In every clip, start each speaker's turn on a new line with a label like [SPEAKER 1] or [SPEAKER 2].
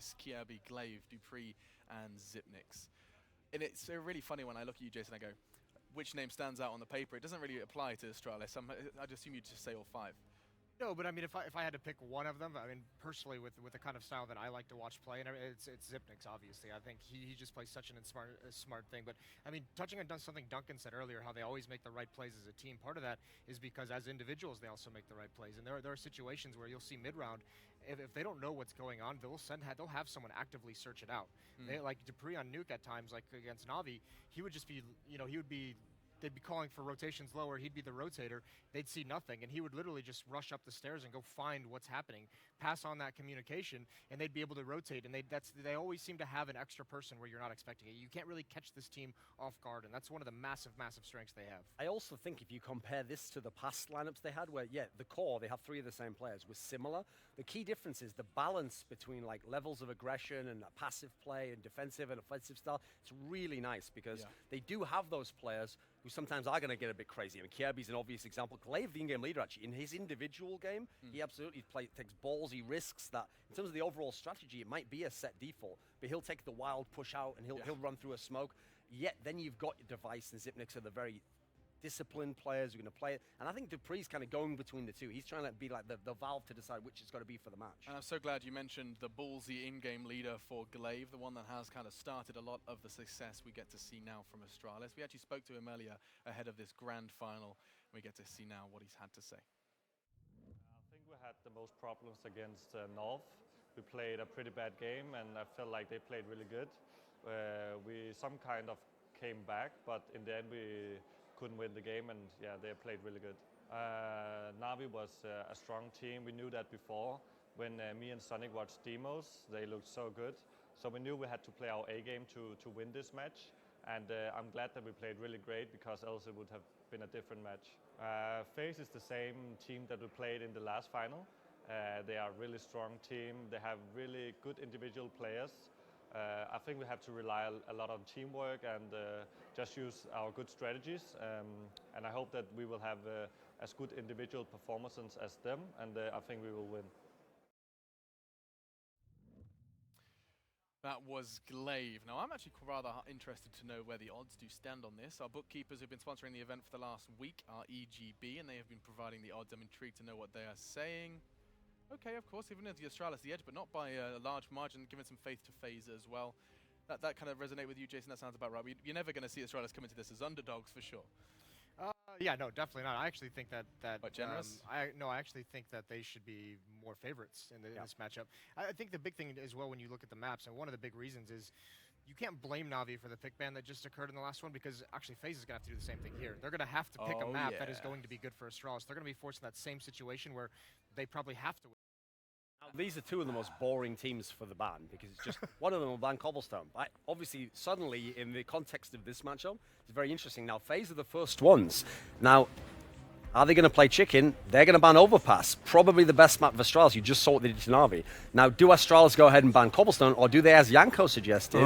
[SPEAKER 1] Kjaerbye, Glaive, Dupree, and Zipnix. And it's really funny when I look at you, Jason, I go, which name stands out on the paper? It doesn't really apply to Astralis. I'd assume you'd just say all five.
[SPEAKER 2] No, but I mean, if I had to pick one of them, I mean, personally, with the kind of style that I like to watch play, and it's Zipnix, obviously. I think he just plays such a smart thing. But I mean, touching on something Duncan said earlier, how they always make the right plays as a team. Part of that is because as individuals, they also make the right plays. And there are situations where you'll see mid round, if they don't know what's going on, they'll have someone actively search it out. They, like Dupree on Nuke at times, like against Navi, he would just be, they'd be calling for rotations lower. He'd be the rotator. They'd see nothing, and he would literally just rush up the stairs and go find what's happening, pass on that communication, and they'd be able to rotate. And they always seem to have an extra person where you're not expecting it. You can't really catch this team off guard, and that's one of the massive strengths they have.
[SPEAKER 3] I also think if you compare this to the past lineups they had, where the core, they have three of the same players, was similar. The key difference is the balance between like levels of aggression and passive play and defensive and offensive style. It's really nice because they do have those players who sometimes are going to get a bit crazy. I mean, Kjaerbye's an obvious example. Glaive, the in-game leader, actually, in his individual game, he absolutely takes ballsy risks that, in terms of the overall strategy, it might be a set default, but he'll take the wild push out and he'll run through a smoke. Yet then you've got your Device and Zipnix are the very disciplined players who are going to play it. And I think Dupree's kind of going between the two. He's trying to be like the valve to decide which it's got to be for the match.
[SPEAKER 1] And I'm so glad you mentioned the ballsy in-game leader for Glaive, the one that has kind of started a lot of the success we get to see now from Astralis. We actually spoke to him earlier ahead of this grand final. We get to see now what he's had to say.
[SPEAKER 4] I think we had the most problems against North. We played a pretty bad game, and I felt like they played really good. We some kind of came back, but in the end we couldn't win the game, and they played really good. Navi was a strong team. We knew that before. When me and Sonic watched demos, they looked so good. So we knew we had to play our A game to win this match. And I'm glad that we played really great, because else it would have been a different match. Faze is the same team that we played in the last final. They are a really strong team. They have really good individual players. I think we have to rely a lot on teamwork and just use our good strategies. And I hope that we will have as good individual performances as them, and I think we will win.
[SPEAKER 1] That was Glaive. Now, I'm actually rather interested to know where the odds do stand on this. Our bookkeepers who've been sponsoring the event for the last week are EGB, and they have been providing the odds. I'm intrigued to know what they are saying. Okay, of course, even the Astralis the edge, but not by a large margin, giving some faith to Faze as well. That kind of resonate with you, Jason? That sounds about right. You're never going to see Astralis come into this as underdogs, for sure.
[SPEAKER 2] Yeah, no, definitely not. I actually think that
[SPEAKER 1] generous?
[SPEAKER 2] I actually think that they should be more favorites in this matchup. I think the big thing as well when you look at the maps, and one of the big reasons is you can't blame Navi for the pick ban that just occurred in the last one, because actually FaZe is going to have to do the same thing here. They're going to have to pick a map that is going to be good for Astralis. They're going to be forced in that same situation where they probably have to win.
[SPEAKER 3] These are two of the most boring teams for the ban, because it's just one of them will ban Cobblestone. Obviously, suddenly, in the context of this matchup, it's very interesting. Now, FaZe are the first ones. Now, are they going to play chicken? They're going to ban Overpass, probably the best map of Astralis. You just saw what they did to Navi. Now, do Astralis go ahead and ban Cobblestone, or do they, as Yanko suggested,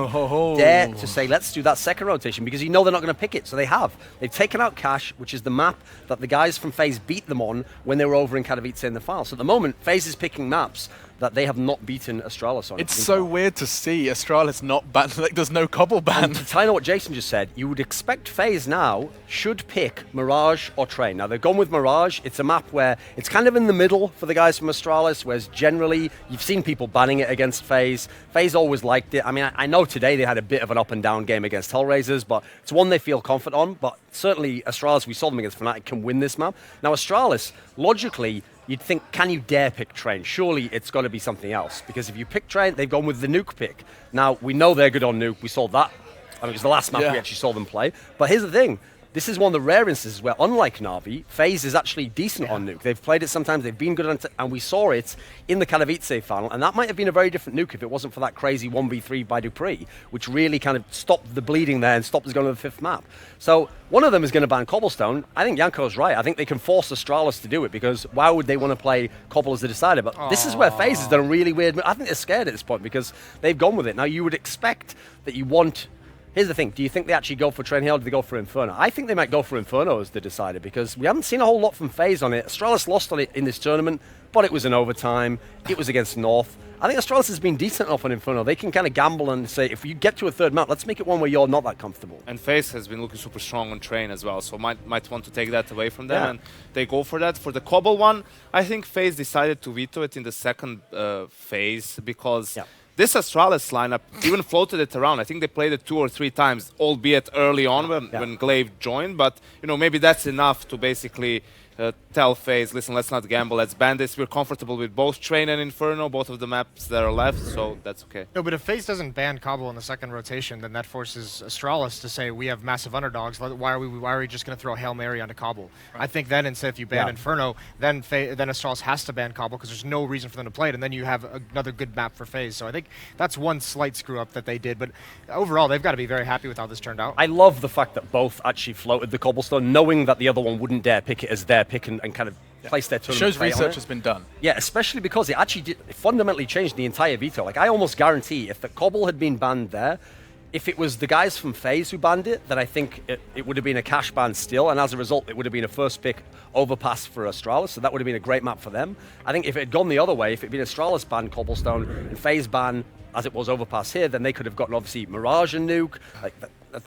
[SPEAKER 3] dare to say, let's do that second rotation, because you know they're not going to pick it, so they have. They've taken out Cash, which is the map that the guys from FaZe beat them on when they were over in Katowice in the final. So at the moment, FaZe is picking maps that they have not beaten Astralis on.
[SPEAKER 1] It's so weird to see Astralis not ban, like there's no Cobble ban.
[SPEAKER 3] And to tie in what Jason just said, you would expect FaZe now should pick Mirage or Train. Now they've gone with Mirage. It's a map where it's kind of in the middle for the guys from Astralis, whereas generally you've seen people banning it against FaZe. FaZe always liked it. I mean, I know today they had a bit of an up and down game against Hellraisers, but it's one they feel confident on. But certainly Astralis, we saw them against Fnatic, can win this map. Now Astralis, logically, you'd think, can you dare pick Train? Surely it's got to be something else, because if you pick Train, they've gone with the Nuke pick. Now, we know they're good on Nuke. We saw that. I mean, it was the last map we actually saw them play. But here's the thing. This is one of the rare instances where, unlike Navi, FaZe is actually decent on Nuke. They've played it sometimes, they've been good on it, and we saw it in the Katowice final, and that might have been a very different Nuke if it wasn't for that crazy 1v3 by Dupree, which really kind of stopped the bleeding there and stopped us going to the fifth map. So one of them is going to ban Cobblestone. I think Yanko's right. I think they can force Astralis to do it, because why would they want to play Cobble as the decider? But this is where FaZe has done a really weird move. I think they're scared at this point, because they've gone with it. Now, you would expect that you want Here's the thing. Do you think they actually go for Train Hill or do they go for Inferno? I think they might go for Inferno as the decider because we haven't seen a whole lot from Faze on it. Astralis lost on it in this tournament, but it was in overtime. It was against North. I think Astralis has been decent enough on Inferno. They can kind of gamble and say, if you get to a third map, let's make it one where you're not that comfortable.
[SPEAKER 5] And Faze has been looking super strong on Train as well, so might want to take that away from them, and they go for that. For the Cobble one, I think Faze decided to veto it in the second phase because this Astralis lineup even floated it around. I think they played it 2 or 3 times, albeit early on when Glaive joined, but maybe that's enough to basically tell Faze, listen, let's not gamble, let's ban this. We're comfortable with both Train and Inferno, both of the maps that are left, so that's okay.
[SPEAKER 2] No, but if Faze doesn't ban Cobble in the second rotation, then that forces Astralis to say, we have massive underdogs, why are we just going to throw a Hail Mary onto Cobble? Right. I think then instead if you ban Inferno, then Astralis has to ban Cobble because there's no reason for them to play it, and then you have another good map for Faze. So I think that's one slight screw-up that they did, but overall they've got to be very happy with how this turned out.
[SPEAKER 3] I love the fact that both actually floated the Cobblestone, knowing that the other one wouldn't dare pick it as their pick and kind of place their tournament.
[SPEAKER 1] Shows research has been done.
[SPEAKER 3] Yeah, especially because it actually fundamentally changed the entire veto. Like, I almost guarantee if the Cobble had been banned there, if it was the guys from Faze who banned it, then I think it would have been a cash ban still, and as a result, it would have been a first pick overpass for Astralis, so that would have been a great map for them. I think if it had gone the other way, if it had been Astralis ban Cobblestone and Faze ban, as it was overpass here, then they could have gotten obviously Mirage and Nuke. Like,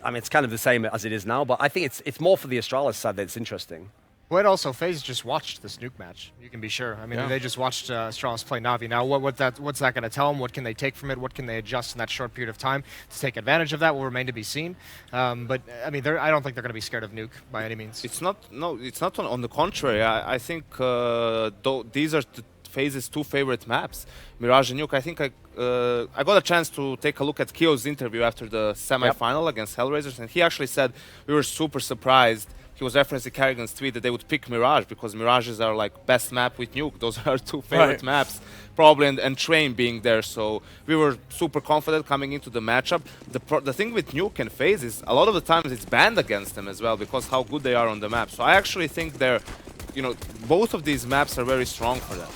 [SPEAKER 3] I mean, it's kind of the same as it is now, but I think it's more for the Astralis side that it's interesting.
[SPEAKER 2] Well, and also, FaZe just watched this Nuke match. You can be sure. I mean, they just watched Astralis play Na'Vi. Now, what's that going to tell them? What can they take from it? What can they adjust in that short period of time to take advantage of that? Will remain to be seen. But I mean, I don't think they're going to be scared of Nuke by any means.
[SPEAKER 5] It's not. No, it's not. On the contrary, I think these are FaZe's 2 favorite maps, Mirage and Nuke. I think I got a chance to take a look at Kyo's interview after the semi-final against Hellraisers, and he actually said we were super surprised. He was referencing Carrigan's tweet that they would pick Mirage because Mirages are like best map with Nuke. Those are our 2 favorite maps, probably, and Train being there. So we were super confident coming into the matchup. The thing with Nuke and FaZe is a lot of the times it's banned against them as well because how good they are on the map. So I actually think both of these maps are very strong for them.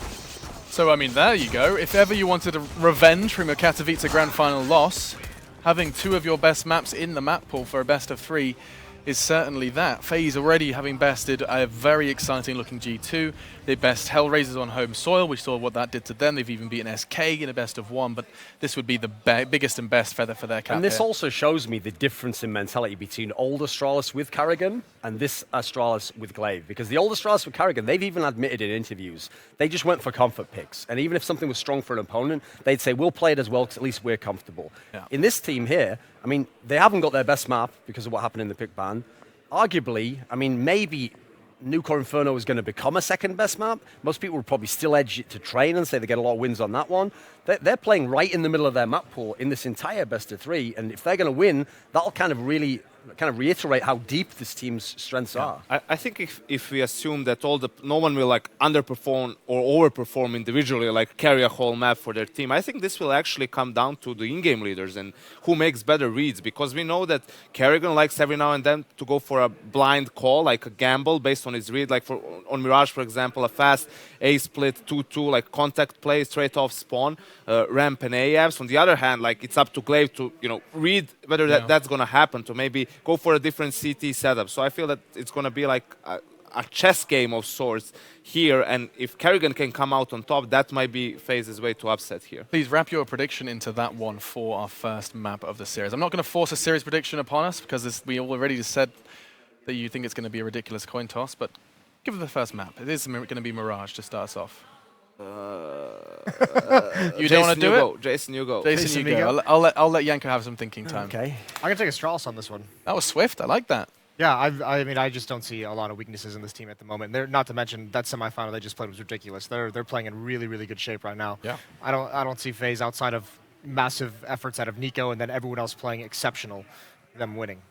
[SPEAKER 1] So, I mean, there you go. If ever you wanted a revenge from your Katowice Grand Final loss, having 2 of your best maps in the map pool for a best of 3 is certainly that. FaZe already having bested a very exciting looking G2. They best Hellraisers on home soil. We saw what that did to them. They've even beaten SK in a best of 1, but this would be the biggest and best feather for their cap.
[SPEAKER 3] And this also shows me the difference in mentality between old Astralis with Carrigan and this Astralis with Glaive. Because the old Astralis with Carrigan, they've even admitted in interviews, they just went for comfort picks. And even if something was strong for an opponent, they'd say, we'll play it as well because at least we're comfortable. Yeah. In this team here, I mean, they haven't got their best map because of what happened in the pick ban. Arguably, I mean, maybe Nuke or Inferno is going to become a second best map. Most people would probably still edge it to Train and say they get a lot of wins on that one. They're playing right in the middle of their map pool in this entire best of 3, and if they're going to win, that'll kind of really reiterate how deep this team's strengths are.
[SPEAKER 5] I think if we assume that no one will like underperform or overperform individually, like carry a whole map for their team, I think this will actually come down to the in-game leaders and who makes better reads, because we know that Carrigan likes every now and then to go for a blind call, like a gamble based on his read, like on Mirage, for example, a fast A-split 2-2, like contact play straight off spawn, ramp and AFs. On the other hand, like it's up to Glaive to read whether that's going to happen, to maybe go for a different CT setup. So I feel that it's going to be like a chess game of sorts here, and if Carrigan can come out on top, that might be FaZe's way to upset here.
[SPEAKER 1] Please wrap your prediction into that one for our first map of the series. I'm not going to force a series prediction upon us because we already just said that you think it's going to be a ridiculous coin toss, but give it the first map. It is going to be Mirage to start us off. You don't want to do it?
[SPEAKER 5] Jason, you go.
[SPEAKER 1] Jason, you go. I'll let Yanko have some thinking time.
[SPEAKER 3] Okay.
[SPEAKER 2] I'm going to take Astralis on this one.
[SPEAKER 1] That was swift. I like that.
[SPEAKER 2] Yeah, I mean, I just don't see a lot of weaknesses in this team at the moment. Not to mention that semifinal they just played was ridiculous. They're playing in really, really good shape right now.
[SPEAKER 1] Yeah.
[SPEAKER 2] I don't see FaZe outside of massive efforts out of Nico and then everyone else playing exceptional, them winning.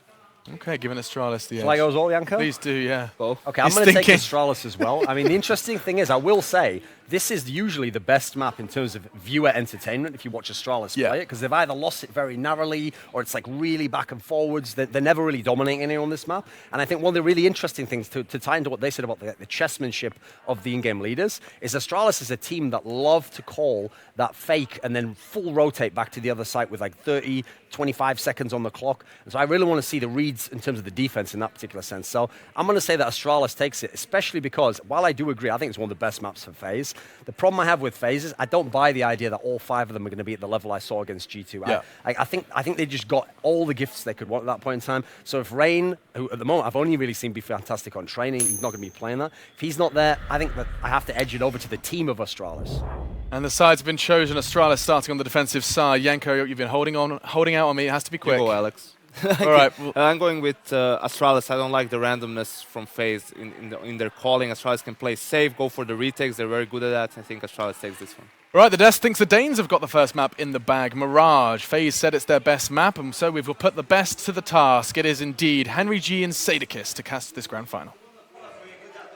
[SPEAKER 1] Okay, giving Astralis the edge.
[SPEAKER 3] Shall I go as well, Yanko?
[SPEAKER 1] Please do, yeah.
[SPEAKER 3] Okay, I'm going to take Astralis as well. I mean, the interesting thing is, I will say, this is usually the best map in terms of viewer entertainment if you watch Astralis play it, because they've either lost it very narrowly or it's like really back and forwards. They're never really dominating anyone on this map. And I think one of the really interesting things to tie into what they said about the chessmanship of the in-game leaders is Astralis is a team that love to call that fake and then full rotate back to the other side with like 30, 25 seconds on the clock. And so I really want to see the reads in terms of the defense in that particular sense. So I'm going to say that Astralis takes it, especially because while I do agree, I think it's one of the best maps for Faze. The problem I have with Faze is I don't buy the idea that all 5 of them are going to be at the level I saw against G2.
[SPEAKER 1] Yeah.
[SPEAKER 3] I think they just got all the gifts they could want at that point in time. So if Rain, who at the moment I've only really seen be fantastic on training, he's not going to be playing that. If he's not there, I think that I have to edge it over to the team of Astralis.
[SPEAKER 1] And the sides have been chosen. Astralis starting on the defensive side. Yanko, you've been holding out on me. It has to be quick.
[SPEAKER 5] You go, Alex.
[SPEAKER 1] All right.
[SPEAKER 5] I'm going with Astralis. I don't like the randomness from Faze in their calling. Astralis can play safe, go for the retakes. They're very good at that. I think Astralis takes this one.
[SPEAKER 1] Right, the desk thinks the Danes have got the first map in the bag. Mirage. Faze said it's their best map, and so we've put the best to the task. It is indeed Henry G and Sadakis to cast this grand final.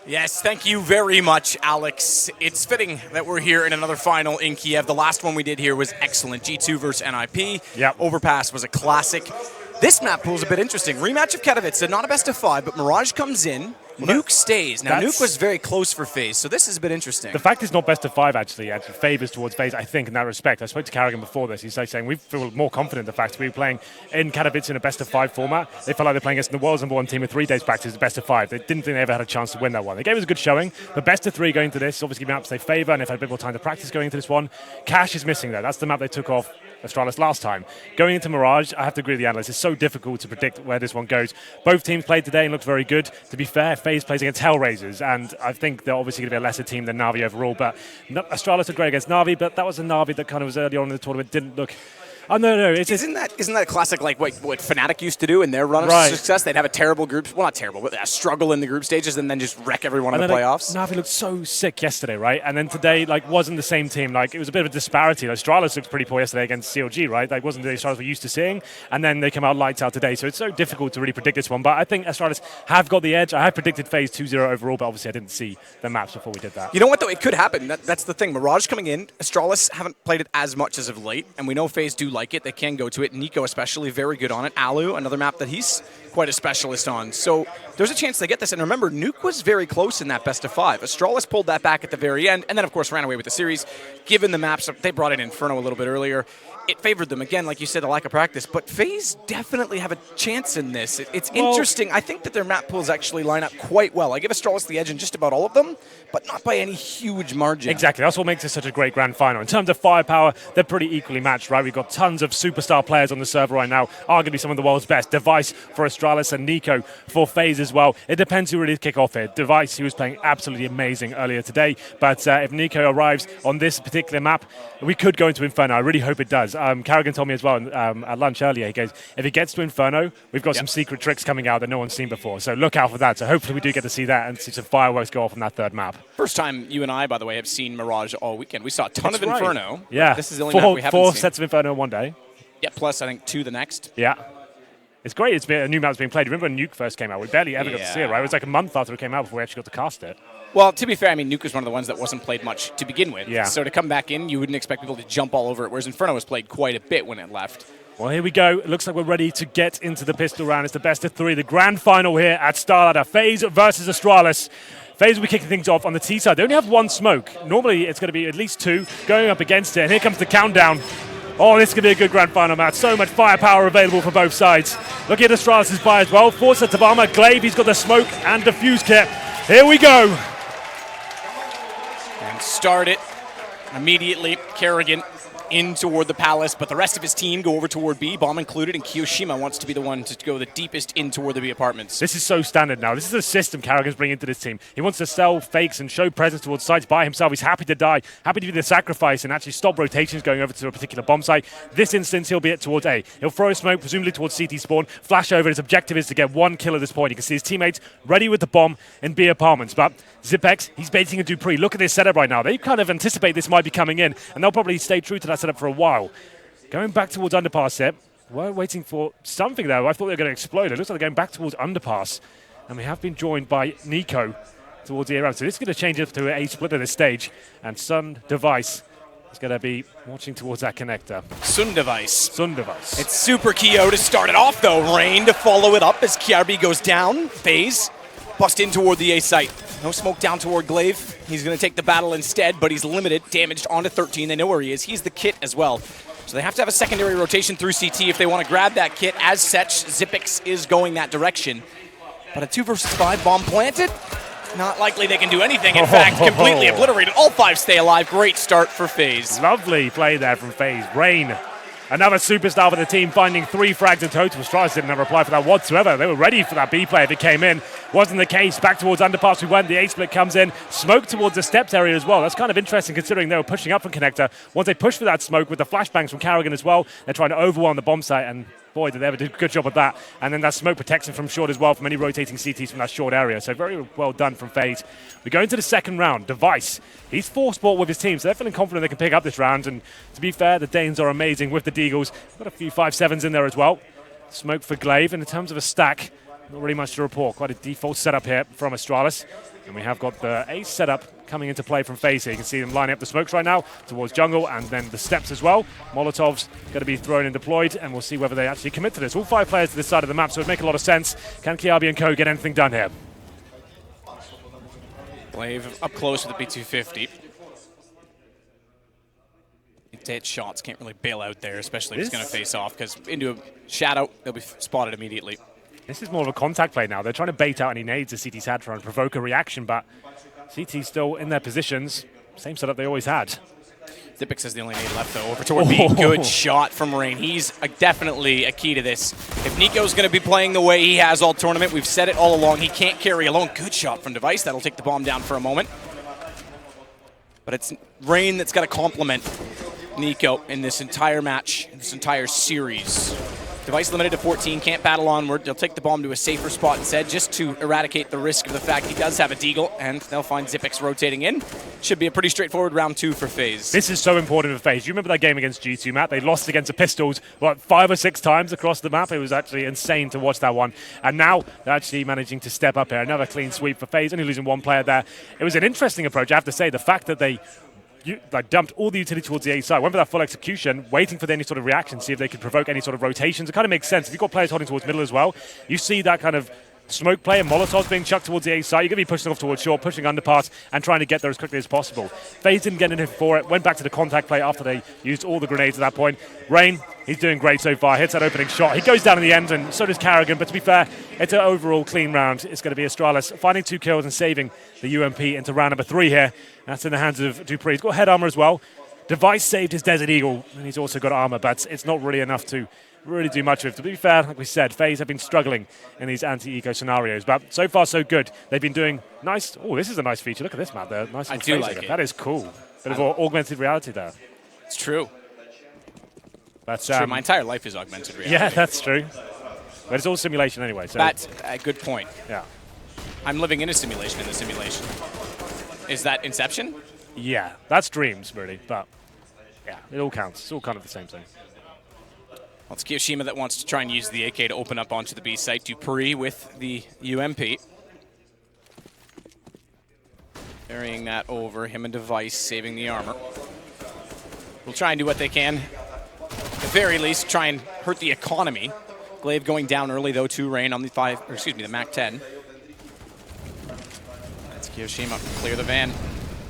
[SPEAKER 6] Yes, thank you very much, Alex. It's fitting that we're here in another final in Kiev. The last one we did here was excellent. G2 versus NIP.
[SPEAKER 7] Yep.
[SPEAKER 6] Overpass was a classic. This map pool is a bit interesting. Rematch of Katowice, not a best of 5, but Mirage comes in. Nuke stays. Now, Nuke was very close for Faze, so this is a bit interesting.
[SPEAKER 7] The fact it's not best of 5 actually favors towards Faze, I think, in that respect. I spoke to Carrigan before this. He's like saying we feel more confident in the fact we were playing in Katowice in a best of 5 format. They felt like they're playing against the world's #1 team with 3 days practice, the best of 5. They didn't think they ever had a chance to win that one. They gave us a good showing, but best of 3 going into this, obviously maps they favor, and they've had a bit more time to practice going into this one. Cash is missing though. That's the map they took off Astralis last time. Going into Mirage, I have to agree with the analysts. It's so difficult to predict where this one goes. Both teams played today and looked very good. To be fair, Faze plays against Hellraisers, and I think they're obviously going to be a lesser team than Na'Vi overall. But Astralis are great against Na'Vi, but that was a Na'Vi that kind of was early on in the tournament, didn't look. Oh, no.
[SPEAKER 6] Isn't that a classic like what Fnatic used to do in their run of success? They'd have a terrible group, well, not terrible, but a struggle in the group stages and then just wreck everyone in the playoffs.
[SPEAKER 7] Na'Vi looked so sick yesterday, right? And then today, wasn't the same team. It was a bit of a disparity. Astralis looked pretty poor yesterday against CLG, right? Wasn't the Astralis we're used to seeing. And then they come out lights out today. So it's so difficult to really predict this one. But I think Astralis have got the edge. I have predicted Faze 2-0 overall, but obviously I didn't see the maps before we did that.
[SPEAKER 6] You know what, though? It could happen. That's the thing. Mirage coming in. Astralis haven't played it as much as of late. And we know Faze do like it. They can go to it. Nico especially, very good on it. Alu, another map that he's quite a specialist on. So there's a chance they get this. And remember, Nuke was very close in that best of 5. Astralis pulled that back at the very end, and then, of course, ran away with the series. Given the maps, they brought in Inferno a little bit earlier. It favored them, again, like you said, the lack of practice. But Faze definitely have a chance in this. It's interesting. I think that their map pools actually line up quite well. I give Astralis the edge in just about all of them, but not by any huge margin.
[SPEAKER 7] Exactly. That's what makes it such a great grand final. In terms of firepower, they're pretty equally matched, right? We've got tons of superstar players on the server right now, arguably some of the world's best. Device for Astralis and Nico for Faze as well. It depends who really kick off here. Device, he was playing absolutely amazing earlier today, but if Nico arrives on this particular map, we could go into Inferno. I really hope it does. Carrigan told me as well at lunch earlier, he goes, if it gets to Inferno, we've got some secret tricks coming out that no one's seen before. So look out for that. So hopefully we do get to see that and see some fireworks go off on that third map.
[SPEAKER 6] First time you and I, by the way, have seen Mirage all weekend. We saw a ton of Inferno.
[SPEAKER 7] Yeah.
[SPEAKER 6] This is the only map we haven't
[SPEAKER 7] four
[SPEAKER 6] seen.
[SPEAKER 7] sets of Inferno in one day.
[SPEAKER 6] Yeah, plus I think 2 the next.
[SPEAKER 7] Yeah. It's great. It's been a new map's being played. Remember when Nuke first came out? We barely ever got to see it, right? It was like a month after it came out before we actually got to cast it.
[SPEAKER 6] Well, to be fair, I mean, Nuke was one of the ones that wasn't played much to begin with.
[SPEAKER 7] Yeah.
[SPEAKER 6] So to come back in, you wouldn't expect people to jump all over it, whereas Inferno was played quite a bit when it left.
[SPEAKER 7] Well, here we go. It looks like we're ready to get into the pistol round. It's the best of 3, the grand final here at Starladder. Faze versus Astralis. Faze will be kicking things off on the T side. They only have 1 smoke. Normally, it's going to be at least 2 going up against it. And here comes the countdown. Oh, this is going to be a good grand final match. So much firepower available for both sides. Look at Astralis' buy as well. 4 sets of armor. Glaive, he's got the smoke and defuse kit. Here we go.
[SPEAKER 6] And start it immediately. Kerrigan in toward the palace, but the rest of his team go over toward B, bomb included, and Kiyoshima wants to be the one to go the deepest in toward the B apartments.
[SPEAKER 7] This is so standard now. This is a system Carrigan's bringing into this team. He wants to sell fakes and show presence towards sites by himself. He's happy to die, happy to be the sacrifice and actually stop rotations going over to a particular bomb site. This instance, he'll be it towards A. He'll throw a smoke, presumably towards CT spawn, flash over. His objective is to get 1 kill at this point. You can see his teammates ready with the bomb in B apartments, but Zipex, he's baiting a Dupree. Look at this setup right now. They kind of anticipate this might be coming in, and they'll probably stay true to that setup for a while. Going back towards underpass here. We're waiting for something there. I thought they were going to explode. It looks like they're going back towards underpass. And we have been joined by Nico towards the air round. So this is going to change up to a split at this stage. And Sun Device is going to be watching towards that connector.
[SPEAKER 6] Sun Device.
[SPEAKER 7] Sun Device.
[SPEAKER 6] It's super Kyo to start it off, though. Rain to follow it up as KRB goes down. Faze bust in toward the A site. No smoke down toward Glaive. He's going to take the battle instead, but he's limited. Damaged onto 13. They know where he is. He's the kit as well. So they have to have a secondary rotation through CT if they want to grab that kit. As such, Xyp9x is going that direction. But a 2 versus 5 bomb planted. Not likely they can do anything. In fact, completely obliterated. All 5 stay alive. Great start for Faze.
[SPEAKER 7] Lovely play there from Faze. Rain, another superstar for the team, finding 3 frags in total. Astralis didn't have a reply for that whatsoever. They were ready for that B play if it came in. Wasn't the case. Back towards underpass we went. The A split comes in. Smoke towards the steps area as well. That's kind of interesting considering they were pushing up from connector. Once they push for that smoke with the flashbangs from Karrigan as well, they're trying to overwhelm the bomb site, and boy, did they ever do a good job of that. And then that smoke protects him from short as well, from any rotating CTs from that short area. So very well done from Faze. We go into the second round. Device. He's force-bought with his team, so they're feeling confident they can pick up this round. And to be fair, the Danes are amazing with the Deagles. Got a few 5-7s in there as well. Smoke for Glaive. And in terms of a stack, not really much to report. Quite a default setup here from Astralis. And we have got the ace setup coming into play from Faze here. You can see them lining up the smokes right now towards jungle and then the steps as well. Molotovs going to be thrown and deployed, and we'll see whether they actually commit to this. All 5 players to this side of the map, so it would make a lot of sense. Can KRB and co get anything done here?
[SPEAKER 6] Glaive up close with the B250. Dead shots can't really bail out there, especially if he's going to face off, because into a shadow, they'll be spotted immediately.
[SPEAKER 7] This is more of a contact play now. They're trying to bait out any nades the CT's had, trying to provoke a reaction, but CT's still in their positions. Same setup they always had.
[SPEAKER 6] Xyp9x is the only nade left, though, over toward B. Good shot from Rain. He's definitely a key to this. If Nico's going to be playing the way he has all tournament, we've said it all along, he can't carry alone. Good shot from Device. That'll take the bomb down for a moment. But it's Rain that's got to complement Nico in this entire match, in this entire series. Device limited to 14, can't battle onward. They'll take the bomb to a safer spot instead, just to eradicate the risk of the fact he does have a Deagle, and they'll find Xyp9x rotating in. Should be a pretty straightforward round 2 for Faze.
[SPEAKER 7] This is so important for Faze. You remember that game against G2, Matt? They lost against the Pistols, what, 5 or 6 times across the map? It was actually insane to watch that one. And now they're actually managing to step up here. Another clean sweep for Faze, only losing 1 player there. It was an interesting approach, I have to say. The fact that they dumped all the utility towards the A side, went for that full execution, waiting for any sort of reaction, see if they could provoke any sort of rotations. It kind of makes sense. If you've got players holding towards middle as well, you see that kind of smoke play and Molotovs being chucked towards the A side. You're going to be pushing off towards short, pushing underpass, and trying to get there as quickly as possible. Faze didn't get in here for it, went back to the contact play after they used all the grenades at that point. Rain, he's doing great so far, hits that opening shot. He goes down in the end, and so does Karrigan, but to be fair, it's an overall clean round. It's going to be Astralis finding 2 kills and saving the UMP into round number 3 here. That's in the hands of Dupree. He's got head armor as well. Device saved his Desert Eagle, and he's also got armor, but it's not really enough to really do much with. To be fair, like we said, Faze have been struggling in these anti-eco scenarios, but so far so good. They've been doing nice. Oh, this is a nice feature. Look at this map there. Nice.
[SPEAKER 6] I do like it.
[SPEAKER 7] That is cool. Bit of augmented reality there.
[SPEAKER 6] It's true.
[SPEAKER 7] That's
[SPEAKER 6] true. My entire life is augmented reality.
[SPEAKER 7] Yeah, that's true. But it's all simulation anyway. So
[SPEAKER 6] that's a good point.
[SPEAKER 7] Yeah.
[SPEAKER 6] I'm living in a simulation in the simulation. Is that Inception?
[SPEAKER 7] Yeah, that's dreams, really. But yeah, it all counts. It's all kind of the same thing.
[SPEAKER 6] Well, it's Kiyoshima that wants to try and use the AK to open up onto the B site. Dupree with the UMP. Carrying that over. Him and Device saving the armor. We'll try and do what they can. At the very least, try and hurt the economy. Glaive going down early, though, to Rain on the the MAC-10. That's Kiyoshima. Clear the van.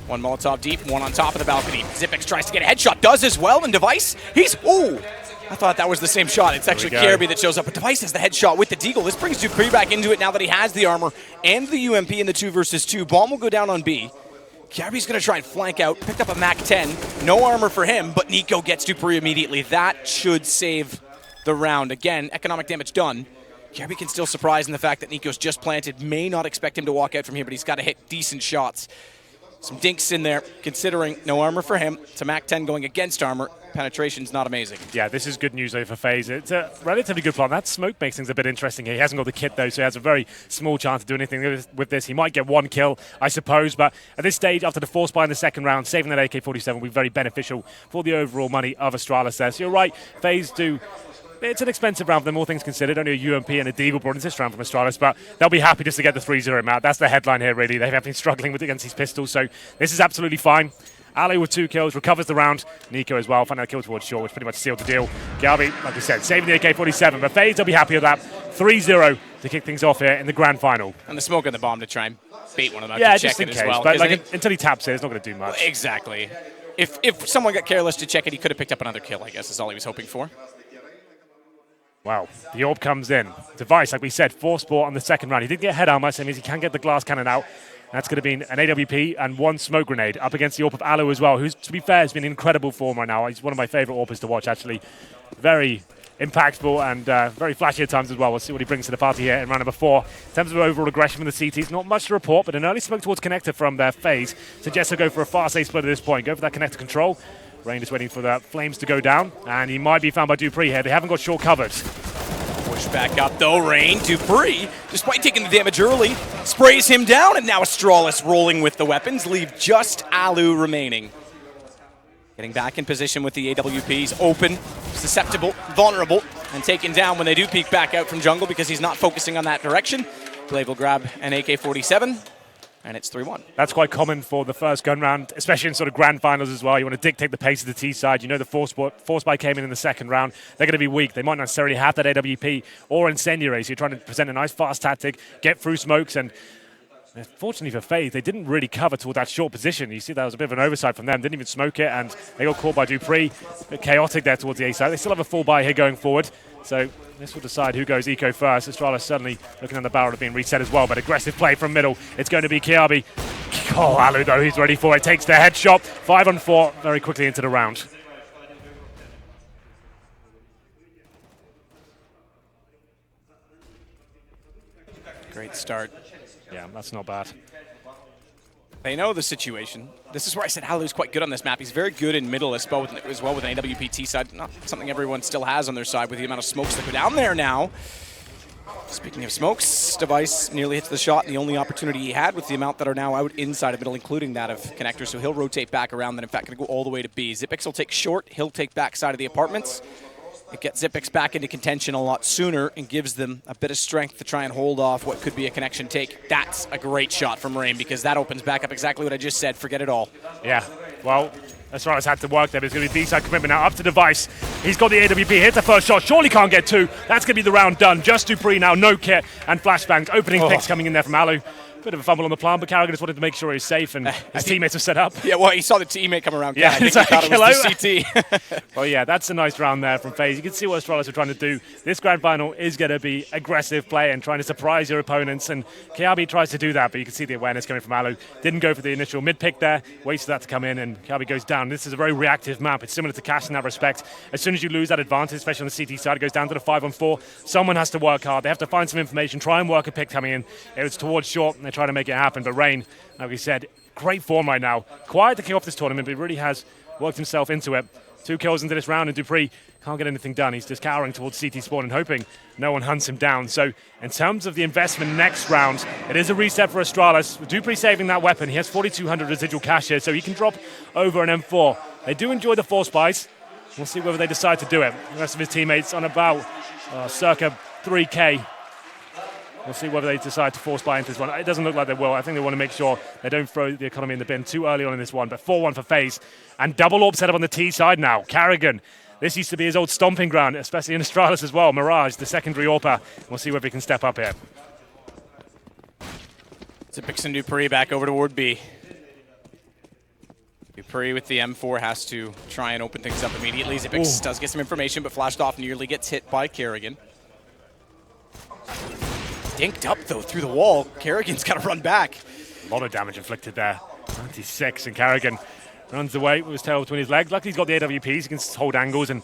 [SPEAKER 6] 1 Molotov deep, 1 on top of the balcony. Xyp9x tries to get a headshot, does as well, and Device, ooh! I thought that was the same shot. It's actually KRB that shows up, but Device has the headshot with the Deagle. This brings Dupree back into it now that he has the armor and the UMP in the 2 versus 2. Bomb will go down on B. KRB's going to try and flank out, picked up a MAC-10. No armor for him, but Nico gets Dupree immediately. That should save the round. Again, economic damage done. KRB can still surprise in the fact that Nico's just planted. May not expect him to walk out from here, but he's got to hit decent shots. Some dinks in there, considering no armor for him. It's a MAC-10 going against armor. Penetration's not amazing.
[SPEAKER 7] Yeah, this is good news though for Faze. It's a relatively good plan. That smoke makes things a bit interesting here. He hasn't got the kit though, so he has a very small chance to do anything with this. He might get 1 kill, I suppose, but at this stage, after the force buy in the second round, saving that AK-47 will be very beneficial for the overall money of Astralis there. So you're right, Faze do it's an expensive round for them, all things considered. Only a UMP and a Deagle brought into this round from Astralis, but they'll be happy just to get the 3-0 map. That's the headline here, really. They have been struggling against these pistols, so this is absolutely fine. Ali with 2 kills, recovers the round. Nico as well, found a kill towards short, which pretty much sealed the deal. Galbi, like I said, saving the AK-47, but Faze, they'll be happy with that. 3-0 to kick things off here in the grand final.
[SPEAKER 6] And the smoke and the bomb to try and bait one of them
[SPEAKER 7] Yeah,
[SPEAKER 6] to
[SPEAKER 7] just
[SPEAKER 6] check
[SPEAKER 7] in
[SPEAKER 6] it
[SPEAKER 7] case,
[SPEAKER 6] as well.
[SPEAKER 7] but like, until he taps it, it's not going to do much.
[SPEAKER 6] Exactly. If someone got careless to check it, he could have picked up another kill, I guess, is all he was hoping for.
[SPEAKER 7] Wow, the orb comes in. Device, like we said, 4 sport on the second round. He did get head armor, so that means he can get the glass cannon out. That's going to be an AWP and 1 smoke grenade up against the AWP of Alu as well, who's, to be fair, has been in incredible form right now. He's one of my favorite AWPers to watch, actually. Very impactful and very flashy at times as well. We'll see what he brings to the party here in round number 4. In terms of overall aggression from the CTs, not much to report, but an early smoke towards connector from their Faze suggests he'll go for a fast A split at this point. Go for that connector control. Rain is waiting for the flames to go down, and he might be found by Dupree here. They haven't got short covered.
[SPEAKER 6] Push back up though, Rain. Dupree, despite taking the damage early, sprays him down, and now Astralis rolling with the weapons, leave just Alu remaining. Getting back in position with the AWPs, open, susceptible, vulnerable, and taken down when they do peek back out from jungle because he's not focusing on that direction. Glaive will grab an AK-47, and it's 3-1.
[SPEAKER 7] That's quite common for the first gun round, especially in sort of grand finals as well. You want to dictate the pace of the T side. You know the force buy came in the second round. They're going to be weak. They might not necessarily have that AWP or incendiary, so you're trying to present a nice fast tactic, get through smokes, and fortunately for Faze, they didn't really cover toward that short position. You see that was a bit of an oversight from them. Didn't even smoke it, and they got caught by Dupree. A bit chaotic there towards the A side. They still have a full buy here going forward, so this will decide who goes eco first. Astralis certainly looking on the barrel of being reset as well, but aggressive play from middle. It's going to be Kiabi. Oh, Alu, though, he's ready for it. Takes the headshot. 5-on-4 very quickly into the round.
[SPEAKER 6] Great start.
[SPEAKER 7] Yeah, that's not bad.
[SPEAKER 6] They know the situation. This is where I said Alu's quite good on this map. He's very good in middle as well with an AWPT side. Not something everyone still has on their side with the amount of smokes that go down there now. Speaking of smokes, Device nearly hits the shot. The only opportunity he had with the amount that are now out inside of middle, including that of connector. So he'll rotate back around, then in fact going to go all the way to B. Zipix will take short. He'll take back side of the apartments. It gets Zipix back into contention a lot sooner and gives them a bit of strength to try and hold off what could be a connection take. That's a great shot from Rain because that opens back up exactly what I just said. Forget it all.
[SPEAKER 7] Yeah, well, Astralis had to work there, but it's going to be D-side commitment now up to Device. He's got the AWP, hit the first shot, surely can't get 2. That's going to be the round done. Just Dupree now, no kit, and flashbangs. Opening picks coming in there from Alu. Bit of a fumble on the plan, but Carrigan just wanted to make sure he was safe and his teammates are set up.
[SPEAKER 6] Yeah, well, he saw the teammate come around.
[SPEAKER 7] Yeah,
[SPEAKER 6] I think he thought it was the CT.
[SPEAKER 7] Well, yeah, that's a nice round there from Faze. You can see what Astralis are trying to do. This grand final is going to be aggressive play and trying to surprise your opponents, and Kiabi tries to do that, but you can see the awareness coming from Alu. Didn't go for the initial mid-pick there, waits for that to come in, and Kiabi goes down. This is a very reactive map. It's similar to Cash in that respect. As soon as you lose that advantage, especially on the CT side, it goes down to the 5-on-4. Someone has to work hard. They have to find some information, try and work a pick coming in. It was towards short, and they try to make it happen, but Rain, like we said, great form right now. Quiet to kick off this tournament, but he really has worked himself into it. 2 kills into this round, and Dupree can't get anything done. He's just cowering towards CT spawn and hoping no one hunts him down. So in terms of the investment next round, it is a reset for Astralis. With Dupree saving that weapon, he has 4,200 residual cash here, so he can drop over an M4. They do enjoy the force buys. We'll see whether they decide to do it. The rest of his teammates on about circa 3K. We'll see whether they decide to force buy into this one. It doesn't look like they will. I think they want to make sure they don't throw the economy in the bin too early on in this one. But 4-1 for Faze. And double AWP set up on the T side now. Carrigan. This used to be his old stomping ground, especially in Astralis as well. Mirage, the secondary AWPer. We'll see whether he can step up here.
[SPEAKER 6] Zipix and Dupree back over toward B. Dupree with the M4 has to try and open things up immediately. Zipix does get some information, but flashed off, nearly gets hit by Carrigan. Dinked up, though, through the wall. Carrigan's got to run back.
[SPEAKER 7] A lot of damage inflicted there. 96, and Carrigan runs away with his tail between his legs. Luckily, he's got the AWPs. He can hold angles, and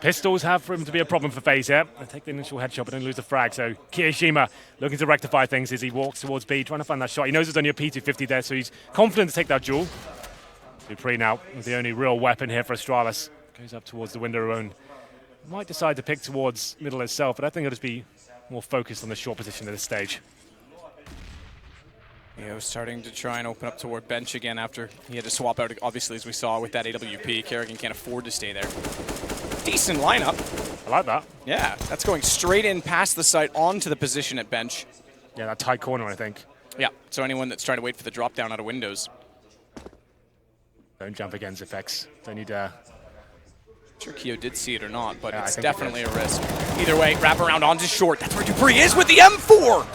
[SPEAKER 7] pistols have proven to be a problem for Faze here. They take the initial headshot, but then lose the frag. So Kiyashima looking to rectify things as he walks towards B, trying to find that shot. He knows there's only a P250 there, so he's confident to take that duel. Dupree now, the only real weapon here for Astralis. Goes up towards the window and might decide to pick towards middle itself, but I think it'll just be more focused on the short position at this stage.
[SPEAKER 6] Starting to try and open up toward bench again after he had to swap out, obviously, as we saw with that AWP. Carrigan can't afford to stay there. Decent lineup.
[SPEAKER 7] I like that.
[SPEAKER 6] Yeah, that's going straight in past the site onto the position at bench.
[SPEAKER 7] Yeah, that tight corner, I think.
[SPEAKER 6] Yeah, so anyone that's trying to wait for the drop down out of windows.
[SPEAKER 7] Don't jump against effects. Don't need
[SPEAKER 6] Sure Keo did see it or not, but
[SPEAKER 7] Yeah,
[SPEAKER 6] it's
[SPEAKER 7] I think
[SPEAKER 6] definitely a risk. Either way, wrap around onto short. That's where Dupree is with the M4.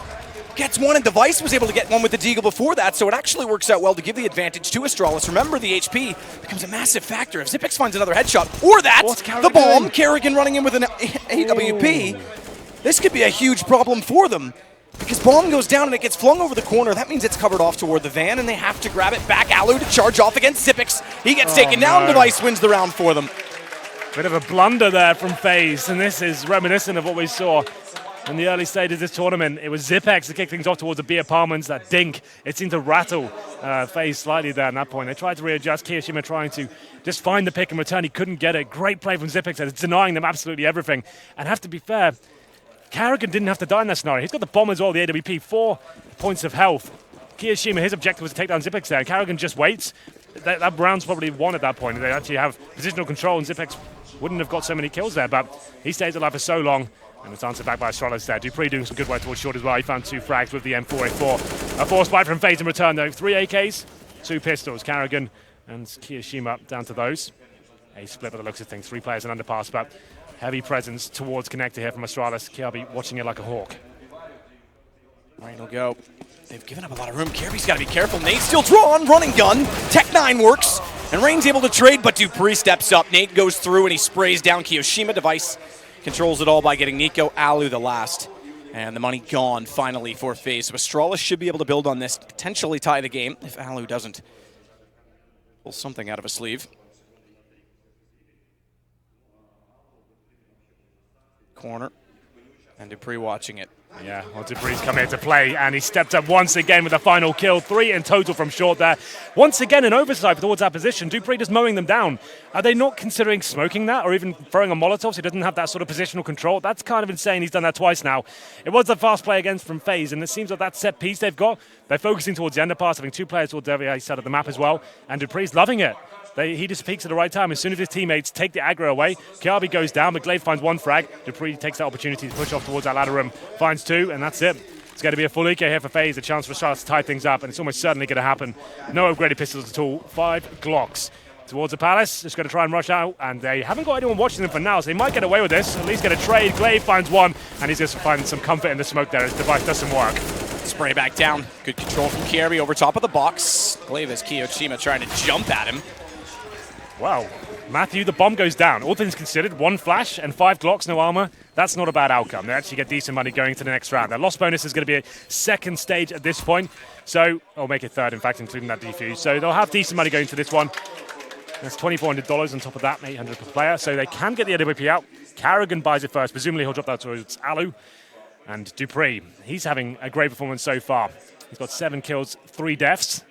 [SPEAKER 6] Gets one, and Device was able to get one with the Deagle before that, so it actually works out well to give the advantage to Astralis. Remember, the HP becomes a massive factor. If Zipex finds another headshot, or that, the bomb, Kerrigan running in with an AWP, this could be a huge problem for them. Because bomb goes down and it gets flung over the corner. That means it's covered off toward the van, and they have to grab it back. Alu to charge off against Zipex. He gets taken down. Device wins the round for them.
[SPEAKER 7] Bit of a blunder there from Faze, and this is reminiscent of what we saw in the early stages of this tournament. It was Zipex to kick things off towards the B apartments. That dink, it seemed to rattle Faze slightly there at that point. They tried to readjust. Kiyoshima trying to just find the pick and return. He couldn't get it. Great play from Zipex. It's denying them absolutely everything. And have to be fair, Kerrigan didn't have to die in that scenario. He's got the bomb as well, the AWP, 4 points of health. Kiyoshima, his objective was to take down Zipex there. Kerrigan just waits. That round's probably won at that point. They actually have positional control, and Zipex wouldn't have got so many kills there, but he stays alive for so long, and it's answered back by Astralis there. Dupree doing some good work towards short as well. He found 2 frags with the M4A4. A force spike from Faze in return, though. 3 AKs, 2 pistols. Kerrigan and Kiyoshima down to those. A split by the looks of things. 3 players in underpass, but heavy presence towards connector here from Astralis. Kirby watching it like a hawk.
[SPEAKER 6] Rain will go. They've given up a lot of room. Kirby's got to be careful. Nate still drawn, running gun. Tech 9 works, and Rain's able to trade, but Dupree steps up. Nate goes through, and he sprays down Kiyoshima. Device controls it all by getting Nico. Alu the last. And the money gone, finally, for Faze. So Astralis should be able to build on this, potentially tie the game, if Alu doesn't pull something out of a sleeve. Corner, and Dupree watching it.
[SPEAKER 7] Yeah, well, Dupree's come here to play, and he stepped up once again with a final kill. 3 in total from short there. Once again, an oversight towards that position. Dupree just mowing them down. Are they not considering smoking that, or even throwing a Molotov so he doesn't have that sort of positional control? That's kind of insane. He's done that twice now. It was the fast play against from Faze, and it seems like that set piece they've got, they're focusing towards the underpass, having 2 players towards every side of the map as well, and Dupree's loving it. He just peaks at the right time. As soon as his teammates take the aggro away, Kiabi goes down, McGlaive finds 1 frag. Dupree takes that opportunity to push off towards that ladder room, finds 2, and that's it. It's going to be a full EK here for Faze, a chance for Astralis to tie things up, and it's almost certainly going to happen. No upgraded pistols at all, 5 Glocks. Towards the Palace, just going to try and rush out, and they haven't got anyone watching them for now, so they might get away with this. At least get a trade. Glaive finds 1, and he's just finding some comfort in the smoke there as Device does some work.
[SPEAKER 6] Spray back down. Good control from Kirby over top of the box. Glaive is Kiyoshima trying to jump at him.
[SPEAKER 7] Wow. Matthew, the bomb goes down. All things considered, 1 flash and 5 Glocks, no armor. That's not a bad outcome. They actually get decent money going to the next round. Their loss bonus is going to be a 2nd stage at this point. So, or make it 3rd, in fact, including that defuse. So they'll have decent money going to this one. That's $2,400 on top of that, $800 per player. So they can get the AWP out. Kerrigan buys it first. Presumably he'll drop that towards Alu. And Dupree, he's having a great performance so far. He's got 7 kills, 3 deaths.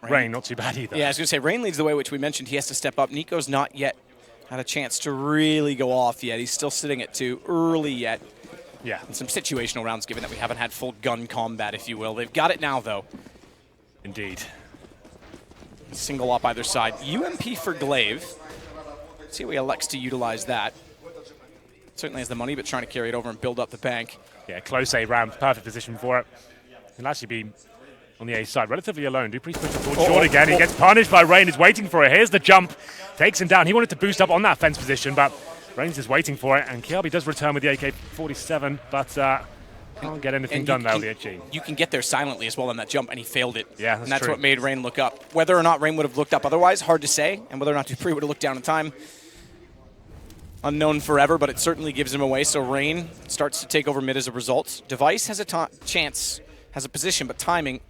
[SPEAKER 7] Rain, not too bad either.
[SPEAKER 6] Yeah, I was going to say, Rain leads the way, which we mentioned. He has to step up. Nico's not yet had a chance to really go off yet. He's still sitting at 2 early yet.
[SPEAKER 7] Yeah.
[SPEAKER 6] And some situational rounds, given that we haven't had full gun combat, if you will. They've got it now, though.
[SPEAKER 7] Indeed.
[SPEAKER 6] Single op either side. UMP for Glaive. Let's see how he elects to utilize that. Certainly has the money, but trying to carry it over and build up the bank.
[SPEAKER 7] Yeah, close A round. Perfect position for it. He'll actually be on the A side, relatively alone. Dupree's pushing forward short again. He gets punished by Rain. He's waiting for it. Here's the jump. Takes him down. He wanted to boost up on that fence position, but Rain's just waiting for it. And Kiabi does return with the AK-47, but can't get anything done there with the HG.
[SPEAKER 6] You can get there silently as well on that jump, and he failed it.
[SPEAKER 7] Yeah, that's
[SPEAKER 6] and that's
[SPEAKER 7] true.
[SPEAKER 6] what made Rain look up. Whether or not Rain would have looked up otherwise, hard to say. And whether or not Dupree would have looked down in time, unknown forever, but it certainly gives him away. So Rain starts to take over mid as a result. Device has a chance, has a position, but timing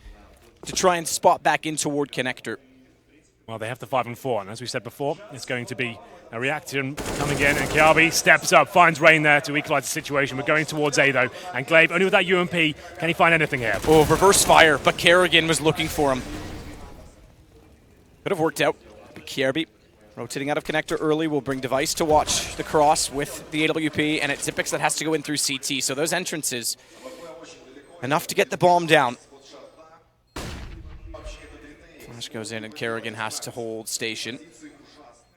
[SPEAKER 6] to try and spot back in toward connector.
[SPEAKER 7] Well, they have the 5 and 4, and as we said before, it's going to be a reaction coming in, and Kiabi steps up, finds Rain there to equalize the situation. We're going towards A, though, and Glaive, only with that UMP, can he find anything here?
[SPEAKER 6] Oh, reverse fire, but Kerrigan was looking for him. Could have worked out, but Kirby rotating out of connector early will bring Device to watch the cross with the AWP, and it's Zipex that has to go in through CT. So those entrances, enough to get the bomb down. Flash goes in, and Kerrigan has to hold station.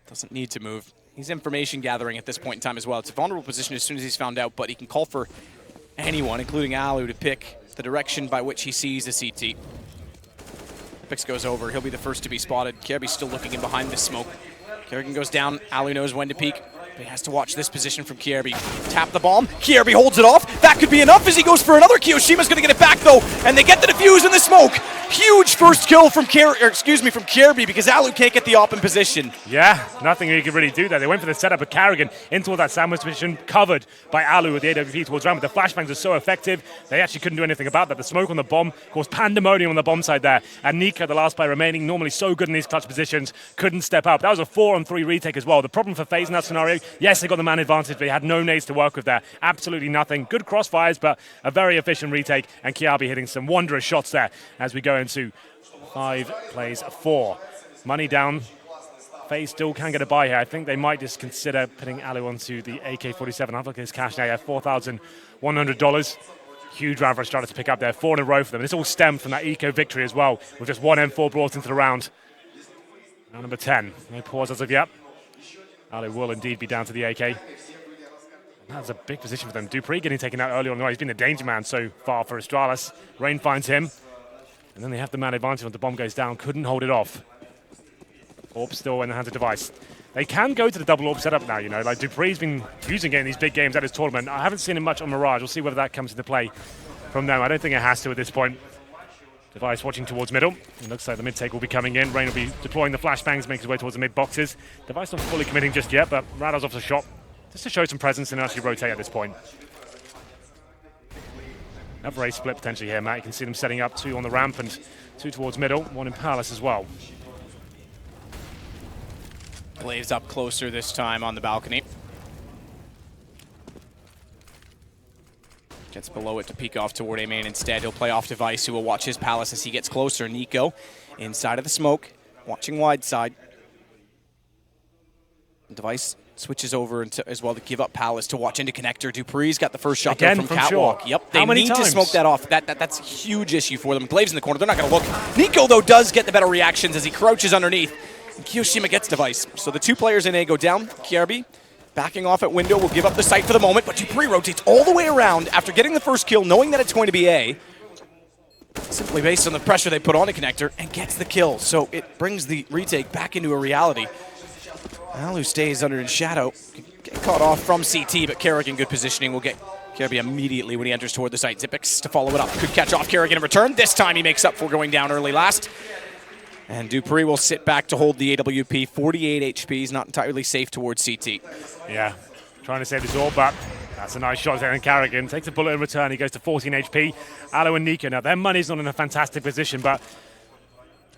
[SPEAKER 6] Doesn't need to move. He's information gathering at this point in time as well. It's a vulnerable position as soon as he's found out, but he can call for anyone, including Alu, to pick the direction by which he sees the CT. Pix goes over. He'll be the first to be spotted. Kjaerbye's still looking in behind the smoke. Kerrigan goes down. Alu knows when to peek. But he has to watch this position from Kjaerbye. Tap the bomb. Kjaerbye holds it off. That could be enough as he goes for another. Kiyoshima's going to get it back, though. And they get the defuse in the smoke. Huge first kill from Kjaerbye because Alu can't get the op in position.
[SPEAKER 7] Yeah, nothing he could really do there. They went for the setup of Kerrigan into that sandwich position, covered by Alu with the AWP towards round. But the flashbangs are so effective, they actually couldn't do anything about that. The smoke on the bomb caused pandemonium on the bomb side there. And Nika, the last player remaining, normally so good in these clutch positions, couldn't step up. That was a 4-on-3 retake as well. The problem for FaZe in that scenario, yes, they got the man advantage, but they had no nades to work with there. Absolutely nothing. Good crossfires, but a very efficient retake. And Kjaerbye hitting some wondrous shots there as we go into 5 plays 4. Money down. FaZe still can get a buy here. I think they might just consider putting Alu onto the AK-47. Have a look at his cash now. Yeah, $4,100. Huge round for Astralis to pick up there. 4 in a row for them. And it's all stemmed from that eco victory as well, with just 1 M4 brought into the round. Round number 10. No pause as of yet. Alu will indeed be down to the AK. And that's a big position for them. Dupree getting taken out early on the way. He's been the danger man so far for Astralis. Rain finds him. And then they have the man advantage when the bomb goes down. Couldn't hold it off. Orb still in the hands of Device. They can go to the double orb setup now, you know. Like Dupree's been using it in these big games at his tournament. I haven't seen him much on Mirage. We'll see whether that comes into play from them. I don't think it has to at this point. Device watching towards middle. It looks like the mid take will be coming in. Rain will be deploying the flashbangs, making his way towards the mid boxes. Device not fully committing just yet, but Radar's off the shot just to show some presence and actually rotate at this point. Another A split potentially here, Matt. You can see them setting up 2 on the ramp and 2 towards middle, 1 in Palace as well.
[SPEAKER 6] Blaze up closer this time on the balcony. Gets below it to peek off toward A main instead. He'll play off Device, who will watch his Palace as he gets closer. Nico inside of the smoke, watching wide side. Device switches over as well to give up Palace to watch into connector. Dupree's got the first shot there from Catwalk.
[SPEAKER 7] Sure.
[SPEAKER 6] Yep, they need to smoke that off. That's a huge issue for them. Glaves in the corner, they're not going to look. Nico, though, does get the better reactions as he crouches underneath. And Kiyoshima gets Device. So the 2 players in A go down. Kjaerbye backing off at window will give up the site for the moment, but Dupree rotates all the way around after getting the first kill, knowing that it's going to be A. Simply based on the pressure they put on the connector, and gets the kill. So it brings the retake back into a reality. Alu stays under in shadow. Get caught off from CT, but Kerrigan, good positioning, will get Kjaerbye immediately when he enters toward the site. Xyp9x to follow it up. Could catch off Kerrigan in return. This time he makes up for going down early last. And Dupree will sit back to hold the AWP. 48 HP. He's not entirely safe towards CT.
[SPEAKER 7] Yeah, trying to save his orb, but that's a nice shot there. And Kerrigan takes a bullet in return. He goes to 14 HP. Alu and Nika. Now, their money's not in a fantastic position, but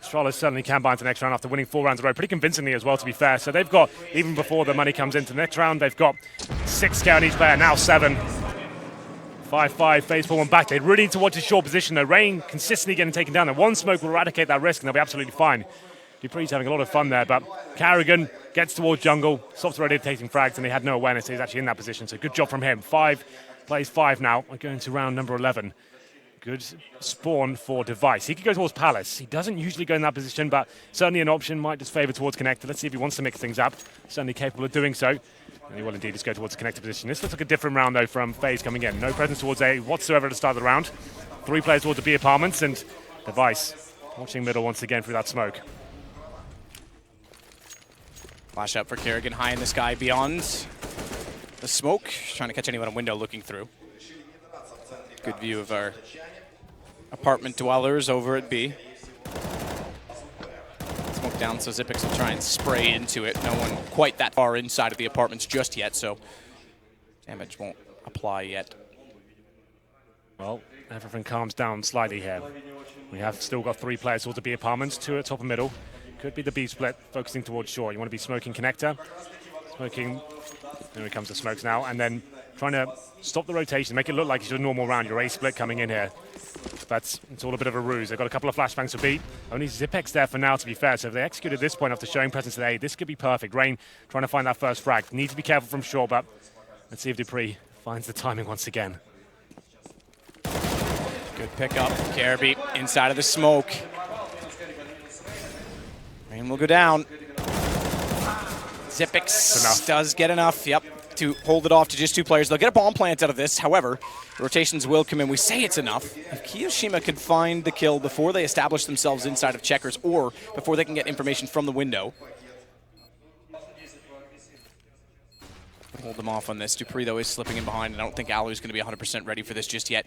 [SPEAKER 7] Astralis certainly can buy into the next round after winning 4 rounds in a row, pretty convincingly as well, to be fair. So they've got, even before the money comes into the next round, they've got 6 scale on each player, now 7. 5-5, FaZe 4-1 back. They really need to watch his short position though. Rain consistently getting taken down there. 1 smoke will eradicate that risk and they'll be absolutely fine. Dupree's having a lot of fun there, but Kerrigan gets towards jungle, stops already taking frags, and he had no awareness. He's actually in that position, so good job from him. 5 plays 5 now. We're going to round number 11. Good spawn for Device. He could go towards Palace. He doesn't usually go in that position, but certainly an option. Might just favor towards connector. Let's see if he wants to mix things up. Certainly capable of doing so. And he will indeed just go towards the connector position. This looks like a different round, though, from FaZe coming in. No presence towards A whatsoever at the start of the round. 3 players towards the B apartments, and Device watching middle once again through that smoke.
[SPEAKER 6] Flash out for Kerrigan, high in the sky beyond the smoke. Trying to catch anyone in a window looking through. Good view of our apartment dwellers over at B. Smoke down, so Xyp9x will try and spray into it. No one quite that far inside of the apartments just yet, so damage won't apply yet.
[SPEAKER 7] Well, everything calms down slightly here. We have still got 3 players towards the B apartments, 2 at top and middle. Could be the B split, focusing towards shore. You want to be smoking connector. Smoking, here comes the smokes now, and then trying to stop the rotation, make it look like it's your normal round, your A split coming in here. But it's all a bit of a ruse. They've got a couple of flashbangs to beat. Only Xyp9x there for now, to be fair. So if they execute at this point after showing presence at A, this could be perfect. Rain trying to find that first frag. Need to be careful from shore, but let's see if Dupree finds the timing once again.
[SPEAKER 6] Good pickup. Kjaerbye inside of the smoke. Rain will go down. Zipix does get enough, to hold it off to just 2 players. They'll get a bomb plant out of this. However, rotations will come in. We say it's enough. If Kiyoshima could find the kill before they establish themselves inside of checkers or before they can get information from the window. Hold them off on this. Dupree, though, is slipping in behind, and I don't think Alu's going to be 100% ready for this just yet.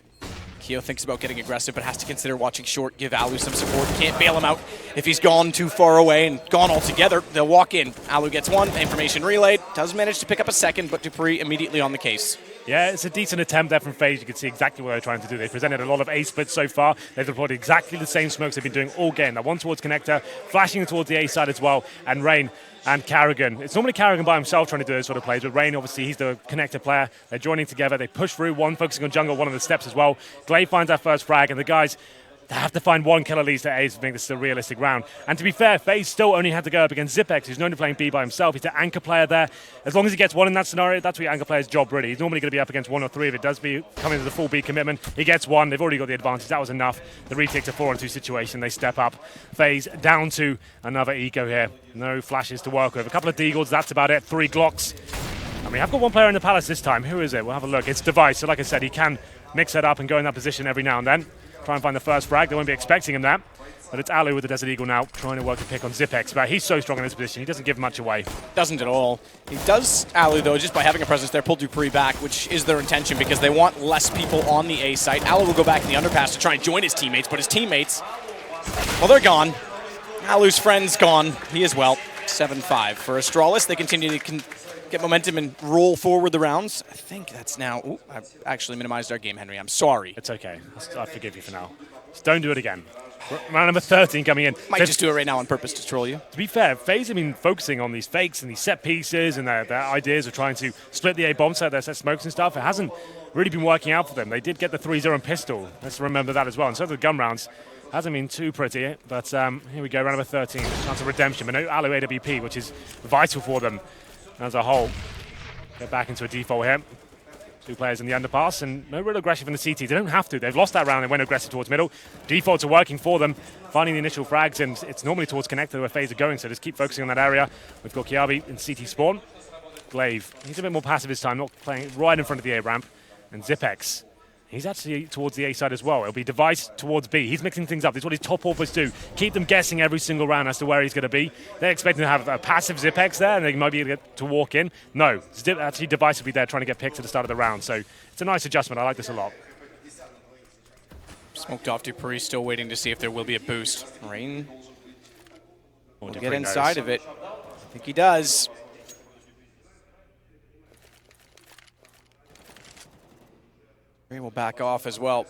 [SPEAKER 6] Keo thinks about getting aggressive, but has to consider watching short, give Alu some support. Can't bail him out if he's gone too far away and gone altogether. They'll walk in. Alu gets one, information relayed, does manage to pick up a second, but Dupree immediately on the case.
[SPEAKER 7] Yeah, it's a decent attempt there from Faze. You can see exactly what they're trying to do. They've presented a lot of A splits so far. They've deployed exactly the same smokes they've been doing all game. Now, one towards Connector, flashing towards the A side as well, and Rain and Carrigan. It's normally Carrigan by himself trying to do those sort of plays, but Rain, obviously, he's the connector player. They're joining together. They push through, one focusing on jungle, one of the steps as well. Glaive finds that first frag, and the guys, they have to find 1 kill at least at A to think this is a realistic round. And to be fair, Faze still only had to go up against Zipix, who's known to playing B by himself. He's the anchor player there. As long as he gets 1 in that scenario, that's your anchor player's job, really. He's normally going to be up against 1 or 3 if it does come into the full B commitment. He gets 1. They've already got the advantage. That was enough. The retake's a 4-on-2 situation. They step up. Faze down to another eco here. No flashes to work with. A couple of deagles, that's about it. 3 Glocks. And we have got 1 player in the Palace this time. Who is it? We'll have a look. It's Device. So like I said, he can mix it up and go in that position every now and then. Try and find the first frag. They won't be expecting him that. But it's Alu with the Desert Eagle now, trying to work a pick on Zipex. But he's so strong in this position, he doesn't give much away.
[SPEAKER 6] Doesn't at all. He does, Alu, though, just by having a presence there, pull Dupree back, which is their intention because they want less people on the A site. Alu will go back in the underpass to try and join his teammates, but his teammates, well, they're gone. Alu's friend's gone. He as well. 7-5 for Astralis. They continue to get momentum and roll forward the rounds. I think that's now... Ooh, I've actually minimized our game, Henry. I'm sorry.
[SPEAKER 7] It's okay. I forgive you for now. Just don't do it again. Round number 13 coming in.
[SPEAKER 6] Might just do it right now on purpose to troll you.
[SPEAKER 7] To be fair, Faze have been focusing on these fakes and these set pieces and their ideas of trying to split the A bomb set, their set smokes and stuff. It hasn't really been working out for them. They did get the 3-0 and pistol. Let's remember that as well. And so the gun rounds hasn't been too pretty, but here we go, round number 13. Chance of redemption, but no Alu AWP, which is vital for them as a whole. Get back into a default here. 2 players in the underpass, and no real aggression from the CT. They don't have to. They've lost that round. They went aggressive towards middle. Defaults are working for them, finding the initial frags, and it's normally towards connector where Faze are going, so just keep focusing on that area. We've got Kiabi in CT spawn. Glaive, he's a bit more passive this time, not playing right in front of the A ramp. And Zipex, he's actually towards the A side as well. It'll be Device towards B. He's mixing things up. This is what his top offers do. Keep them guessing every single round as to where he's going to be. They're expecting to have a passive Zipex there, and they might be able to walk in. No, actually Device will be there trying to get picked at the start of the round. So it's a nice adjustment. I like this a lot.
[SPEAKER 6] Smoked off Dupree, still waiting to see if there will be a boost. Rain will get inside of it. I think he does. Rain will back off as well.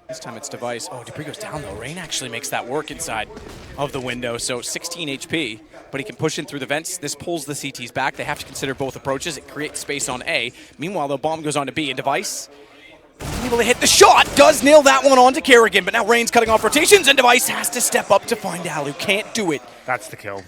[SPEAKER 6] This time it's Device. Oh, Dupree goes down though. Rain actually makes that work inside of the window. So 16 HP, but he can push in through the vents. This pulls the CTs back. They have to consider both approaches. It creates space on A. Meanwhile, the bomb goes on to B, and Device able to hit the shot. Does nail that one onto Kerrigan, but now Rain's cutting off rotations, and Device has to step up to find Alu. Can't do it.
[SPEAKER 7] That's the kill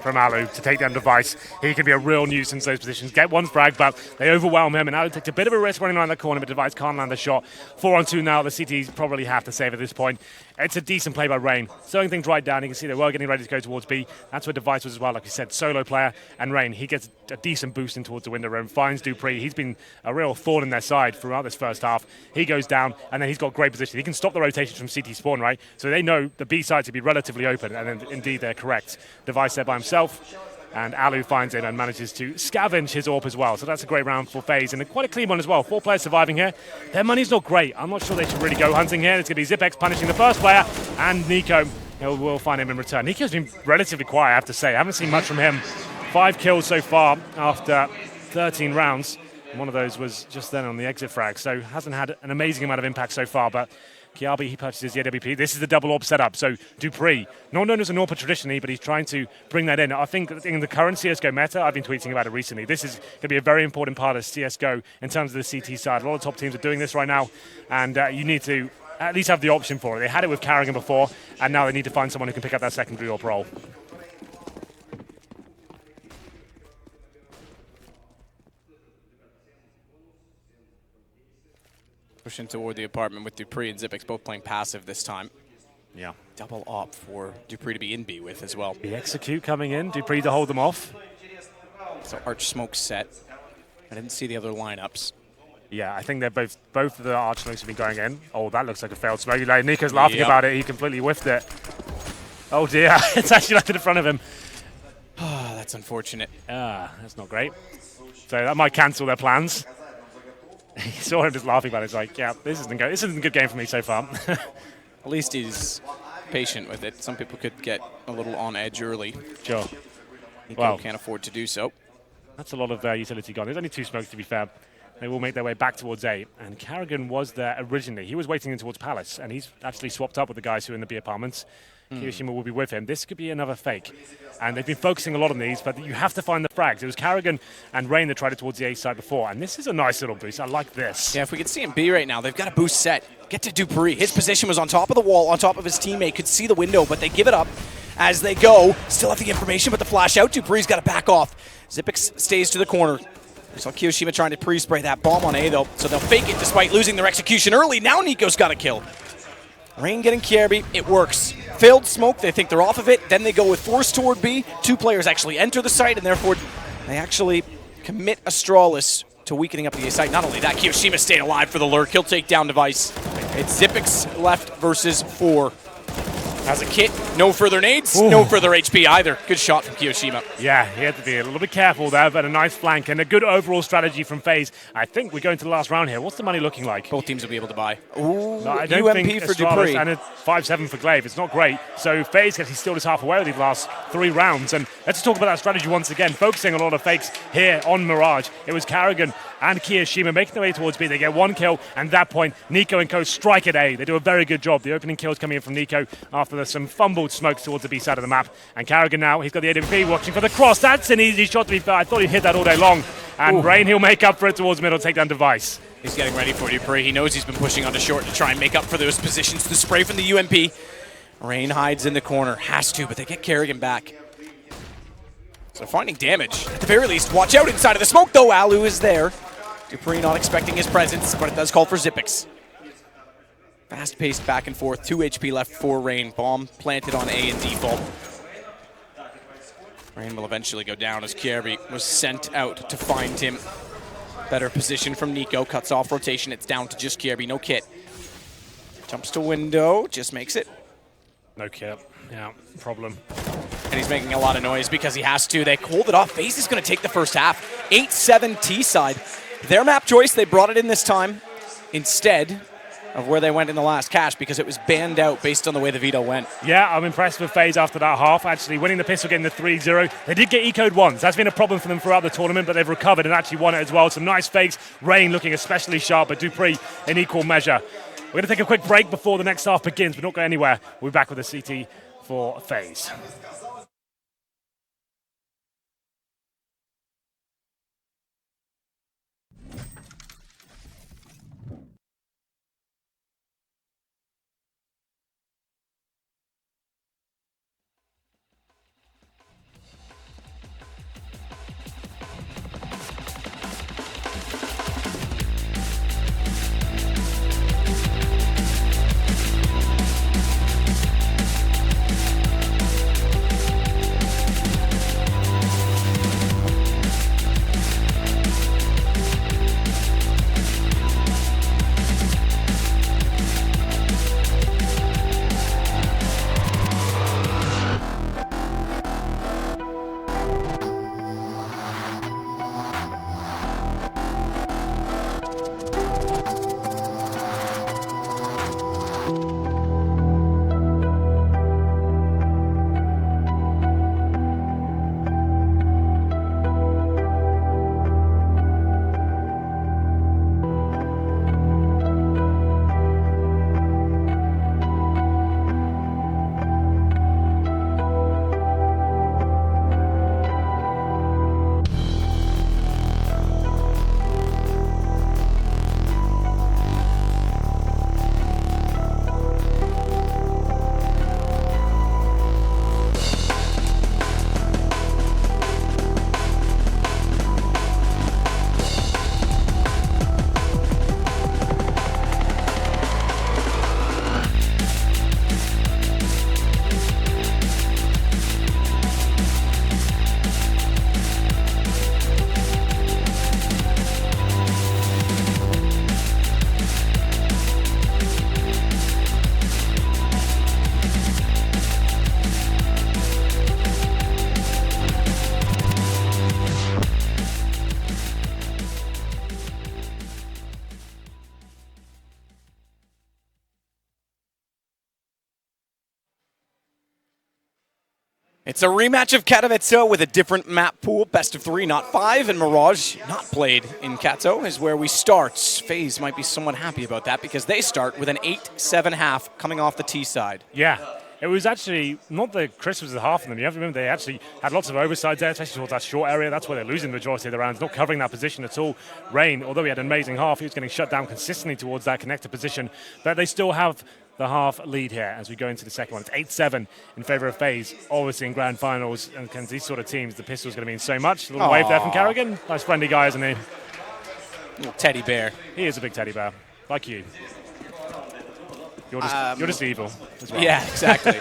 [SPEAKER 7] from Alu to take down Device. He can be a real nuisance in those positions. Get 1 frag, but they overwhelm him, and Alu takes a bit of a risk running around the corner, but Device can't land the shot. 4-on-2 now. The CTs probably have to save at this point. It's a decent play by Rain. Slowing things right down. You can see they were getting ready to go towards B. That's where Device was as well, like you said, solo player. And Rain, he gets a decent boost in towards the window room. Finds Dupree. He's been a real thorn in their side throughout this first half. He goes down, and then he's got great position. He can stop the rotations from CT spawn, right? So they know the B side to be relatively open, and then indeed they're correct. Device there by himself. And Alu finds him and manages to scavenge his AWP as well. So that's a great round for Faze, and quite a clean one as well. 4 players surviving here. Their money's not great. I'm not sure they should really go hunting here. It's going to be Zipex punishing the first player, and Nico will find him in return. Nico's been relatively quiet, I have to say. I haven't seen much from him. 5 kills so far after 13 rounds. And one of those was just then on the exit frag, so hasn't had an amazing amount of impact so far, but Kiabi, he purchases the AWP. This is the double AWP setup. So Dupree, not known as an AWP traditionally, but he's trying to bring that in. I think in the current CSGO meta, I've been tweeting about it recently, this is going to be a very important part of CSGO in terms of the CT side. A lot of top teams are doing this right now, and you need to at least have the option for it. They had it with Carrigan before, and now they need to find someone who can pick up that secondary AWP role.
[SPEAKER 6] Pushing toward the apartment with Dupree and Zipex both playing passive this time.
[SPEAKER 7] Yeah.
[SPEAKER 6] Double op for Dupree to be in B with as well.
[SPEAKER 7] The execute coming in, Dupree to hold them off.
[SPEAKER 6] So Arch Smoke set. I didn't see the other lineups.
[SPEAKER 7] Yeah, I think they're both of the Arch Smokes have been going in. Oh, that looks like a failed smoke. Like, Nico's laughing about it. He completely whiffed it. Oh dear, it's actually left in front of him.
[SPEAKER 6] Ah, that's unfortunate.
[SPEAKER 7] That's not great. So that might cancel their plans. He saw him just laughing about it. It's like, yeah, this isn't a good game for me so far.
[SPEAKER 6] At least he's patient with it. Some people could get a little on edge early.
[SPEAKER 7] Sure.
[SPEAKER 6] Nico can't afford to do so.
[SPEAKER 7] That's a lot of utility gone. There's only 2 smokes, to be fair. They will make their way back towards A. And Carrigan was there originally. He was waiting in towards Palace, and he's actually swapped up with the guys who are in the B apartments. Kiyoshima will be with him. This could be another fake. And they've been focusing a lot on these, but you have to find the frags. It was Carrigan and Rain that tried it towards the A side before, and this is a nice little boost. I like this.
[SPEAKER 6] Yeah, if we could see him B right now, they've got a boost set. Get to Dupree. His position was on top of the wall, on top of his teammate. Could see the window, but they give it up as they go. Still have the information, but the flash out. Dupree's got to back off. Xyp9x stays to the corner. We saw Kiyoshima trying to pre-spray that bomb on A, though, so they'll fake it despite losing their execution early. Now Nico's got a kill. Rain getting Kjerby, it works. Failed smoke, they think they're off of it. Then they go with force toward B. 2 players actually enter the site, and therefore they actually commit Astralis to weakening up the A site. Not only that, Kiyoshima stayed alive for the lurk. He'll take down Device. It's Xyp9x left versus 4. Has a kit, no further nades, no further HP either. Good shot from Kiyoshima.
[SPEAKER 7] Yeah, he had to be a little bit careful there, but a nice flank and a good overall strategy from FaZe. I think we're going to the last round here. What's the money looking like?
[SPEAKER 6] Both teams will be able to buy. Ooh,
[SPEAKER 7] no, I don't
[SPEAKER 6] UMP
[SPEAKER 7] think
[SPEAKER 6] for
[SPEAKER 7] Astralis
[SPEAKER 6] Dupree.
[SPEAKER 7] and a 5-7 for Glaive. It's not great. So FaZe actually still is half away with these last 3 rounds. And let's talk about that strategy once again, focusing on a lot of fakes here on Mirage. It was Carrigan and Kiyoshima making their way towards B. They get 1 kill, and at that point, Nico and Co strike at A. They do a very good job. The opening kills coming in from Nico after there's some fumbled smokes towards the B side of the map. And Carrigan now, he's got the AWP watching for the cross. That's an easy shot to be fair. I thought he'd hit that all day long. And Rain, he'll make up for it towards middle, take down Device.
[SPEAKER 6] He's getting ready for Dupree. He knows he's been pushing onto short to try and make up for those positions. The spray from the UMP. Rain hides in the corner. Has to, but they get Carrigan back. So finding damage. At the very least, watch out inside of the smoke, though. Alu is there. Dupree not expecting his presence, but it does call for Xyp9x. Fast-paced back and forth. 2 HP left for Rain. Bomb planted on A in default. Rain will eventually go down as Kjerby was sent out to find him. Better position from Nico. Cuts off rotation. It's down to just Kjerby. No kit. Jumps to window. Just makes it.
[SPEAKER 7] No kit. Yeah, problem.
[SPEAKER 6] And he's making a lot of noise because he has to. They hold it off. Faze is going to take the first half. 8-7 T side. Their map choice, they brought it in this time instead of where they went in the last cache because it was banned out based on the way the veto went.
[SPEAKER 7] Yeah, I'm impressed with FaZe after that half, actually winning the pistol, getting the 3-0. They did get ecoed once. That's been a problem for them throughout the tournament, but they've recovered and actually won it as well. Some nice fakes. Rain looking especially sharp, but Dupree in equal measure. We're going to take a quick break before the next half begins, but not go anywhere. We'll be back with the CT for FaZe.
[SPEAKER 6] It's a rematch of Katowice with a different map pool, best of 3, not 5, and Mirage, not played in Kato, is where we start. FaZe might be somewhat happy about that because they start with an 8-7 half coming off the T side.
[SPEAKER 7] Yeah. It was actually not the Chris was the half of them. You have to remember they actually had lots of oversides there, especially towards that short area. That's where they're losing the majority of the rounds, not covering that position at all. Rain, although he had an amazing half, he was getting shut down consistently towards that connector position. But they still have the half lead here as we go into the second one. It's 8-7 in favor of FaZe. Obviously in grand finals, and against these sort of teams, the pistol's going to mean so much. A little wave there from Carrigan. Nice friendly guy, isn't he?
[SPEAKER 6] Little teddy bear.
[SPEAKER 7] He is a big teddy bear, like you. You're just evil as well.
[SPEAKER 6] Yeah, exactly.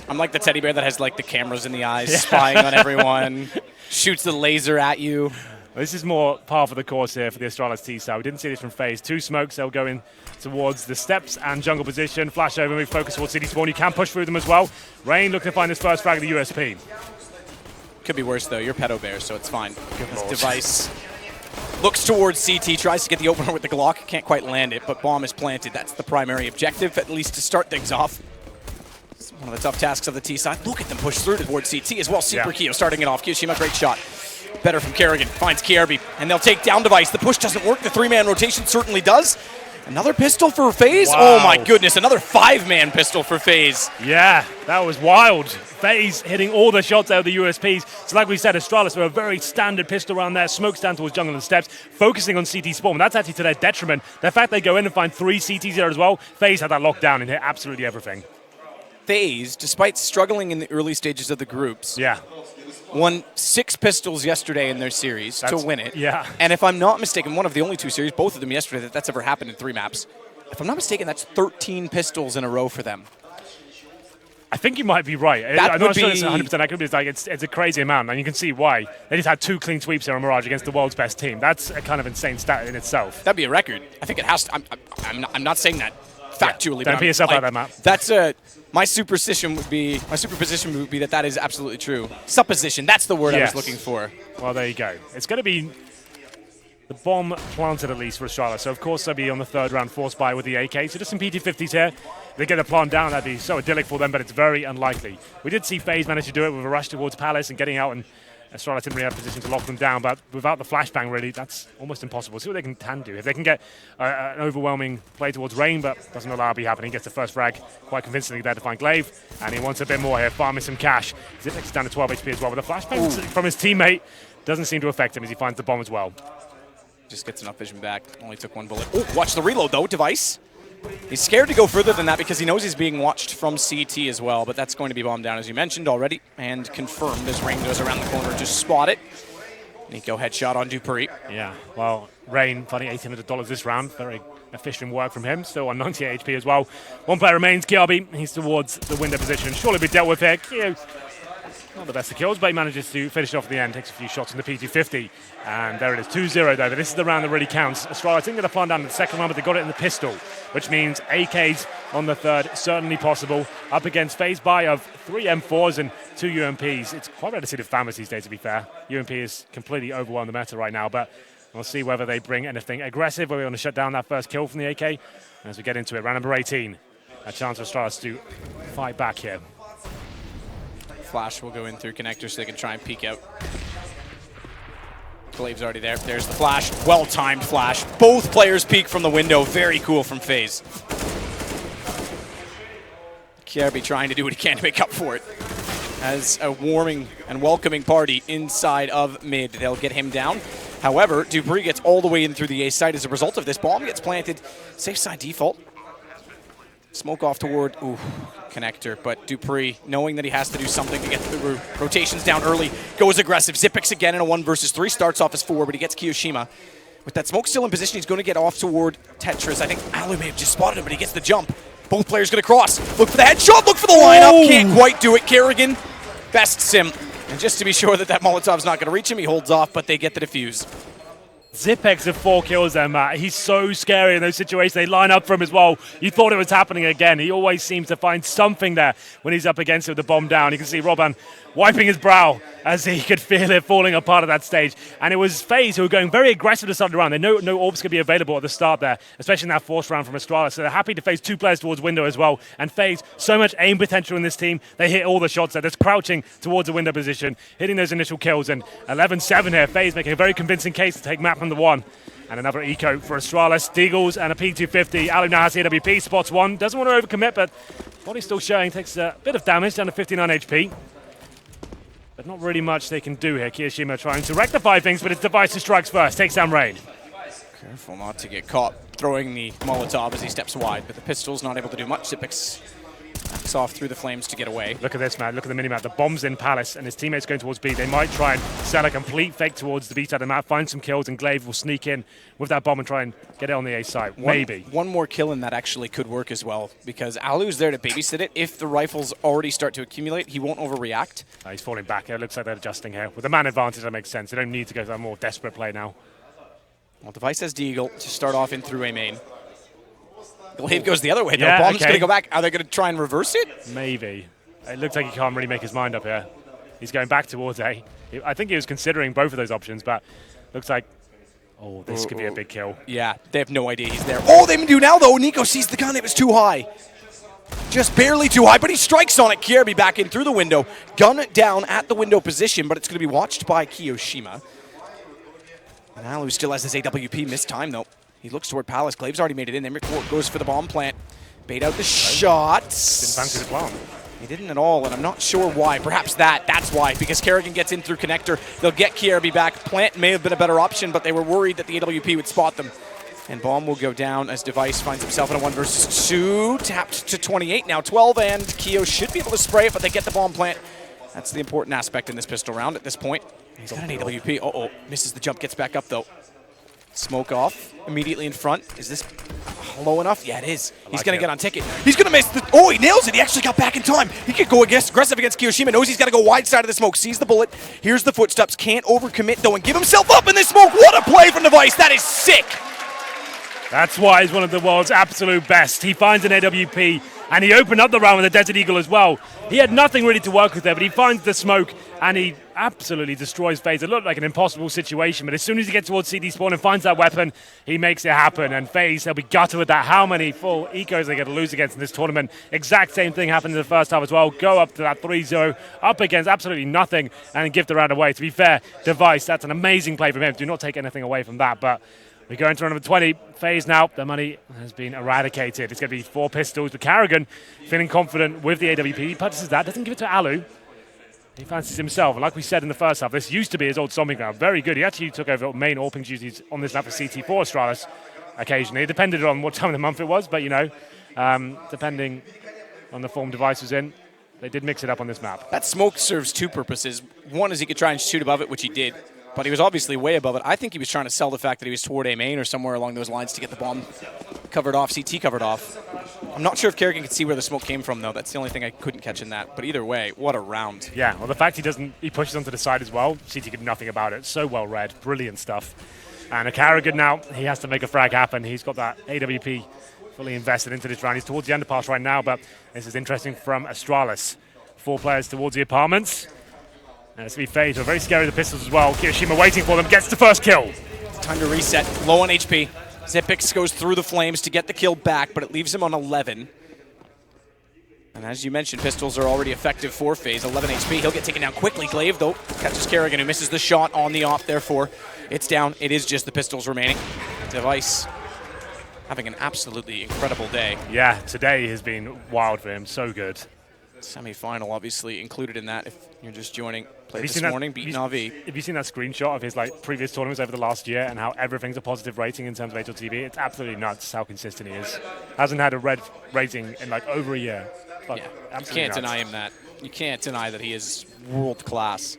[SPEAKER 6] I'm like the teddy bear that has like the cameras in the eyes, spying on everyone, shoots the laser at you.
[SPEAKER 7] This is more par for the course here for the Astralis T side. We didn't see this from FaZe. 2 smokes, they'll go in towards the steps and jungle position. Flash over, move focus towards City Spawn. You can push through them as well. Rain looking to find his first frag of the USP.
[SPEAKER 6] Could be worse though, you're pedo bear, so it's fine. This device looks towards CT, tries to get the opener with the Glock, can't quite land it, but bomb is planted. That's the primary objective, at least to start things off. It's one of the tough tasks of the T side. Look at them push through towards CT as well. Super Kyo starting it off. Kiyoshima, great shot. Better from Kerrigan, finds KRB, and they'll take down device. The push doesn't work, the 3-man rotation certainly does. Another pistol for FaZe?
[SPEAKER 7] Wow.
[SPEAKER 6] Oh my goodness, another 5-man pistol for FaZe.
[SPEAKER 7] Yeah, that was wild. FaZe hitting all the shots out of the USPs. So like we said, Astralis were a very standard pistol around there, smokes down towards jungle and steps, focusing on CT spawn. That's actually to their detriment. The fact they go in and find 3 CTs there as well, FaZe had that locked down and hit absolutely everything.
[SPEAKER 6] FaZe, despite struggling in the early stages of the groups,
[SPEAKER 7] Yeah.
[SPEAKER 6] won 6 pistols yesterday in their series to win it.
[SPEAKER 7] Yeah.
[SPEAKER 6] And if I'm not mistaken, one of the only 2 series, both of them yesterday, that's ever happened in 3 maps. If I'm not mistaken, that's 13 pistols in a row for them.
[SPEAKER 7] I think you might be right.
[SPEAKER 6] That
[SPEAKER 7] I'm
[SPEAKER 6] would
[SPEAKER 7] not sure
[SPEAKER 6] be-
[SPEAKER 7] it's 100% accurate, but it's a crazy amount, and you can see why. They just had 2 clean sweeps here on Mirage against the world's best team. That's a kind of insane stat in itself.
[SPEAKER 6] That'd be a record. I think it has to. I'm not saying that factually.
[SPEAKER 7] Don't
[SPEAKER 6] but
[SPEAKER 7] put yourself out
[SPEAKER 6] like,
[SPEAKER 7] there, Matt.
[SPEAKER 6] That's my superstition would be that is absolutely true. Supposition. That's the word I was looking for.
[SPEAKER 7] Well, there you go. It's going to be the bomb planted at least for Astralis. So, of course, they'll be on the 3rd round force buy with the AK. So just some PT-50s here. If they get the plant down, that'd be so idyllic for them, but it's very unlikely. We did see FaZe manage to do it with a rush towards Palace and getting out, and Astralis didn't really have a position to lock them down, but without the flashbang, really, that's almost impossible. See what they can do. If they can get an overwhelming play towards Rain, but doesn't allow it to be happening, he gets the first frag quite convincingly there to find Glaive, and he wants a bit more here, farming some cash. Zipix is down to 12 HP as well, but the flashbang from his teammate doesn't seem to affect him as he finds the bomb as well.
[SPEAKER 6] Just gets enough vision back. Only took 1 bullet. Oh, watch the reload though, Device. He's scared to go further than that because he knows he's being watched from CT as well, but that's going to be bombed down as you mentioned already, and confirmed as Rain goes around the corner, just spot it. Nico headshot on Dupree.
[SPEAKER 7] Yeah, well, Rain finding $1,800 this round. Very efficient work from him. Still on 98 HP as well. 1 player remains, KRB. He's towards the window position. Surely be dealt with here. Kyo, not the best of kills, but he manages to finish off at the end. Takes a few shots in the PT-50. And there it is, 2-0 though. But this is the round that really counts. Astralis didn't get a plant down in the second round, but they got it in the pistol, which means AKs on the 3rd, certainly possible. Up against FaZe buy of 3 M4s and 2 UMPs. It's quite rare to see the FAMAs these days, to be fair. UMP is completely overwhelmed the meta right now, but we'll see whether they bring anything aggressive, whether we want to shut down that first kill from the AK. As we get into it, round number 18, a chance for Astralis to fight back here.
[SPEAKER 6] Flash will go in through connector so they can try and peek out. Glaive's already there. There's the flash. Well-timed flash. Both players peek from the window. Very cool from FaZe. KRB trying to do what he can to make up for it. As a warming and welcoming party inside of mid. They'll get him down. However, Dupree gets all the way in through the A side as a result of this. Bomb gets planted. Safe side default. Smoke off toward connector, but Dupree, knowing that he has to do something to get the rotations down early, goes aggressive. Zipix again in a 1 versus 3, starts off as 4, but he gets Kiyoshima. With that smoke still in position, he's going to get off toward Tetris. I think Alu may have just spotted him, but he gets the jump. Both players going to cross. Look for the headshot, look for the lineup. Can't quite do it. Kerrigan, best sim. And just to be sure that Molotov's not going to reach him, he holds off, but they get the defuse.
[SPEAKER 7] Zipex of 4 kills there, Matt. He's so scary in those situations. They line up for him as well. You thought it was happening again. He always seems to find something there when he's up against it with the bomb down. You can see Robban wiping his brow as he could feel it falling apart at that stage. And it was Faze who were going very aggressive to start the round. They know no orbs could be available at the start there, especially in that forced round from Astralis. So they're happy to face 2 players towards window as well. And Faze, so much aim potential in this team. They hit all the shots there. They're crouching towards the window position, hitting those initial kills. And 11-7 here. Faze making a very convincing case to take map from the 1. And another eco for Astralis. Deagles and a P250. Alu now has the AWP, spots 1. Doesn't want to overcommit, but body's still showing. Takes a bit of damage, down to 59 HP. But not really much they can do here. Kiyoshima trying to rectify things, but it's Device who strikes first. Takes down Raid.
[SPEAKER 6] Careful not to get caught throwing the Molotov as he steps wide, but the pistol's not able to do much. Zipix backs off through the flames to get away.
[SPEAKER 7] Look at this, man. Look at the minimap. The bomb's in Palace, and his teammates going towards B. They might try and set a complete fake towards the B side of the map, find some kills, and Glaive will sneak in with that bomb and try and get it on the A side. Maybe.
[SPEAKER 6] One more kill in that actually could work as well, because Alu's there to babysit it. If the rifles already start to accumulate, he won't overreact.
[SPEAKER 7] He's falling back. It looks like they're adjusting here. With the man advantage, that makes sense. They don't need to go for a more desperate play now.
[SPEAKER 6] Well, Device has Deagle to start off in through A main. Glaive goes the other way.
[SPEAKER 7] Yeah,
[SPEAKER 6] no, Bomb's
[SPEAKER 7] okay.
[SPEAKER 6] going to go back. Are they going to try and reverse it?
[SPEAKER 7] Maybe. It looks like he can't really make his mind up here. He's going back towards A. I think he was considering both of those options, but looks like, oh, this could be a big kill.
[SPEAKER 6] Yeah, they have no idea he's there. Oh, they do now, though. Nico sees the gun. It was too high. Just barely too high, but he strikes on it. Kierby back in through the window. Gun down at the window position, but it's going to be watched by Kiyoshima. And Alu still has his AWP. Missed time, though. He looks toward Palace. Glaive's already made it in. Emric goes for the bomb plant. Bait out the shots.
[SPEAKER 7] Didn't fancy the plant.
[SPEAKER 6] He didn't at all, and I'm not sure why. Perhaps that's why, because Kerrigan gets in through connector. They'll get Kierby back. Plant may have been a better option, but they were worried that the AWP would spot them. And bomb will go down as Device finds himself in a 1 versus 2. Tapped to 28, now 12, and Keo should be able to spray it, but they get the bomb plant. That's the important aspect in this pistol round at this point. He's got an AWP. Uh-oh, misses the jump, gets back up, though. Smoke off immediately in front. Is this low enough? Yeah, it is. He's going to get on ticket. He's going to miss the... Oh, he nails it. He actually got back in time. He could go aggressive against Kiyoshima. Knows he's got to go wide side of the smoke. Sees the bullet. Here's the footsteps. Can't overcommit, though, and give himself up in this smoke. What a play from Device. That is sick.
[SPEAKER 7] That's why he's one of the world's absolute best. He finds an AWP, and he opened up the round with a Desert Eagle as well. He had nothing really to work with there, but he finds the smoke, and he absolutely destroys Faze. It looked like an impossible situation, but as soon as he gets towards CD spawn and finds that weapon, he makes it happen. And Faze, they'll be gutted with that. How many full ecos they get to lose against in this tournament? Exact same thing happened in the first half as well. Go up to that 3-0, up against absolutely nothing, and give the round away. To be fair, Device, that's an amazing play from him. Do not take anything away from that, but we go into round number 20. Faze now, the money has been eradicated. It's going to be 4 pistols, but Carrigan feeling confident with the AWP. He purchases that, doesn't give it to Alu. He fancies himself. And like we said in the first half, this used to be his old stomping ground. Very good. He actually took over main AWP duties on this map for CT4 Astralis occasionally. It depended on what time of the month it was, but, you know, depending on the form Device was in, they did mix it up on this map.
[SPEAKER 6] That smoke serves 2 purposes. One is he could try and shoot above it, which he did. But he was obviously way above it. I think he was trying to sell the fact that he was toward A main or somewhere along those lines to get the bomb covered off, CT covered off. I'm not sure if Kerrigan could see where the smoke came from, though. That's the only thing I couldn't catch in that. But either way, what a round.
[SPEAKER 7] Yeah, well, the fact he pushes onto the side as well, CT did nothing about it. So well read. Brilliant stuff. And a Carrigan now, he has to make a frag happen. He's got that AWP fully invested into this round. He's towards the underpass right now, but this is interesting from Astralis. 4 players towards the apartments. And it's going to be Faze. We're very scary with the pistols as well. Kiyoshima waiting for them, gets the first kill.
[SPEAKER 6] Time to reset. Low on HP. Zipix goes through the flames to get the kill back, but it leaves him on 11. And as you mentioned, pistols are already effective for Faze. 11 HP. He'll get taken down quickly. Glaive, though, catches Kerrigan, who misses the shot on the op. Therefore, it's down. It is just the pistols remaining. Device having an absolutely incredible day.
[SPEAKER 7] Yeah, today has been wild for him. So good.
[SPEAKER 6] Semi-final, obviously, included in that if you're just joining. Played
[SPEAKER 7] Have
[SPEAKER 6] this morning, beating AV.
[SPEAKER 7] Have you seen that screenshot of his previous tournaments over the last year and how everything's a positive rating in terms of HLTV? It's absolutely nuts how consistent he is. Hasn't had a red rating in over a year.
[SPEAKER 6] Yeah, you can't deny him that. You can't deny that he is world class,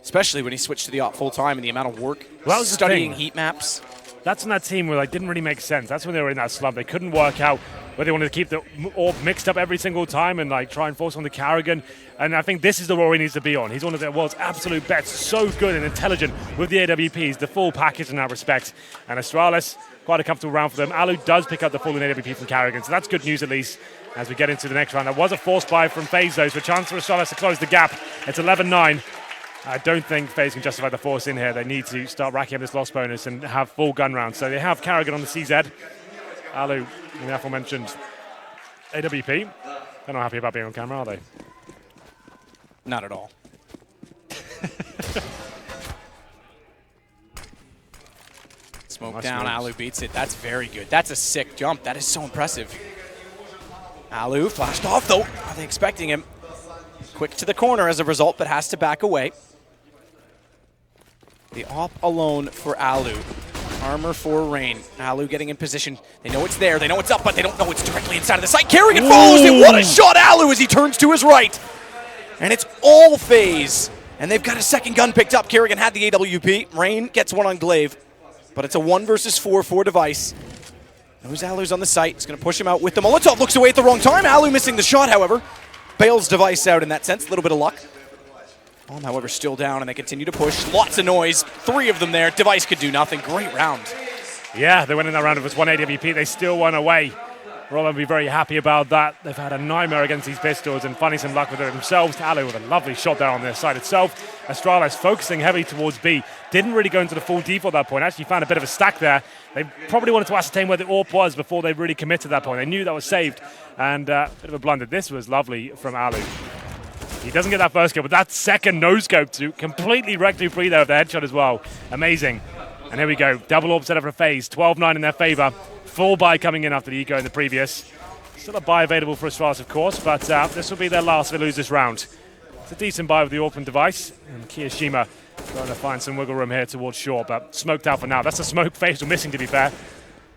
[SPEAKER 6] especially when he switched to the op full time and the amount of work studying heat maps.
[SPEAKER 7] That's when that team where didn't really make sense. That's when they were in that slump. They couldn't work out whether they wanted to keep the orb mixed up every single time and try and force on the Carrigan. And I think this is the role he needs to be on. He's one of the world's absolute best. So good and intelligent with the AWPs, the full package in that respect. And Astralis, quite a comfortable round for them. Alu does pick up the full in AWP from Carrigan, so that's good news at least as we get into the next round. There was a force buy from Faze, though, so a chance for Astralis to close the gap. It's 11-9. I don't think FaZe can justify the force in here. They need to start racking up this loss bonus and have full gun rounds. So they have Karrigan on the CZ. Alu, in the aforementioned AWP. They're not happy about being on camera, are they?
[SPEAKER 6] Not at all. Smoke
[SPEAKER 7] Nice
[SPEAKER 6] down,
[SPEAKER 7] moves.
[SPEAKER 6] Alu beats it. That's very good. That's a sick jump. That is so impressive. Alu flashed off though. Are they expecting him? Quick to the corner as a result, but has to back away. The op alone for Alu. Armor for Rain. Alu getting in position. They know it's there. They know it's up, but they don't know it's directly inside of the site. Karrigan follows it. What a shot, Alu, as he turns to his right. And it's all FaZe. And they've got a second gun picked up. Karrigan had the AWP. Rain gets one on Glaive. But it's a 1 versus 4 for Device. Knows Alu's on the site. He's going to push him out with the Molotov. Looks away at the wrong time. Alu missing the shot, however. Bails Device out in that sense. A little bit of luck. Bomb, however, still down, and they continue to push. Lots of noise. 3 of them there. Device could do nothing. Great round.
[SPEAKER 7] Yeah, they went in that round. It was 1 AWP. They still won away. Roland will be very happy about that. They've had a nightmare against these pistols and finding some luck with it themselves. Alu with a lovely shot there on their side itself. Astralis focusing heavily towards B. Didn't really go into the full default at that point. Actually found a bit of a stack there. They probably wanted to ascertain where the AWP was before they really committed to that point. They knew that was saved. And a bit of a blunder. This was lovely from Alu. He doesn't get that first kill, but that second no-scope to completely wreck Dupree there with the headshot as well. Amazing. And here we go. Double AWP set up for FaZe. 12-9 in their favor. Full buy coming in after the eco in the previous. Still a buy available for Astralis, of course, but this will be their last if they lose this round. It's a decent buy with the AWP device. And Kiyoshima trying to find some wiggle room here towards short, but smoked out for now. That's a smoke FaZe were missing, to be fair,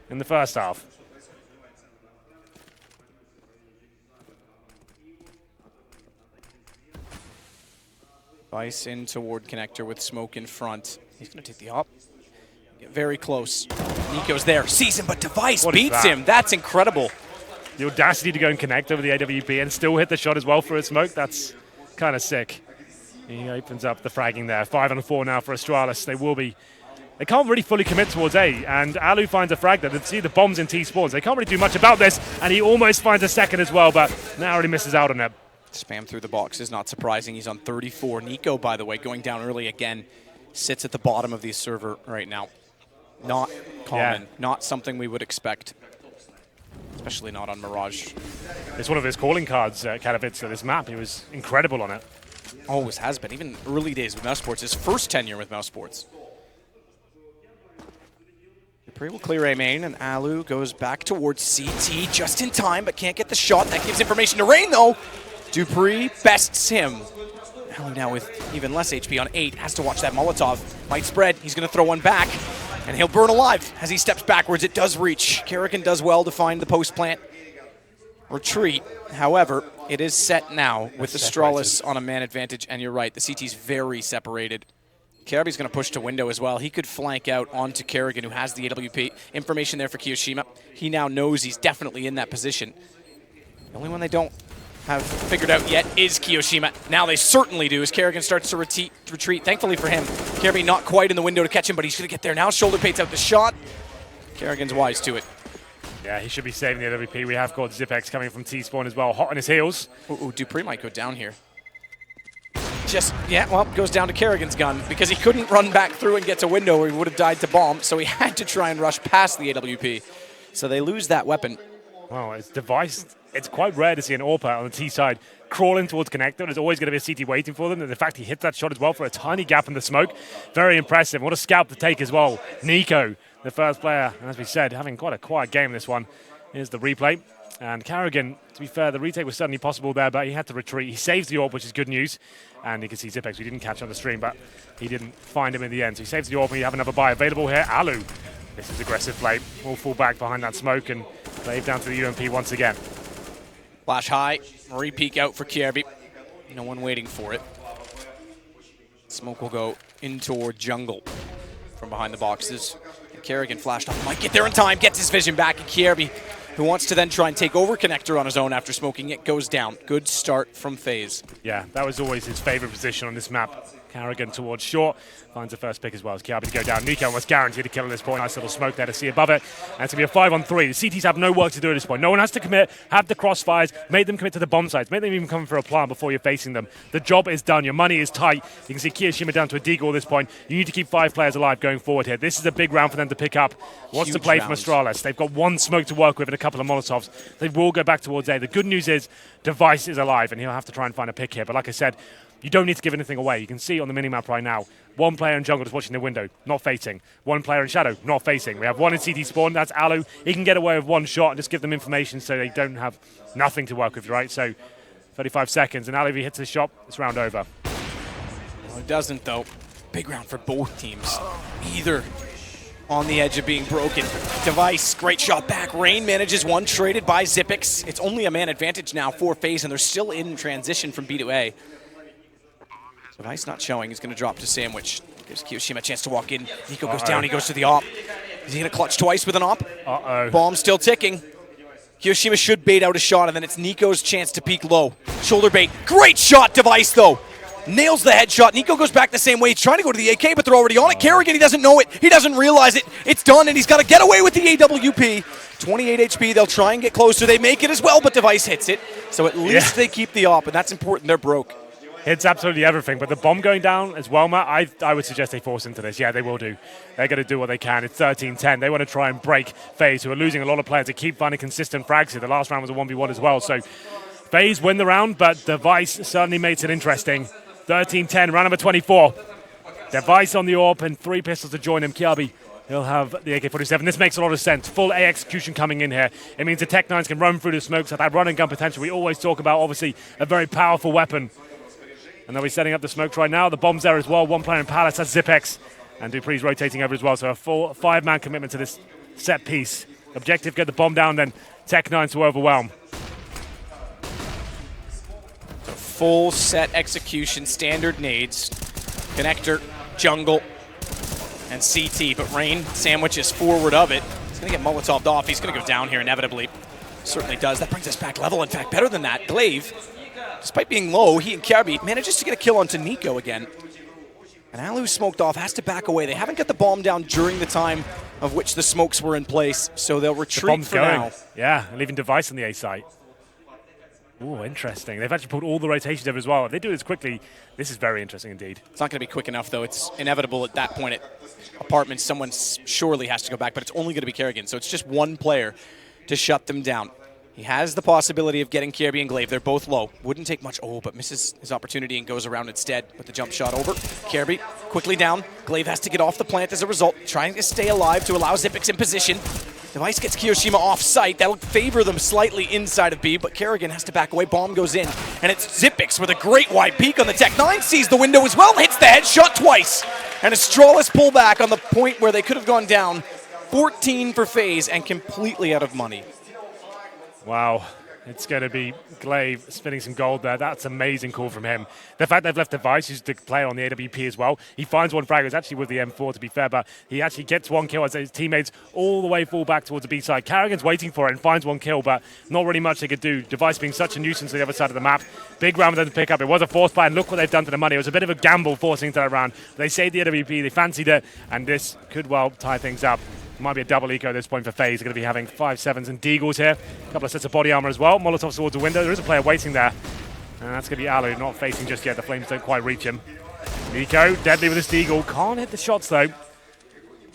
[SPEAKER 7] in the first half.
[SPEAKER 6] Device in toward connector with smoke in front. He's going to take the op. Get very close. Nico's there. Sees him, but Device beats him. That's incredible.
[SPEAKER 7] The audacity to go and connect over the AWP and still hit the shot as well for a smoke. That's kind of sick. He opens up the fragging there. 5 on 4 now for Astralis. They can't really fully commit towards A, and Alu finds a frag there. They see the bombs in T spawns. They can't really do much about this, and he almost finds a second as well, but narrowly misses out on it.
[SPEAKER 6] Spam through the boxes, not surprising. He's on 34. Nico, by the way, going down early again, sits at the bottom of the server right now. Not common, not something we would expect, especially not on Mirage.
[SPEAKER 7] It's one of his calling cards, Katowice, this map. He was incredible on it.
[SPEAKER 6] Always has been, even early days with Mouse Sports, his first tenure with Mouse Sports. Dupree will clear A main, and Alu goes back towards CT just in time, but can't get the shot. That gives information to Rain, though. Dupree bests him. Alu now with even less HP on 8, has to watch that Molotov. Might spread, he's going to throw one back, and he'll burn alive as he steps backwards. It does reach. Karrigan does well to find the post plant retreat. However, it is set now with Astralis on a man advantage, and you're right, the CT's very separated. Karabi's going to push to window as well. He could flank out onto Karrigan, who has the AWP. Information there for Kiyoshima. He now knows he's definitely in that position. The only one they don't have figured out yet is Kiyoshima. Now they certainly do as Karrigan starts to retreat. Thankfully for him, Karabi not quite in the window to catch him, but he's going to get there now. Shoulder pates out the shot. Karrigan's wise to it.
[SPEAKER 7] Yeah, he should be saving the AWP. We have got Zipex coming from T-spawn as well, hot on his heels.
[SPEAKER 6] Ooh, Dupree might go down here. Goes down to Karrigan's gun because he couldn't run back through and get to window or he would have died to bomb, so he had to try and rush past the AWP. So they lose that weapon.
[SPEAKER 7] Wow, it's Device. It's quite rare to see an AWP on the T side crawling towards connector. There's always going to be a CT waiting for them. And the fact he hits that shot as well for a tiny gap in the smoke, very impressive. What a scalp to take as well. Nico, the first player, and as we said, having quite a quiet game this one. Here's the replay. And Karrigan, to be fair, the retake was certainly possible there, but he had to retreat. He saves the AWP, which is good news. And you can see Zipex, we didn't catch on the stream, but he didn't find him in the end. So he saves the AWP, and you have another buy available here. Alu, this is aggressive play. Will fall back behind that smoke and Glaive down to the UMP once again.
[SPEAKER 6] Flash high, re-peek out for Kierby. No one waiting for it. Smoke will go in toward jungle from behind the boxes. Karrigan flashed off, might get there in time, gets his vision back, and Kierby who wants to then try and take over connector on his own after smoking it, goes down. Good start from Faze.
[SPEAKER 7] Yeah, that was always his favorite position on this map. Carrigan towards short, finds the first pick as well as Kiabi to go down. Nico was guaranteed to kill at this point. Nice little smoke there to see above it. And it's going to be a 5-on-3. The CTs have no work to do at this point. No one has to commit, have the crossfires, make them commit to the bomb sites, make them even come for a plant before you're facing them. The job is done. Your money is tight. You can see Kiyoshima down to a deagle at this point. You need to keep 5 players alive going forward here. This is a big round for them to pick up. Wants to play from Astralis. They've got 1 smoke to work with and a couple of Molotovs. They will go back towards A. The good news is Device is alive and he'll have to try and find a pick here. But like I said, you don't need to give anything away. You can see on the minimap right now, 1 player in jungle just watching the window, not facing. 1 player in shadow, not facing. We have 1 in CT spawn, that's Alu. He can get away with 1 shot and just give them information so they don't have nothing to work with, right? So 35 seconds, and Alu, if he hits the shot, it's round over.
[SPEAKER 6] Well, it doesn't, though. Big round for both teams. Either on the edge of being broken. Device, great shot back. Rain manages 1, traded by Xyp9x. It's only a man advantage now for FaZe, and they're still in transition from B to A. Device not showing. He's going to drop to Sandwich. Gives Kiyoshima a chance to walk in. Nico goes down. He goes to the op. Is he going to clutch twice with an op? Bomb still ticking. Kiyoshima should bait out a shot, and then it's Nico's chance to peek low. Shoulder bait. Great shot, Device, though. Nails the headshot. Nico goes back the same way. He's trying to go to the AK, but they're already on it. Carrigan, he doesn't know it. He doesn't realize it. It's done, and he's got to get away with the AWP. 28 HP. They'll try and get closer. They make it as well, but Device hits it. So at least they keep the op, and that's important. They're broke.
[SPEAKER 7] Hits absolutely everything, but the bomb going down as well, Matt, I would suggest they force into this. Yeah, they will do. They're going to do what they can. It's 13-10. They want to try and break FaZe, who are losing a lot of players to keep finding consistent frags here. The last round was a 1v1 as well, so FaZe win the round, but Device certainly makes it interesting. 13-10, round number 24. Device on the AWP and 3 pistols to join him. Kiabi, he'll have the AK-47. This makes a lot of sense. Full A execution coming in here. It means the Tech-9s can run through the smokes at that run and gun potential. We always talk about, obviously, a very powerful weapon. And they'll be setting up the smokes right now. The bomb's there as well. 1 player in Palace, that's Xyp9x. And Dupree's rotating over as well. So a full 5-man commitment to this set piece. Objective, get the bomb down, then Tech-9 to overwhelm.
[SPEAKER 6] Full set execution, standard nades. Connector, jungle, and CT. But Rain sandwiches forward of it. He's going to get Molotov'd off. He's going to go down here inevitably. Certainly does. That brings us back level. In fact, better than that. Glaive, despite being low, he and Kiabi manages to get a kill onto Nico again. And Alu smoked off, has to back away. They haven't got the bomb down during the time of which the smokes were in place, so they'll retreat for now.
[SPEAKER 7] Yeah, and leaving Device on the A site. Ooh, interesting. They've actually pulled all the rotations over as well. If they do this quickly, this is very interesting indeed.
[SPEAKER 6] It's not going to be quick enough, though. It's inevitable at that point at Apartments. Someone surely has to go back, but it's only going to be Kerrigan. So it's just 1 player to shut them down. He has the possibility of getting Kiabi and Glaive. They're both low. Wouldn't take much. Oh, but misses his opportunity and goes around instead with the jump shot over. Kiabi quickly down. Glaive has to get off the plant as a result, trying to stay alive to allow Xyp9x in position. Device gets Kiyoshima off site. That'll favor them slightly inside of B, but Kerrigan has to back away. Bomb goes in, and it's Xyp9x with a great wide peek on the Tech-9. Sees the window as well, hits the headshot twice. And Astralis pull back on the point where they could have gone down. 14 for FaZe and completely out of money.
[SPEAKER 7] Wow, it's going to be Glaive spinning some gold there. That's an amazing call from him. The fact they've left Device, who's the player on the AWP as well, he finds 1 frag. It was actually with the M4, to be fair, but he actually gets 1 kill as his teammates all the way fall back towards the B side. Carrigan's waiting for it and finds 1 kill, but not really much they could do. Device being such a nuisance to the other side of the map. Big round for them to pick up. It was a force play, and look what they've done to the money. It was a bit of a gamble forcing into that round. They saved the AWP, they fancied it, and this could well tie things up. Might be a double eco at this point for FaZe. They're going to be having 5-7s and deagles here. A couple of sets of body armor as well. Molotov towards the window. There is a player waiting there. And that's going to be Alu, not facing just yet. The flames don't quite reach him. Nico, deadly with his deagle. Can't hit the shots, though.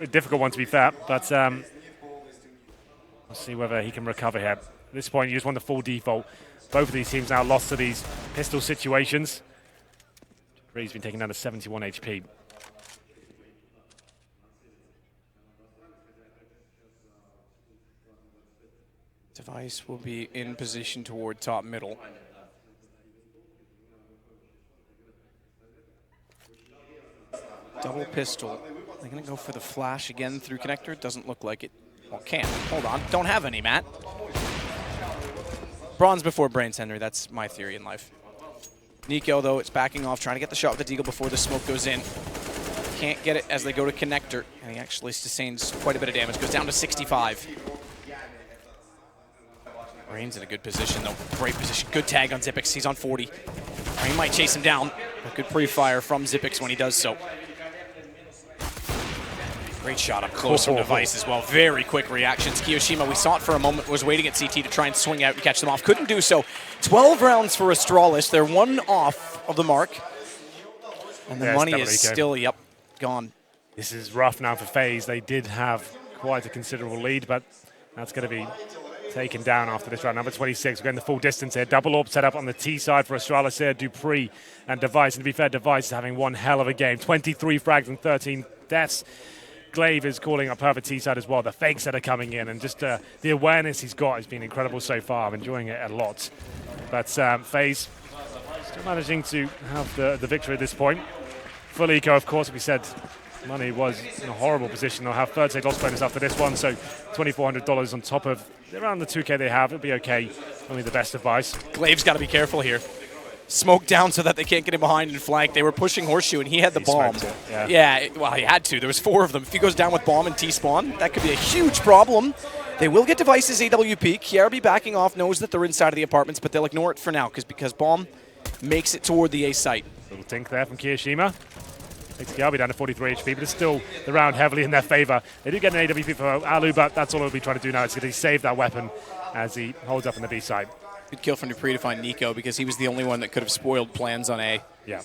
[SPEAKER 7] A difficult one, to be fair. But we'll see whether he can recover here. At this point, you just want the full default. Both of these teams now lost to these pistol situations. Bree's been taken down to 71 HP.
[SPEAKER 6] Device will be in position toward top middle. Double pistol. They're going to go for the flash again through connector. Doesn't look like it. Well, can't. Hold on. Don't have any, Matt. Bronze before brains, Henry. That's my theory in life. Nico, though, it's backing off, trying to get the shot with the deagle before the smoke goes in. Can't get it as they go to connector. And he actually sustains quite a bit of damage. Goes down to 65. Rain's in a good position, though. Great position. Good tag on Zippix. He's on 40. Rain might chase him down. A good pre-fire from Zippix when he does so. Great shot up close from Device as well. Very quick reactions. Kiyoshima, we saw it for a moment, was waiting at CT to try and swing out and catch them off. Couldn't do so. 12 rounds for Astralis. They're one off of the mark. And the money is still, gone.
[SPEAKER 7] This is rough now for FaZe. They did have quite a considerable lead, but that's going to be taken down after this round. Number 26, we're going the full distance here. Double orb set up on the T side for Astralis here. Dupree and Device. And to be fair, Device is having one hell of a game. 23 frags and 13 deaths. Glaive is calling up perfect T side as well. The fakes that are coming in, and just the awareness he's got has been incredible so far. I'm enjoying it a lot. But FaZe still managing to have the victory at this point. Full eco, of course, we said Money was in a horrible position. They'll have third stage loss bonus after this one, so $2,400 on top of around the 2K they have. It'll be okay. Only the best advice.
[SPEAKER 6] Glaive's got to be careful here. Smoke down so that they can't get him behind and flank. They were pushing Horseshoe, and he had the bomb. Well, he had to. There was 4 of them. If he goes down with bomb and T-spawn, that could be a huge problem. They will get Device's AWP. KRB backing off, knows that they're inside of the apartments, but they'll ignore it for now because bomb makes it toward the A site.
[SPEAKER 7] Little tink there from Kiyoshima. Takes KRB down to 43 HP, but it's still the round heavily in their favor. They do get an AWP for Alu, but that's all he'll be trying to do now. It's going to save that weapon as he holds up on the B side.
[SPEAKER 6] Good kill from Dupree to find Nico because he was the only one that could have spoiled plans on A.
[SPEAKER 7] Yeah.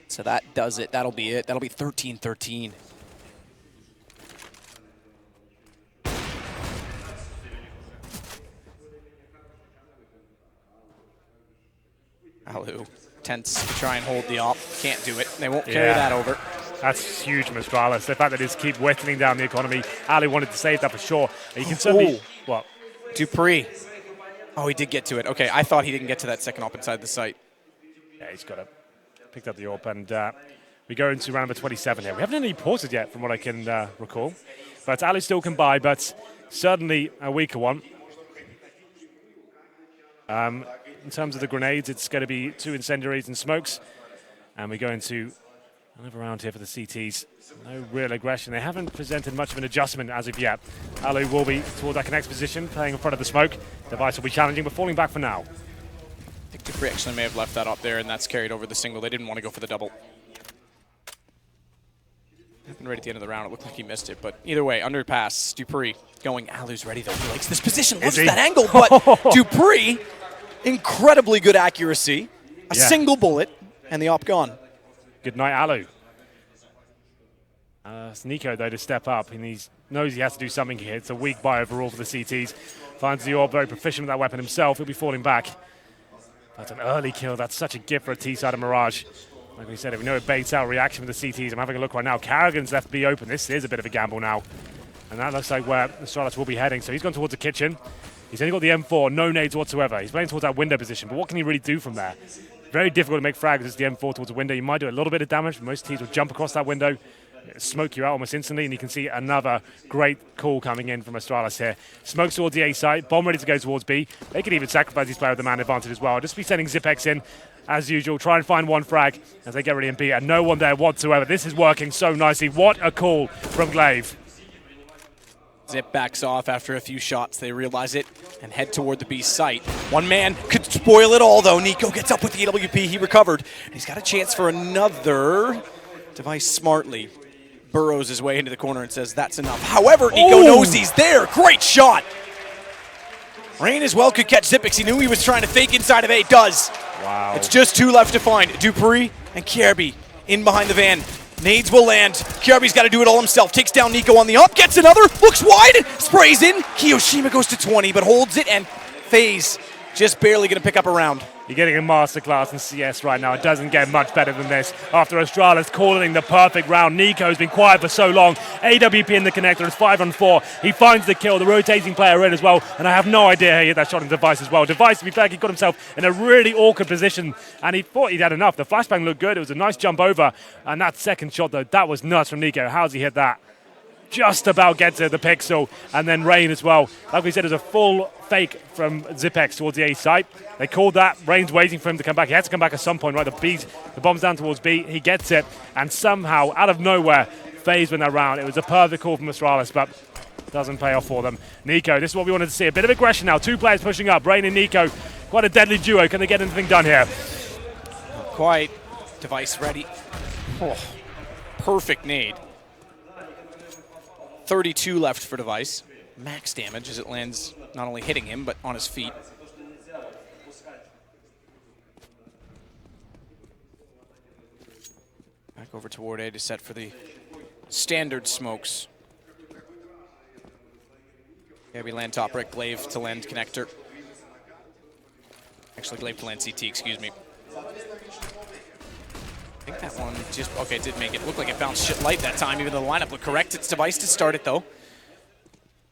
[SPEAKER 6] So that does it. That'll be it. That'll be 13-13. Alu tense to try and hold the op. Can't do it. They won't carry that over.
[SPEAKER 7] That's huge from Astralis. The fact that they just keep whittling down the economy. Ali wanted to save that for sure. You can certainly... What?
[SPEAKER 6] Dupree. Oh, he did get to it. Okay, I thought he didn't get to that second op inside the site.
[SPEAKER 7] Yeah, he's got it. Picked up the AWP, and we go into round number 27 here. We haven't had any pauses yet, from what I can recall. But Ali still can buy, but certainly a weaker one. In terms of the grenades, it's going to be 2 incendiaries and smokes. And we go into another round here for the CTs. No real aggression. They haven't presented much of an adjustment as of yet. Alu will be toward that connect position, playing in front of the smoke. Device will be challenging, but falling back for now.
[SPEAKER 6] I think Dupree actually may have left that up there, and that's carried over the single. They didn't want to go for the double. Happened right at the end of the round. It looked like he missed it, but either way, underpass. Dupree going. Alu's ready, though. He likes this position, loves that angle, but Dupree, incredibly good accuracy. A single bullet, and the op gone.
[SPEAKER 7] Good night, Alu. It's Nico, though, to step up, and he knows he has to do something here. It's a weak buy overall for the CTs. Finds the AWP, very proficient with that weapon himself. He'll be falling back. That's an early kill. That's such a gift for a T-side of Mirage. Like we said, we know it baits out reaction for the CTs. I'm having a look right now. Carrigan's left B open. This is a bit of a gamble now. And that looks like where the Astralis will be heading. So he's gone towards the kitchen. He's only got the M4, no nades whatsoever. He's playing towards that window position, but what can he really do from there? Very difficult to make frags as the M4 towards the window. You might do a little bit of damage, but most teams will jump across that window, smoke you out almost instantly, and you can see another great call coming in from Astralis here. Smokes towards the A site, bomb ready to go towards B. They could even sacrifice his player with the man advantage as well. Just be sending Zipex in, as usual, try and find one frag as they get ready in B, and no one there whatsoever. This is working so nicely. What a call from Glaive.
[SPEAKER 6] Zip backs off after a few shots. They realize it and head toward the B site. One man could spoil it all, though. Nico gets up with the AWP. He recovered. He's got a chance for another. Device smartly burrows his way into the corner and says that's enough. However, Nico knows he's there. Great shot. Rain as well could catch Zipex. He knew he was trying to fake inside of A. Does.
[SPEAKER 7] Wow.
[SPEAKER 6] It's just 2 left to find. Dupree and KRB in behind the van. Nades will land. KRB's got to do it all himself. Takes down Nico on the up. Gets another. Looks wide. Sprays in. Kiyoshima goes to 20, but holds it. And Faze just barely going to pick up a round.
[SPEAKER 7] You're getting a masterclass in CS right now. It doesn't get much better than this. After Astralis calling the perfect round, Nico's been quiet for so long. AWP in the connector. It's 5-on-4. He finds the kill. The rotating player in as well. And I have no idea how he hit that shot in Device as well. Device, to be fair, he got himself in a really awkward position, and he thought he'd had enough. The flashbang looked good. It was a nice jump over. And that second shot, though, that was nuts from Nico. How's he hit that? Just about get to the pixel, and then Rain as well. Like we said, it was a full fake from Zipex towards the A site. They called that. Rain's waiting for him to come back. He had to come back at some point, right? The bomb's down towards B. He gets it, and somehow, out of nowhere, Faze win that round. It was a perfect call from Astralis, but Doesn't pay off for them. Nico, this is what we wanted to see. A bit of aggression now. 2 players pushing up. Rain and Nico. Quite a deadly duo. Can they get anything done here?
[SPEAKER 6] Not quite. Device ready. Oh, perfect nade. 32 left for Device. Max damage as it lands not only hitting him, but on his feet. Back over toward A to set for the standard smokes. Yeah, we land top right, Glaive to land connector. Actually, Glaive to land CT, excuse me. I think that one just, okay, it did make it look like it bounced shit light that time, even though the lineup looked correct. It's Device to start it, though.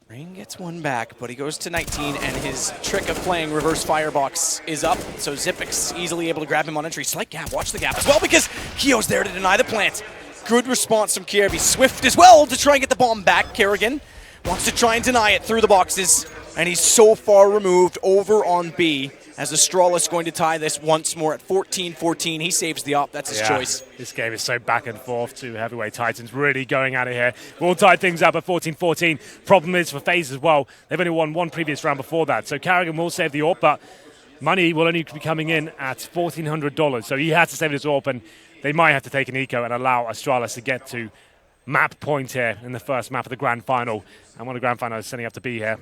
[SPEAKER 6] Rain gets one back, but he goes to 19, and his trick of playing reverse firebox is up, so Zipix easily able to grab him on entry. Slight gap, watch the gap as well, because Keo's there to deny the plant. Good response from Kerby. Swift as well to try and get the bomb back. Kerrigan wants to try and deny it through the boxes, and he's so far removed over on B, as Astralis going to tie this once more at 14-14. He saves the op. That's his choice.
[SPEAKER 7] This game is so back and forth. 2 heavyweight titans really going at it here. We'll tie things up at 14-14. Problem is for FaZe as well, they've only won 1 previous round before that. So Carrigan will save the AWP, but money will only be coming in at $1,400. So he has to save this AWP, and they might have to take an eco and allow Astralis to get to map point here in the first map of the grand final. And one of the grand finals is setting up to be here.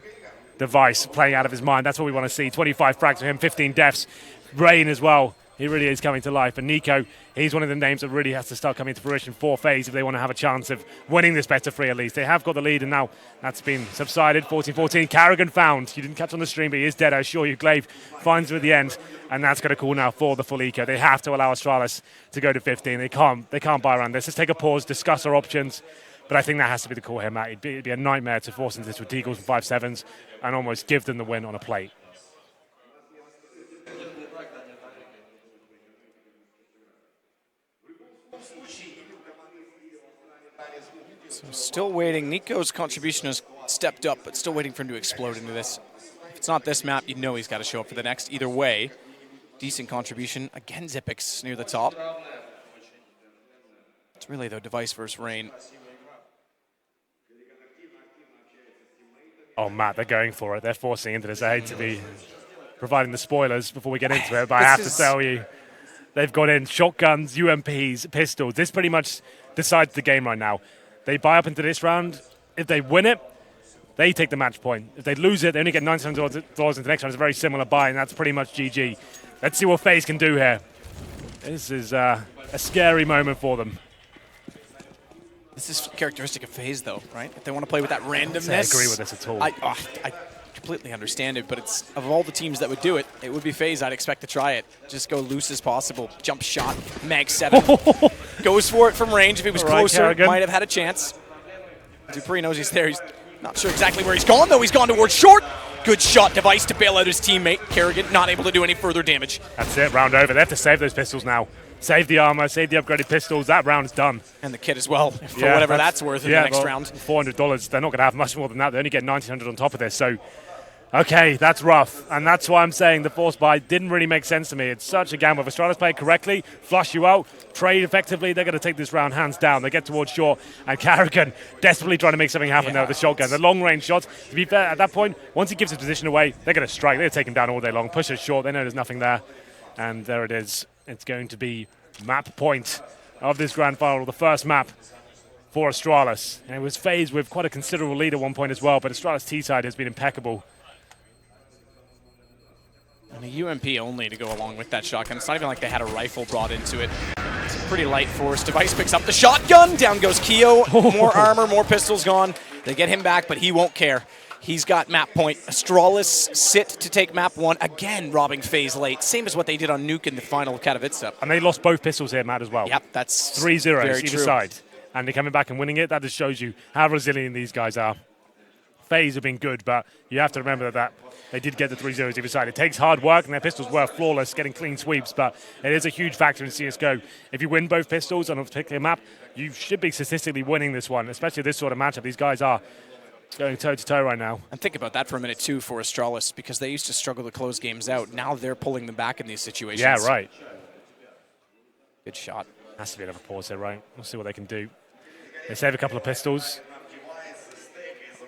[SPEAKER 7] Device playing out of his mind. That's what we want to see. 25 frags for him, 15 deaths. Rain as well. He really is coming to life. And Nico, he's one of the names that really has to start coming to fruition for FaZe if they want to have a chance of winning this better 3 at least. They have got the lead, and now that's been subsided. 14-14. Carrigan found. You didn't catch on the stream, but he is dead, I assure you. Glaive finds him at the end, and that's going to call now for the full eco. They have to allow Astralis to go to 15. They can't buy around this. Let's take a pause, discuss our options. But I think that has to be the call here, Matt. It'd be a nightmare to force into this with Deagles and 5-7s and almost give them the win on a plate.
[SPEAKER 6] So still waiting. Nico's contribution has stepped up, but still waiting for him to explode into this. If it's not this map, you know he's got to show up for the next. Either way, decent contribution. Again, Zipix near the top. It's really, though, Device versus Rain.
[SPEAKER 7] Oh, Matt, they're going for it. They're forcing into this. I hate to be providing the spoilers before we get into it, but I have to tell you, they've got in shotguns, UMPs, pistols. This pretty much decides the game right now. They buy up into this round. If they win it, they take the match point. If they lose it, they only get $900 into the next round. It's a very similar buy, and that's pretty much GG. Let's see what FaZe can do here. This is a scary moment for them.
[SPEAKER 6] This is characteristic of FaZe, though, right? If they want to play with that randomness.
[SPEAKER 7] I don't agree with this at all.
[SPEAKER 6] I completely understand it, but it's of all the teams that would do it, it would be FaZe. I'd expect to try it. Just go loose as possible. Jump shot, mag 7. Goes for it from range. If he was closer,
[SPEAKER 7] Kerrigan
[SPEAKER 6] might have had a chance. Dupree knows he's there. He's not sure exactly where he's gone, though. He's gone towards short. Good shot, Device to bail out his teammate. Kerrigan not able to do any further damage.
[SPEAKER 7] That's it, round over. They have to save those pistols now. Save the armor, save the upgraded pistols. That round's done.
[SPEAKER 6] And the kit as well, for whatever that's worth in the next round.
[SPEAKER 7] $400. They're not going to have much more than that. They only get $1,900 on top of this. So, okay, that's rough. And that's why I'm saying the force buy didn't really make sense to me. It's such a gamble. If Astralis play it correctly, flush you out, trade effectively, they're going to take this round hands down. They get towards short, and Carrigan desperately trying to make something happen there with the shotgun. The long-range shots, to be fair, at that point, once he gives his position away, they're going to strike. They're going to take him down all day long, push it short. They know there's nothing there. And there it is. It's going to be map point of this grand final, the first map for Astralis. And it was FaZe with quite a considerable lead at one point as well, but Astralis T-side has been impeccable.
[SPEAKER 6] And a UMP only to go along with that shotgun. It's not even like they had a rifle brought into it. It's a pretty light force. Device picks up the shotgun. Down goes Keo. More armor, more pistols gone. They get him back, but he won't care. He's got map point. Astralis sit to take map 1. Again, robbing FaZe late. Same as what they did on Nuke in the final of Katowice.
[SPEAKER 7] And they lost both pistols here, Matt, as well.
[SPEAKER 6] Yep, that's
[SPEAKER 7] 3-0
[SPEAKER 6] very
[SPEAKER 7] either
[SPEAKER 6] true.
[SPEAKER 7] side. And they're coming back and winning it. That just shows you how resilient these guys are. FaZe have been good, but you have to remember that they did get the 3-0s either side. It takes hard work, and their pistols were flawless, getting clean sweeps, but it is a huge factor in CSGO. If you win both pistols on a particular map, you should be statistically winning this one, especially this sort of matchup. These guys are going toe-to-toe right now.
[SPEAKER 6] And think about that for a minute, too, for Astralis, because they used to struggle to close games out. Now they're pulling them back in these situations.
[SPEAKER 7] Yeah, right.
[SPEAKER 6] Good shot.
[SPEAKER 7] Has to be another pause here, right? We'll see what they can do. They save a couple of pistols.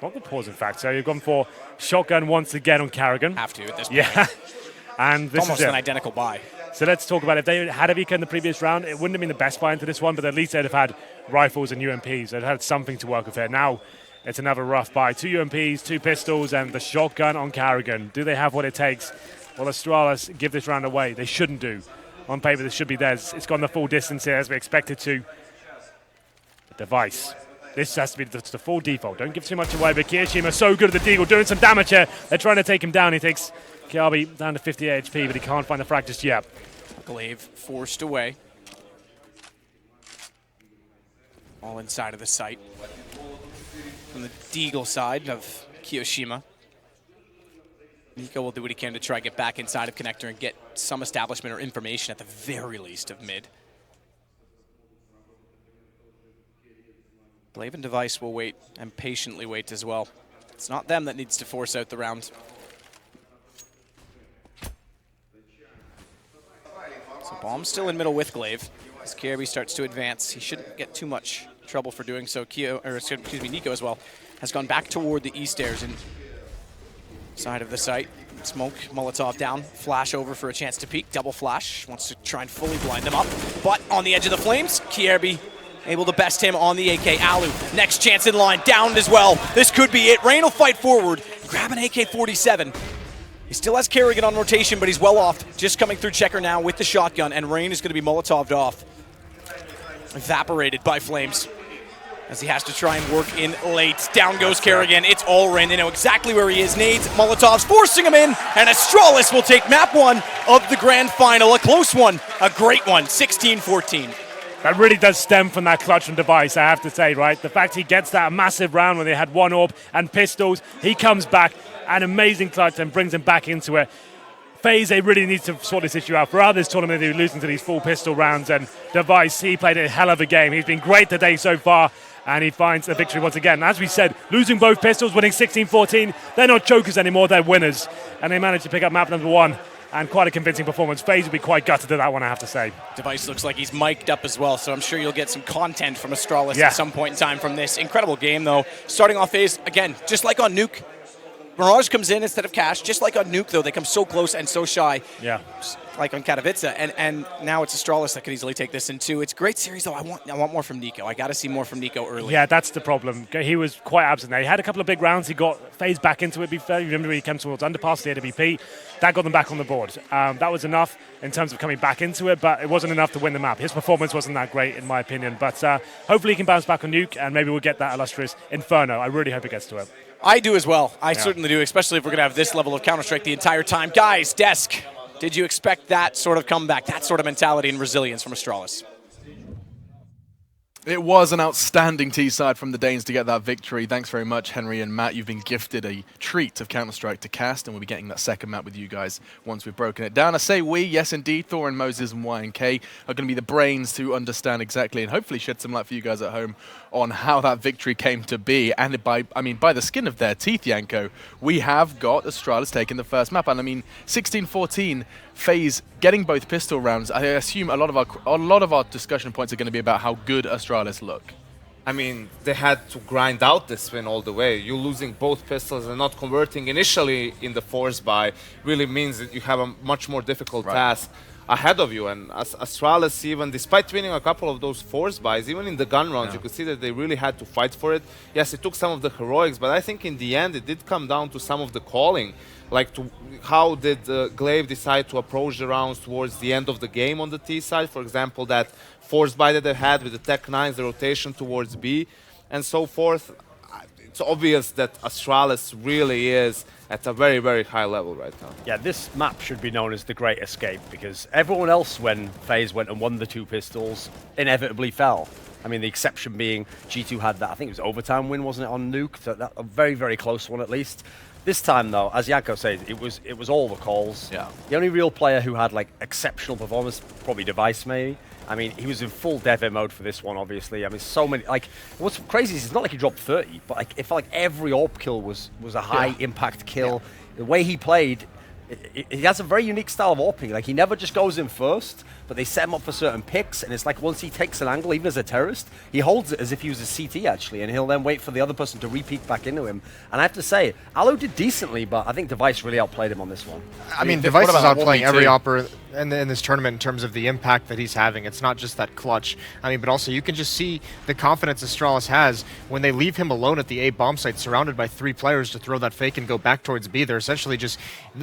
[SPEAKER 7] not the pause, in fact. So you've gone for shotgun once again on Karrigan.
[SPEAKER 6] Have to at this point.
[SPEAKER 7] Yeah. And this
[SPEAKER 6] Almost
[SPEAKER 7] is
[SPEAKER 6] an
[SPEAKER 7] it.
[SPEAKER 6] identical buy.
[SPEAKER 7] So let's talk about if they had a Vika in the previous round, it wouldn't have been the best buy into this one, but at least they'd have had rifles and UMPs. They'd had something to work with here. Now it's another rough buy. 2 UMPs, 2 pistols, and the shotgun on Karrigan. Do they have what it takes? Well, Astralis give this round away. They shouldn't do. On paper, this should be theirs. It's gone the full distance here as we expected to. The device. This has to be the full default. Don't give too much away, but Kiyoshima so good at the deagle, doing some damage here. They're trying to take him down. He takes Kiabi down to 58 HP, but he can't find the frag just yet.
[SPEAKER 6] Glaive forced away. All inside of the site. From the Deagle side of Kiyoshima. Nico will do what he can to try to get back inside of Connector and get some establishment or information at the very least of mid. Glaive and Device will wait and patiently wait as well. It's not them that needs to force out the round. So Bomb's still in middle with Glaive. As Kirby starts to advance, he shouldn't get too much trouble for doing so. Nico as well has gone back toward the east stairs and side of the site. Smoke, Molotov down, flash over for a chance to peek. Double flash, wants to try and fully blind them up. But on the edge of the flames, Kierby able to best him on the AK. Alu, next chance in line, downed as well. This could be it. Rain will fight forward, grab an AK-47. He still has Kerrigan on rotation, but he's well off. Just coming through Checker now with the shotgun, and Rain is going to be Molotoved off. Evaporated by flames as he has to try and work in late. Down goes Kerrigan. It's all Rain. They know exactly where he is. Nades, Molotovs forcing him in, and Astralis will take map 1 of the grand final. A close one, a great one, 16-14.
[SPEAKER 7] That really does stem from that clutch from Device, I have to say, right? The fact he gets that massive round when they had 1 AWP and pistols, he comes back, an amazing clutch and brings him back into it. Faze, they really need to sort this issue out. For others tournament, they're losing to these full pistol rounds, and Device, he played a hell of a game. He's been great today so far, and he finds a victory once again. As we said, losing both pistols, winning 16-14, they're not jokers anymore, they're winners. And they managed to pick up map number 1, and quite a convincing performance. Faze will be quite gutted to that one, I have to say.
[SPEAKER 6] Device looks like he's mic'd up as well, so I'm sure you'll get some content from Astralis at some point in time from this. Incredible game, though. Starting off Faze, again, just like on Nuke, Mirage comes in instead of Cash. Just like on Nuke, though, they come so close and so shy.
[SPEAKER 7] Yeah.
[SPEAKER 6] Like on Katowice, and now it's Astralis that could easily take this in too. It's a great series, though. I want more from Nico. I got to see more from Nico early.
[SPEAKER 7] Yeah, that's the problem. He was quite absent there. He had a couple of big rounds. He got Faze back into it. Be fair, you remember when he came towards underpass, he had a BP. That got them back on the board. That was enough in terms of coming back into it, but it wasn't enough to win the map. His performance wasn't that great, in my opinion. But hopefully he can bounce back on Nuke, and maybe we'll get that illustrious Inferno. I really hope it gets to it.
[SPEAKER 6] I do as well. I certainly do, especially if we're going to have this level of Counter-Strike the entire time. Guys, Desk, did you expect that sort of comeback, that sort of mentality and resilience from Astralis?
[SPEAKER 1] It was an outstanding T-side from the Danes to get that victory. Thanks very much, Henry and Matt. You've been gifted a treat of Counter-Strike to cast, and we'll be getting that second map with you guys once we've broken it down. I say we, yes indeed, Thor and Moses and Y&K are going to be the brains to understand exactly and hopefully shed some light for you guys at home on how that victory came to be. And by the skin of their teeth, Yanko, we have got Astralis taking the first map. And I mean, 16-14, Faze getting both pistol rounds. I assume a lot of our discussion points are going to be about how good Astralis look.
[SPEAKER 5] I mean, they had to grind out this win all the way. You losing both pistols and not converting initially in the force buy really means that you have a much more difficult task ahead of you. And Astralis, even despite winning a couple of those force buys, even in the gun rounds, you could see that they really had to fight for it. Yes, it took some of the heroics, but I think in the end it did come down to some of the calling. Like, how did Glaive decide to approach the rounds towards the end of the game on the T side? For example, that force buy that they had with the Tech 9s, the rotation towards B, and so forth. It's obvious that Astralis really is at a very, very high level right now.
[SPEAKER 3] Yeah, this map should be known as the Great Escape, because everyone else, when FaZe went and won the 2 pistols, inevitably fell. I mean, the exception being G2 had that, I think it was overtime win, wasn't it, on Nuke? So that, a very, very close one at least. This time, though, as Yanko says, it was all the calls.
[SPEAKER 1] Yeah.
[SPEAKER 3] The only real player who had like exceptional performance, probably Device, maybe. I mean, he was in full Dev mode for this one, obviously. I mean, so many. Like, what's crazy is it's not like he dropped 30, but like it felt like every AWP kill was a high impact kill. The way he played, He has a very unique style of AWPing. Like, he never just goes in first, but they set him up for certain picks, and it's like once he takes an angle, even as a terrorist, he holds it as if he was a CT, actually, and he'll then wait for the other person to re-peek back into him. And I have to say, Alu did decently, but I think Device really outplayed him on this one.
[SPEAKER 2] I mean, Device is outplaying every Opera in this tournament in terms of the impact that he's having. It's not just that clutch. I mean, but also you can just see the confidence Astralis has when they leave him alone at the A bomb site, surrounded by 3 players to throw that fake and go back towards B. They're essentially just,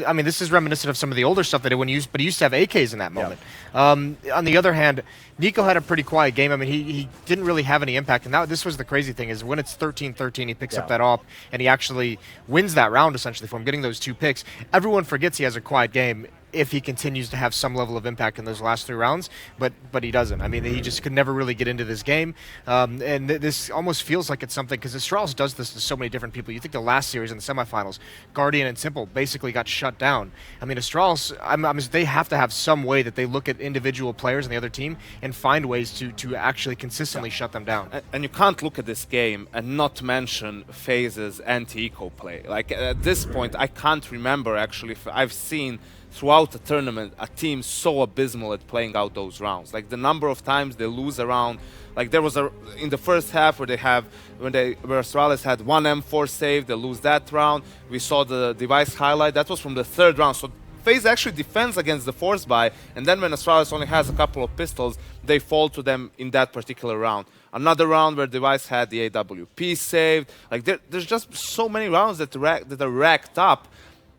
[SPEAKER 2] I mean, this is reminiscent of some of the older stuff they did when but he used to have AKs in that moment. On the other hand, Nico had a pretty quiet game. I mean, he didn't really have any impact, and this was the crazy thing, is when it's 13-13, he picks up that AWP, and he actually wins that round, essentially, for him, getting those 2 picks. Everyone forgets he has a quiet game if he continues to have some level of impact in those last 3 rounds, but he doesn't. I mean, he just could never really get into this game, and this almost feels like it's something, because Astralis does this to so many different people. You think the last series in the semifinals, Guardian and Simple basically got shut down. I mean, Astralis, they have to have some way that they look at individual players in the other team and find ways to actually consistently shut them down.
[SPEAKER 5] And you can't look at this game and not mention Faze's anti-eco play. Like, at this point, I can't remember, actually, if I've seen throughout the tournament a team so abysmal at playing out those rounds. Like, the number of times they lose a round. Like, there was in the first half where Astralis had 1 M4 save, they lose that round. We saw the Device highlight, that was from the 3rd round. So Faze actually defends against the force buy, and then when Astralis only has a couple of pistols, they fall to them in that particular round. Another round where Device had the AWP saved. Like, there's just so many rounds that are racked up,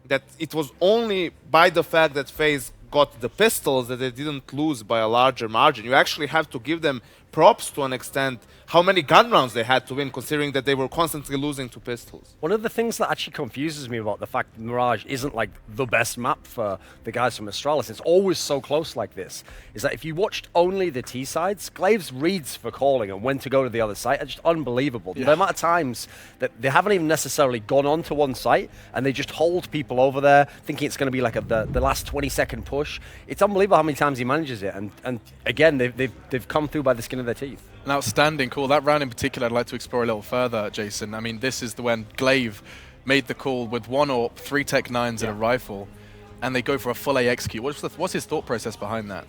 [SPEAKER 5] that it was only by the fact that Faze got the pistols that they didn't lose by a larger margin. You actually have to give them props to an extent how many gun rounds they had to win, considering that they were constantly losing to pistols.
[SPEAKER 3] One of the things that actually confuses me about the fact that Mirage isn't like the best map for the guys from Astralis, it's always so close like this, is that if you watched only the T sides, Glaive's reads for calling and when to go to the other site are just unbelievable. The amount of times that they haven't even necessarily gone on to one site and they just hold people over there thinking it's going to be like the last 20-second push. It's unbelievable how many times he manages it, and again, they've come through by the skin of their teeth.
[SPEAKER 1] An outstanding call. That round in particular I'd like to explore a little further, Jason. I mean, this is when Glaive made the call with 1 AWP, 3 Tech 9s and a rifle, and they go for a full A execute. What's his thought process behind that?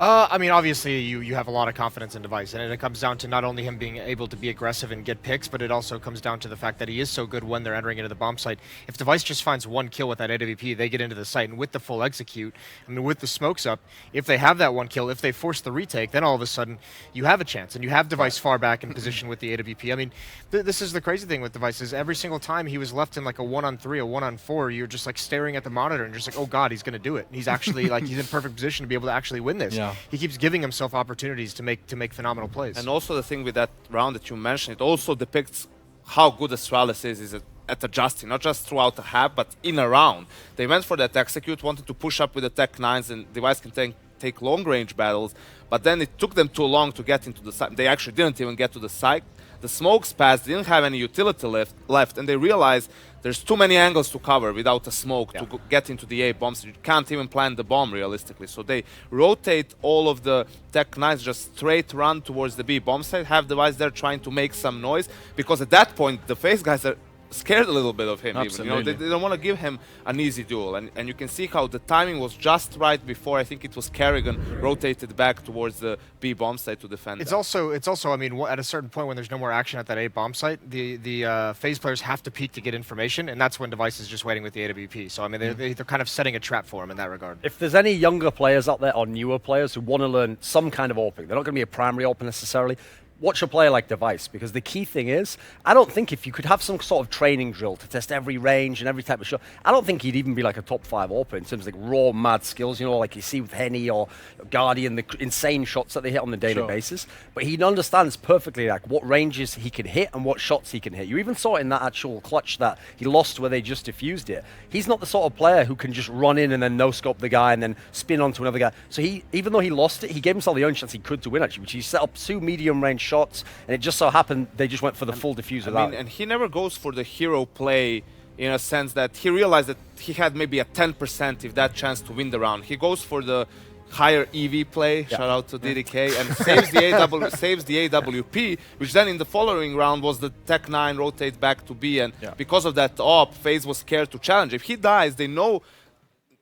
[SPEAKER 2] I mean, obviously, you have a lot of confidence in Device, and it comes down to not only him being able to be aggressive and get picks, but it also comes down to the fact that he is so good when they're entering into the bomb site. If Device just finds 1 kill with that AWP, they get into the site, and with the full execute, I mean, with the smokes up, if they have that 1 kill, if they force the retake, then all of a sudden, you have a chance, and you have Device far back in position with the AWP. I mean, this is the crazy thing with Device, is every single time he was left in like a 1-on-3, a 1-on-4, you're just like staring at the monitor and just like, oh god, he's going to do it. He's actually like, he's in perfect position to be able to actually win this.
[SPEAKER 1] Yeah.
[SPEAKER 2] He keeps giving himself opportunities to make phenomenal plays.
[SPEAKER 5] And also the thing with that round that you mentioned, it also depicts how good Astralis is at adjusting, not just throughout the half, but in a round. They went for that execute, wanted to push up with the Tech 9s, and Device can take long-range battles, but then it took them too long to get into the site. They actually didn't even get to the site. The smokes passed, didn't have any utility left, and they realized there's too many angles to cover without a smoke to get into the A bombs. You can't even plant the bomb realistically. So they rotate all of the Tech 9s, just straight run towards the B bomb site, have Device there trying to make some noise, because at that point the Faze guys are scared a little bit of him. Even, you know, they don't want to give him an easy duel, and you can see how the timing was just right before, I think it was Kerrigan, rotated back towards the B bomb site to defend.
[SPEAKER 2] It's also I mean, at a certain point when there's no more action at that A bomb site, the Faze players have to peek to get information, and that's when Device is just waiting with the AWP. So I mean, they're kind of setting a trap for him in that regard.
[SPEAKER 3] If there's any younger players out there or newer players who want to learn some kind of AWPing, they're not going to be a primary AWP necessarily, watch a player like Device, because the key thing is, I don't think if you could have some sort of training drill to test every range and every type of shot, I don't think he'd even be like a top 5 AWPer in terms of like raw, mad skills, you know, like you see with Henny or Guardian, the insane shots that they hit on a daily basis. But he understands perfectly like what ranges he can hit and what shots he can hit. You even saw it in that actual clutch that he lost where they just diffused it. He's not the sort of player who can just run in and then no-scope the guy and then spin onto another guy. So he, even though he lost it, he gave himself the only chance he could to win actually, which he set up 2 medium-range shots, and it just so happened they just went for the full diffuse of that.
[SPEAKER 5] And he never goes for the hero play in a sense that he realized that he had maybe a 10% if that chance to win the round. He goes for the higher EV play, shout out to DDK, and saves the AWP, which then in the following round was the Tech 9 rotate back to B, and because of that AWP, Faze was scared to challenge. If he dies, they know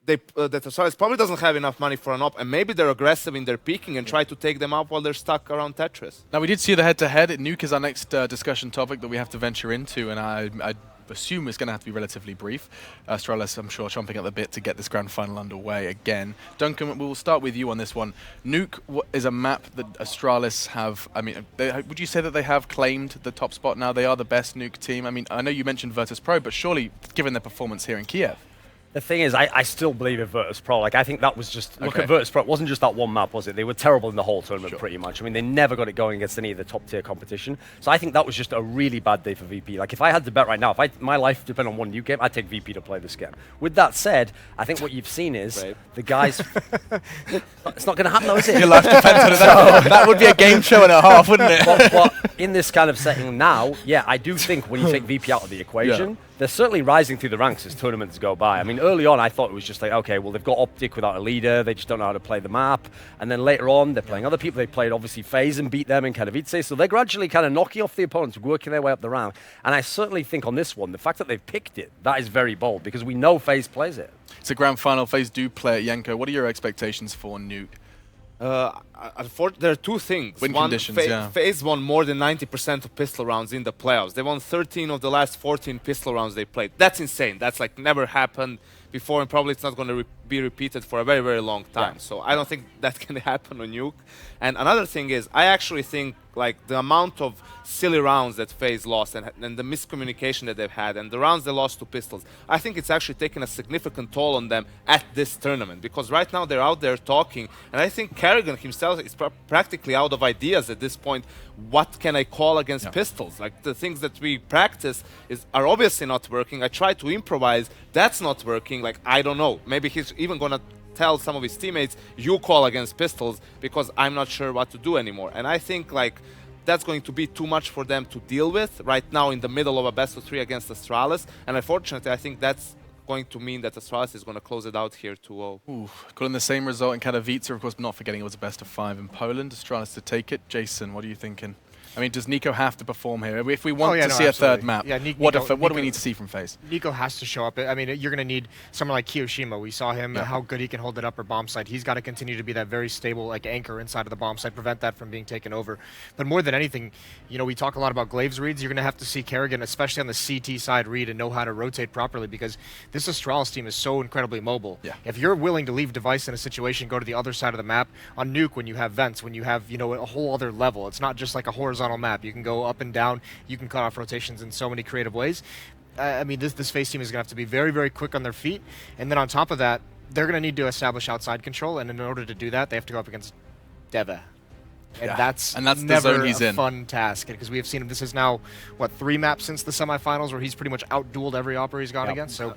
[SPEAKER 5] that Astralis probably doesn't have enough money for an op, and maybe they're aggressive in their peaking and try to take them out while they're stuck around Tetris.
[SPEAKER 1] Now, we did see the head-to-head. Nuke is our next discussion topic that we have to venture into, and I assume it's going to have to be relatively brief. Astralis, I'm sure, chomping at the bit to get this grand final underway again. Duncan, we'll start with you on this one. Nuke is a map that Astralis have, I mean, would you say that they have claimed the top spot now? They are the best Nuke team. I mean, I know you mentioned Virtus Pro, but surely, given their performance here in Kiev.
[SPEAKER 3] The thing is, I still believe in Virtus Pro. Like, I think that was just, look
[SPEAKER 1] Okay.
[SPEAKER 3] at Virtus Pro. It wasn't just that one map, was it? They were terrible in the whole tournament, pretty much. I mean, they never got it going against any of the top tier competition. So I think that was just a really bad day for VP. Like, if I had to bet right now, if my life depended on one new game, I'd take VP to play this game. With that said, I think what you've seen is the guys. It's not going to happen, though, is it?
[SPEAKER 1] Your life depends on that. That would be a game show and a half, wouldn't it?
[SPEAKER 3] But in this kind of setting now, yeah, I do think when you take VP out of the equation, they're certainly rising through the ranks as tournaments go by. I mean, early on, I thought it was just like, okay, well, they've got Optic without a leader. They just don't know how to play the map. And then later on, they're playing other people. They played, obviously, Faze and beat them in Katowice. So they're gradually kind of knocking off the opponents, working their way up the rank. And I certainly think on this one, the fact that they've picked it, that is very bold because we know Faze plays it.
[SPEAKER 1] It's a grand final. Faze do play it. Yenko, what are your expectations for Nuke?
[SPEAKER 5] There are two things.
[SPEAKER 1] Win
[SPEAKER 5] One,
[SPEAKER 1] conditions,
[SPEAKER 5] Faze won more than 90% of pistol rounds in the playoffs. They won 13 of the last 14 pistol rounds they played. That's insane. That's like never happened before, and probably it's not going to be repeated for a very, very long time. So I don't think that can happen on Nuke. And another thing is, I actually think like the amount of silly rounds that FaZe lost and the miscommunication that they've had and the rounds they lost to Pistols, I think it's actually taken a significant toll on them at this tournament, because right now they're out there talking, and I think Kerrigan himself is practically out of ideas at this point. What can I call against Pistols? Like the things that we practice are obviously not working. I try to improvise, that's not working. Like, I don't know, maybe he's even gonna tell some of his teammates, you call against Pistols, because I'm not sure what to do anymore. And I think like that's going to be too much for them to deal with right now in the middle of a best of 3 against Astralis. And unfortunately, I think that's going to mean that Astralis is going to close it out here 2-0.
[SPEAKER 1] Calling the same result in Katowice, of course, not forgetting it was a best of 5 in Poland. Astralis to take it. Jason, what are you thinking? I mean, does Nico have to perform here? If we want to see a third map, what do we need to see from FaZe?
[SPEAKER 2] Nico has to show up. I mean, you're going to need someone like Kiyoshima. We saw him, how good he can hold it up or bomb site. He's got to continue to be that very stable like anchor inside of the bomb site, prevent that from being taken over. But more than anything, you know, we talk a lot about Glaives reads. You're going to have to see Kerrigan, especially on the CT side, read and know how to rotate properly, because this Astralis team is so incredibly mobile. If you're willing to leave Device in a situation, go to the other side of the map, on Nuke when you have vents, when you have, you know, a whole other level, it's not just like a horizontal map. You can go up and down, you can cut off rotations in so many creative ways. I mean, this FaZe team is going to have to be very, very quick on their feet, and then on top of that, they're going to need to establish outside control, and in order to do that, they have to go up against Deva. And that's
[SPEAKER 1] the
[SPEAKER 2] never
[SPEAKER 1] zone he's
[SPEAKER 2] a
[SPEAKER 1] in.
[SPEAKER 2] fun task, because we have seen him. This is now, what, 3 maps since the semifinals where he's pretty much out-dueled every opera he's gone against, so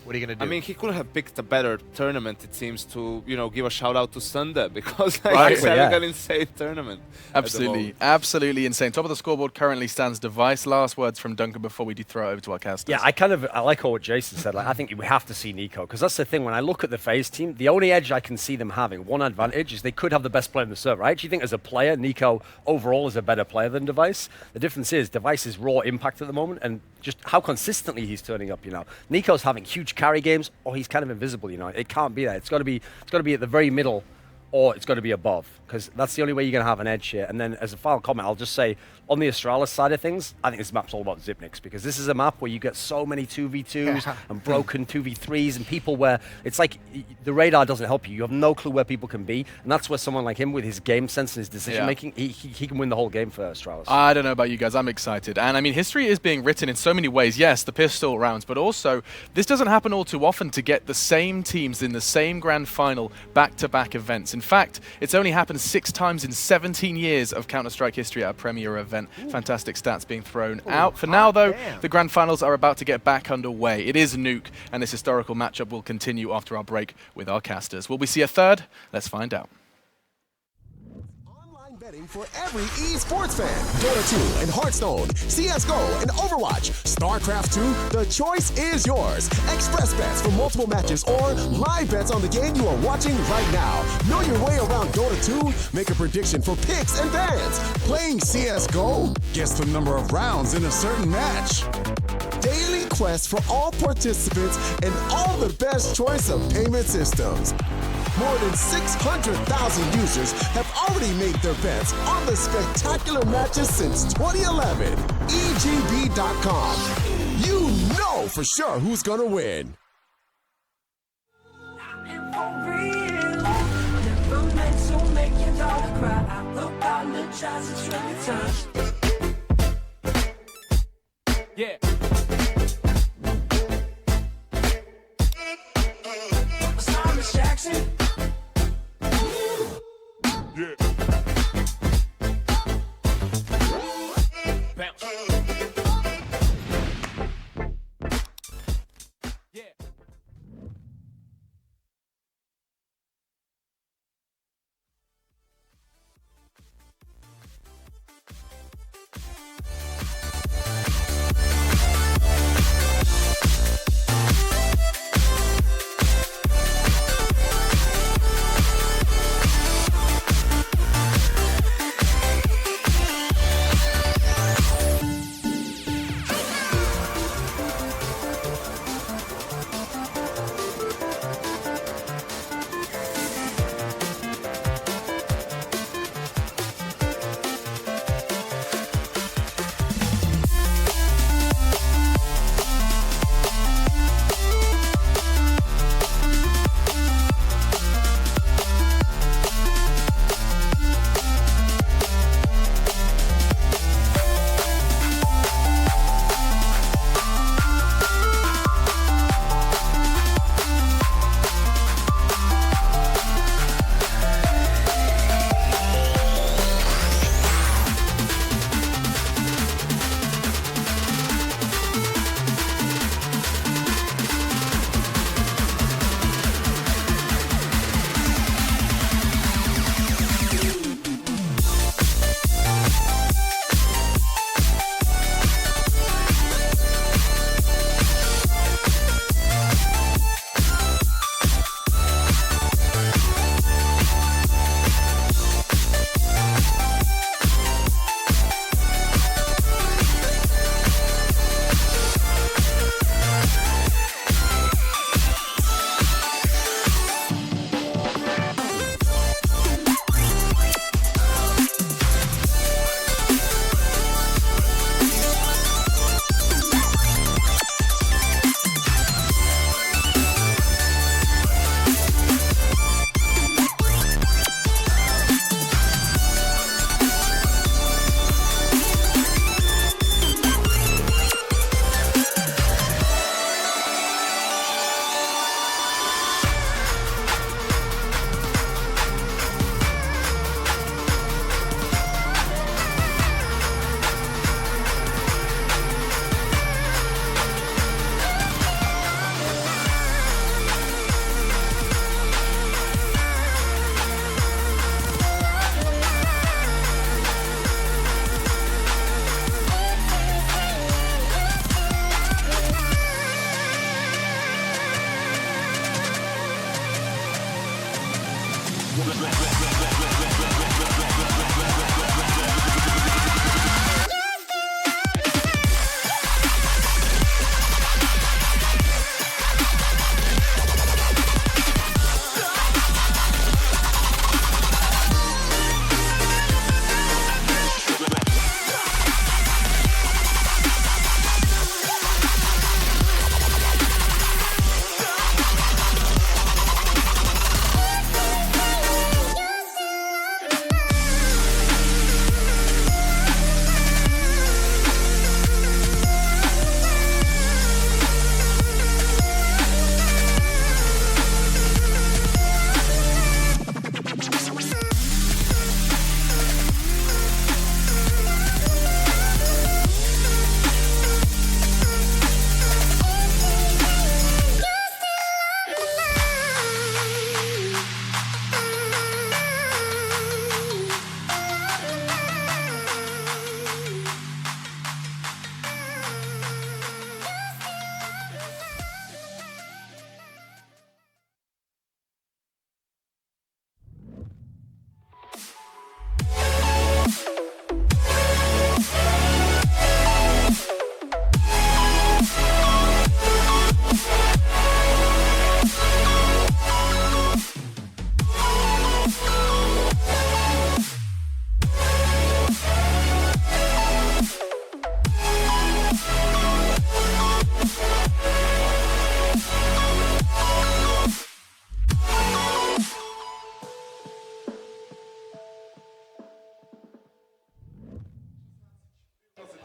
[SPEAKER 2] what are you going to do?
[SPEAKER 5] I mean, he could have picked a better tournament, it seems, to, you know, give a shout out to Sunday, because like, he's having an insane tournament.
[SPEAKER 1] Absolutely insane. Top of the scoreboard currently stands Device. Last words from Duncan before we do throw it over to our casters.
[SPEAKER 3] Yeah, I like what Jason said. Like, I think we have to see Nico, because that's the thing. When I look at the FaZe team, the only edge I can see them having, one advantage, is they could have the best player in the server. I actually think as a player, Nico overall is a better player than Device. The difference is Device's raw impact at the moment and just how consistently he's turning up, you know. Nico's having huge carry games, or he's kind of invisible, you know. It can't be that. It's got to be at the very middle, or it's got to be above, because that's the only way you're going to have an edge here. And then as a final comment, I'll just say, on the Astralis side of things, I think this map's all about Zipniks, because this is a map where you get so many 2v2s and broken 2v3s and people where it's like the radar doesn't help you. You have no clue where people can be, and that's where someone like him with his game sense and his decision making, he can win the whole game for Astralis.
[SPEAKER 1] I don't know about you guys, I'm excited. And I mean, history is being written in so many ways. Yes, the pistol rounds, but also this doesn't happen all too often to get the same teams in the same grand final back-to-back events. In fact, it's only happened 6 times in 17 years of Counter-Strike history at a premier event. Fantastic stats being thrown out. For now, though, the grand finals are about to get back underway. It is Nuke, and this historical matchup will continue after our break with our casters. Will we see a third? Let's find out.
[SPEAKER 8] For every esports fan, Dota 2 and Hearthstone, CSGO and Overwatch, StarCraft 2, the choice is yours. Express bets for multiple matches or live bets on the game you are watching right now. Know your way around Dota 2? Make a prediction for picks and bans. Playing CSGO? Guess the number of rounds in a certain match. Daily quests for all participants and all the best choice of payment systems. More than 600,000 users have already made their bets on the spectacular matches since 2011. EGB.com. You know for sure who's gonna win.
[SPEAKER 9] Yeah. Jackson. Yeah. Bounce. Yeah.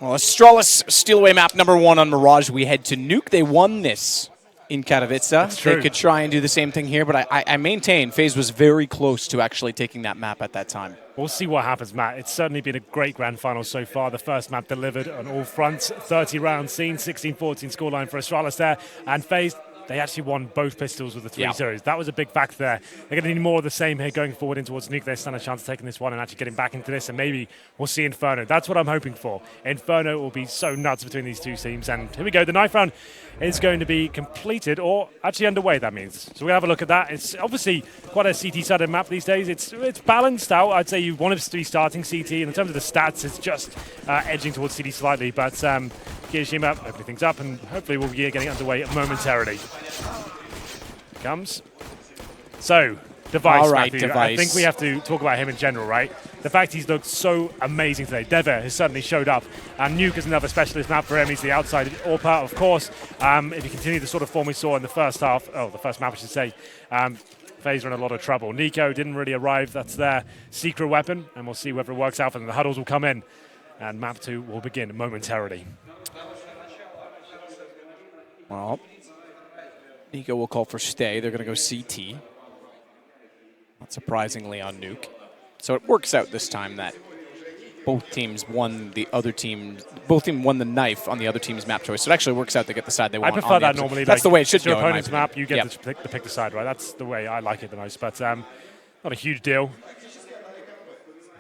[SPEAKER 6] Well, Astralis steal away map number 1 on Mirage. We head to Nuke. They won this in Katowice. They could try and do the same thing here, but I maintain FaZe was very close to actually taking that map at that time.
[SPEAKER 7] We'll see what happens, Matt. It's certainly been a great grand final so far. The first map delivered on all fronts. 30 rounds seen, 16-14 scoreline for Astralis there. And FaZe, they actually won both pistols with the 3 series. That was a big factor there. They're going to need more of the same here going forward in towards Nuke. They stand a chance of taking this one and actually getting back into this, and maybe we'll see Inferno. That's what I'm hoping for. Inferno will be so nuts between these two teams. And here we go. The ninth round is going to be completed, or actually underway, that means. So we'll have a look at that. It's obviously quite a CT-sided map these days. It's balanced out. I'd say you want to be starting CT, and in terms of the stats, it's just edging towards CT slightly. But Kirishima opening things up, and hopefully we'll be getting underway momentarily. Comes. So, Device,
[SPEAKER 6] all right,
[SPEAKER 7] Matthew.
[SPEAKER 6] Device.
[SPEAKER 7] I think we have to talk about him in general, right? The fact he's looked so amazing today. Dever has certainly showed up, and Nuke is another specialist map for him. He's the outside AWP, of course. If you continue the sort of form we saw in the first half, the first map, I should say, FaZe are in a lot of trouble. Nico didn't really arrive. That's their secret weapon, and we'll see whether it works out for them. The huddles will come in, and map 2 will begin momentarily.
[SPEAKER 6] Well, Nico will call for stay. They're going to go CT. Not surprisingly on Nuke. So it works out this time that both teams won the knife on the other team's map choice. So it actually works out to get the side they want.
[SPEAKER 7] I prefer that normally.
[SPEAKER 6] That's the way it should
[SPEAKER 7] go.
[SPEAKER 6] Your
[SPEAKER 7] opponent's map, you get to pick the side, right? That's the way I like it the most. But not a huge deal.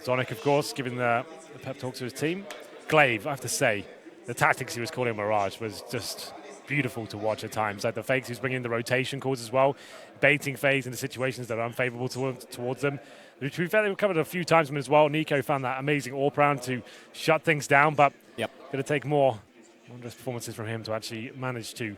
[SPEAKER 7] Zonic, of course, giving the pep talk to his team. Glaive, I have to say, the tactics he was calling Mirage was just beautiful to watch at times. Like the fakes, he was bringing in the rotation calls as well, baiting FaZe into situations that are unfavorable towards them. To be fair, they were covered a few times as well. Nico found that amazing AWP round to shut things down, but going to take more wondrous performances from him to actually manage to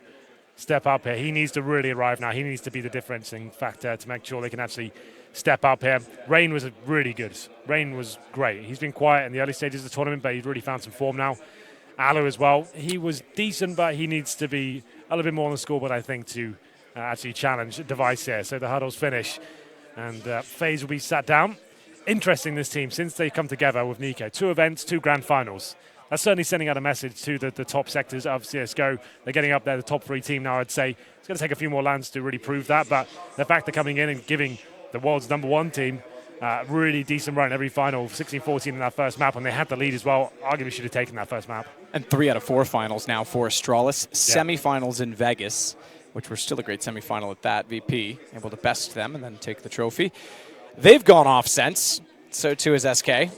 [SPEAKER 7] step up here. He needs to really arrive now. He needs to be the differentiating factor to make sure they can actually step up here. Rain was really good. Rain was great. He's been quiet in the early stages of the tournament, but he's really found some form now. Alu as well. He was decent, but he needs to be a little bit more on the scoreboard, I think, to actually challenge Device here. So the huddles finish, and FaZe will be sat down. Interesting, this team, since they come together with Nico. 2 events, 2 grand finals. That's certainly sending out a message to the top sectors of CSGO. They're getting up there, the top 3 team now, I'd say. It's going to take a few more lands to really prove that, but the fact they're coming in and giving the world's #1 team really decent run every final, 16-14 in that first map, and they had the lead as well. Arguably should have taken that first map.
[SPEAKER 6] And 3 out of 4 finals now for Astralis. Semifinals in Vegas, which were still a great semifinal at that. VP able to best them and then take the trophy. They've gone off since. So too has SK.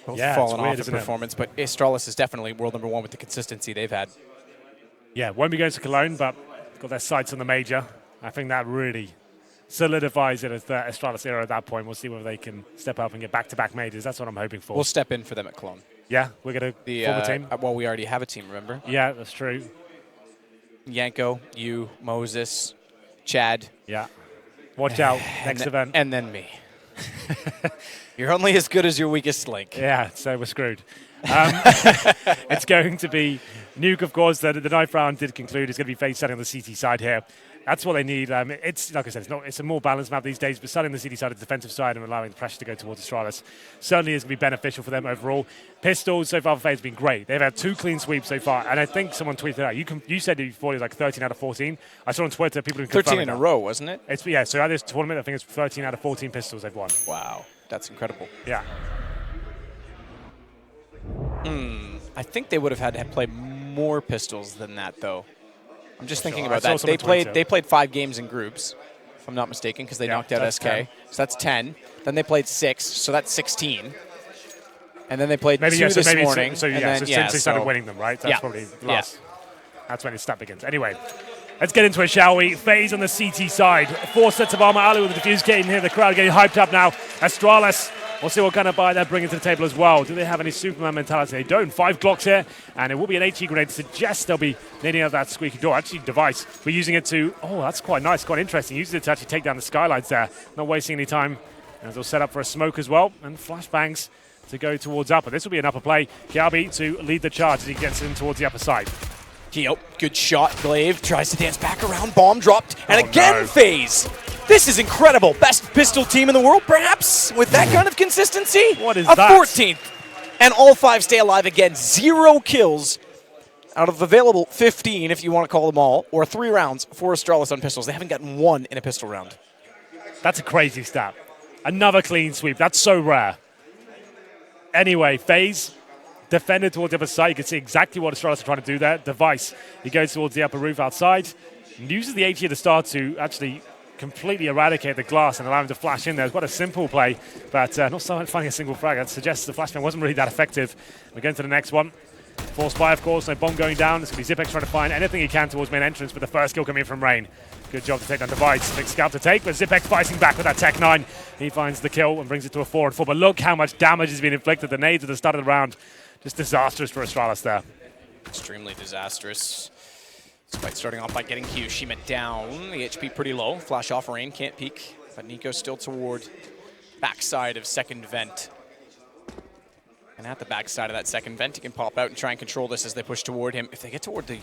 [SPEAKER 6] Both fallen off the performance, but Astralis is definitely world #1 with the consistency they've had.
[SPEAKER 7] Yeah, won't be going to Cologne, but got their sights on the major. I think that really solidifies it as the Astralis era at that point. We'll see whether they can step up and get back-to-back majors. That's what I'm hoping for.
[SPEAKER 6] We'll step in for them at Cologne.
[SPEAKER 7] Yeah, we're going to form a team.
[SPEAKER 6] Well, we already have a team, remember?
[SPEAKER 7] Yeah, that's true.
[SPEAKER 6] Yanko, you, Moses, Chad.
[SPEAKER 7] Yeah. Watch out, next event.
[SPEAKER 6] And then me. You're only as good as your weakest link.
[SPEAKER 7] Yeah, so we're screwed. It's going to be Nuke, of course. The ninth round did conclude. It's going to be FaZe starting on the CT side here. That's what they need. It's like I said, it's a more balanced map these days, but starting the CT side, the defensive side, and allowing the pressure to go towards Astralis certainly is going to be beneficial for them overall. Pistols so far for FaZe have been great. They've had 2 clean sweeps so far, and I think someone tweeted out. You said you thought it was like 13 out of 14. I saw on Twitter people have been
[SPEAKER 6] 13 in a row, wasn't it?
[SPEAKER 7] So at this tournament, I think it's 13 out of 14 pistols they've won.
[SPEAKER 6] Wow, that's incredible.
[SPEAKER 7] Yeah.
[SPEAKER 6] I think they would have had to play more pistols than that, though. I'm just thinking about
[SPEAKER 7] I
[SPEAKER 6] that.
[SPEAKER 7] saw
[SPEAKER 6] They played 5 games in groups, if I'm not mistaken, because they knocked out SK.
[SPEAKER 7] 10.
[SPEAKER 6] So that's 10. Then they played 6, so that's 16. And then they played 2 this morning.
[SPEAKER 7] So since they started winning them, right? That's probably the last. That's when his stat begins. Anyway, let's get into it, shall we? FaZe on the CT side. 4 sets of armor. Alu with the defuse kit in here. The crowd getting hyped up now. Astralis. We'll see what kind of buy they're bringing to the table as well. Do they have any Superman mentality? They don't. 5 Glocks here, and it will be an HE grenade to suggest they'll be needing out that squeaky door. Actually, Device, we're using it to, that's quite nice, quite interesting. Using it to actually take down the skylights there. Not wasting any time, as they'll set up for a smoke as well, and flashbangs to go towards upper. This will be an upper play. Kiabi to lead the charge as he gets in towards the upper side.
[SPEAKER 6] Good shot. Glaive tries to dance back around. Bomb dropped. And again, FaZe. This is incredible. Best pistol team in the world, perhaps, with that kind of consistency.
[SPEAKER 7] What is
[SPEAKER 6] that?
[SPEAKER 7] A
[SPEAKER 6] 14th. And all 5 stay alive again. 0 kills out of available 15, if you want to call them all, or 3 rounds for Astralis on pistols. They haven't gotten 1 in a pistol round.
[SPEAKER 7] That's a crazy stat. Another clean sweep. That's so rare. Anyway, Faze defended towards the other side. You can see exactly what Astralis are trying to do there. Device, he goes towards the upper roof outside. And uses the HE at the start to actually completely eradicate the glass and allow him to flash in there. It's quite a simple play, but not so much finding a single frag. That suggests the flashbang wasn't really that effective. We're going to the next one. Force by, of course, no bomb going down. It's going to be Zipex trying to find anything he can towards main entrance, but the first kill coming in from Rain. Good job to take down Device. Big scout to take, but Zipex fighting back with that Tech 9. He finds the kill and brings it to a 4-4. But look how much damage has been inflicted. The nades at the start of the round. Just disastrous for Astralis there.
[SPEAKER 6] Extremely disastrous. Despite starting off by getting Kiyoshima down. The HP pretty low. Flash off Rain, can't peek. But Nico still toward backside of second vent. And at the backside of that second vent, he can pop out and try and control this as they push toward him. If they get toward the,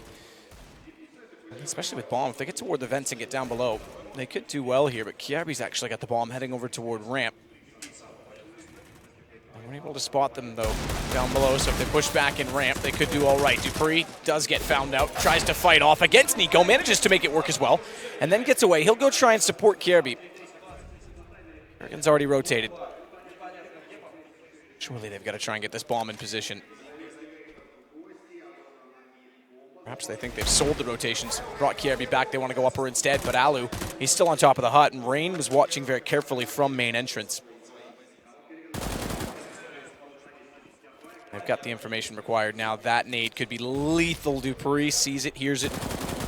[SPEAKER 6] especially with bomb, if they get toward the vents and get down below, they could do well here. But Kiabi's actually got the bomb heading over toward ramp. They weren't able to spot them, though, down below. So if they push back in ramp, they could do all right. Dupree does get found out, tries to fight off against Nico, manages to make it work as well, and then gets away. He'll go try and support Kiabi. Kurgan's already rotated. Surely they've got to try and get this bomb in position. Perhaps they think they've sold the rotations, brought Kiabi back, they want to go upper instead, but Alu, he's still on top of the hut, and Rain was watching very carefully from main entrance. They've got the information required now. That nade could be lethal. Dupree sees it, hears it,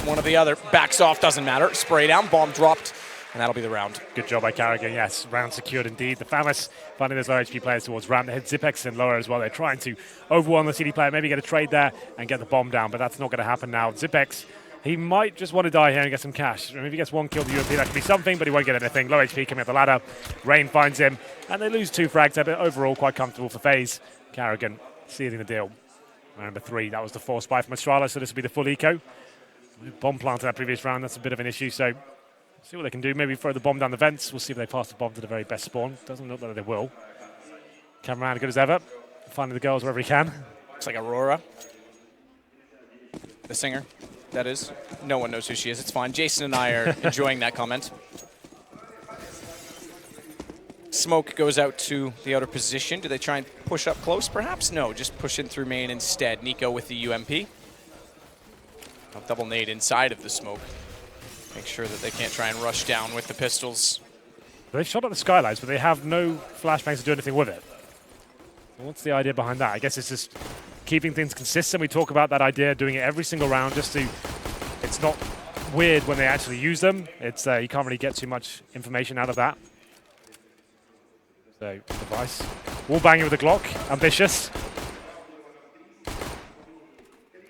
[SPEAKER 6] one or the other, backs off, doesn't matter. Spray down, bomb dropped, and that'll be the round.
[SPEAKER 7] Good job by Carrigan, yes. Round secured indeed. The Famas finding those low HP players towards ramp. They hit Zipex in lower as well. They're trying to overwhelm the CD player, maybe get a trade there and get the bomb down, but that's not going to happen now. Zipex, he might just want to die here and get some cash. If he gets 1 kill, the UMP, that could be something, but he won't get anything. Low HP coming up the ladder. Rain finds him, and they lose 2 frags, but overall quite comfortable for Faze. Carrigan sealing the deal. Round number 3, that was the force buy from Astralis, so this will be the full eco. Bomb planted that previous round, that's a bit of an issue, so see what they can do. Maybe throw the bomb down the vents. We'll see if they pass the bomb to the very best spawn. Doesn't look like they will. Cameraman good as ever. Finding the girls wherever he can.
[SPEAKER 6] Looks like Aurora. The singer, that is. No one knows who she is. It's fine. Jason and I are enjoying that comment. Smoke goes out to the outer position. Do they try and push up close? Perhaps no. Just push in through main instead. Nico with the UMP. A double nade inside of the smoke. Make sure that they can't try and rush down with the pistols.
[SPEAKER 7] They've shot at the skylights, but they have no flashbangs to do anything with it. What's the idea behind that? I guess it's just keeping things consistent. We talk about that idea, doing it every single round, just to, it's not weird when they actually use them. It's you can't really get too much information out of that. So, Device. Wall banging with the Glock. Ambitious.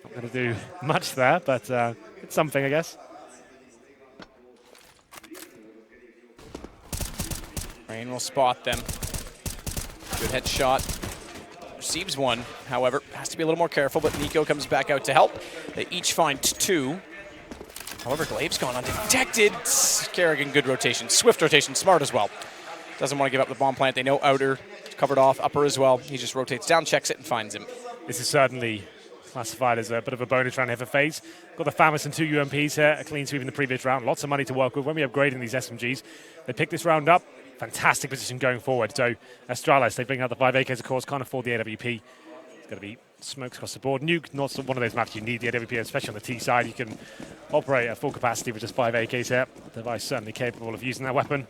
[SPEAKER 7] Not going to do much there, but it's something, I guess.
[SPEAKER 6] Rain will spot them. Good headshot. Receives one, however, has to be a little more careful, but Nico comes back out to help. They each find 2. However, Glabe's gone undetected. Kerrigan, good rotation. Swift rotation, smart as well. Doesn't want to give up the bomb plant. They know outer, covered off, upper as well. He just rotates down, checks it, and finds him.
[SPEAKER 7] This is certainly classified as a bit of a bonus round here for Faze. Got the Famas and 2 UMPs here, a clean sweep in the previous round. Lots of money to work with when we upgrade in these SMGs. They pick this round up. Fantastic position going forward. So Astralis, they bring out the 5 AKs, of course, can't afford the AWP. It's going to be smokes across the board. Nuke, not one of those maps you need the AWP, especially on the T side. You can operate at full capacity with just 5 AKs here. Device certainly capable of using that weapon.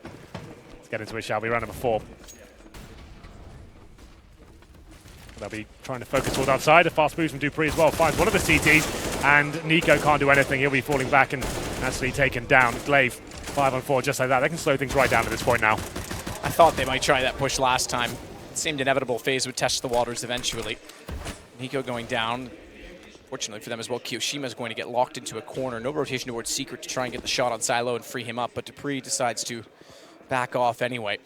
[SPEAKER 7] Let's get into it, shall we? Round number 4. They'll be trying to focus towards outside. A fast move from Dupree as well. Finds one of the CTs, and Nico can't do anything. He'll be falling back and actually taken down. Glaive, 5 on 4, just like that. They can slow things right down at this point now.
[SPEAKER 6] I thought they might try that push last time. It seemed inevitable. Faze would test the waters eventually. Nico going down. Fortunately for them as well, Kiyoshima is going to get locked into a corner. No rotation towards Secret to try and get the shot on Silo and free him up, but Dupree decides to back off anyway.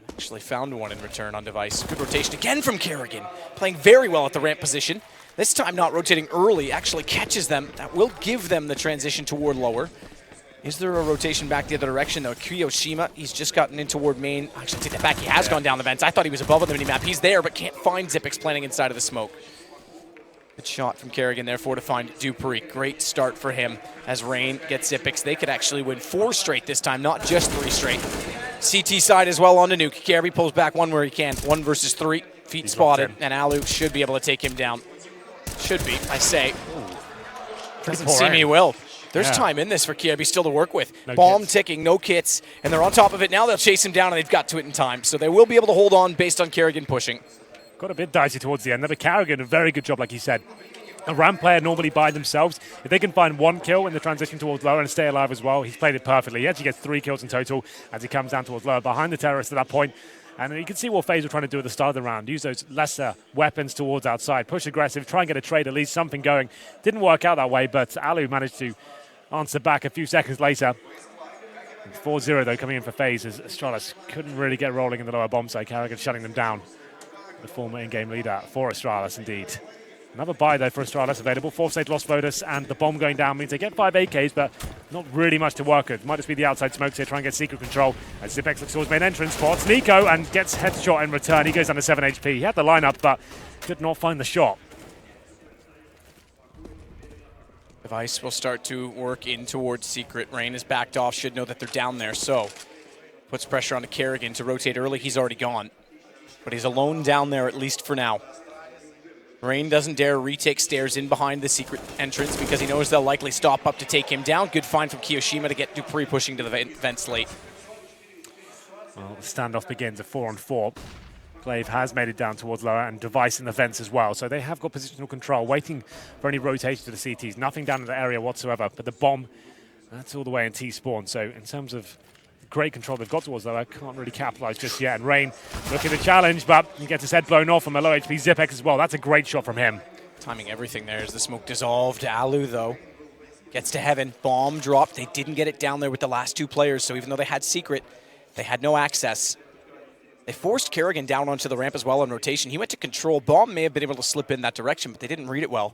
[SPEAKER 6] Actually found one in return on Device. Good rotation again from Kerrigan. Playing very well at the ramp position. This time not rotating early, actually catches them. That will give them the transition toward lower. Is there a rotation back the other direction, though? Kiyoshima, he's just gotten in toward main. Actually, take that back. He has gone down the vents. I thought he was above on the minimap. He's there, but can't find Xyp9x planning inside of the smoke. Good shot from Kerrigan there for to find Dupree. Great start for him as Rain gets Xyp9x. They could actually win 4 straight this time, not just 3 straight. CT side as well on the nuke. Kerry pulls back one where he can. 1 versus 3. Feet
[SPEAKER 7] He's
[SPEAKER 6] spotted, and Alu should be able to take him down. Should be, I say. Doesn't seem he will. There's time in this for Kiabi still to work with.
[SPEAKER 7] No
[SPEAKER 6] Bomb
[SPEAKER 7] kits.
[SPEAKER 6] ticking, no kits, and they're on top of it now. They'll chase him down, and they've got to it in time. So they will be able to hold on based on Kerrigan pushing.
[SPEAKER 7] Got a bit dicey towards the end. But Kerrigan, a very good job, like you said. A ramp player normally by themselves, if they can find 1 kill in the transition towards lower and stay alive as well, he's played it perfectly. He actually gets 3 kills in total as he comes down towards lower, behind the terrorist at that point. And you can see what Faze were trying to do at the start of the round. Use those lesser weapons towards outside, push aggressive, try and get a trade, at least something going. Didn't work out that way, but Alu managed to answer back a few seconds later. 4-0 though coming in for Faze as Astralis couldn't really get rolling in the lower bomb side. Kerrigan shutting them down. The former in-game leader for Astralis indeed. Another buy though for Astralis available. 4th stage Lost Lotus and the bomb going down means they get 5 AKs, but not really much to work with. Might just be the outside smokes here, try and get secret control. As Xyp9x looks towards main entrance, spots Nico and gets headshot in return. He goes down to 7 HP. He had the lineup, but could not find the shot.
[SPEAKER 6] Device will start to work in towards Secret. Rain is backed off, should know that they're down there, so puts pressure on Kerrigan to rotate early. He's already gone, but he's alone down there at least for now. Rain doesn't dare retake stairs in behind the Secret entrance because he knows they'll likely stop up to take him down. Good find from Kiyoshima to get Dupree pushing to the vents late.
[SPEAKER 7] Well, the standoff begins at 4-on-4. Glaive has made it down towards lower and Device in the vents as well. So they have got positional control, waiting for any rotation to the CTs. Nothing down in the area whatsoever, but the bomb, that's all the way in T-spawn. So in terms of great control they've got towards lower, can't really capitalize just yet. And Rain looking to challenge, but he gets his head blown off from a low HP Xyp9x as well. That's a great shot from him.
[SPEAKER 6] Timing everything there as the smoke dissolved. Alu, though, gets to heaven. Bomb dropped. They didn't get it down there with the last 2 players, so even though they had Secret, they had no access. They forced Kerrigan down onto the ramp as well on rotation. He went to control. Bomb may have been able to slip in that direction, but they didn't read it well.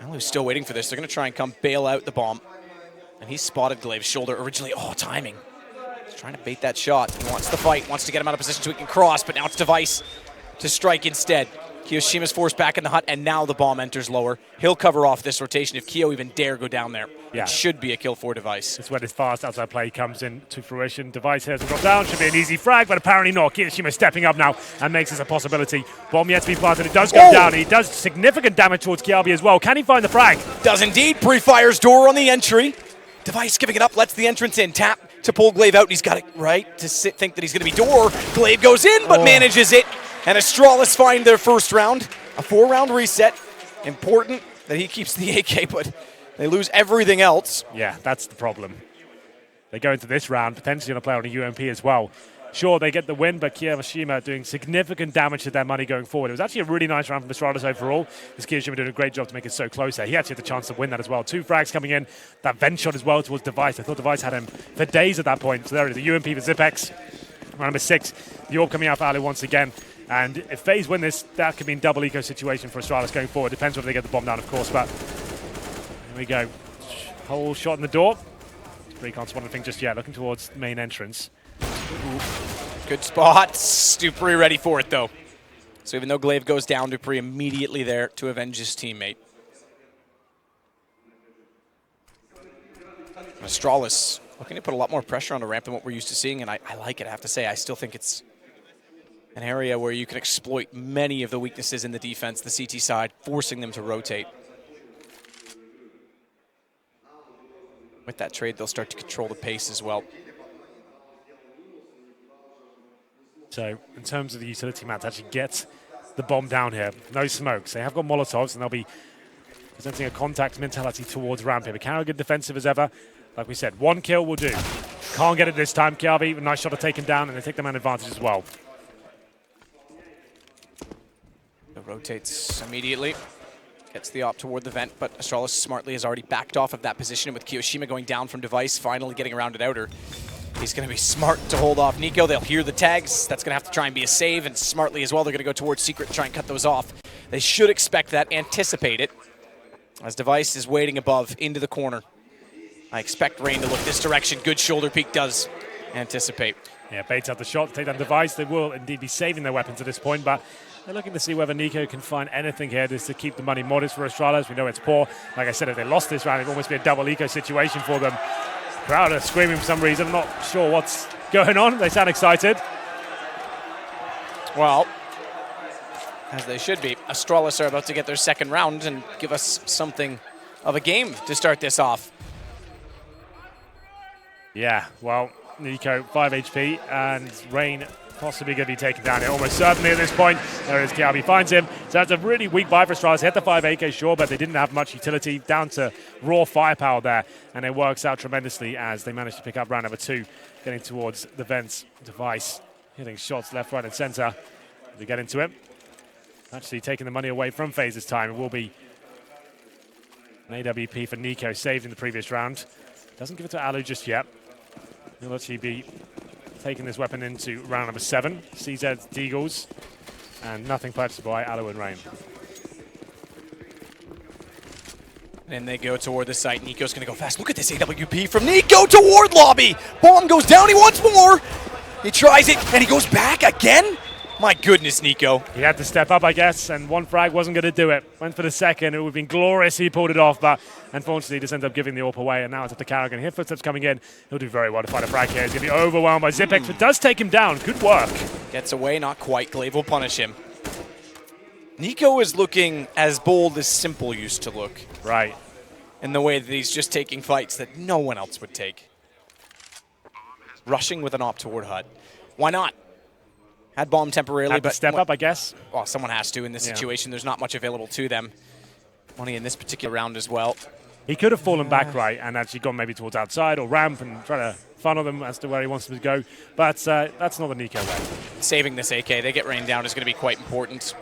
[SPEAKER 6] Alu's still waiting for this. They're going to try and come bail out the bomb. And he spotted Glaive's shoulder originally. Oh, timing. He's trying to bait that shot. He wants the fight, wants to get him out of position so he can cross, but now it's Device to strike instead. Kiyoshima's forced back in the hut, and now the bomb enters lower. He'll cover off this rotation if Kyo even dare go down there.
[SPEAKER 7] Yeah.
[SPEAKER 6] It should be a kill for Device.
[SPEAKER 7] It's when his fast outside play comes into fruition. Device has drop down, should be an easy frag, but apparently not. Kiyoshima stepping up now and makes this a possibility. Bomb yet to be planted. It does go down. He does significant damage towards Kiabi as well. Can he find the frag?
[SPEAKER 6] Does indeed. Pre-fires door on the entry. Device giving it up, lets the entrance in. Tap to pull Glaive out, and he's got it right to think that he's going to be door. Glaive goes in, but manages it. And Astralis find their first round. A 4-round reset. Important that he keeps the AK, but they lose everything else.
[SPEAKER 7] Yeah, that's the problem. They go into this round, potentially going to play on a UMP as well. Sure, they get the win, but Kiyoshima doing significant damage to their money going forward. It was actually a really nice round from Astralis overall. This Kiyoshima doing a great job to make it so close there. He actually had the chance to win that as well. 2 frags coming in. That vent shot as well towards Device. I thought Device had him for days at that point. So there it is, the UMP for Xyp9x. Round number 6. The orb coming out for Alu once again. And if Faze win this, that could mean double eco situation for Astralis going forward. Depends whether they get the bomb down, of course, but here we go. Whole shot in the door. Dupree can't spot anything just yet. Looking towards the main entrance.
[SPEAKER 6] Ooh. Good spot. Dupree ready for it, though. So even though Glaive goes down, Dupree immediately there to avenge his teammate. Astralis looking to put a lot more pressure on the ramp than what we're used to seeing, and I like it, I have to say. I still think it's an area where you can exploit many of the weaknesses in the defense, the CT side, forcing them to rotate. With that trade, they'll start to control the pace as well.
[SPEAKER 7] So in terms of the utility map to actually get the bomb down here, no smokes. They have got Molotovs, and they'll be presenting a contact mentality towards ramp here. But Kerrigan defensive as ever. Like we said, 1 kill will do. Can't get it this time. Kiabi, nice shot to take him down, and they take the man advantage as well.
[SPEAKER 6] It rotates immediately. Gets the op toward the vent, but Astralis smartly has already backed off of that position, and with Kiyoshima going down from Device, finally getting around it outer. He's going to be smart to hold off Nico. They'll hear the tags. That's going to have to try and be a save, and smartly as well, they're going to go towards Secret and try and cut those off. They should expect that, anticipate it, as Device is waiting above into the corner. I expect Rain to look this direction. Good shoulder peek does anticipate.
[SPEAKER 7] Yeah, baits out the shot to take down Device. They will indeed be saving their weapons at this point, but they're looking to see whether Nico can find anything here just to keep the money modest for Astralis. We know it's poor. Like I said, if they lost this round, it'd almost be a double eco situation for them. Crowd are screaming for some reason. I'm not sure what's going on. They sound excited.
[SPEAKER 6] Well, as they should be. Astralis are about to get their second round and give us something of a game to start this off.
[SPEAKER 7] Yeah, well, Nico, 5 HP, and Rain possibly going to be taken down here. Almost certainly at this point. There is Kiabi, finds him. So that's a really weak buy for Astralis. Hit the 5 AK, sure, but they didn't have much utility. Down to raw firepower there, and it works out tremendously as they manage to pick up round number 2, getting towards the Vents Device, hitting shots left, right, and center. They get into it. Actually taking the money away from Faze this time. It will be an AWP for Nico, saved in the previous round. Doesn't give it to Alu just yet. He'll actually be taking this weapon into round number 7. CZ, Deagles, and nothing purchased by Alu and Rain.
[SPEAKER 6] And they go toward the site. Nico's going to go fast. Look at this AWP from Nico toward lobby. Bomb goes down. He wants more. He tries it, and he goes back again. My goodness, Nico.
[SPEAKER 7] He had to step up, I guess, and one frag wasn't going to do it. Went for the second. It would have been glorious. He pulled it off, but unfortunately, he just ended up giving the AWP away, and now it's up to Carrigan. Here, footsteps coming in. He'll do very well to find a frag here. He's going to be overwhelmed by Zipex, but does take him down. Good work.
[SPEAKER 6] Gets away, not quite. Glaive will punish him. Nico is looking as bold as Simple used to look.
[SPEAKER 7] Right.
[SPEAKER 6] In the way that he's just taking fights that no one else would take. Rushing with an op toward HUD. Why not? Had bomb temporarily,
[SPEAKER 7] Had to
[SPEAKER 6] but
[SPEAKER 7] step up, I guess.
[SPEAKER 6] Well, someone has to in this situation. There's not much available to them. Money in this particular round as well.
[SPEAKER 7] He could have fallen back right and actually gone maybe towards outside or ramp and try to funnel them as to where he wants them to go. But that's not the Nico way.
[SPEAKER 6] Saving this AK, they get rained down, is going to be quite important.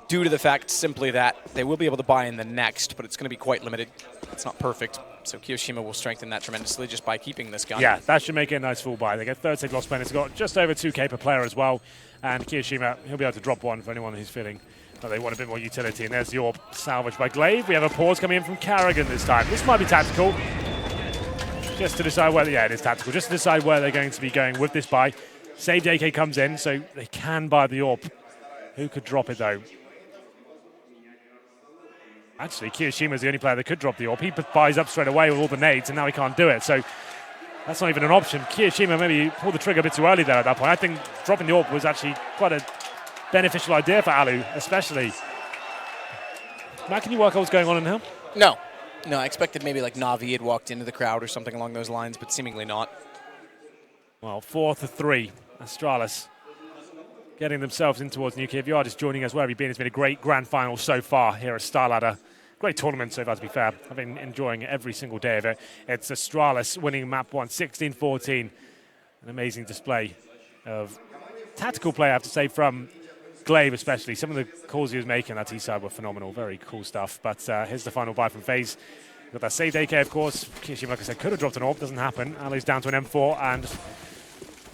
[SPEAKER 6] Due to the fact simply that they will be able to buy in the next, but it's going to be quite limited. It's not perfect. So Kiyoshima will strengthen that tremendously just by keeping this gun.
[SPEAKER 7] Yeah, that should make it a nice full buy. They get third save lost pen. It's got just over 2k per player as well. And Kiyoshima, he'll be able to drop one for anyone who's feeling that they want a bit more utility. And there's the AWP salvaged by Glaive. We have a pause coming in from Carrigan this time. This might be tactical. Just to decide whether, yeah, it is tactical. Just to decide where they're going to be going with this buy. Saved AK comes in, so they can buy the AWP. Who could drop it though? Actually, Kiyoshima's the only player that could drop the AWP. He buys up straight away with all the nades, and now he can't do it. So that's not even an option. Kiyoshima maybe pulled the trigger a bit too early there at that point. I think dropping the AWP was actually quite a beneficial idea for Alu, especially. Matt, can you work out what's going on in here?
[SPEAKER 6] No. No, I expected maybe like Navi had walked into the crowd or something along those lines, but seemingly not.
[SPEAKER 7] Well, 4-3. Astralis getting themselves in towards Nuclear. If you are just joining us, where have you been? It's been a great grand final so far here at StarLadder. Great tournament so far, to be fair. I've been enjoying every single day of it. It's Astralis winning map 1, 16-14. An amazing display of tactical play, I have to say, from Glaive especially. Some of the calls he was making that T-side were phenomenal. Very cool stuff. But here's the final buy from Faze. Got that saved AK, of course. Kiyoshima, like I said, could have dropped an AWP. Doesn't happen. Ali's down to an M4 and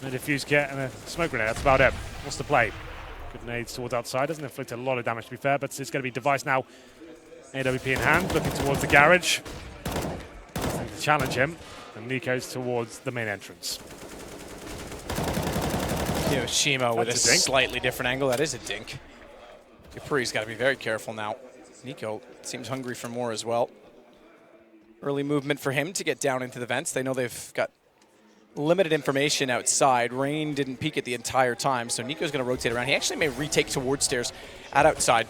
[SPEAKER 7] a diffuse kit and a smoke grenade. That's about it. What's the play? Good nades towards outside. Doesn't inflict a lot of damage, to be fair, but it's going to be Device now. AWP in hand, looking towards the garage. To challenge him. And Nico's towards the main entrance.
[SPEAKER 6] Kiyoshima with a slightly different angle. That is a dink. Dupree's got to be very careful now. Nico seems hungry for more as well. Early movement for him to get down into the vents. They know they've got limited information outside. Rain didn't peek it the entire time, so Nico's going to rotate around. He actually may retake towards stairs at outside.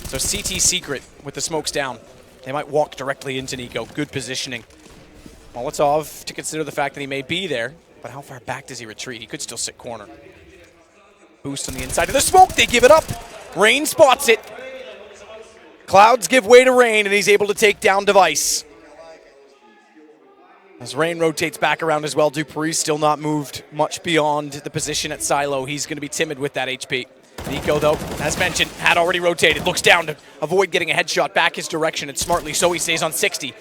[SPEAKER 6] So CT secret with the smokes down. They might walk directly into Nico. Good positioning. Molotov to consider the fact that he may be there, but how far back does he retreat? He could still sit corner. Boost on the inside of the smoke. They give it up. Rain spots it. Clouds give way to Rain, and he's able to take down Device. As Rain rotates back around as well, Dupree's still not moved much beyond the position at Silo. He's going to be timid with that HP. Nico, though, as mentioned, had already rotated. Looks down to avoid getting a headshot back his direction, and smartly so he stays on 60.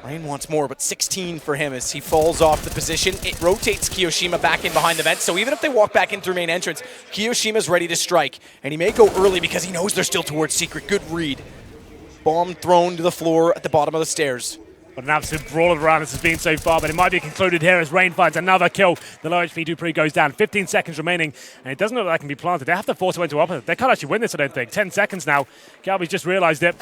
[SPEAKER 6] Rain wants more, but 16 for him as he falls off the position. It rotates Kiyoshima back in behind the vent, so even if they walk back in through main entrance, Kiyoshima's ready to strike, and he may go early because he knows they're still towards secret. Good read. Bomb thrown to the floor at the bottom of the stairs.
[SPEAKER 7] What an absolute brawl around this has been so far, but it might be concluded here as Rain finds another kill. The low HP Dupree goes down. 15 seconds remaining, and it doesn't look like that can be planted. They have to force it into opposite. They can't actually win this, I don't think. 10 seconds now. Galby's just realized it.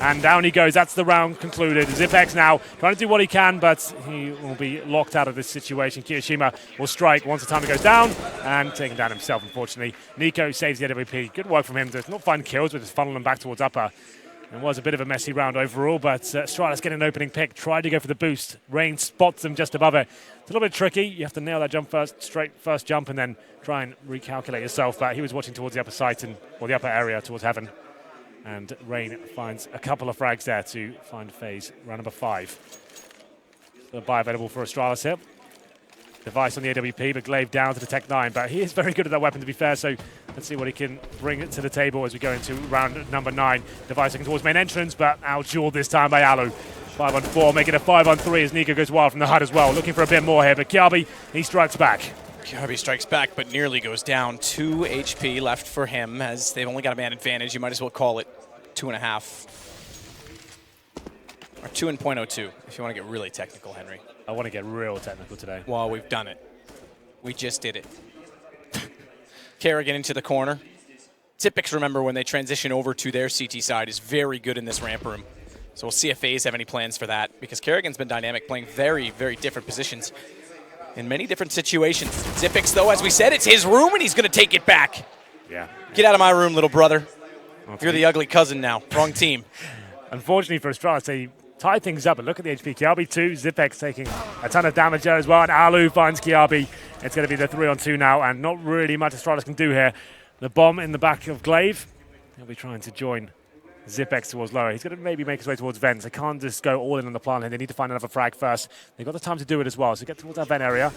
[SPEAKER 7] And down he goes. That's the round concluded. Zipex now trying to do what he can, but he will be locked out of this situation. Kiyoshima will strike once the timer goes down, and taking down himself, unfortunately. Nico saves the AWP. Good work from him to not find kills, but just funnel them back towards upper. It was a bit of a messy round overall, but Astralis getting an opening pick. Tried to go for the boost. Rain spots them just above it. It's a little bit tricky. You have to nail that jump first, first jump, and then try and recalculate yourself. But he was watching towards the upper site, or the upper area towards heaven. And Rain finds a couple of frags there to find Faze. Round number 5. The buy available for Astralis here. Device on the AWP, but Glaive down to the Tech 9. But he is very good at that weapon, to be fair, so let's see what he can bring to the table as we go into round number 9. Device looking towards main entrance, but out-dueled this time by Alu. 5-on-4, making it 5-on-3 as Nico goes wild from the HUD as well. Looking for a bit more here, but Kiabi, he strikes back.
[SPEAKER 6] Kiabi strikes back, but nearly goes down. 2 HP left for him, as they've only got a man advantage. You might as well call it 2.5. Or 2.02, if you want to get really technical, Henry.
[SPEAKER 7] I want to get real technical today.
[SPEAKER 6] Well, we've done it. We just did it. Kerrigan into the corner. Typics, remember, when they transition over to their CT side, is very good in this ramp room. So we'll see if Faze have any plans for that, because Kerrigan's been dynamic, playing very, very different positions in many different situations. Zipix, though, as we said, it's his room, and he's going to take it back.
[SPEAKER 7] Yeah.
[SPEAKER 6] Get out of my room, little brother. You're the ugly cousin now. Wrong team.
[SPEAKER 7] Unfortunately for Astralis, they tie things up, but look at the HP. Kiabi 2, Zipex taking a ton of damage there as well, and Alu finds Kiabi. It's going to be the 3-on-2 now, and not really much Astralis can do here. The bomb in the back of Glaive. He'll be trying to join Zipex towards lower. He's going to maybe make his way towards vents. They can't just go all in on the plan here. They need to find another frag first. They've got the time to do it as well, so get towards that vent area.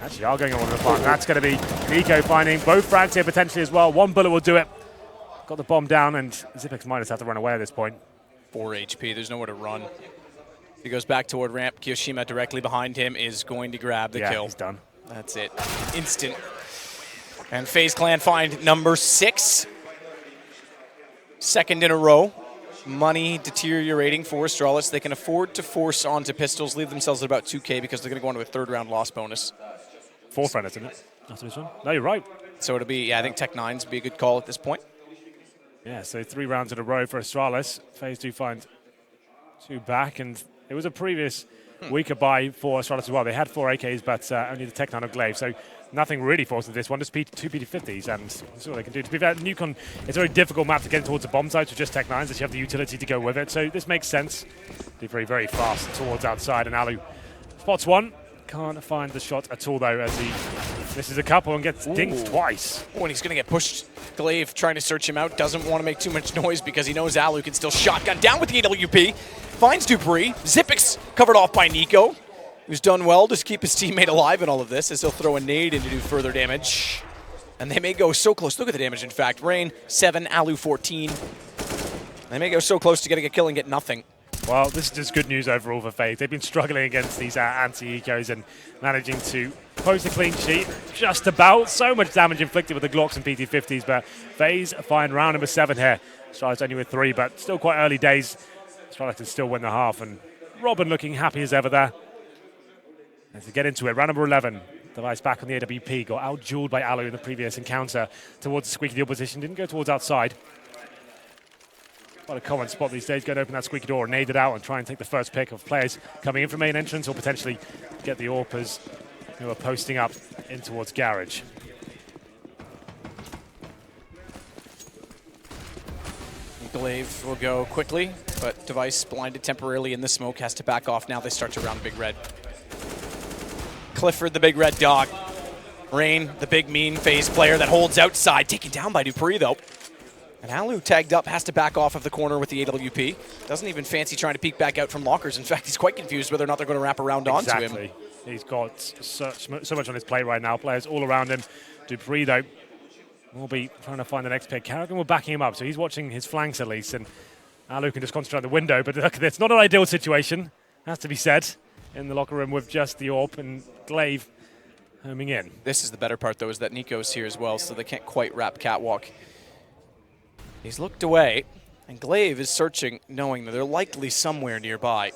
[SPEAKER 7] Actually, are going on the plan. That's going to be Nico finding both frags here potentially as well. One bullet will do it. Got the bomb down, and Zipex might just have to run away at this point.
[SPEAKER 6] 4 HP, there's nowhere to run. He goes back toward ramp. Kiyoshima directly behind him is going to grab the kill.
[SPEAKER 7] He's done.
[SPEAKER 6] That's it. Instant. And FaZe Clan find number 6. Second in a row. Money deteriorating for Astralis. They can afford to force onto pistols, leave themselves at about 2K because they're going to go into a 3rd round loss bonus.
[SPEAKER 7] 4th round, isn't it? After this one? No, you're right.
[SPEAKER 6] So it'll be, I think Tech 9's be a good call at this point.
[SPEAKER 7] Yeah, so 3 rounds in a row for Astralis. FaZe do find 2 back, and it was a previous weaker buy for Astralis as well. They had 4 AKs, but only the Tech 9 of Glaive, so nothing really forced into this one, just 2 PT50s, and that's all they can do. To be fair, Newcon, it's a very difficult map to get towards the bomb sites with just Tech 9s, as you have the utility to go with it, so this makes sense. Be very, very fast towards outside, and Alu spots one. Can't find the shot at all, though, as he misses a couple and gets dinged twice.
[SPEAKER 6] Oh, and he's going to get pushed. Glaive trying to search him out. Doesn't want to make too much noise because he knows Alu can still shotgun down with the AWP. Finds Dupree. Zipix covered off by Nico, who's done well to keep his teammate alive in all of this, as he'll throw a nade in to do further damage. And they may go so close. Look at the damage, in fact. Rain, 7, Alu, 14. They may go so close to getting a kill and get nothing.
[SPEAKER 7] Well, this is just good news overall for FaZe. They've been struggling against these anti-ecos and managing to post a clean sheet just about. So much damage inflicted with the Glocks and PT50s, but FaZe find round number 7 here. Astralis only with 3, but still quite early days. Astralis can still win the half, and Robin looking happy as ever there. As they get into it, round number 11. Device back on the AWP, got out-dueled by Alu in the previous encounter towards the squeaky door position, didn't go towards outside. Quite a common spot these days, go and open that squeaky door, nade it out, and try and take the first pick of players coming in from main entrance, or potentially get the AWPers who are posting up in towards garage.
[SPEAKER 6] Glaive will go quickly, but Device blinded temporarily in the smoke, has to back off. Now they start to round Big Red. Clifford, the Big Red dog. Rain, the big mean FaZe player that holds outside, taken down by Dupree though. And Alu tagged up, has to back off of the corner with the AWP. Doesn't even fancy trying to peek back out from lockers. In fact, he's quite confused whether or not they're going to wrap around onto him.
[SPEAKER 7] Exactly. He's got so much on his plate right now. Players all around him. Dupree, though, will be trying to find the next pick. Kerrigan will backing him up, so he's watching his flanks at least. And Alu can just concentrate on the window. But look, it's not an ideal situation, has to be said, in the locker room with just the AWP and Glaive homing in.
[SPEAKER 6] This is the better part, though, is that Nico's here as well, so they can't quite wrap Catwalk. He's looked away, and Glaive is searching, knowing that they're likely somewhere nearby.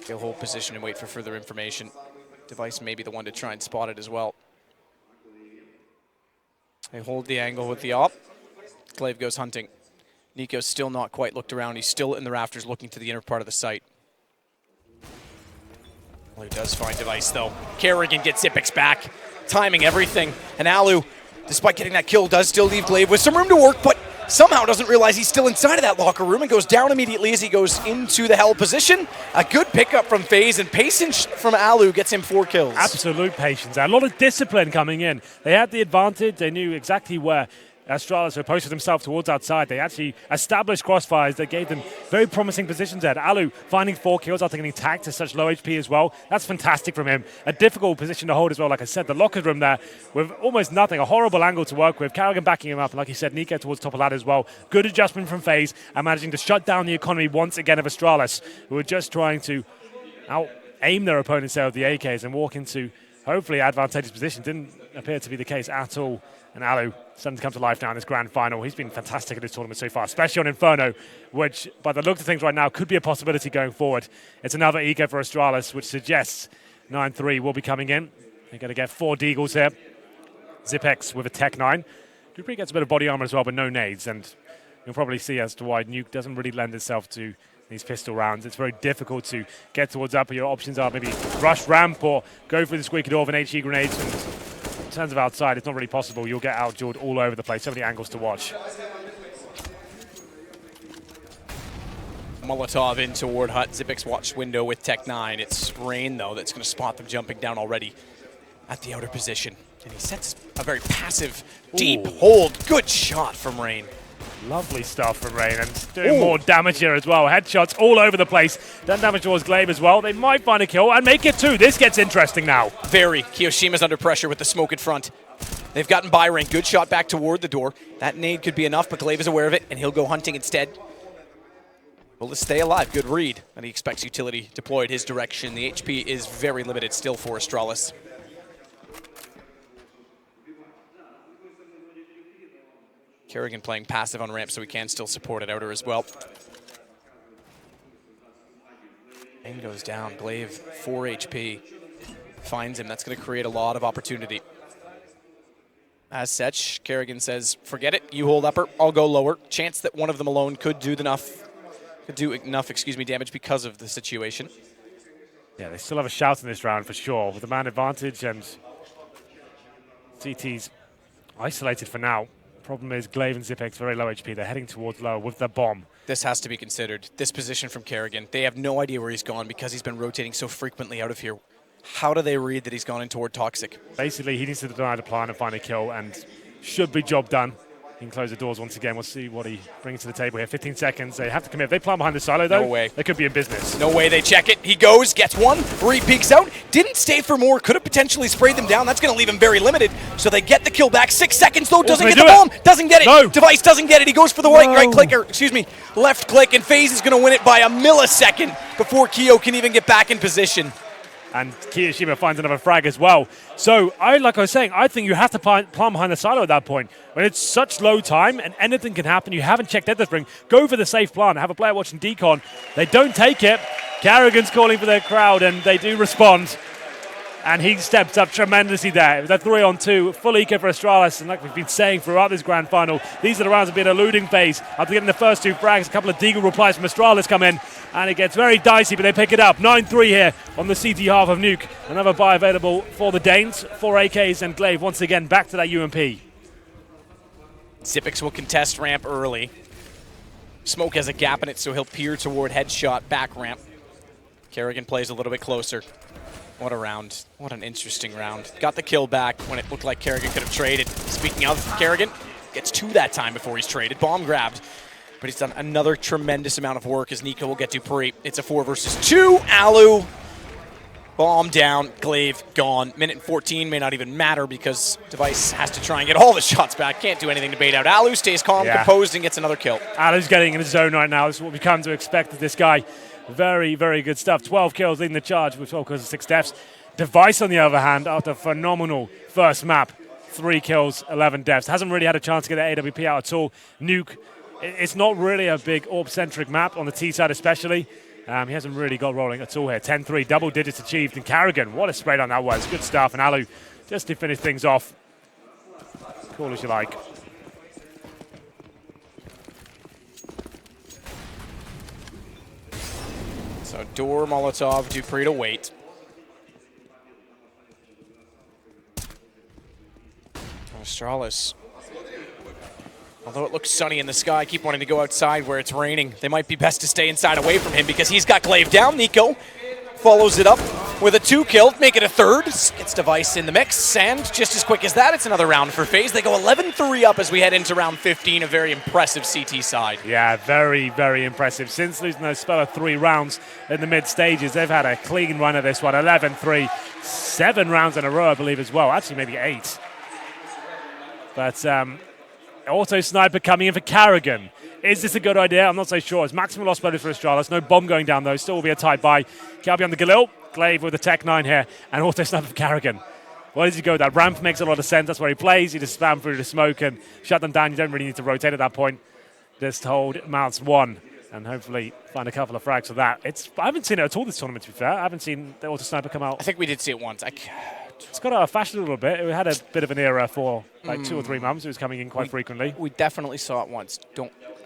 [SPEAKER 6] He'll hold position and wait for further information. Device may be the one to try and spot it as well. They hold the angle with the op. Glaive goes hunting. Nico's still not quite looked around. He's still in the rafters looking to the inner part of the site. Well, he does find Device, though. Kerrigan gets Ipix back, timing everything. And Alu, despite getting that kill, does still leave Glaive with some room to work, but somehow doesn't realize he's still inside of that locker room and goes down immediately as he goes into the held position. A good pickup from Faze, and patience from Alu gets him 4 kills.
[SPEAKER 7] Absolute patience. A lot of discipline coming in. They had the advantage. They knew exactly where Astralis who posted himself towards outside. They actually established crossfires that gave them very promising positions there. Alu finding 4 kills after getting tagged to such low HP as well. That's fantastic from him. A difficult position to hold as well. Like I said, the locker room there with almost nothing. A horrible angle to work with. Kerrigan backing him up. And like you said, Nico towards top of ladder as well. Good adjustment from Faze and managing to shut down the economy once again of Astralis, who were just trying to out-aim their opponents there with the AKs and walk into hopefully advantageous position. Didn't appear to be the case at all. And Alu starting to come to life now in this grand final. He's been fantastic at this tournament so far, especially on Inferno, which by the look of things right now could be a possibility going forward. It's another eco for Astralis, which suggests 9-3 will be coming in. They're going to get 4 Deagles here. Zipex with a Tech 9. Dupree gets a bit of body armor as well, but no nades. And you'll probably see as to why Nuke doesn't really lend itself to these pistol rounds. It's very difficult to get towards upper. Your options are maybe rush ramp or go for the squeaky door of an HE grenades. And in terms of outside, it's not really possible. You'll get outdueled all over the place. So many angles to watch.
[SPEAKER 6] Molotov in toward Hut. Zipex watch window with Tech 9. It's Rain, though, that's going to spot them jumping down already at the outer position. And he sets a very passive, deep hold. Good shot from Rain.
[SPEAKER 7] Lovely stuff from Rain, and doing more damage here as well. Headshots all over the place. Done damage towards Glaive as well. They might find a kill and make it 2. This gets interesting now.
[SPEAKER 6] Very. Kiyoshima's under pressure with the smoke in front. They've gotten by Rain. Good shot back toward the door. That nade could be enough, but Glaive is aware of it, and he'll go hunting instead. Will to stay alive. Good read. And he expects utility deployed his direction. The HP is very limited still for Astralis. Kerrigan playing passive on ramp, so he can still support it outer as well. And goes down. Glaive, 4 HP. Finds him. That's going to create a lot of opportunity. As such, Kerrigan says, forget it. You hold upper. I'll go lower. Chance that one of them alone could do enough damage because of the situation.
[SPEAKER 7] Yeah, they still have a shout in this round for sure, with the man advantage, and CT's isolated for now. Problem is Glaive and Zipex very low HP. They're heading towards low with the bomb.
[SPEAKER 6] This has to be considered. This position from Kerrigan. They have no idea where he's gone because he's been rotating so frequently out of here. How do they read that he's gone in toward Toxic?
[SPEAKER 7] Basically, he needs to deny the plan and find a kill, and should be job done. He can close the doors once again. We'll see what he brings to the table here. 15 seconds. They have to commit. If they plan behind the silo, though,
[SPEAKER 6] no way.
[SPEAKER 7] They could be in business.
[SPEAKER 6] No way. They check it. He goes, gets one, re-peeks out. Didn't stay for more. Could have potentially sprayed them down. That's going to leave him very limited. So they get the kill back. 6 seconds, though. Doesn't get the bomb. Doesn't get it.
[SPEAKER 7] No.
[SPEAKER 6] Device doesn't get it. He goes for the left click, and Faze is going to win it by a millisecond before Kyo can even get back in position.
[SPEAKER 7] And Kiyoshima finds another frag as well. So, like I was saying, I think you have to plan behind the silo at that point. When it's such low time and anything can happen, you haven't checked Spring, go for the safe plan. Have a player watching decon. They don't take it. Kerrigan's calling for their crowd, and they do respond. And he steps up tremendously there. It was a 3-on-2, full eco for Astralis. And like we've been saying throughout this grand final, these are the rounds of being eluding Phase. After getting the first 2 frags, a couple of Deagle replies from Astralis come in. And it gets very dicey, but they pick it up. 9-3 here on the CT half of Nuke. Another buy available for the Danes. 4 AKs and Glaive once again back to that UMP.
[SPEAKER 6] Zipex will contest ramp early. Smoke has a gap in it, so he'll peer toward headshot back ramp. Kerrigan plays a little bit closer. What a round. What an interesting round. Got the kill back when it looked like Kerrigan could have traded. Speaking of, Kerrigan gets 2 that time before he's traded. Bomb grabbed. But he's done another tremendous amount of work as Nico will get Dupree. It's a 4 versus 2. Alu. Bomb down. Glaive gone. Minute and 14 may not even matter because Device has to try and get all the shots back. Can't do anything to bait out. Alu stays calm, composed, and gets another kill.
[SPEAKER 7] Alu's getting in his zone right now. This is what we come to expect of this guy. Very, very good stuff. 12 kills leading the charge with 12 kills and 6 deaths. Device, on the other hand, after a phenomenal first map, 3 kills, 11 deaths. Hasn't really had a chance to get the AWP out at all. Nuke, it's not really a big AWP-centric map on the T side especially. He hasn't really got rolling at all here. 10-3, double digits achieved. And Carrigan, what a spray down that was. Good stuff. And Alu, just to finish things off. Call as you like.
[SPEAKER 6] So door, Molotov, Dupree to wait. Astralis. Although it looks sunny in the sky, keep wanting to go outside where it's raining. They might be best to stay inside away from him because he's got Glaive down. Nico follows it up with a 2-kill, make it a third. Gets Device in the mix, and just as quick as that, it's another round for FaZe. They go 11-3 up as we head into round 15, a very impressive CT side.
[SPEAKER 7] Yeah, very, very impressive. Since losing those spell of 3 rounds in the mid stages, they've had a clean run of this one. 11-3, 7 rounds in a row, I believe, as well. Actually, maybe 8. But auto sniper coming in for Carrigan. Is this a good idea? I'm not so sure. It's maximum loss bonus for Astralis. No bomb going down, though. Still will be a tight buy. Kelby on the Galil. Glaive with the Tech 9 here. And auto sniper for Carrigan. Where does he go? That ramp makes a lot of sense. That's where he plays. You just spam through the smoke and shut them down. You don't really need to rotate at that point. Just hold mounts 1 and hopefully find a couple of frags for that. I haven't seen it at all this tournament, to be fair. I haven't seen the auto sniper come out.
[SPEAKER 6] I think we did see it once.
[SPEAKER 7] It's got out of fashion a little bit. It had a bit of an era for like 2 or 3 months. It was coming in quite frequently.
[SPEAKER 6] We definitely saw it once.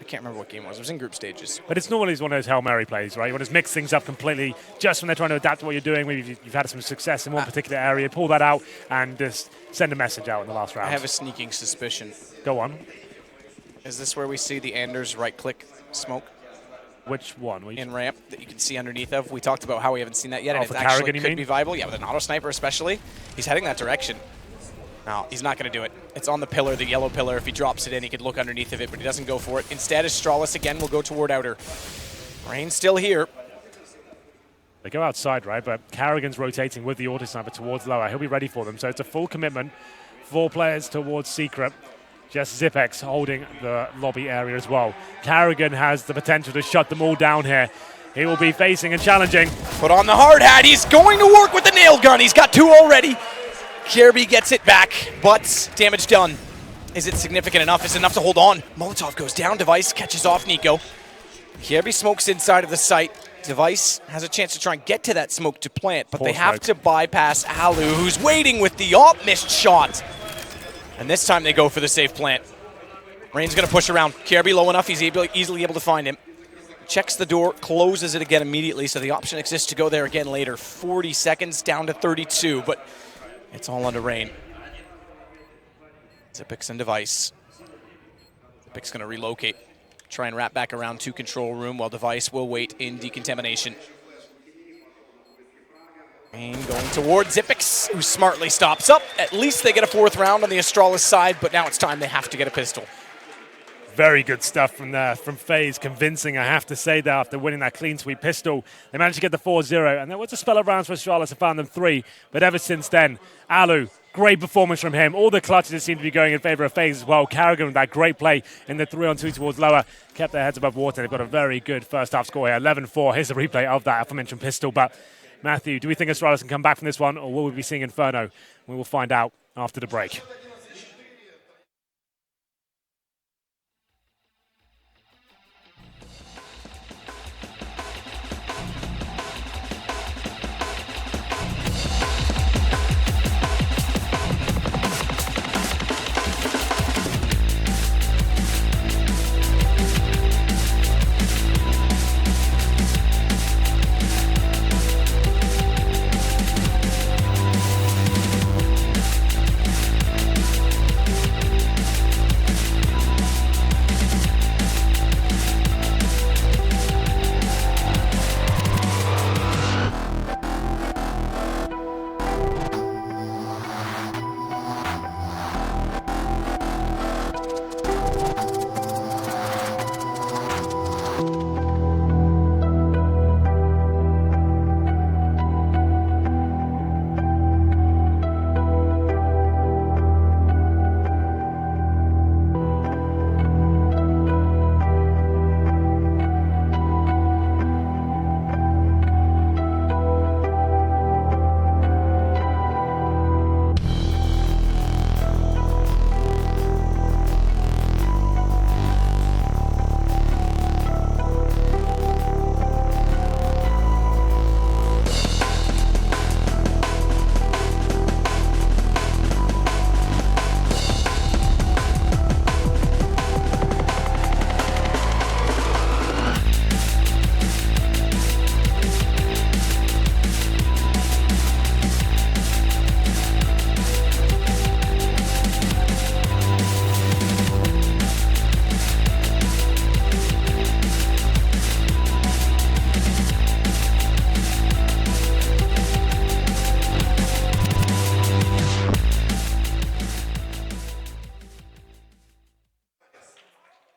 [SPEAKER 6] I can't remember what game it was. It was in group stages.
[SPEAKER 7] But it's normally one of those Hail Mary plays, right? You want to mix things up completely just when they're trying to adapt to what you're doing. Maybe you've had some success in one particular area. Pull that out and just send a message out in the last round.
[SPEAKER 6] I have a sneaking suspicion.
[SPEAKER 7] Go on.
[SPEAKER 6] Is this where we see the Anders right-click smoke?
[SPEAKER 7] Which one?
[SPEAKER 6] In ramp that you can see underneath of. We talked about how we haven't seen that yet, and it
[SPEAKER 7] for
[SPEAKER 6] actually
[SPEAKER 7] Carrigan,
[SPEAKER 6] could be viable. Yeah, with an auto sniper especially. He's heading that direction. No, he's not going to do it. It's on the pillar, the yellow pillar. If he drops it in, he could look underneath of it, but he doesn't go for it. Instead, Astralis again will go toward outer. Rain's still here.
[SPEAKER 7] They go outside, right? But Carrigan's rotating with the auto sniper towards lower. He'll be ready for them. So it's a full commitment. 4 players towards secret. Just Zipex holding the lobby area as well. Carrigan has the potential to shut them all down here. He will be facing and challenging.
[SPEAKER 6] Put on the hard hat. He's going to work with the nail gun. He's got 2 already. Kirby gets it back, but damage done. Is it significant enough? Is it enough to hold on? Molotov goes down. Device catches off Nico. Kirby smokes inside of the site. Device has a chance to try and get to that smoke to plant, but they have to bypass Alu, who's waiting with the missed shot. And this time they go for the safe plant. Rain's going to push around. Kirby low enough, he's easily able to find him. Checks the door, closes it again immediately, so the option exists to go there again later. 40 seconds down to 32, but it's all under Rain. Zipex and Device. Zipex going to relocate. Try and wrap back around to control room while Device will wait in decontamination. Rain going towards Zipex, who smartly stops up. At least they get a 4th round on the Astralis side, but now it's time they have to get a pistol.
[SPEAKER 7] Very good stuff from FaZe, convincing, I have to say that, after winning that clean sweep pistol. They managed to get the 4-0, and there was a spell of rounds for Astralis and found them 3, but ever since then, Alu, great performance from him. All the clutches seem to be going in favor of FaZe as well. Carrigan with that great play in the 3-on-2 towards lower, kept their heads above water. They've got a very good first half score here, 11-4. Here's a replay of that aforementioned pistol, but Matthew, do we think Astralis can come back from this one, or will we be seeing Inferno? We will find out after the break.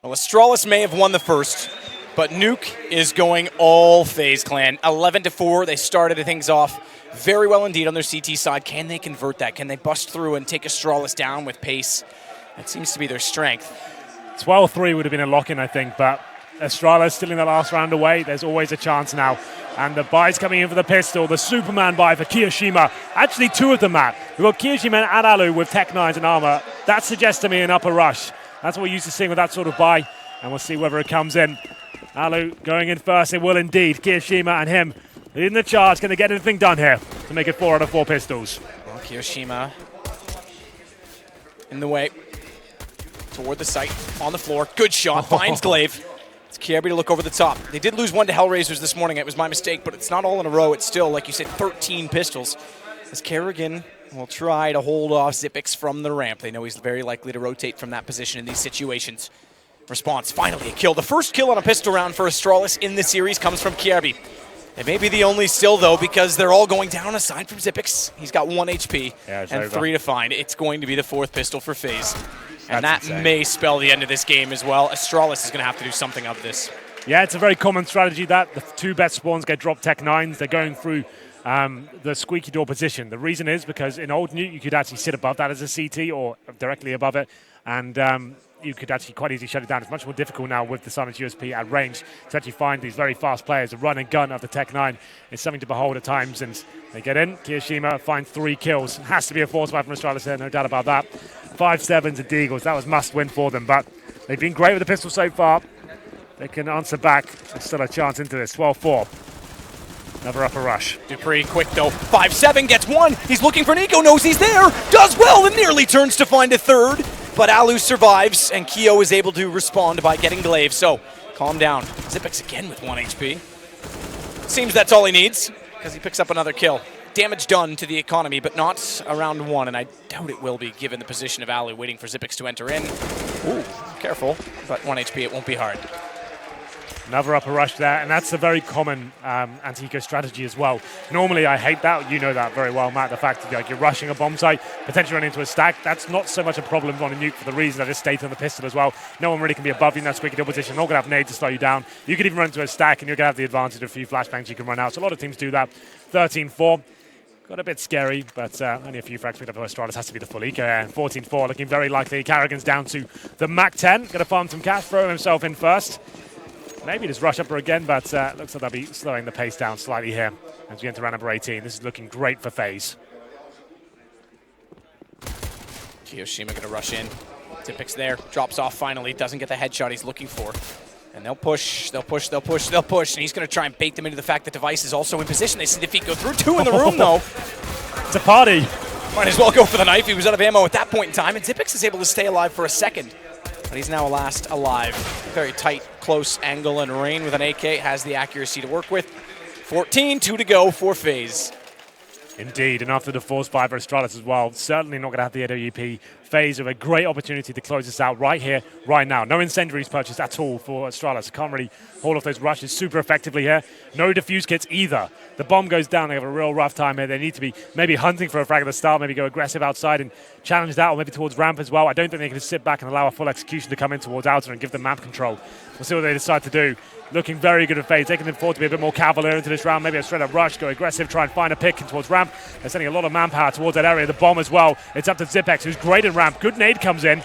[SPEAKER 6] Well, Astralis may have won the first, but Nuke is going all FaZe Clan. 11-4, they started things off very well indeed on their CT side. Can they convert that? Can they bust through and take Astralis down with pace? That seems to be their strength.
[SPEAKER 7] 12-3 would have been a lock-in, I think, but Astralis still in the last round away. There's always a chance now. And the buy's coming in for the pistol. The Superman buy for Kiyoshima. Actually, two of them, Matt. We've got Kiyoshima and Alu with Tech 9s and armor. That suggests to me an upper rush. That's what we're used to seeing with that sort of buy. And we'll see whether it comes in. Alu going in first. It will indeed. Kiyoshima and him leading the charge. Can they get anything done here to make it 4 out of 4 pistols?
[SPEAKER 6] Well, Kiyoshima in the way. Toward the site, on the floor. Good shot. Finds Glaive. It's Kierby to look over the top. They did lose one to Hellraisers this morning. It was my mistake, but it's not all in a row. It's still, like you said, 13 pistols. As Kerrigan will try to hold off Xyp9x from the ramp. They know he's very likely to rotate from that position in these situations. Response, finally a kill. The first kill on a pistol round for Astralis in the series comes from Kierby. It may be the only still, though, because they're all going down aside from Xyp9x. He's got 1 HP and 3 to find. It's going to be the 4th pistol for FaZe. And that may spell the end of this game as well. Astralis is going to have to do something of this. Yeah, it's a very common strategy that the 2 best spawns get dropped Tech 9s. They're going through the squeaky door position. The reason is because in old Nuke, you could actually sit above that as a CT or directly above it. And you could actually quite easily shut it down. It's much more difficult now with the Silence USP at range to actually find these very fast players. The run and gun of the Tech 9 is something to behold at times. And they get in. Kiyoshima finds 3 kills. Has to be a force buy from Astralis here, no doubt about that. 5-7 to Deagles. That was must-win for them, but they've been great with the pistol so far. They can answer back. There's still a chance into this. 12-4. Another upper rush. Dupree quick though. 5-7 gets 1. He's looking for Nico. Knows he's there. Does well and nearly turns to find a 3rd. But Alu survives and Kyo is able to respond by getting Glaive. So calm down. Xyp9x again with 1 HP. Seems that's all he needs because he picks up another kill. Damage done to the economy, but not around 1, and I doubt it will be given the position of Alu waiting for Xyp9x to enter in. Ooh, careful, but 1 HP, it won't be hard.
[SPEAKER 7] Another upper rush there, and that's a very common anti-eco strategy as well. Normally, I hate that. You know that very well, Matt. The fact that you're rushing a bomb site, potentially running into a stack, that's not so much a problem on a nuke for the reason I just stated on the pistol as well. No one really can be above you in that squeaky door position. They're not going to have nades to slow you down. You could even run into a stack, and you're going to have the advantage of a few flashbangs you can run out. So a lot of teams do that. 13-4. Got a bit scary, but only a few frags picked up for Astralis. Has to be the full eco. 14-4, looking very likely. Carrigan's down to the Mac 10. Going to farm some cash, throw himself in first. Maybe just rush up her again, but looks like they'll be slowing the pace down slightly here as we enter round number 18. This is looking great for FaZe.
[SPEAKER 6] Kiyoshima going to rush in. Xyp9x there, drops off finally, doesn't get the headshot he's looking for. And they'll push, they'll push, they'll push, they'll push. And he's going to try and bait them into the fact that Device is also in position. They see the feet go through. 2 in the room, though.
[SPEAKER 7] It's a party.
[SPEAKER 6] Might as well go for the knife. He was out of ammo at that point in time. And Xyp9x is able to stay alive for a second. But he's now last alive. Very tight, close angle, and Rain with an AK has the accuracy to work with. 14, 2 to go for FaZe.
[SPEAKER 7] Indeed, and after the force buy for Astralis as well, certainly not going to have the AWP. FaZe have a great opportunity to close this out right here, right now. No incendiaries purchased at all for Astralis. Can't really hold off those rushes super effectively here. No defuse kits either. The bomb goes down. They have a real rough time here. They need to be maybe hunting for a frag at the start, maybe go aggressive outside and challenge that, or maybe towards ramp as well. I don't think they can just sit back and allow a full execution to come in towards outer and give them map control. We'll see what they decide to do. Looking very good at FaZe. They can afford to be a bit more cavalier into this round. Maybe a straight up rush, go aggressive, try and find a pick towards ramp. They're sending a lot of manpower towards that area. The bomb as well. It's up to Xyp9x, who's great at ramp. Good nade comes in.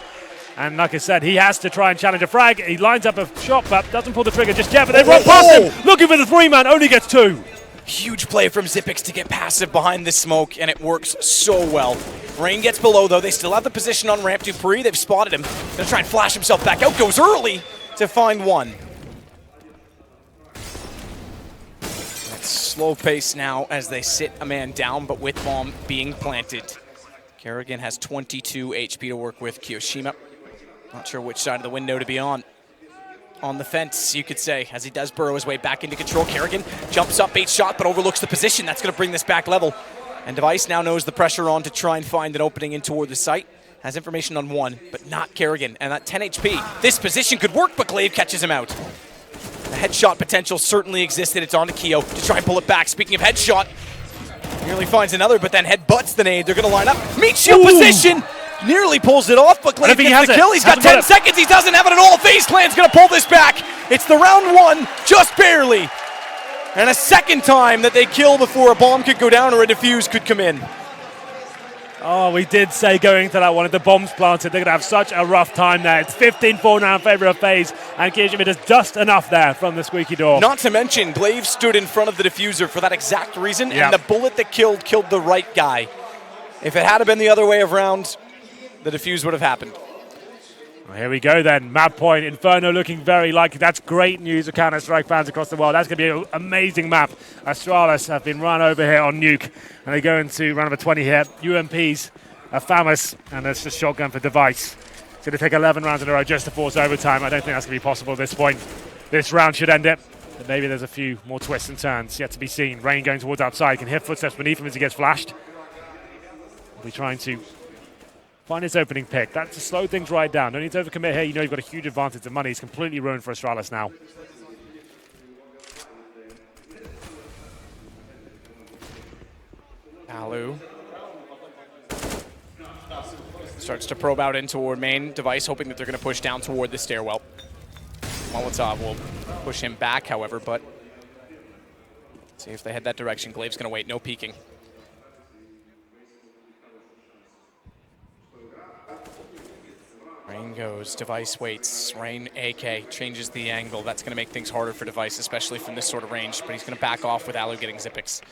[SPEAKER 7] And like I said, he has to try and challenge a frag. He lines up a shot, but doesn't pull the trigger just yet. But they run past him. Looking for the 3-man, only gets 2.
[SPEAKER 6] Huge play from Xyp9x to get passive behind the smoke, and it works so well. Rain gets below, though. They still have the position on ramp. Dupree, they've spotted him. Gonna try and flash himself back out. Goes early to find 1. Slow pace now as they sit a man down, but with bomb being planted. Kerrigan has 22 HP to work with. Kiyoshima, not sure which side of the window to be on. On the fence, you could say, as he does burrow his way back into control. Kerrigan jumps up, bait shot, but overlooks the position. That's going to bring this back level. And Device now knows the pressure on to try and find an opening in toward the site. Has information on 1, but not Kerrigan. And that 10 HP. This position could work, but Glaive catches him out. The headshot potential certainly existed. It's on to Kyo to try and pull it back. Speaking of headshot, nearly finds another, but then headbutts the nade. They're going to line up. Meat shield position! nearly pulls it off, but Glaive
[SPEAKER 7] think he
[SPEAKER 6] gets
[SPEAKER 7] has
[SPEAKER 6] the
[SPEAKER 7] it.
[SPEAKER 6] kill. He's got
[SPEAKER 7] Hasn't got
[SPEAKER 6] 10
[SPEAKER 7] it.
[SPEAKER 6] seconds. He doesn't have it at all. Faze Clan's going to pull this back. It's the round one, just barely. And a second time that they kill before a bomb could go down or a defuse could come in.
[SPEAKER 7] Oh, we did say going to that one, if the bomb's planted, they're going to have such a rough time there. It's 15-4 now in favour of FaZe, and Kirishima does just enough there from the squeaky door.
[SPEAKER 6] Not to mention, Glaive stood in front of the diffuser for that exact reason,
[SPEAKER 7] Yeah.
[SPEAKER 6] and the bullet that killed the right guy. If it had been the other way around, the defuse would have happened.
[SPEAKER 7] Well, here we go then, map point. Inferno looking very likely. That's great news for Counter-Strike fans across the world. That's going to be an amazing map. Astralis have been run over here on Nuke, and they go into round number 20 here. UMPs are famous, and there's just shotgun for Device. It's going to take 11 rounds in a row just to force overtime. I don't think that's going to be possible at this point. This round should end it, but maybe there's a few more twists and turns yet to be seen. Rain going towards outside, can hear footsteps beneath him as he gets flashed. We'll be trying to find his opening pick. That's to slow things right down. Don't need to overcommit here. You know you've got a huge advantage. The money is completely ruined for Astralis now.
[SPEAKER 6] Alu starts to probe out in toward main. Device hoping that they're going to push down toward the stairwell. Molotov will push him back, however, but see if they head that direction. Glaive's going to wait, no peeking. Rain goes, Device waits. Rain AK changes the angle. That's going to make things harder for Device, especially from this sort of range, but he's going to back off with Alu getting Zippix.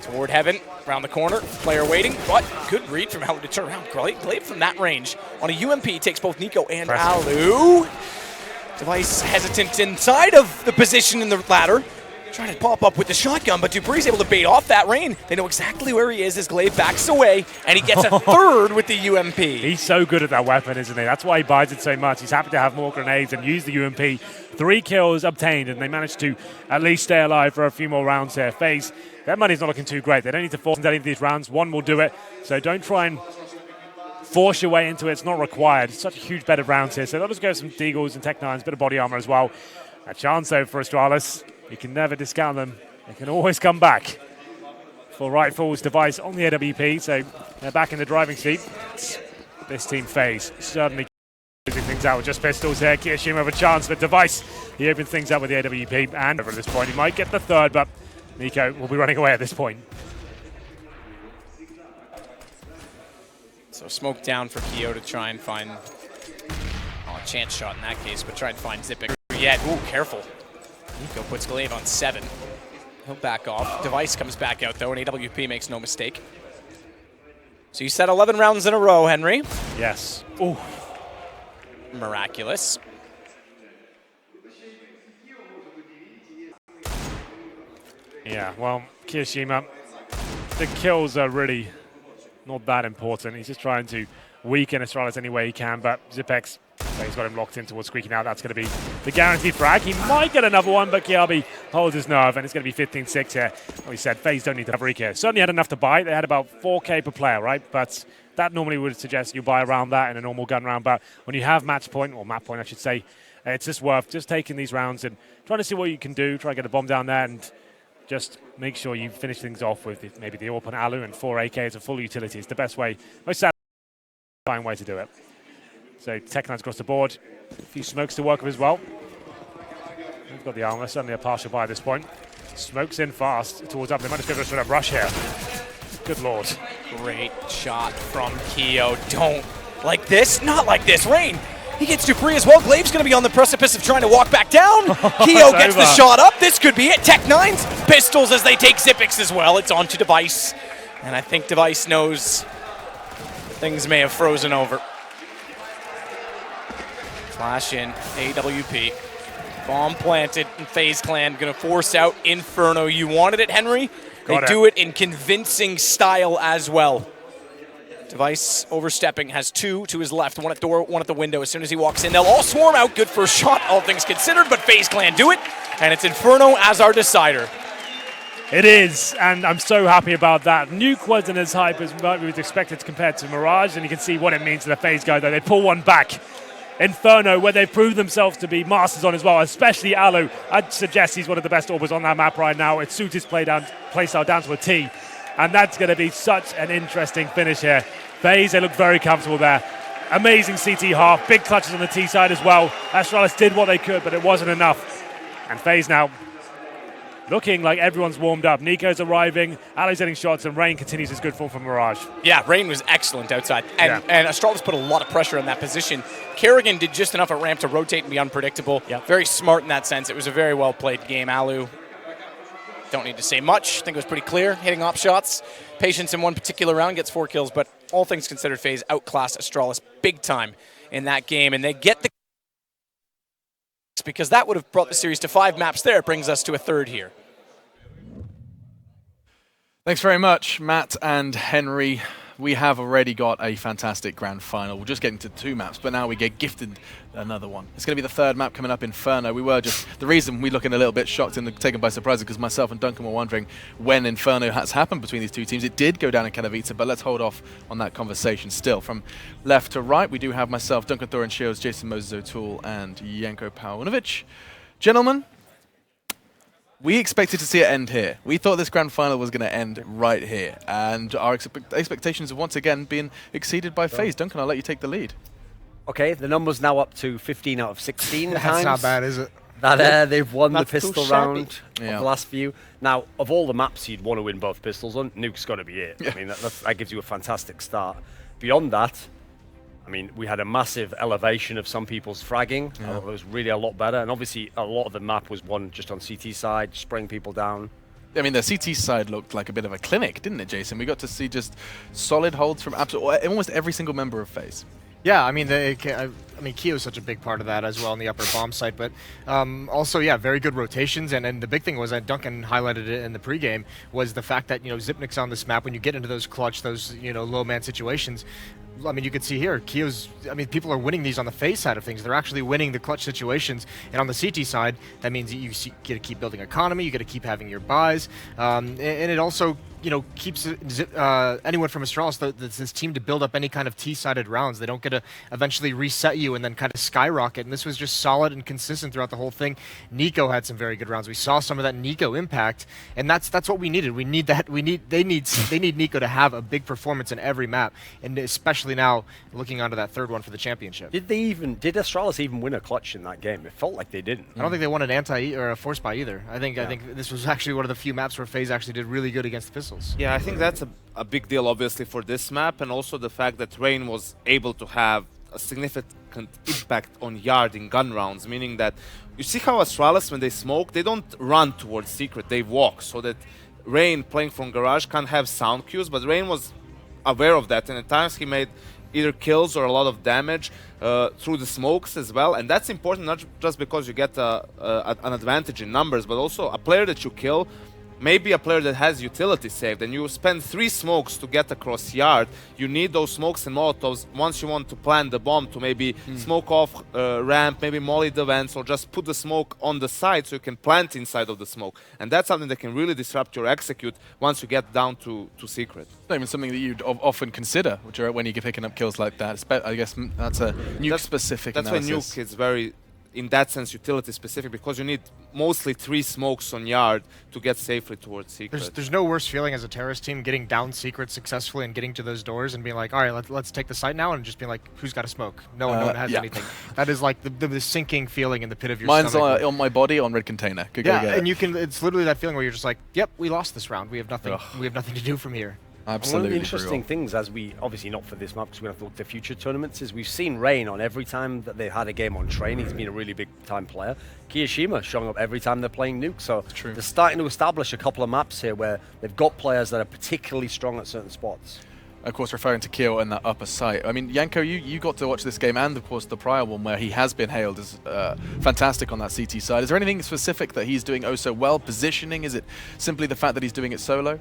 [SPEAKER 6] Toward Heaven, around the corner, player waiting, but good read from Alu to turn around. Glaive from that range on a UMP takes both Nico and Alu. Device hesitant inside of the position in the ladder, trying to pop up with the shotgun, but Dupree's able to bait off that rain. They know exactly where he is as Glaive backs away, and he gets a third with the UMP.
[SPEAKER 7] He's so good at that weapon, isn't he? That's why he buys it so much. He's happy to have more grenades and use the UMP. 3 kills obtained, and they managed to at least stay alive for a few more rounds here. FaZe, their money's not looking too great. They don't need to force into any of these rounds. One will do it, so don't try and force your way into it. It's not required. It's such a huge bed of rounds here, so they'll just go some Deagles and Tech-9s, a bit of body armor as well. A chance, though, for Astralis. You can never discount them. They can always come back. For Rightfall's Device on the AWP, so they're back in the driving seat. This team FaZe certainly closing things out with just pistols here. Kirishima have a chance, but Device, he opens things up with the AWP, and over at this point, he might get the third, but Nico will be running away at this point.
[SPEAKER 6] So smoke down for Keo to try and find a chance shot in that case, but try and find Zippix. Yet, ooh, careful. Nico puts Glaive on 7. He'll back off. Device comes back out though, and AWP makes no mistake. So you said 11 rounds in a row, Henry.
[SPEAKER 7] Yes. Ooh.
[SPEAKER 6] Miraculous.
[SPEAKER 7] Yeah, well, Kirishima, the kills are really not that important. He's just trying to weaken Astralis any way he can, but Zippix, so he's got him locked in towards squeaking out. That's going to be the guaranteed frag. He might get another one, but Kiabi holds his nerve, and it's going to be 15-6 here. Like we said, FaZe don't need to have Reek here. Certainly had enough to buy. They had about 4K per player, right? But that normally would suggest you buy around that in a normal gun round. But when you have match point, or map point, I should say, it's just worth just taking these rounds and trying to see what you can do, try and get a bomb down there, and just make sure you finish things off with maybe the AWP on Alu and 4 AKs and full utility. It's the best way, most satisfying way to do it. So Tech-9s across the board. A few smokes to work with as well. We've got the armor, certainly a partial buy at this point. Smokes in fast towards up. They might just go for a straight up rush here. Good lord.
[SPEAKER 6] Great shot from Keo. Don't like this, not like this. Rain, he gets Dupree as well. Glaive's going to be on the precipice of trying to walk back down. Keo gets the shot up. This could be it. Tech-9s, pistols as they take Zippix as well. It's on to Device. And I think Device knows things may have frozen over. Flash in, AWP. Bomb planted, and FaZe Clan going to force out Inferno. You wanted it, Henry? They do it in convincing style as well. Device overstepping, has 2 to his left, 1 at door, 1 at the window. As soon as he walks in, they'll all swarm out. Good first shot, all things considered, but FaZe Clan do it, and it's Inferno as our decider.
[SPEAKER 7] It is, and I'm so happy about that. Nuke wasn't as hype as we was expected compared to Mirage, and you can see what it means to the FaZe guy, though. They pull one back. Inferno, where they've proved themselves to be masters on as well, especially Alu. I'd suggest he's one of the best Orbers on that map right now. It suits his play style down to a T. And that's going to be such an interesting finish here Faze, they looked very comfortable there. Amazing CT half, big clutches on the T side as well. Astralis did what they could, but it wasn't enough. And Faze now looking like everyone's warmed up. Nico's arriving, Ali's hitting shots, and Rain continues his good form from Mirage.
[SPEAKER 6] Yeah, Rain was excellent outside. And Astralis put a lot of pressure in that position. Kerrigan did just enough at ramp to rotate and be unpredictable.
[SPEAKER 7] Yep.
[SPEAKER 6] Very smart in that sense. It was a very well played game. Alu, don't need to say much. I think it was pretty clear. Hitting op shots. Patience in one particular round, gets 4 kills, but all things considered, FaZe outclassed Astralis big time in that game. And they get the because that would have brought the series to 5 maps there. It brings us to a 3rd here.
[SPEAKER 1] Thanks very much, Matt and Henry. We have already got a fantastic grand final. We're just getting to 2 maps, but now we get gifted another one. It's going to be the 3rd map coming up, Inferno. The reason we're looking a little bit shocked and taken by surprise is because myself and Duncan were wondering when Inferno has happened between these 2 teams. It did go down in Katowice, but let's hold off on that conversation still. From left to right, we do have myself, Duncan Thorin Shields, Jason Moses O'Toole, and Janko Paunovic. Gentlemen, we expected to see it end here. We thought this grand final was going to end right here, and our expectations have once again been exceeded by FaZe. Duncan, I'll let you take the lead.
[SPEAKER 3] Okay, the number's now up to 15 out of 16 times.
[SPEAKER 2] That's not bad, is it?
[SPEAKER 3] That they've won the
[SPEAKER 5] Not too
[SPEAKER 3] pistol
[SPEAKER 5] shabby.
[SPEAKER 3] round of the last few. Now, of all the maps you'd want to win both pistols on, Nuke's got to be it. I mean, that gives you a fantastic start. Beyond that, I mean, we had a massive elevation of some people's fragging. It was really a lot better. And obviously, a lot of the map was won just on CT side, spraying people down.
[SPEAKER 1] I mean, the CT side looked like a bit of a clinic, didn't it, Jason? We got to see just solid holds from almost every single member of FaZe.
[SPEAKER 2] Yeah, I mean, Keo is such a big part of that as well on the upper bomb site, but also, yeah, very good rotations, and the big thing was that Duncan highlighted it in the pregame, was the fact that, Zipnik's on this map, when you get into those clutch, those, low man situations, I mean, you can see here, people are winning these on the FaZe side of things. They're actually winning the clutch situations, and on the CT side, that means you get to keep building economy, you got to keep having your buys, and it also keeps anyone from Astralis, this team, to build up any kind of T-sided rounds. They don't get to eventually reset you and then kind of skyrocket. And this was just solid and consistent throughout the whole thing. Nico had some very good rounds. We saw some of that Nico impact, and that's what we needed. We need that. They need Nico to have a big performance in every map, and especially now looking onto that 3rd one for the championship.
[SPEAKER 3] Did Astralis even win a clutch in that game? It felt like they didn't.
[SPEAKER 2] I don't think they won an anti or a force buy either. I think this was actually one of the few maps where FaZe actually did really good against the Pistols.
[SPEAKER 5] Yeah, I think that's a big deal, obviously, for this map, and also the fact that Rain was able to have a significant impact on yard in gun rounds, meaning that you see how Astralis, when they smoke, they don't run towards secret, they walk, so that Rain, playing from garage, can't have sound cues, but Rain was aware of that, and at times he made either kills or a lot of damage through the smokes as well, and that's important not just because you get an advantage in numbers, but also a player that you kill, maybe a player that has utility saved, and you spend 3 smokes to get across yard. You need those smokes and molotovs once you want to plant the bomb to maybe smoke off ramp, maybe molly the vents, or just put the smoke on the side so you can plant inside of the smoke. And that's something that can really disrupt your execute once you get down to secret.
[SPEAKER 1] Not even something that you'd often consider when you're picking up kills like that. I guess that's a Nuke-specific analysis.
[SPEAKER 5] That's why Nuke is very, in that sense, utility specific, because you need mostly 3 smokes on yard to get safely towards secret.
[SPEAKER 2] There's no worse feeling as a terrorist team getting down secret successfully and getting to those doors and being like, all right, let's take the site now, and just being like, who's got a smoke? No one has anything. That is like the sinking feeling in the pit of your stomach.
[SPEAKER 1] Mine's on my body on red container. Go get
[SPEAKER 2] and
[SPEAKER 1] it.
[SPEAKER 2] it's literally that feeling where you're just like, yep, we lost this round. We have nothing. We have nothing to do from here.
[SPEAKER 1] Absolutely.
[SPEAKER 3] One of the interesting things, as we obviously not for this map because we have to look to future tournaments, is we've seen Rain on every time that they've had a game on train. He's been a really big time player. Kiyashima showing up every time they're playing Nuke. So they're starting to establish a couple of maps here where they've got players that are particularly strong at certain spots.
[SPEAKER 1] Of course, referring to Keo and that upper site. I mean, Janko, you got to watch this game and, of course, the prior one where he has been hailed as fantastic on that CT side. Is there anything specific that he's doing oh so well? Positioning? Is it simply the fact that he's doing it solo?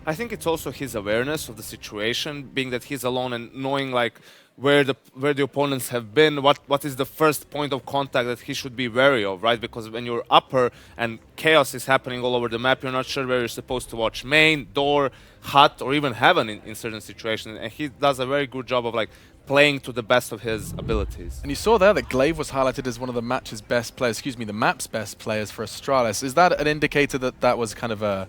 [SPEAKER 5] I think it's also his awareness of the situation, being that he's alone and knowing like where the opponents have been, what is the first point of contact that he should be wary of, right? Because when you're upper and chaos is happening all over the map, you're not sure where you're supposed to watch main, door, hut, or even heaven in certain situations. And he does a very good job of like playing to the best of his abilities.
[SPEAKER 1] And you saw there that Glaive was highlighted as one of the match's best players, the map's best players for Astralis. Is that an indicator that that was kind of a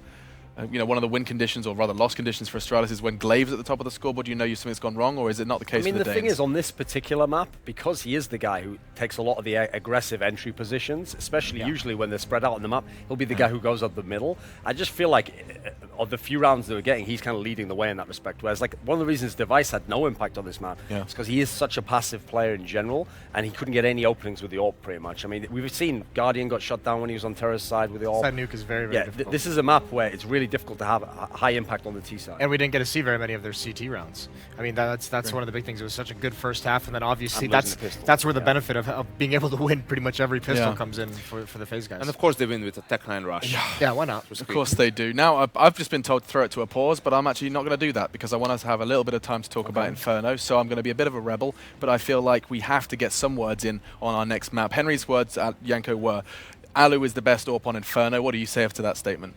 [SPEAKER 1] one of the win conditions, or rather loss conditions for Astralis is when Glaive's at the top of the scoreboard, you know something's gone wrong, or is it not the case
[SPEAKER 3] I mean,
[SPEAKER 1] for
[SPEAKER 3] the
[SPEAKER 1] the
[SPEAKER 3] thing
[SPEAKER 1] Danes?
[SPEAKER 3] is, on this particular map, because he is the guy who takes a lot of the aggressive entry positions, especially usually when they're spread out on the map, he'll be the guy who goes up the middle. I just feel like of the few rounds that we're getting, he's kind of leading the way in that respect. Whereas, like, one of the reasons Device had no impact on this map is because he is such a passive player in general, and he couldn't get any openings with the AWP pretty much. I mean, we've seen Guardian got shut down when he was on Terra's side with the AWP.
[SPEAKER 2] That nuke is very, very difficult.
[SPEAKER 3] This is a map where it's really difficult to have a high impact on the T side.
[SPEAKER 2] And we didn't get to see very many of their CT rounds. I mean, that's one of the big things. It was such a good first half, and then obviously that's where the benefit of being able to win pretty much every pistol comes in for the FaZe guys.
[SPEAKER 5] And of course they win with a Tech-9 rush.
[SPEAKER 2] Yeah, why not?
[SPEAKER 1] Of course they do. Now, I've just been told to throw it to a pause, but I'm actually not going to do that because I want us to have a little bit of time to talk about Inferno, so I'm going to be a bit of a rebel, but I feel like we have to get some words in on our next map. Henry's words at Yanko were, Alu is the best AWP on Inferno. What do you say after that statement?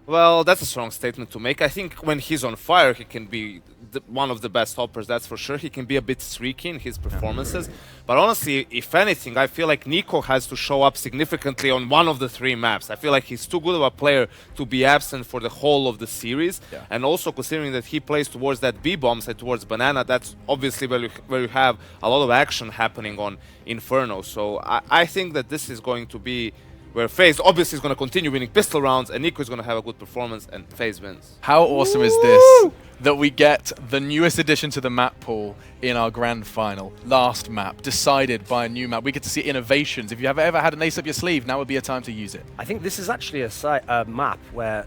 [SPEAKER 5] Well, that's a strong statement to make. I think when he's on fire, he can be one of the best hoppers, that's for sure. He can be a bit streaky in his performances. But honestly, if anything, I feel like Nico has to show up significantly on one of the 3 maps. I feel like he's too good of a player to be absent for the whole of the series. And also considering that he plays towards that B-bomb side, towards Banana, that's obviously where you have a lot of action happening on Inferno. So I think that this is going to be where FaZe obviously is going to continue winning pistol rounds, and Nico is going to have a good performance, and FaZe wins.
[SPEAKER 1] How awesome is this? That we get the newest addition to the map pool in our grand final. Last map, decided by a new map. We get to see innovations. If you have ever had an ace up your sleeve, now would be a time to use it.
[SPEAKER 3] I think this is actually a map where,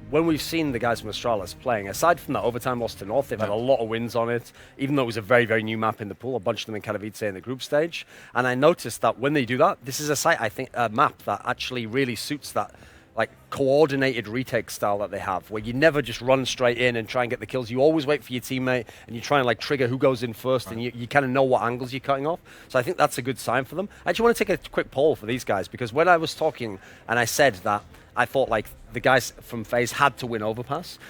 [SPEAKER 3] when we've seen the guys from Astralis playing, aside from that overtime loss to North, they've had a lot of wins on it, even though it was a very, very new map in the pool, a bunch of them in Katowice in the group stage. And I noticed that when they do that, this is a map that actually really suits that like coordinated retake style that they have, where you never just run straight in and try and get the kills. You always wait for your teammate and you try and like trigger who goes in first, and you kind of know what angles you're cutting off. So I think that's a good sign for them. I actually want to take a quick poll for these guys, because when I was talking and I said that I thought like the guys from FaZe had to win Overpass,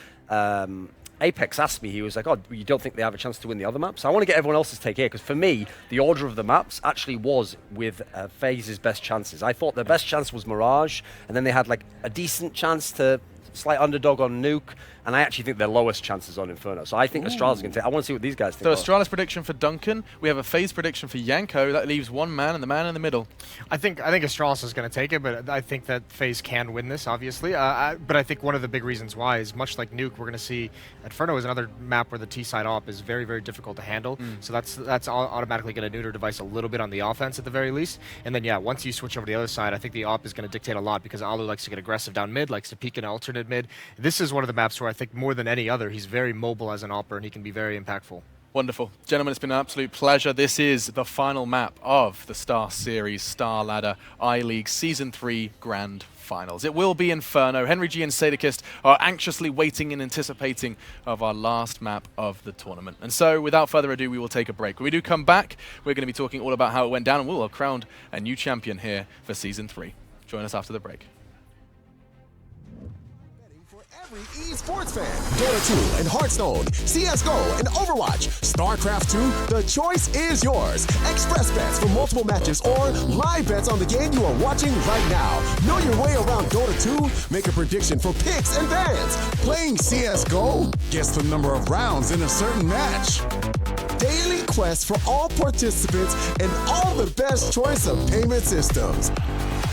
[SPEAKER 3] Apex asked me, he was like, oh, you don't think they have a chance to win the other maps? So I want to get everyone else's take here, because for me, the order of the maps actually was with FaZe's best chances. I thought their best chance was Mirage, and then they had like a decent chance to slight underdog on Nuke, and I actually think their lowest chances on Inferno. So I think Astralis is going to take. I want to see what these guys think.
[SPEAKER 1] So Astralis prediction for Duncan. We have a FaZe prediction for Yanko. That leaves one man, and the man in the middle.
[SPEAKER 2] I think Astralis is going to take it, but I think that FaZe can win this, obviously. But I think one of the big reasons why is, much like Nuke, we're going to see Inferno is another map where the T-side op is very, very difficult to handle. So that's automatically going to neuter Device a little bit on the offense at the very least. And then, yeah, once you switch over to the other side, I think the op is going to dictate a lot, because Alu likes to get aggressive down mid, likes to peek in alternate mid. This is one of the maps where I think more than any other, he's very mobile as an opper, and he can be very impactful.
[SPEAKER 1] Wonderful. Gentlemen, it's been an absolute pleasure. This is the final map of the StarSeries Star Ladder I-League Season 3 Grand Finals. It will be Inferno. Henry G and Sadakist are anxiously waiting and anticipating of our last map of the tournament. And so, without further ado, we will take a break. When we do come back, we're going to be talking all about how it went down, and we'll have crowned a new champion here for Season 3. Join us after the break.
[SPEAKER 8] Every esports fan, Dota 2 and Hearthstone, CSGO and Overwatch, StarCraft 2, the choice is yours. Express bets for multiple matches or live bets on the game you are watching right now. Know your way around Dota 2, make a prediction for picks and bans. Playing CSGO, guess the number of rounds in a certain match. Daily quests for all participants and all the best choice of payment systems.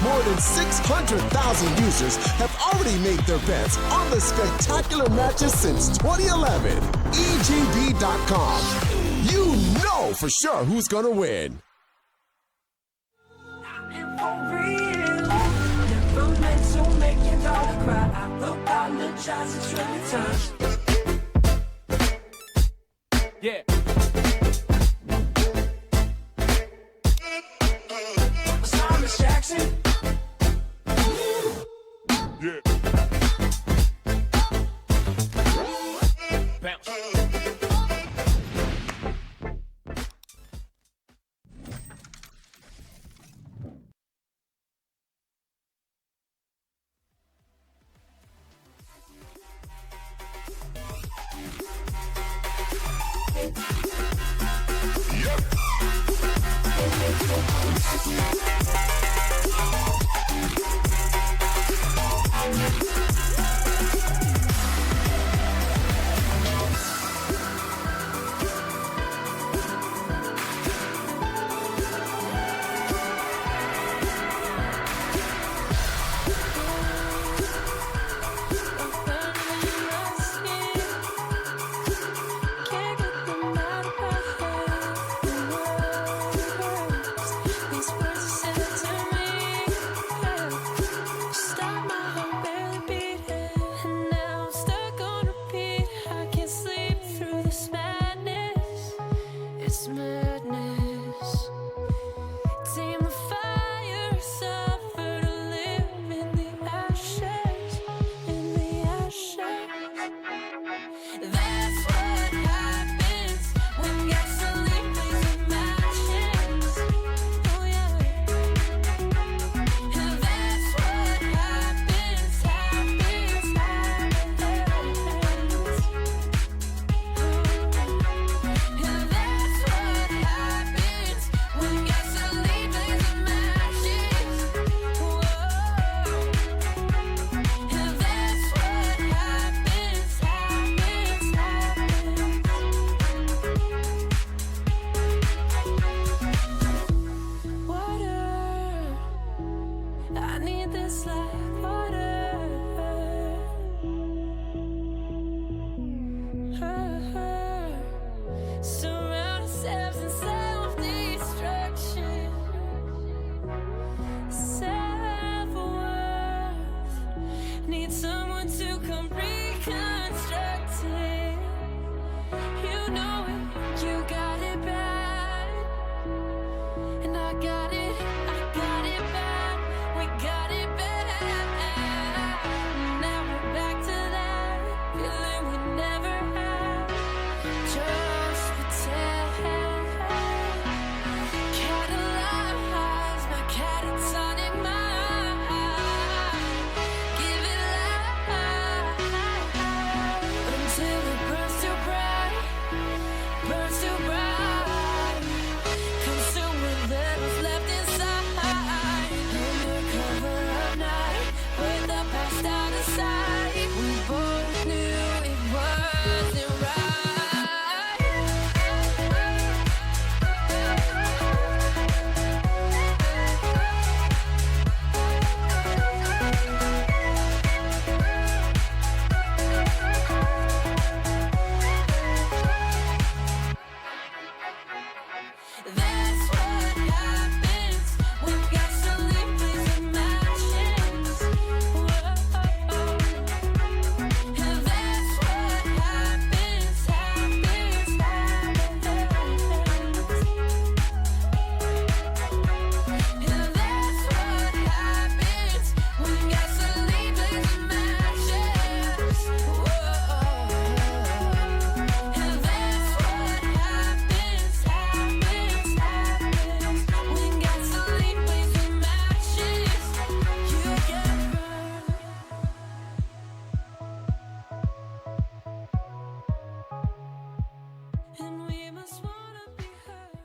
[SPEAKER 8] More than 600,000 users have already made their bets on the spectacular matches since 2011. EGB.com. You know for sure who's gonna win.
[SPEAKER 9] Yeah. Thomas Jackson. Yeah. Bounce.
[SPEAKER 10] like water. Surround ourselves in self-destruction. Self-worth. Need someone to come reconstruct it. You know it, you got it bad. And I got it bad. We got it bad. Now we're back to that feeling we never had. Just pretend. Catalyze my catatonic mind. Give it life until it burns too bright. Burns too bright. Consumed with levels left inside. Under cover of night, with the past out of sight. We both knew it wasn't That's what happens when gasoline plays with matches. Whoa. And that's what happens. And that's what happens when gasoline plays with matches. Whoa. And that's what happens. When gasoline plays with matches, you get burned. And we must wanna be heard.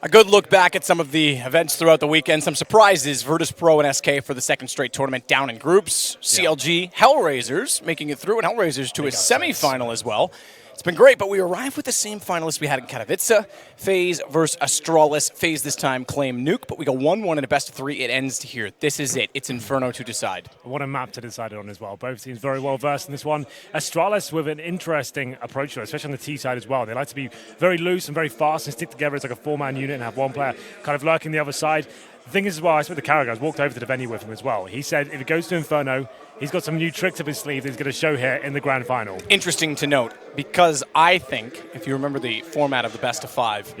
[SPEAKER 6] A good look back at some of the events throughout the weekend. Some surprises. Virtus Pro and SK for the second straight tournament down in groups. CLG, Hellraisers making it through, and Hellraisers to a semifinal as well. It's been great, but we arrived with the same finalists we had in Katowice. Faze versus Astralis. Faze this time claim Nuke, but we go 1-1 in a best of 3. It ends here. This is it. It's Inferno to decide.
[SPEAKER 7] What a map to decide on as well. Both teams very well versed in this one. Astralis with an interesting approach to it, especially on the T side as well. They like to be very loose and very fast and stick together as like a 4-man unit and have one player kind of lurking the other side. The thing is as well, I spoke to Carragher, I walked over to the venue with him as well. He said if it goes to Inferno, he's got some new tricks up his sleeve that he's going to show here in the grand final.
[SPEAKER 6] Interesting to note, because I think, if you remember the format of the best of 5,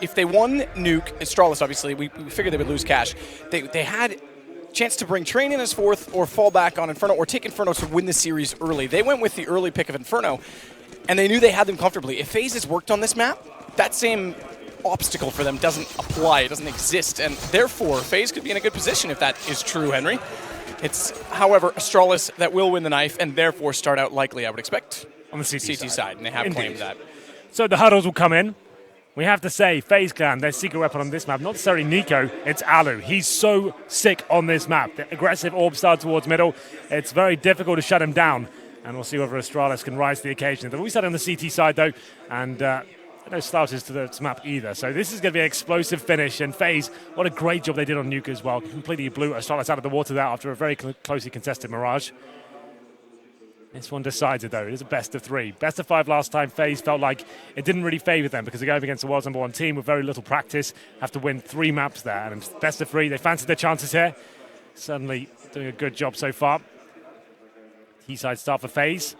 [SPEAKER 6] if they won Nuke, Astralis obviously, we figured they would lose cash. They had chance to bring Train in as 4th or fall back on Inferno or take Inferno to win the series early. They went with the early pick of Inferno, and they knew they had them comfortably. If FaZe has worked on this map, that same obstacle for them doesn't apply, it doesn't exist, and therefore FaZe could be in a good position if that is true, Henry. It's, however, Astralis that will win the knife and therefore start out likely, I would expect,
[SPEAKER 7] on the CT
[SPEAKER 6] side, and they have claimed that.
[SPEAKER 7] So the huddles will come in. We have to say, FaZe Clan, their secret weapon on this map, not necessarily Nico, it's Alu. He's so sick on this map. The aggressive orb star towards middle, it's very difficult to shut him down, and we'll see whether Astralis can rise to the occasion. They've always had it on the CT side, though, and no slouches to this map either. So this is going to be an explosive finish, and FaZe, what a great job they did on Nuke as well. Completely blew Astralis out of the water there after a very closely contested Mirage. This one decides it, though. It is a best of 3. Best of 5 last time. FaZe felt like it didn't really favour them because they're going against the world's #1 team with very little practice. Have to win 3 maps there. And best of 3, they fancied their chances here. Certainly doing a good job so far. T-side start for FaZe.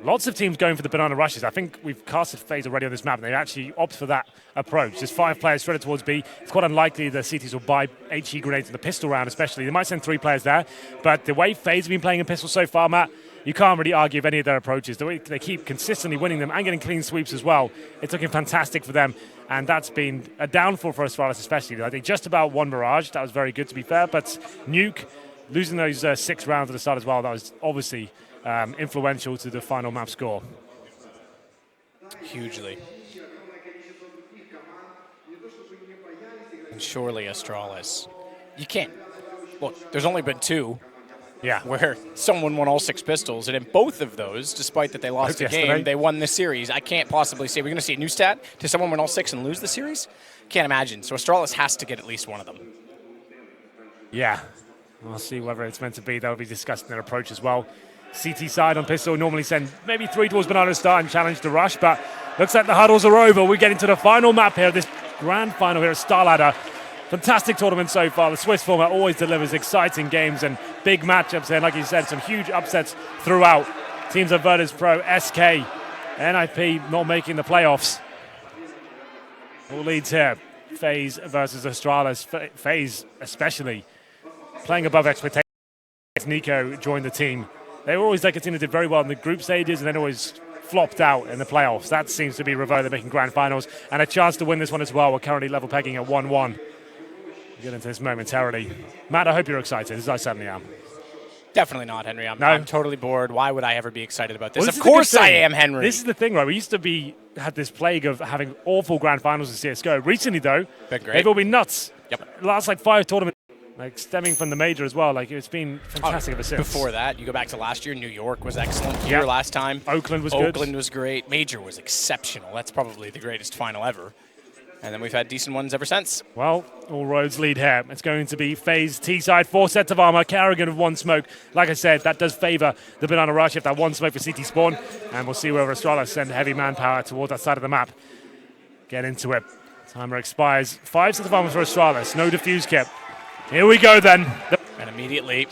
[SPEAKER 7] Lots of teams going for the banana rushes. I think we've casted FaZe already on this map, and they actually opt for that approach. There's 5 players threaded towards B. It's quite unlikely the CTs will buy HE grenades in the pistol round, especially. They might send 3 players there, but the way FaZe have been playing in pistol so far, Matt, you can't really argue with any of their approaches. The way they keep consistently winning them and getting clean sweeps as well, it's looking fantastic for them. And that's been a downfall for Astralis especially. I think just about won Mirage. That was very good, to be fair. But Nuke, losing those 6 rounds at the start as well, that was obviously influential to the final map score.
[SPEAKER 6] Hugely. And surely Astralis. You can't. Look, there's only been 2 where someone won all 6 pistols, and in both of those, despite that they lost the game, they won the series. I can't possibly say we're going to see a new stat to someone win all 6 and lose the series. Can't imagine. So Astralis has to get at least one of them.
[SPEAKER 7] Yeah. We'll see whether it's meant to be. That'll be discussed in their approach as well. CT side on pistol normally send maybe 3 towards Banana start and challenge the rush, but looks like the huddles are over. We're getting to the final map here, this grand final here at Star Ladder. Fantastic tournament so far. The Swiss format always delivers exciting games and big matchups here. And like you said, some huge upsets throughout. Teams of Virtus Pro, SK, NIP not making the playoffs. All leads here. Faze versus Astralis. Faze especially playing above expectations. Nico joined the team. They were always like a team that did very well in the group stages and then always flopped out in the playoffs. That seems to be reversed. They're making grand finals and a chance to win this one as well. We're currently level pegging at 1-1. We'll get into this momentarily. Matt, I hope you're excited, as I certainly am.
[SPEAKER 6] Definitely not, Henry. I'm totally bored. Why would I ever be excited about this?
[SPEAKER 7] Well,
[SPEAKER 6] of course I am, Henry.
[SPEAKER 7] This is the thing, right? We used to had this plague of having awful grand finals in CSGO. Recently, though, they've all been nuts.
[SPEAKER 6] Yep.
[SPEAKER 7] Last 5 tournaments. Stemming from the major as well, it's been fantastic ever since.
[SPEAKER 6] Before that, you go back to last year, New York was excellent here last time.
[SPEAKER 7] Oakland was good.
[SPEAKER 6] Oakland was great. Major was exceptional. That's probably the greatest final ever. And then we've had decent ones ever since.
[SPEAKER 7] Well, all roads lead here. It's going to be Faze T-side, 4 sets of armor, Karrigan with 1 smoke. Like I said, that does favor the Banana Rush if that 1 smoke for CT spawn. And we'll see whether Astralis send heavy manpower towards that side of the map. Get into it. Timer expires. 5 sets of armor for Astralis. No defuse kit. Here we go then.
[SPEAKER 6] And immediately,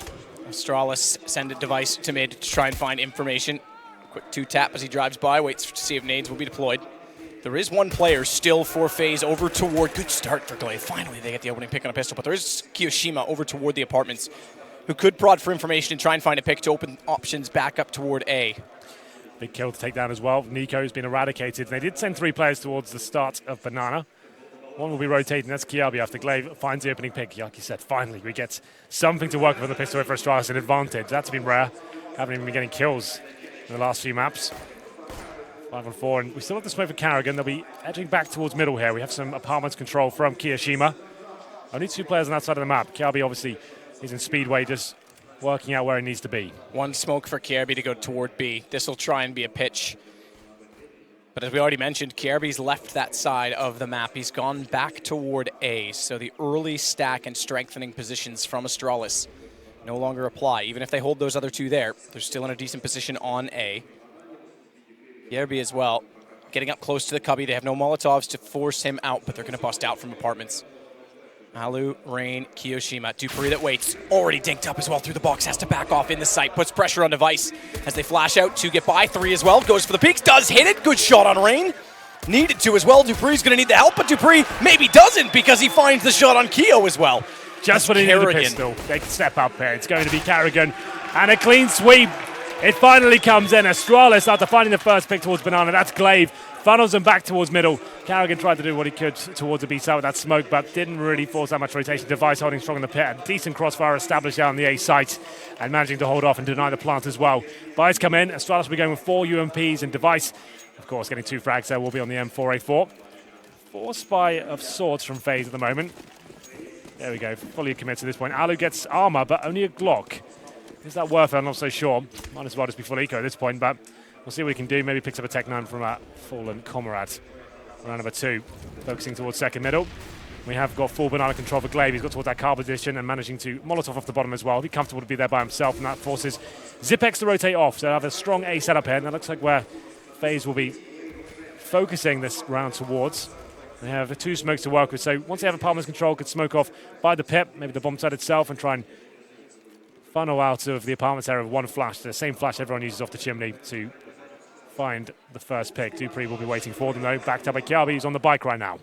[SPEAKER 6] Astralis send a device to mid to try and find information. Quick 2-tap as he drives by, waits to see if nades will be deployed. There is 1 player still for Faze over toward. Good start for Glaive. Finally, they get the opening pick on a pistol, but there is Kiyoshima over toward the apartments who could prod for information and try and find a pick to open options back up toward A.
[SPEAKER 7] Big kill to take down as well. Nico's been eradicated. They did send 3 players towards the start of Banana. 1 will be rotating. That's Kiabi after Glaive finds the opening pick. Like you said, finally we get something to work with on the pistol for Astralis, an advantage. That's been rare. Haven't even been getting kills in the last few maps. 5-on-4, and we still have the smoke for Karrigan. They'll be edging back towards middle here. We have some apartments control from Kiyoshima. Only 2 players on that side of the map. Kiabi obviously is in Speedway, just working out where he needs to be.
[SPEAKER 6] 1 smoke for Kiabi to go toward B. This will try and be a pitch. But as we already mentioned, Kiabi's left that side of the map. He's gone back toward A. So the early stack and strengthening positions from Astralis no longer apply. Even if they hold those other 2 there, they're still in a decent position on A. Kiabi as well, getting up close to the cubby. They have no Molotovs to force him out, but they're going to bust out from apartments. Alu, Rain, Kiyoshima, Dupree that waits, already dinked up as well through the box, has to back off in the sight, puts pressure on Device as they flash out to get by. 3 as well, goes for the peaks, does hit it, good shot on Rain. Needed to as well, Dupree's going to need the help, but Dupree maybe doesn't because he finds the shot on Kiyo as well.
[SPEAKER 7] Just when he needed a pistol, they can step up here. It's going to be Karrigan, and a clean sweep. It finally comes in. Astralis, after finding the first pick towards Banana, that's Glaive. Funnels him back towards middle. Karrigan tried to do what he could towards the B side with that smoke, but didn't really force that much rotation. Device holding strong in the pit. A decent crossfire established out on the A site and managing to hold off and deny the plant as well. Buys come in. Astralis will be going with 4 UMPs and Device, of course, getting 2 frags there. Will be on the M4A4. Forced by of sorts from Faze at the moment. There we go. Fully committed to this point. Alu gets armor, but only a Glock. Is that worth it? I'm not so sure. Might as well just be full eco at this point, but we'll see what he can do. Maybe picks up a Tech 9 from a fallen comrade. Round number 2, focusing towards second middle. We have got full Banana control for Glaive. He's got towards that car position and managing to Molotov off the bottom as well. He'll be comfortable to be there by himself, and that forces Zipex to rotate off. So they have a strong A setup here, and that looks like where Faze will be focusing this round towards. They have 2 smokes to work with, so once they have apartments control, could smoke off by the pit, maybe the bomb site itself, and try and funnel out of the apartments area with 1 flash, the same flash everyone uses off the chimney to find the first pick. Dupree will be waiting for them though, backed up by Kiabi, who's on the bike right now.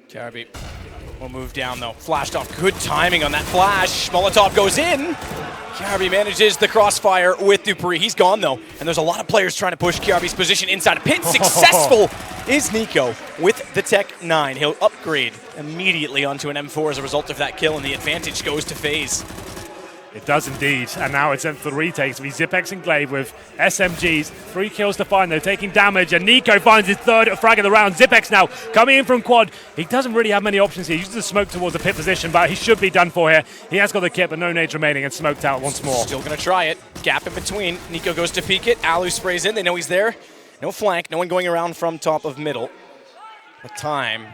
[SPEAKER 6] Kiabi We'll move down though. Flashed off. Good timing on that flash. Molotov goes in. Kiabi manages the crossfire with Dupree. He's gone though. And there's a lot of players trying to push Kiabi's position inside a pit. Successful is Nico with the Tech 9. He'll upgrade immediately onto an M4 as a result of that kill, and the advantage goes to Faze.
[SPEAKER 7] It does indeed, and now it's in for the retakes. We Zipex and Glaive with SMGs. 3 kills to find, though, taking damage, and Nico finds his 3rd frag of the round. Zipex now coming in from quad. He doesn't really have many options here. He uses the smoke towards the pit position, but he should be done for here. He has got the kit, but no nades remaining, and smoked out once more.
[SPEAKER 6] Still going to try it. Gap in between. Nico goes to peek it. Alu sprays in. They know he's there. No flank. No one going around from top of middle. The time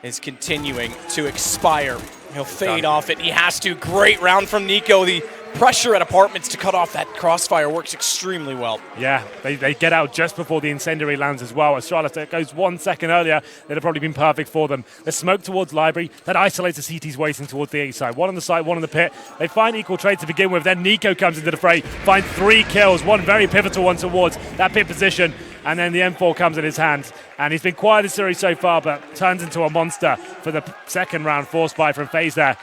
[SPEAKER 6] is continuing to expire. He'll fade off it. He has to. Great round from Nico. The pressure at apartments to cut off that crossfire works extremely well.
[SPEAKER 7] Yeah, they get out just before the incendiary lands as well. Astralis, that goes 1 second earlier, they'd have probably been perfect for them. The smoke towards library, that isolates the CTs waiting towards the A side. One on the side, one on the pit. They find equal trade to begin with. Then Nico comes into the fray, finds 3 kills, one very pivotal one towards that pit position. And then the M4 comes in his hand. And he's been quiet in the series so far, but turns into a monster for the second round. Force buy from Faze there.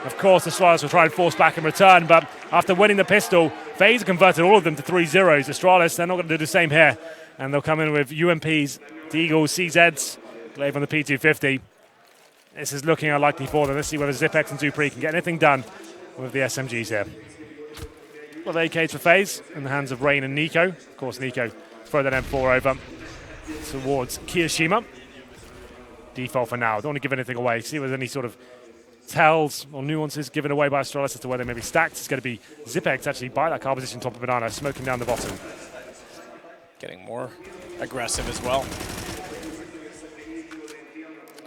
[SPEAKER 7] Of course, the Astralis will try and force back in return, but after winning the pistol, Faze converted all of them to 3-0s. Astralis, they're not going to do the same here. And they'll come in with UMPs, Deagles, CZs, Glaive on the P250. This is looking unlikely for them. Let's see whether Zipex and Dupree can get anything done with the SMGs here. Well, AKs for Faze in the hands of Rain and Nico. Of course, Nico throw that M4 over towards Kiyoshima. Default for now. Don't want to give anything away. See if there's any sort of tells or nuances given away by Astralis as to where they may be stacked. It's going to be Zipex actually by that car position top of Banana, smoking down the bottom.
[SPEAKER 6] Getting more aggressive as well.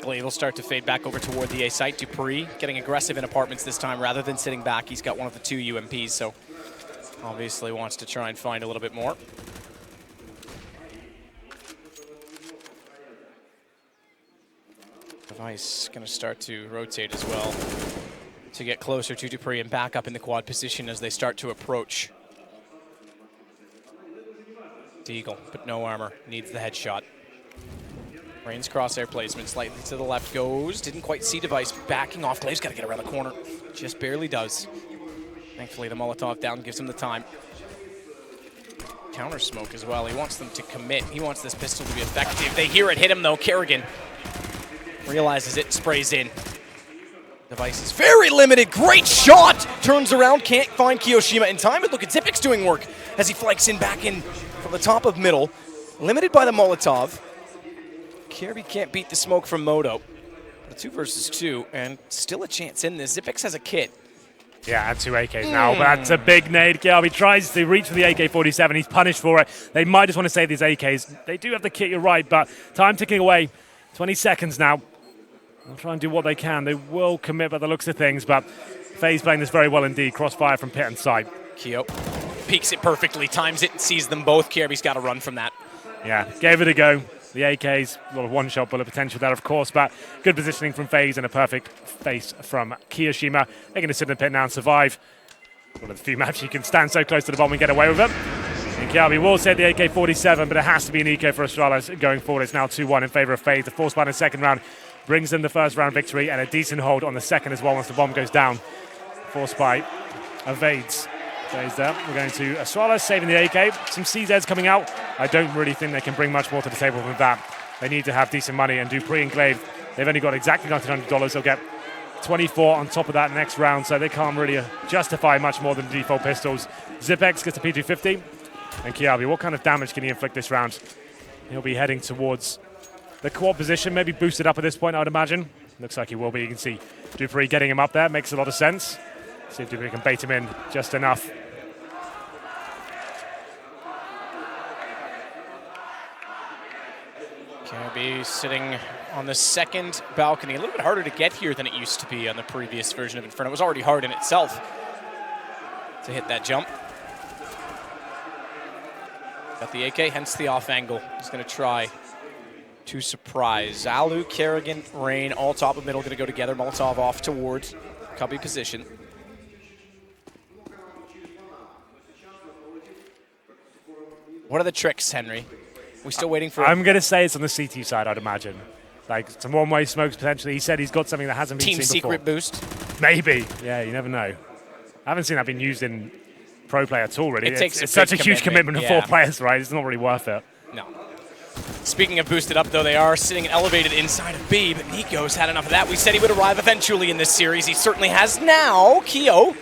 [SPEAKER 6] Glaive will start to fade back over toward the A site. Dupree getting aggressive in apartments this time rather than sitting back. He's got one of the 2 UMPs, so obviously wants to try and find a little bit more. Device going to start to rotate as well to get closer to Dupree and back up in the quad position as they start to approach. Deagle, but no armor, needs the headshot. Rain's crosshair placement slightly to the left goes, didn't quite see Device backing off. Glaive's got to get around the corner, just barely does. Thankfully the Molotov down gives him the time. Counter smoke as well, he wants them to commit. He wants this pistol to be effective. They hear it hit him though, Kerrigan realizes it, sprays in. Device is very limited, great shot! Turns around, can't find Kiyoshima in time, but look at Zipex doing work as he flanks in back in from the top of middle. Limited by the Molotov. Kirby can't beat the smoke from Moto. But 2 versus 2, and still a chance in this. Zipex has a kit.
[SPEAKER 7] Yeah, and 2 AKs now, but that's a big nade kill. He tries to reach for the AK-47. He's punished for it. They might just want to save these AKs. They do have the kit, you're right, but time ticking away. 20 seconds now. They'll try and do what they can. They will commit by the looks of things, but Faze playing this very well indeed. Crossfire from pit and side.
[SPEAKER 6] Kyo peeks it perfectly, times it, sees them both. Kirby's got to run from that.
[SPEAKER 7] Yeah, gave it a go. The AKs, a lot of one-shot bullet potential there, of course, but good positioning from Faze and a perfect face from Kiyoshima. They're going to sit in the pit now and survive. One of the few maps you can stand so close to the bomb and get away with it. And Kiabi will say the AK-47, but it has to be an eco for Astralis going forward. It's now 2-1 in favor of Faze. The force ban in the second round brings them the first round victory and a decent hold on the second as well once the bomb goes down. Force by evades. Faze there. We're going to Astralis saving the AK. Some CZs coming out. I don't really think they can bring much more to the table than that. They need to have decent money, and Dupree and Glaive, they've only got exactly $1,900. They'll get 24 on top of that next round, so they can't really justify much more than the default pistols. Zipex gets the P250. And Kiabi, what kind of damage can he inflict this round? He'll be heading towards the quad position, maybe boosted up at this point, I would imagine. Looks like he will be. You can see Dupree getting him up there. Makes a lot of sense. See if Dupree can bait him in just enough.
[SPEAKER 6] Kiabi sitting on the second balcony. A little bit harder to get here than it used to be on the previous version of Inferno. It was already hard in itself to hit that jump. Got the AK, hence the off angle. He's going to try to surprise. Alu, Kerrigan, Rain, all top of middle, going to go together. Molotov off towards cubby position. What are the tricks, Henry? We still waiting for...
[SPEAKER 7] I'm going to say it's on the CT side, I'd imagine. Like some one-way smokes potentially. He said he's got something that hasn't been
[SPEAKER 6] Team
[SPEAKER 7] seen before.
[SPEAKER 6] secret boost.
[SPEAKER 7] Maybe. Yeah, you never know. I haven't seen that being used in pro play at all, really.
[SPEAKER 6] Takes
[SPEAKER 7] It's
[SPEAKER 6] a
[SPEAKER 7] such a
[SPEAKER 6] big
[SPEAKER 7] huge commitment of
[SPEAKER 6] yeah.
[SPEAKER 7] 4 players, right? It's not really worth it.
[SPEAKER 6] No. Speaking of boosted up, though, they are sitting elevated inside of B, but Nico's had enough of that. We said he would arrive eventually in this series. He certainly has now. Keo,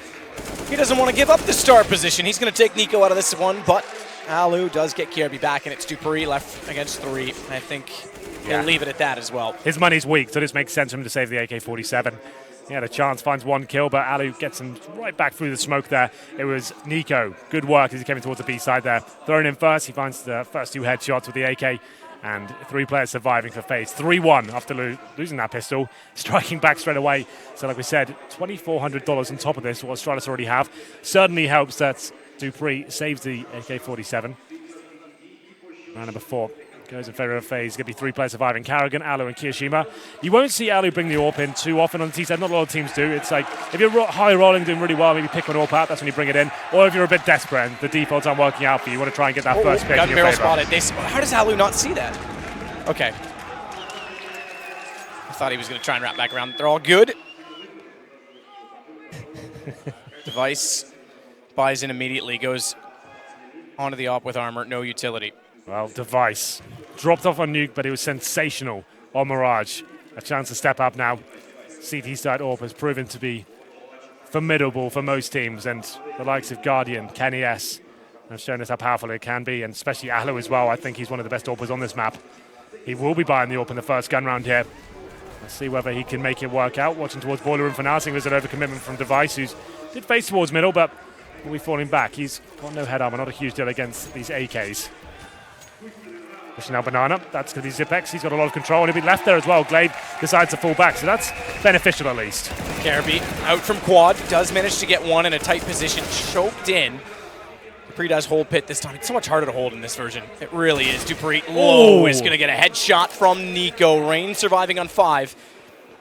[SPEAKER 6] he doesn't want to give up the star position. He's going to take Nico out of this one, but Alu does get KRB back, and it's Dupree left against 3. I think he'll leave it at that as well.
[SPEAKER 7] His money's weak, so this makes sense for him to save the AK-47. He had a chance, finds 1 kill, but Alu gets him right back through the smoke there. It was Nico. Good work as he came in towards the B side there. Thrown in first, he finds the first 2 headshots with the AK, and 3 players surviving for Faze. 3-1 after losing that pistol, striking back straight away. So like we said, $2,400 on top of this, what Astralis already have. Certainly helps that Dupree saves the AK-47. Round number 4. Goes in favour of Faze. Going to be 3 players surviving. Karrigan, Alu, and Kiyoshima. You won't see Alu bring the AWP in too often on the T-side. Not a lot of teams do. It's like, if you're high rolling, doing really well, maybe pick an AWP out. That's when you bring it in. Or if you're a bit desperate and the defaults aren't working out for you, you want to try and get that first pick
[SPEAKER 6] Gun
[SPEAKER 7] in your
[SPEAKER 6] barrel
[SPEAKER 7] favour.
[SPEAKER 6] spotted. How does Alu not see that? Okay. I thought he was going to try and wrap back around. They're all good. Device buys in immediately. Goes onto the AWP with armor. No utility.
[SPEAKER 7] Well, Device dropped off on Nuke, but it was sensational on Mirage. A chance to step up now. CT side AWP has proven to be formidable for most teams, and the likes of Guardian, Kenny S have shown us how powerful it can be, and especially Alu as well. I think he's one of the best AWPers on this map. He will be buying the AWP in the first gun round here. Let's see whether he can make it work out. Watching towards Boiler Room for now, seeing there's an overcommitment from Device, who's did face towards middle, but will be falling back. He's got no head armor, not a huge deal against these AKs. Pushing out Banana, that's going to be Zipex. He's got a lot of control, and he'll be left there as well. Glaive decides to fall back, so that's beneficial at least.
[SPEAKER 6] KRB out from quad, does manage to get 1 in a tight position, choked in. Dupree does hold pit this time. It's so much harder to hold in this version. It really is. Dupree low is going to get a headshot from Nico. Rain surviving on 5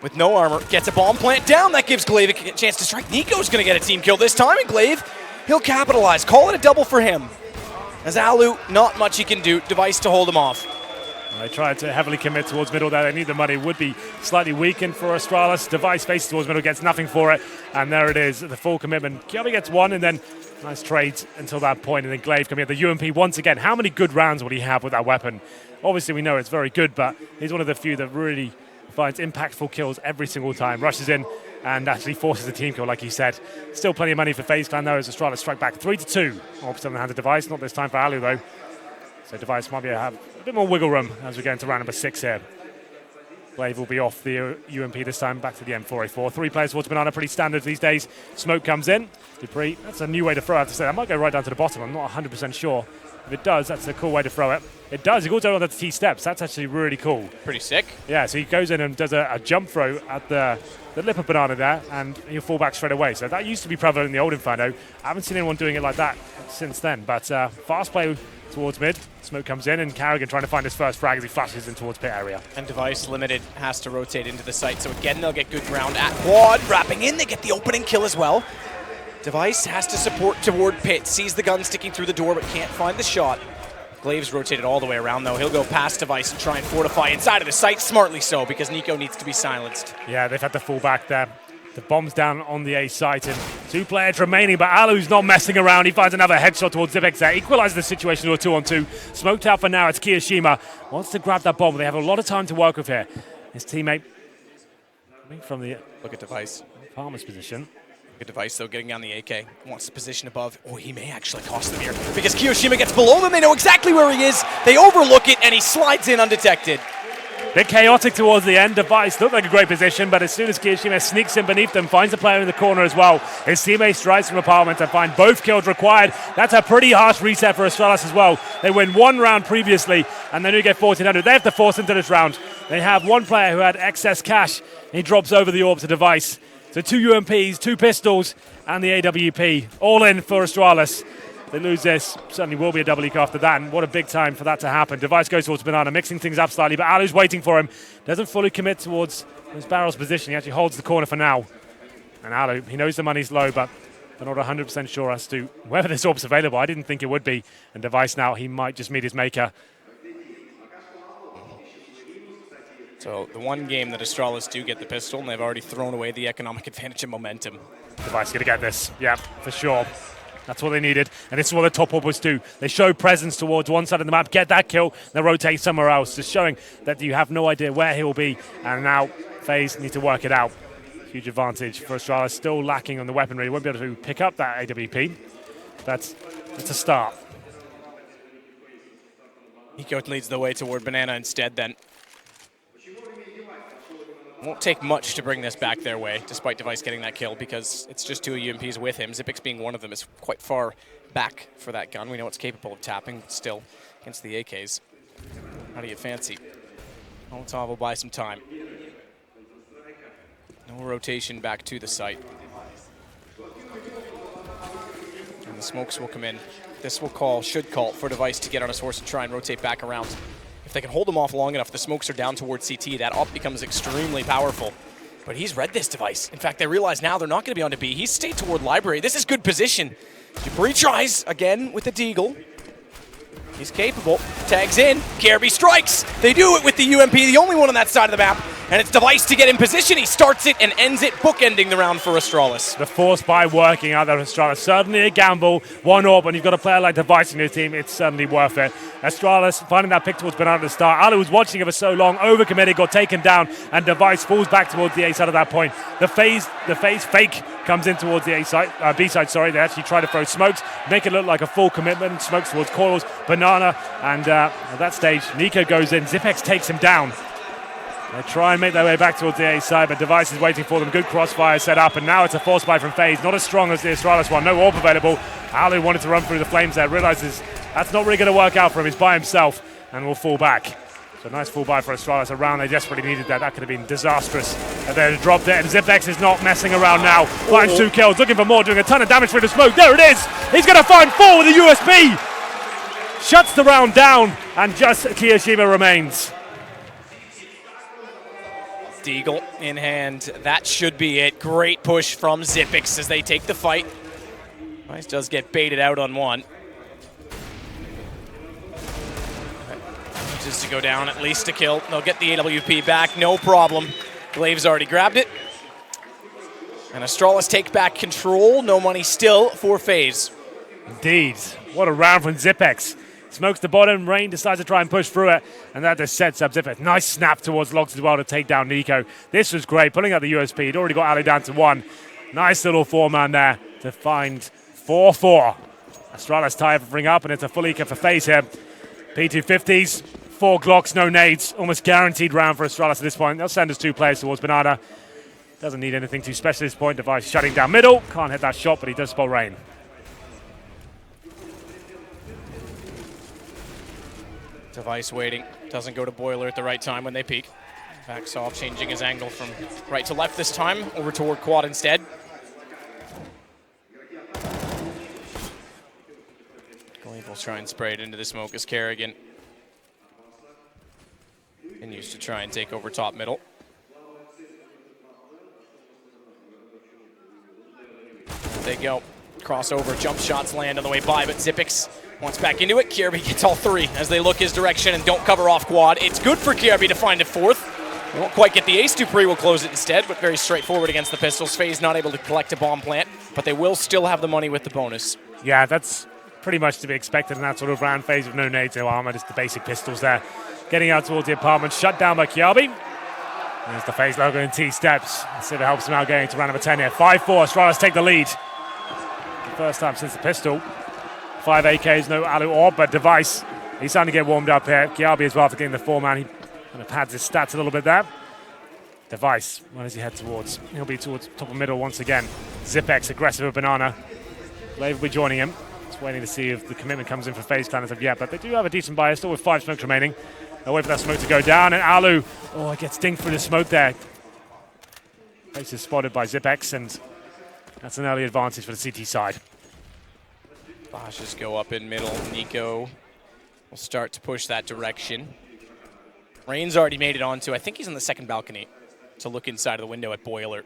[SPEAKER 6] with no armor. Gets a bomb plant down. That gives Glaive a chance to strike. Nico's going to get a team kill this time, and Glaive, he'll capitalize. Call it a double for him. As Alu, not much he can do. Device to hold him off.
[SPEAKER 7] They tried to heavily commit towards middle there. They need the money. Would be slightly weakened for Astralis. Device faces towards middle, gets nothing for it. And there it is, the full commitment. Kiyomi gets 1, and then nice trades until that point. And then Glaive coming at the UMP once again. How many good rounds will he have with that weapon? Obviously, we know it's very good, but he's one of the few that really finds impactful kills every single time. Rushes in and actually forces the team kill, like he said. Still plenty of money for FaZe Clan, though, as Astralis strike back 3-2. Opposite on the hand of Device. Not this time for Alu, though. So Device might be have a bit more wiggle room as we go into round number 6 here. Glaive will be off the UMP this time, back to the M4A4. 3 players towards Banana, pretty standard these days. Smoke comes in. Dupree, that's a new way to throw, I have to say. That might go right down to the bottom. I'm not 100% sure. If it does, that's a cool way to throw it. It does. He goes down on the T steps. That's actually really cool.
[SPEAKER 6] Pretty sick.
[SPEAKER 7] Yeah, so he goes in and does a jump throw at the lip of Banana there, and he'll fall back straight away. So that used to be prevalent in the old Inferno. I haven't seen anyone doing it like that since then. But fast play towards mid. Smoke comes in, and Karrigan trying to find his first frag as he flashes in towards pit area.
[SPEAKER 6] And Device limited, has to rotate into the site. So again, they'll get good ground at quad. Wrapping in, they get the opening kill as well. Device has to support toward pit. Sees the gun sticking through the door, but can't find the shot. Glaive's rotated all the way around, though. He'll go past Device and try and fortify inside of the site, smartly so, because Nico needs to be silenced.
[SPEAKER 7] Yeah, they've had to fall back there. The bomb's down on the A site, and 2 players remaining, but Alu's not messing around. He finds another headshot towards Zipex there. Equalizes the situation to a 2-on-2. Smoked out for now. It's Kiyoshima. Wants to grab that bomb. They have a lot of time to work with here. His teammate coming from the
[SPEAKER 6] Look at Device.
[SPEAKER 7] Palmer's position.
[SPEAKER 6] Good Device, though, getting down the AK. Wants to position above. Oh, he may actually cost them here. Because Kiyoshima gets below them. They know exactly where he is. They overlook it, and he slides in undetected.
[SPEAKER 7] Bit chaotic towards the end. Device looked like a great position, but as soon as Kiyoshima sneaks in beneath them, finds a player in the corner as well, his teammate strides from apartment to find both kills required. That's a pretty harsh reset for Astralis as well. They win 1 round previously, and they do get 1,400. They have to force into this round. They have 1 player who had excess cash, and he drops over the AWP to Device. So 2 UMPs, 2 pistols, and the AWP. All in for Astralis. They lose this, certainly will be a double leak after that, and what a big time for that to happen. Device goes towards Banana, mixing things up slightly, but Alu's waiting for him. Doesn't fully commit towards his barrel's position. He actually holds the corner for now. And Alu, he knows the money's low, but they're not 100% sure as to whether this AWP's available. I didn't think it would be. And Device now, he might just meet his maker.
[SPEAKER 6] So the one game that Astralis do get the pistol, and they've already thrown away the economic advantage and momentum.
[SPEAKER 7] Device going to get this. Yeah, for sure. That's what they needed. And this is what the top uppers do. They show presence towards one side of the map, get that kill, then rotate somewhere else, just showing that you have no idea where he will be. And now FaZe need to work it out. Huge advantage for Astralis, still lacking on the weaponry. Won't be able to pick up that AWP. That's a start.
[SPEAKER 6] Nico leads the way toward Banana instead then. Won't take much to bring this back their way, despite Device getting that kill, because it's just 2 UMPs with him. Xyp9x being one of them is quite far back for that gun. We know it's capable of tapping, but still, against the AKs. How do you fancy? Molotov will buy some time. No rotation back to the site. And the smokes will come in. This will should call for Device to get on his horse and try and rotate back around. If they can hold him off long enough, the smokes are down towards CT. That op becomes extremely powerful. But he's read this Device. In fact, they realize now they're not going to be on to B. He's stayed toward Library. This is good position. Abril tries again with the Deagle. He's capable. Tags in. KRB strikes. They do it with the UMP, the only one on that side of the map. And it's Device to get in position. He starts it and ends it, bookending the round for Astralis.
[SPEAKER 7] The force by working out there, Astralis. Certainly a gamble. 1 AWP, and you've got a player like Device in your team. It's certainly worth it. Astralis finding that pick towards Banana at the start. Alu was watching it for so long, overcommitted, got taken down, and Device falls back towards the A side at that point. The Faze fake comes in towards the B side. Sorry, they actually try to throw smokes, make it look like a full commitment. Smokes towards coils, Banana, and at that stage, Nico goes in. Xyp9x takes him down. They try and make their way back towards the A side, but Device is waiting for them. Good crossfire set up, and now it's a force buy from FaZe. Not as strong as the Astralis one. No AWP available. Alu wanted to run through the flames there. Realizes that's not really going to work out for him. He's by himself and will fall back. So nice full buy for Astralis. A round they desperately needed that. That could have been disastrous. And they dropped it, and Xyp9x is not messing around now. Finds 2 kills, looking for more, doing a ton of damage through the smoke. There it is. He's going to find 4 with a USB. Shuts the round down, and just Kiyoshima remains.
[SPEAKER 6] Deagle in hand. That should be it. Great push from Xyp9x as they take the fight. Nice does get baited out on one. Just to go down, at least a kill. They'll get the AWP back, no problem. Glave's already grabbed it. And Astralis take back control. No money still for FaZe.
[SPEAKER 7] Indeed. What a round from Xyp9x. Smokes the bottom, Rain decides to try and push through it, and that just sets up Xyp9x. Nice snap towards Logs as well to take down Nico. This was great, pulling out the USP. He'd already got Ali down to 1. Nice little 4-man there to find 4-4. Astralis tie everything up, and it's a full eco for FaZe here. P250s, 4 Glocks, no nades. Almost guaranteed round for Astralis at this point. They'll send us 2 players towards Banana. Doesn't need anything too special at this point. Device shutting down middle. Can't hit that shot, but he does spot Rain.
[SPEAKER 6] Device waiting. Doesn't go to Boiler at the right time when they peek. Backs off, changing his angle from right to left this time. Over toward Quad instead. Glaive will try and spray it into the smoke as Kerrigan continues to try and take over top middle. They go. Crossover, jump shots land on the way by, but Xyp9x wants back into it. KRB gets all 3 as they look his direction and don't cover off Quad. It's good for KRB to find a 4th. They won't quite get the ace. Dupree will close it instead, but very straightforward against the pistols. FaZe not able to collect a bomb plant, but they will still have the money with the bonus.
[SPEAKER 7] Yeah, that's pretty much to be expected in that sort of round. FaZe with no nades, no armor, just the basic pistols there. Getting out towards the apartment, shut down by KRB. There's the FaZe logo in T steps. Let's see if it helps him out going to round number 10 here. 5-4, Astralis take the lead. First time since the pistol. 5 AKs, no Alu AWP, but Device, he's starting to get warmed up here. Kiabi as well for getting the 4-man. He kind of pads his stats a little bit there. Device, where does he head towards? He'll be towards top of middle once again. Xyp9x aggressive with Banana. Glaive will be joining him. Just waiting to see if the commitment comes in for FaZe Clan as of yet, but they do have a decent buy, still with 5 smokes remaining. They'll wait for that smoke to go down, and Alu, oh, it gets dinged through the smoke there. FaZe is spotted by Xyp9x, and that's an early advantage for the CT side.
[SPEAKER 6] Bashes go up in middle. Nico will start to push that direction. Rain's already made it onto, I think he's on the second balcony to look inside of the window at Boiler.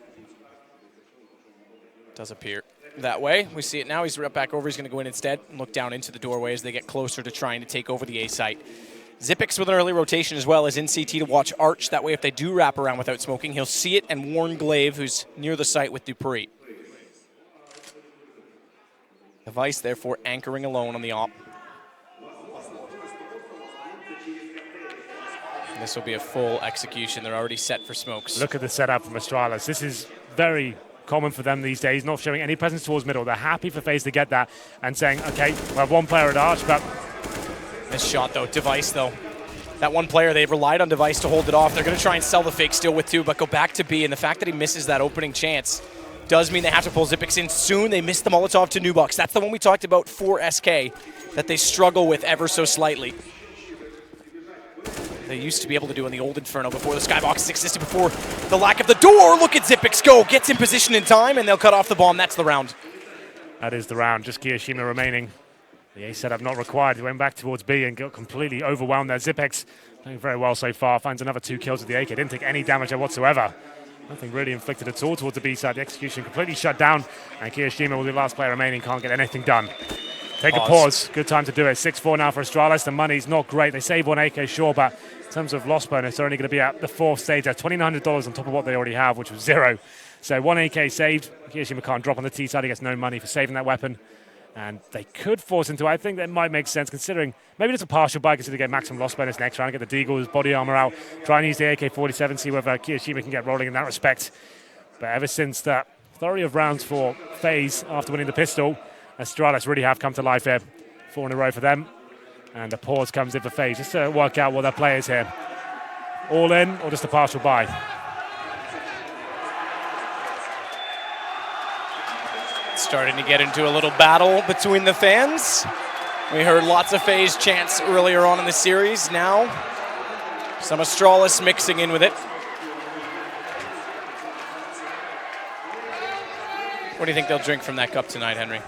[SPEAKER 6] Does appear that way. We see it now. He's right back over. He's going to go in instead and look down into the doorway as they get closer to trying to take over the A site. Zipix with an early rotation as well is in CT to watch Arch. That way, if they do wrap around without smoking, he'll see it and warn Glaive, who's near the site with Dupree. Device, therefore, anchoring alone on the op. And this will be a full execution. They're already set for smokes.
[SPEAKER 7] Look at the setup from Astralis. This is very common for them these days, not showing any presence towards middle. They're happy for Faze to get that and saying, okay, we'll have one player at Arch, but...
[SPEAKER 6] This shot, though. Device, though. That one player, they've relied on Device to hold it off. They're going to try and sell the fake still with 2, but go back to B. And the fact that he misses that opening chance does mean they have to pull Zipix in soon. They missed the Molotov to Nubox. That's the one we talked about for SK that they struggle with ever so slightly. They used to be able to do in the old Inferno before the skybox existed, before the lack of the door. Look at Zipix go. Gets in position in time, and they'll cut off the bomb. That's the round.
[SPEAKER 7] That is the round. Just Kiyoshima remaining. The A setup not required. He went back towards B and got completely overwhelmed there. Zipix playing very well so far. Finds another 2 kills with the AK. Didn't take any damage there whatsoever. Nothing really inflicted at all towards the B side. The execution completely shut down. And Kiyoshima, with the last player remaining, can't get anything done. Take a pause. Good time to do it. 6-4 now for Astralis. The money's not great. They save 1 AK, sure, but in terms of loss bonus, they're only going to be at the 4th stage. That's $2,900 on top of what they already have, which was 0. So 1 AK saved. Kiyoshima can't drop on the T side. He gets no money for saving that weapon. And they could force into it. I think that might make sense considering maybe just a partial buy, considering they get maximum loss bonus next round, get the Deagle's body armor out, try and use the AK-47, see whether Kiyoshima can get rolling in that respect. But ever since that flurry of rounds for Faze after winning the pistol, Astralis really have come to life here. 4 in a row for them. And the pause comes in for Faze just to work out what their play is here. All in or just a partial buy?
[SPEAKER 6] Starting to get into a little battle between the fans. We heard lots of Faze chants earlier on in the series. Now, some Astralis mixing in with it. What do you think they'll drink from that cup tonight, Henry?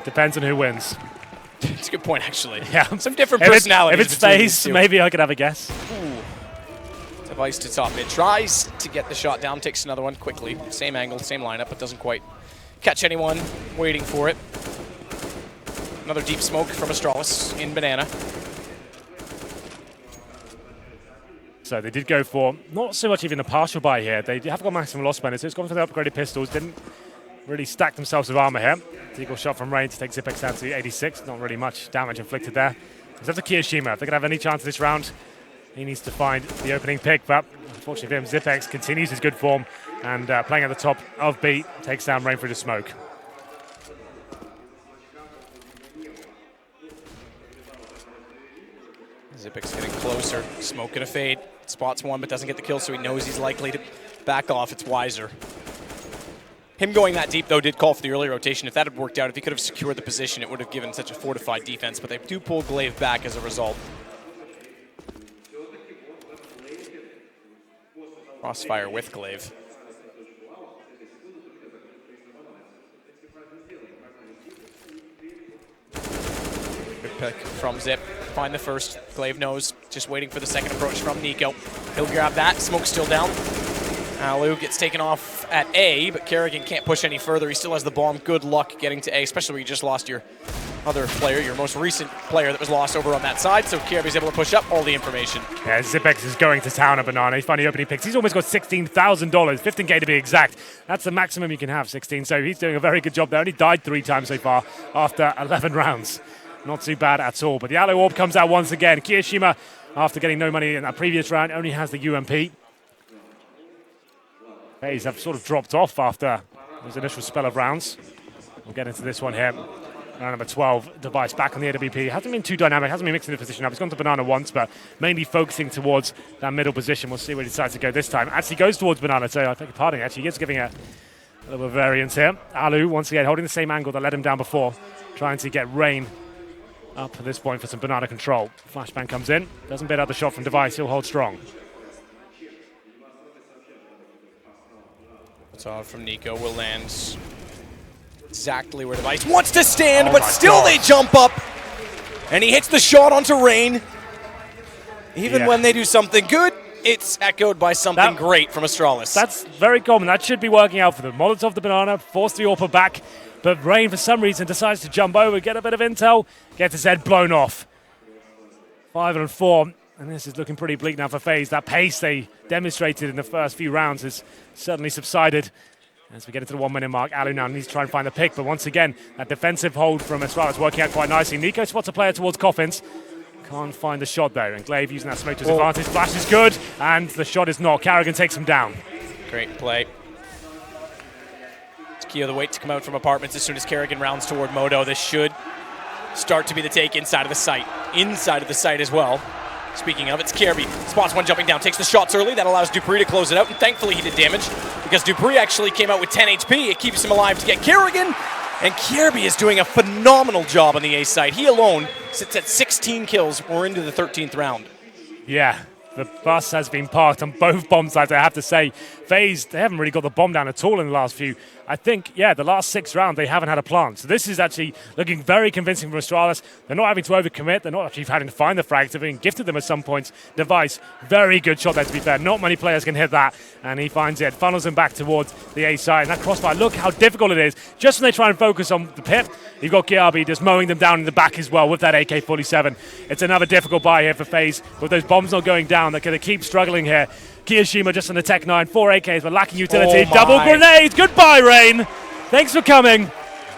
[SPEAKER 7] Depends on who wins.
[SPEAKER 6] It's a good point, actually.
[SPEAKER 7] Yeah.
[SPEAKER 6] Some different personalities.
[SPEAKER 7] If it's Faze, maybe I could have a guess.
[SPEAKER 6] Ooh. Device to top mid. Tries to get the shot down. Takes another one quickly. Same angle, same lineup, but doesn't quite catch anyone waiting for it. Another deep smoke from Astralis in Banana.
[SPEAKER 7] So they did go for not so much even a partial buy here. They have got maximum loss bonus, so it's gone for the upgraded pistols. Didn't really stack themselves with armor here. Deagle shot from range to take Zipix down to 86. Not really much damage inflicted there. It's up to Kiyoshima. If they're going to have any chance of this round, he needs to find the opening pick. But unfortunately for him, Zipix continues his good form and playing at the top of B, takes down Rain through the smoke.
[SPEAKER 6] Zipix getting closer. Smoke and a fade. Spots one, but doesn't get the kill, so he knows he's likely to back off. It's wiser. Him going that deep, though, did call for the early rotation. If that had worked out, if he could have secured the position, it would have given such a fortified defense, but they do pull Glaive back as a result. Crossfire with Glaive. Good pick from Zip. Find the first. Glaive knows. Just waiting for the second approach from Nico. He'll grab that. Smoke's still down. Alu gets taken off at A, but Kerrigan can't push any further. He still has the bomb. Good luck getting to A, especially when you just lost your other player, your most recent player that was lost over on that side. So Kirby's able to push up all the information.
[SPEAKER 7] Yeah, Zipix is going to town at Banana. He's finding opening picks. He's almost got $16,000, 15K to be exact. That's the maximum you can have, 16. So he's doing a very good job there. Only died 3 times so far after 11 rounds. Not too bad at all. But the Aloe Orb comes out once again. Kiyoshima, after getting no money in that previous round, only has the UMP. Faze have sort of dropped off after his initial spell of rounds. We'll get into this one here. Round number 12, Device back on the AWP. Hasn't been too dynamic, hasn't been mixing the position up. He's gone to Banana once, but mainly focusing towards that middle position. We'll see where he decides to go this time. Actually goes towards Banana, so I beg your pardon. Actually, he is giving a little bit of variance here. Alu, once again, holding the same angle that led him down before, trying to get Rain up at this point for some Banana control. Flashbang comes in, doesn't bid out the shot from Device, he'll hold strong.
[SPEAKER 6] So from Nico will land exactly where Device wants to stand, but still they jump up. And he hits the shot onto Rain. Even when they do something good, it's echoed by something great from Astralis.
[SPEAKER 7] That's very common. That should be working out for them. Molotov the Banana, force the AWP back, but Rain, for some reason, decides to jump over, get a bit of intel, gets his head blown off. 5-4, and this is looking pretty bleak now for FaZe. That pace they demonstrated in the first few rounds has certainly subsided. As we get into the 1 minute mark, Alu now needs to try and find the pick, but once again, that defensive hold from Astralis working out quite nicely. Nico spots a player towards Coffins. Can't find the shot though, and Glaive using that smoke to his advantage. Flash is good, and the shot is not. Carrigan takes him down.
[SPEAKER 6] Great play. It's Keo the wait to come out from apartments as soon as Carrigan rounds toward Moto. This should start to be the take inside of the site. Inside of the site as well. Speaking of, it's Kirby. Spots one jumping down, takes the shots early. That allows Dupree to close it out, and thankfully he did damage because Dupree actually came out with 10 HP. It keeps him alive to get Carrigan, and Kirby is doing a phenomenal job on the A site. He alone sits at 16 kills. We're into the 13th round.
[SPEAKER 7] Yeah, the bus has been parked on both bomb sites, I have to say. FaZe, they haven't really got the bomb down at all in the last few. I think, yeah, the last 6 rounds, they haven't had a plant. So this is actually looking very convincing from Astralis. They're not having to overcommit. They're not actually having to find the frags. They've been gifted them at some points. Device, very good shot there, to be fair. Not many players can hit that. And he finds it, funnels him back towards the A side. And that crossfire, look how difficult it is. Just when they try and focus on the pit, you've got Kiabi just mowing them down in the back as well with that AK-47. It's another difficult buy here for FaZe. With those bombs not going down, they're going to keep struggling here. Kiyoshima just on the Tech 9, 4 AKs, but lacking utility. Double grenade. Goodbye, Rain. Thanks for coming.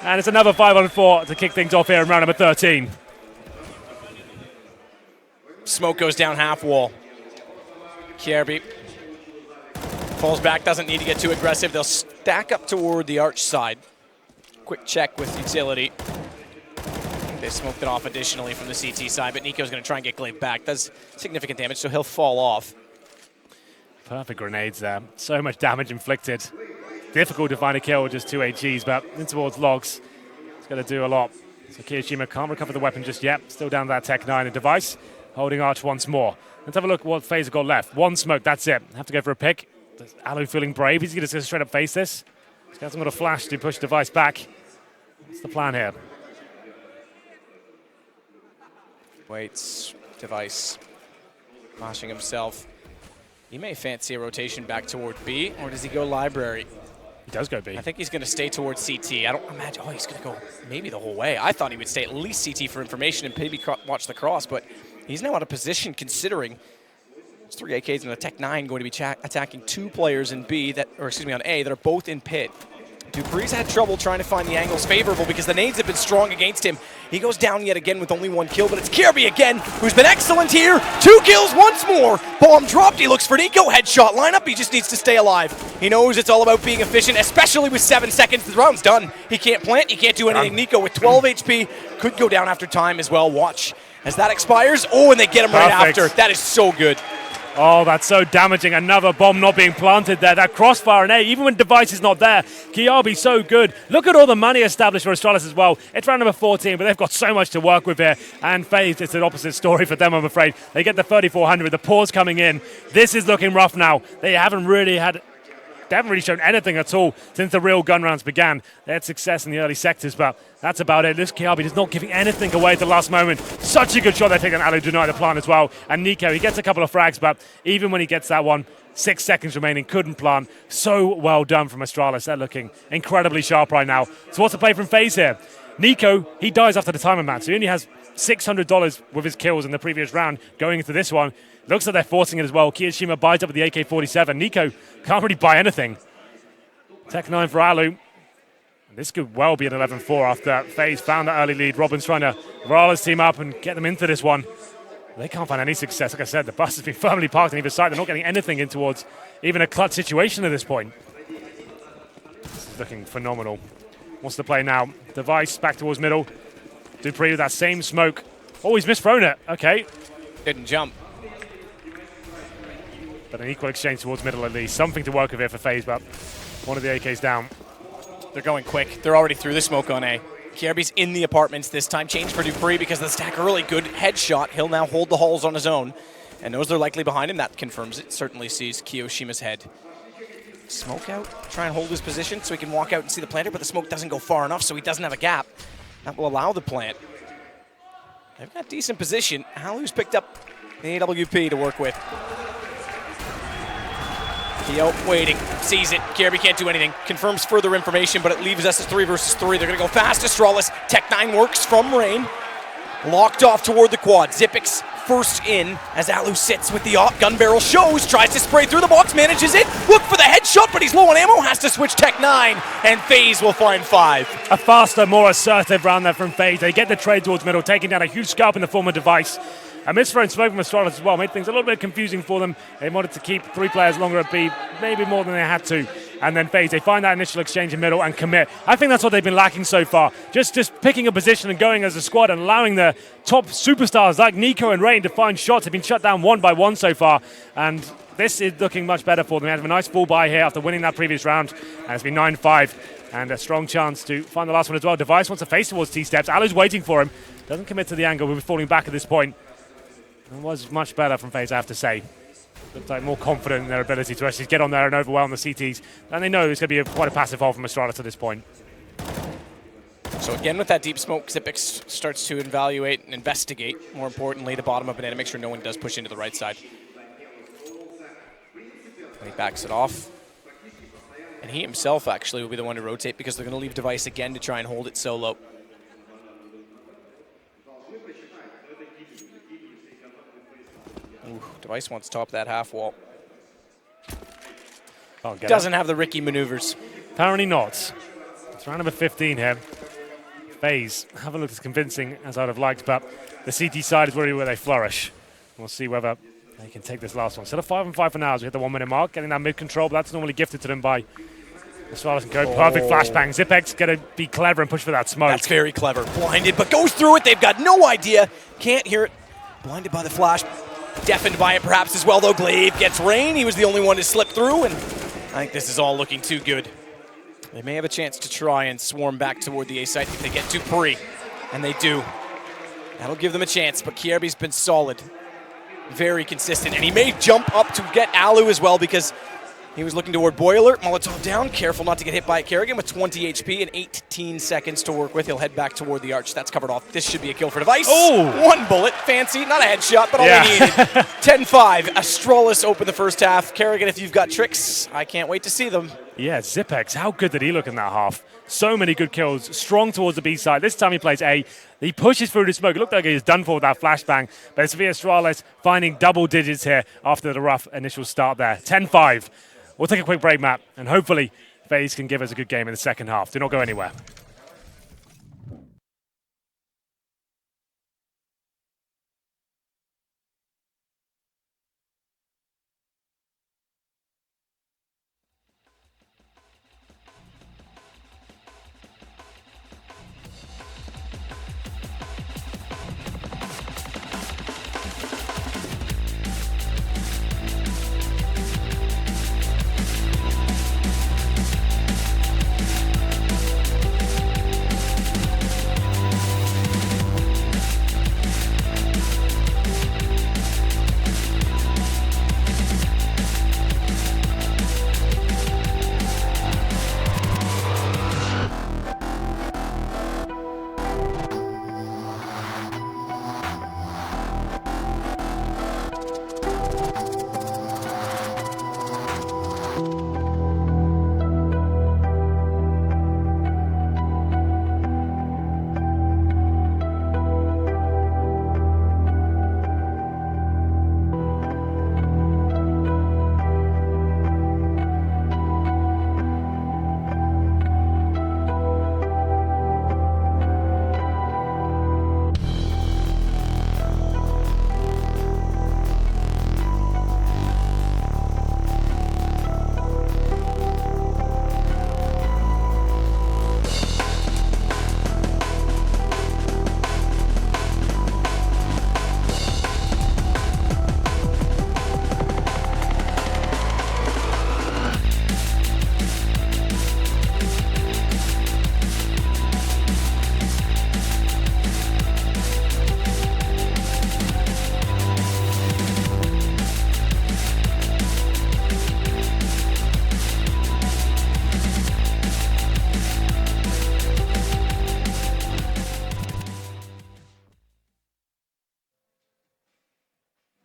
[SPEAKER 7] And it's another 5-4 to kick things off here in round number 13.
[SPEAKER 6] Smoke goes down half wall. Kierby falls back, doesn't need to get too aggressive. They'll stack up toward the arch side. Quick check with utility. They smoked it off additionally from the CT side, but Nico's going to try and get Glaive back. Does significant damage, so he'll fall off.
[SPEAKER 7] Perfect grenades there. So much damage inflicted. Difficult to find a kill with just 2 HGs, but in towards Logs, it's going to do a lot. So Kiyoshima can't recover the weapon just yet. Still down that Tech 9 and Device, holding Arch once more. Let's have a look at what FaZe have got left. 1 smoke, that's it. Have to go for a pick. Does Alu feeling brave? He's going to straight up face this. He's got a flash to push Device back. What's the plan here?
[SPEAKER 6] Waits, Device, flashing himself. He may fancy a rotation back toward B, or does he go library?
[SPEAKER 7] He does go B.
[SPEAKER 6] I think he's going to stay towards CT. I don't imagine, he's going to go maybe the whole way. I thought he would stay at least CT for information and maybe watch the cross, but he's now out of position considering there's 3 AKs and a Tech 9 going to be attacking 2 players in B, on A, that are both in pit. Dupree's had trouble trying to find the angles favorable because the nades have been strong against him. He goes down yet again with only 1 kill, but it's Kirby again, who's been excellent here. 2 kills once more. Bomb dropped. He looks for Nico. Headshot lineup. He just needs to stay alive. He knows it's all about being efficient, especially with 7 seconds. The round's done. He can't plant. He can't do anything. Nico with 12 HP could go down after time as well. Watch as that expires. Oh, and they get him right after. That is so good.
[SPEAKER 7] Oh, that's so damaging. Another bomb not being planted there. That crossfire in A, even when Device is not there. Kiabi so good. Look at all the money established for Astralis as well. It's round number 14, but they've got so much to work with here. And FaZe, it's an opposite story for them, I'm afraid. They get the 3,400, the pause coming in. This is looking rough now. They haven't really shown anything at all since the real gun rounds began. They had success in the early sectors, but that's about it. This Kiabi is not giving anything away at the last moment. Such a good shot. They're taking Alu deny the plant as well. And Nico, he gets a couple of frags, but even when he gets that one, 6 seconds remaining, couldn't plant. So well done from Astralis. They're looking incredibly sharp right now. So what's the play from FaZe here? Nico, he dies after the timer match. So he only has $600 with his kills in the previous round going into this one. Looks like they're forcing it as well. Kiyoshima buys up with the AK-47. Nico can't really buy anything. Tech 9 for Alu. This could well be an 11-4 after FaZe found that early lead. Robin's trying to rile his team up and get them into this one. They can't find any success. Like I said, the bus has been firmly parked on either side. They're not getting anything in towards even a clutch situation at this point. This is looking phenomenal. What's the play now? Device back towards middle. Dupree with that same smoke. Oh, he's misthrown it. Okay.
[SPEAKER 6] Didn't jump.
[SPEAKER 7] But an equal exchange towards middle at least. Something to work with here for FaZe, but one of the AKs down.
[SPEAKER 6] They're going quick. They're already through the smoke on A. Kirby's in the apartments this time. Change for Dupree because of the stack early. Good headshot. He'll now hold the halls on his own and knows they're likely behind him. That confirms it. Certainly sees Kiyoshima's head. Smoke out. Try and hold his position so he can walk out and see the planter, but the smoke doesn't go far enough, so he doesn't have a gap. That will allow the plant. They've got decent position. Alu's picked up the AWP to work with. Keo waiting, sees it. Kirby can't do anything. Confirms further information, but it leaves us as 3 versus 3. They're going to go fast. Astralis. Tech 9 works from Rain. Locked off toward the quad. Zipix first in as Alu sits with the gun barrel, shows, tries to spray through the box, manages it, look for the headshot, but he's low on ammo, has to switch Tech 9, and Faze will find 5.
[SPEAKER 7] A faster, more assertive round there from Faze. They get the trade towards middle, taking down a huge scalp in the form of Device. A misthrow and smoke from Astralis as well made things a little bit confusing for them. They wanted to keep 3 players longer at B, maybe more than they had to. And then Faze, they find that initial exchange in middle and commit. I think that's what they've been lacking so far. Just picking a position and going as a squad and allowing the top superstars like Nico and Rain to find shots. They've been shut down one by one so far. And this is looking much better for them. They have a nice full buy here after winning that previous round. And it's been 9-5. And a strong chance to find the last one as well. Device wants to face towards T-steps. Alu's waiting for him. Doesn't commit to the angle. We'll be falling back at this point. It was much better from Faze, I have to say. Looked like more confident in their ability to actually get on there and overwhelm the CTs. And they know there's going to be quite a passive hold from Astralis at this point.
[SPEAKER 6] So again, with that deep smoke, Xipix starts to evaluate and investigate, more importantly, the bottom of Banana, make sure no one does push into the right side. And he backs it off. And he himself actually will be the one to rotate because they're going to leave Device again to try and hold it solo. Ooh, Device wants to top that half wall. Doesn't have the Ricky maneuvers.
[SPEAKER 7] Apparently not. It's round number 15 here. Faze haven't looked as convincing as I'd have liked, but the CT side is really where they flourish. We'll see whether they can take this last one. Still a 5-5 for now as we hit the 1 minute mark. Getting that mid control, but that's normally gifted to them by Astralis and go. Perfect flashbang. Xipix going to be clever and push for that smoke.
[SPEAKER 6] That's very clever. Blinded, but goes through it. They've got no idea. Can't hear it. Blinded by the flash. Deafened by it perhaps as well, though. Glaive gets Rain. He was the only one to slip through, and I think this is all looking too good. They may have a chance to try and swarm back toward the A site if they get to Pri, and they do. That'll give them a chance, but Kierby's been solid. Very consistent, and he may jump up to get Alu as well because he was looking toward Boiler. Molotov down, careful not to get hit by Kerrigan with 20 HP and 18 seconds to work with. He'll head back toward the arch. That's covered off. This should be a kill for Device.
[SPEAKER 7] Oh!
[SPEAKER 6] 1 bullet, fancy, not a headshot, but all he needed. 10-5, Astralis open the first half. Kerrigan, if you've got tricks, I can't wait to see them.
[SPEAKER 7] Yeah, Xipix, how good did he look in that half? So many good kills, strong towards the B side. This time he plays A. He pushes through the smoke. It looked like he was done for with that flashbang, but it's via Astralis finding double digits here after the rough initial start there. 10-5. We'll take a quick break, Matt, and hopefully Faze can give us a good game in the second half. Do not go anywhere.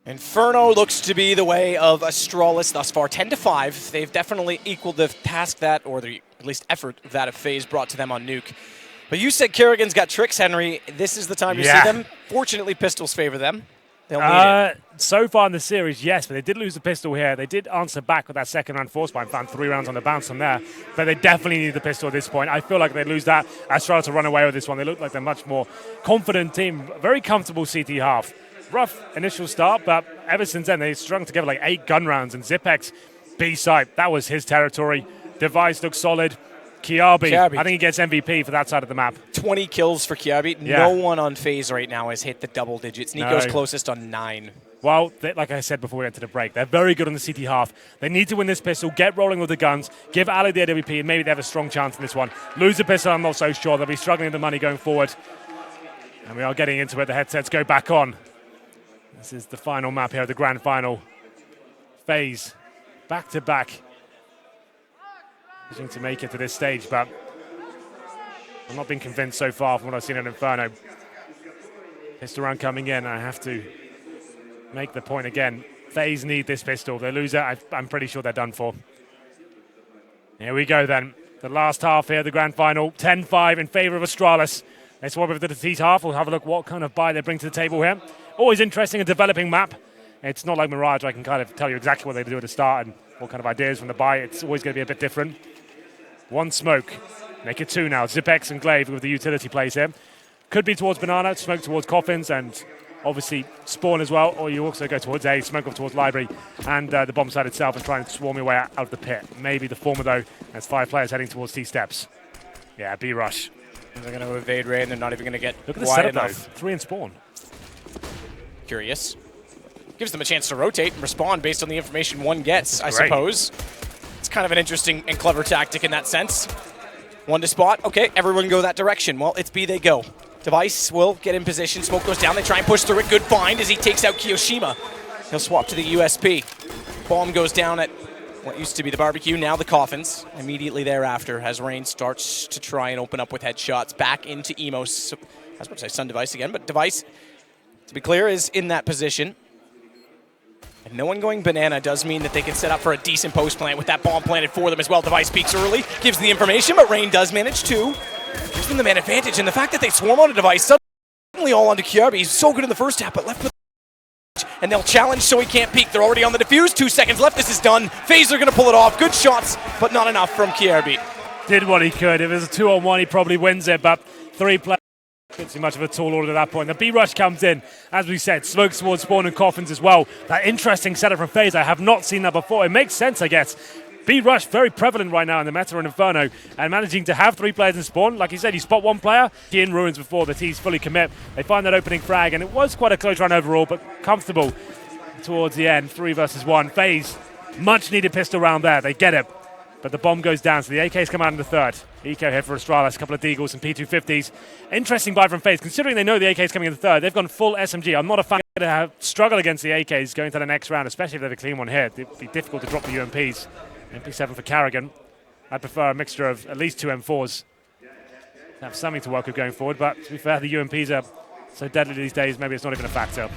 [SPEAKER 6] Inferno looks to be the way of Astralis thus far, 10-5. They've definitely equaled the task that, or the at least effort that of Faze brought to them on Nuke. But you said Kerrigan's got tricks, Henry. This is the time to see them. Fortunately, pistols favor them. They'll need it.
[SPEAKER 7] So far in the series, yes, but they did lose the pistol here. They did answer back with that second round force bind, found 3 rounds on the bounce from there, but they definitely need the pistol at this point. I feel like they lose that. Astralis to run away with this one. They look like they're much more confident team, very comfortable CT half. Rough initial start, but ever since then, they strung together like 8 gun rounds, and Zipex, B-side, that was his territory. Device looks solid. Kiabi, I think he gets MVP for that side of the map.
[SPEAKER 6] 20 kills for Kiabi.
[SPEAKER 7] Yeah.
[SPEAKER 6] No one on Faze right now has hit the double digits. Nico's closest on 9.
[SPEAKER 7] Well, like I said before we went to the break, they're very good on the CT half. They need to win this pistol, get rolling with the guns, give Ali the AWP, and maybe they have a strong chance in this one. Lose the pistol, I'm not so sure. They'll be struggling with the money going forward. And we are getting into it. The headsets go back on. This is the final map here, the grand final. Faze, back-to-back. To make it to this stage, but I'm not been convinced so far from what I've seen in Inferno. Pistol round coming in, I have to make the point again. Faze need this pistol. If they lose it, I'm pretty sure they're done for. Here we go then. The last half here, the grand final. 10-5 in favor of Astralis. They swap over to the T half. We'll have a look what kind of buy they bring to the table here. Always interesting, a developing map. It's not like Mirage. I can kind of tell you exactly what they do at the start and what kind of ideas from the buy. It's always going to be a bit different. 1 smoke. Make it 2 now. Zipex and Glaive with the utility plays here. Could be towards Banana, smoke towards Coffins, and obviously Spawn as well. Or you also go towards A, smoke off towards Library, and the bomb side itself and try and swarm your way out of the pit. Maybe the former, though. There's 5 players heading towards T-steps. Yeah, B-rush.
[SPEAKER 6] They're going to evade Ray, and they're not even going to get
[SPEAKER 7] Look at the
[SPEAKER 6] wide
[SPEAKER 7] setup,
[SPEAKER 6] enough.
[SPEAKER 7] though. 3 in Spawn.
[SPEAKER 6] Curious. Gives them a chance to rotate and respond based on the information one gets, I suppose. It's kind of an interesting and clever tactic in that sense. 1 to spot. Okay, everyone go that direction. Well, it's B they go. Device will get in position. Smoke goes down. They try and push through it. Good find as he takes out Kiyoshima. He'll swap to the USP. Bomb goes down at what used to be the barbecue, now the coffins. Immediately thereafter, as Rain starts to try and open up with headshots back into Emos. I was about to say Sun Device again, but Device, to be clear, is in that position. And no one going banana does mean that they can set up for a decent post plant with that bomb planted for them as well. Device peeks early, gives the information, but Rain does manage to. Gives them the man advantage, and the fact that they swarm on a Device, suddenly all onto Kiarbi. He's so good in the first half, but left with and they'll challenge so he can't peek. They're already on the defuse. 2 seconds left. This is done. Faze are going to pull it off. Good shots, but not enough from Kiarbi.
[SPEAKER 7] Did what he could. If it was a 2-on-1, he probably wins it, but 3 players. Couldn't see much of a tall order at that point. The B-rush comes in, as we said, smokes towards Spawn and Coffins as well. That interesting setup from Faze, I have not seen that before. It makes sense, I guess. B-rush, very prevalent right now in the meta and Inferno, and managing to have 3 players in Spawn. Like you said, you spot 1 player, he in ruins before the T's fully commit. They find that opening frag, and it was quite a close run overall, but comfortable towards the end. 3 versus 1. Faze, much needed pistol round there. They get it. But the bomb goes down, so the AKs come out in the third. Eco here for Astralis, a couple of Deagles and P250s. Interesting buy from Faze, considering they know the AK's coming in the third. They've gone full SMG. I'm not a fan to struggle against the AKs going to the next round, especially if they have a clean one here. It'd be difficult to drop the UMPs. MP7 for Carrigan. I'd prefer a mixture of at least 2 M4s. Have something to work with going forward, but to be fair, the UMPs are so deadly these days, maybe it's not even a factor.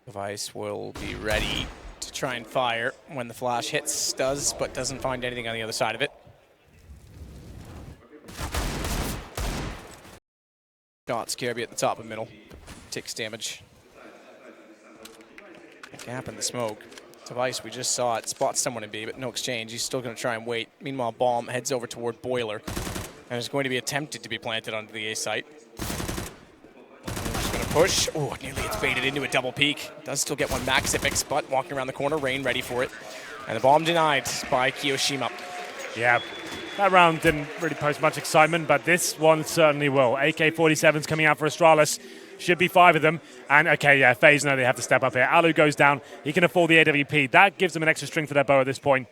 [SPEAKER 6] Device will be ready to try and fire when the flash hits, but doesn't find anything on the other side of it. Shots, Kirby at the top and middle. Takes damage. Gap in the smoke. Device, we just saw it, spots someone in B, but no exchange. He's still going to try and wait. Meanwhile, Bomb heads over toward Boiler and is going to be attempted to be planted onto the A site. Push. Oh, nearly it's baited into a double peek. Does still get one back. Zipex, but walking around the corner. Rain ready for it. And the bomb denied by Kiyoshima.
[SPEAKER 7] Yeah, that round didn't really pose much excitement, but this one certainly will. AK-47's coming out for Astralis. Should be 5 of them. And, okay, yeah, Faze know they have to step up here. Alu goes down. He can afford the AWP. That gives them an extra string to their bow at this point.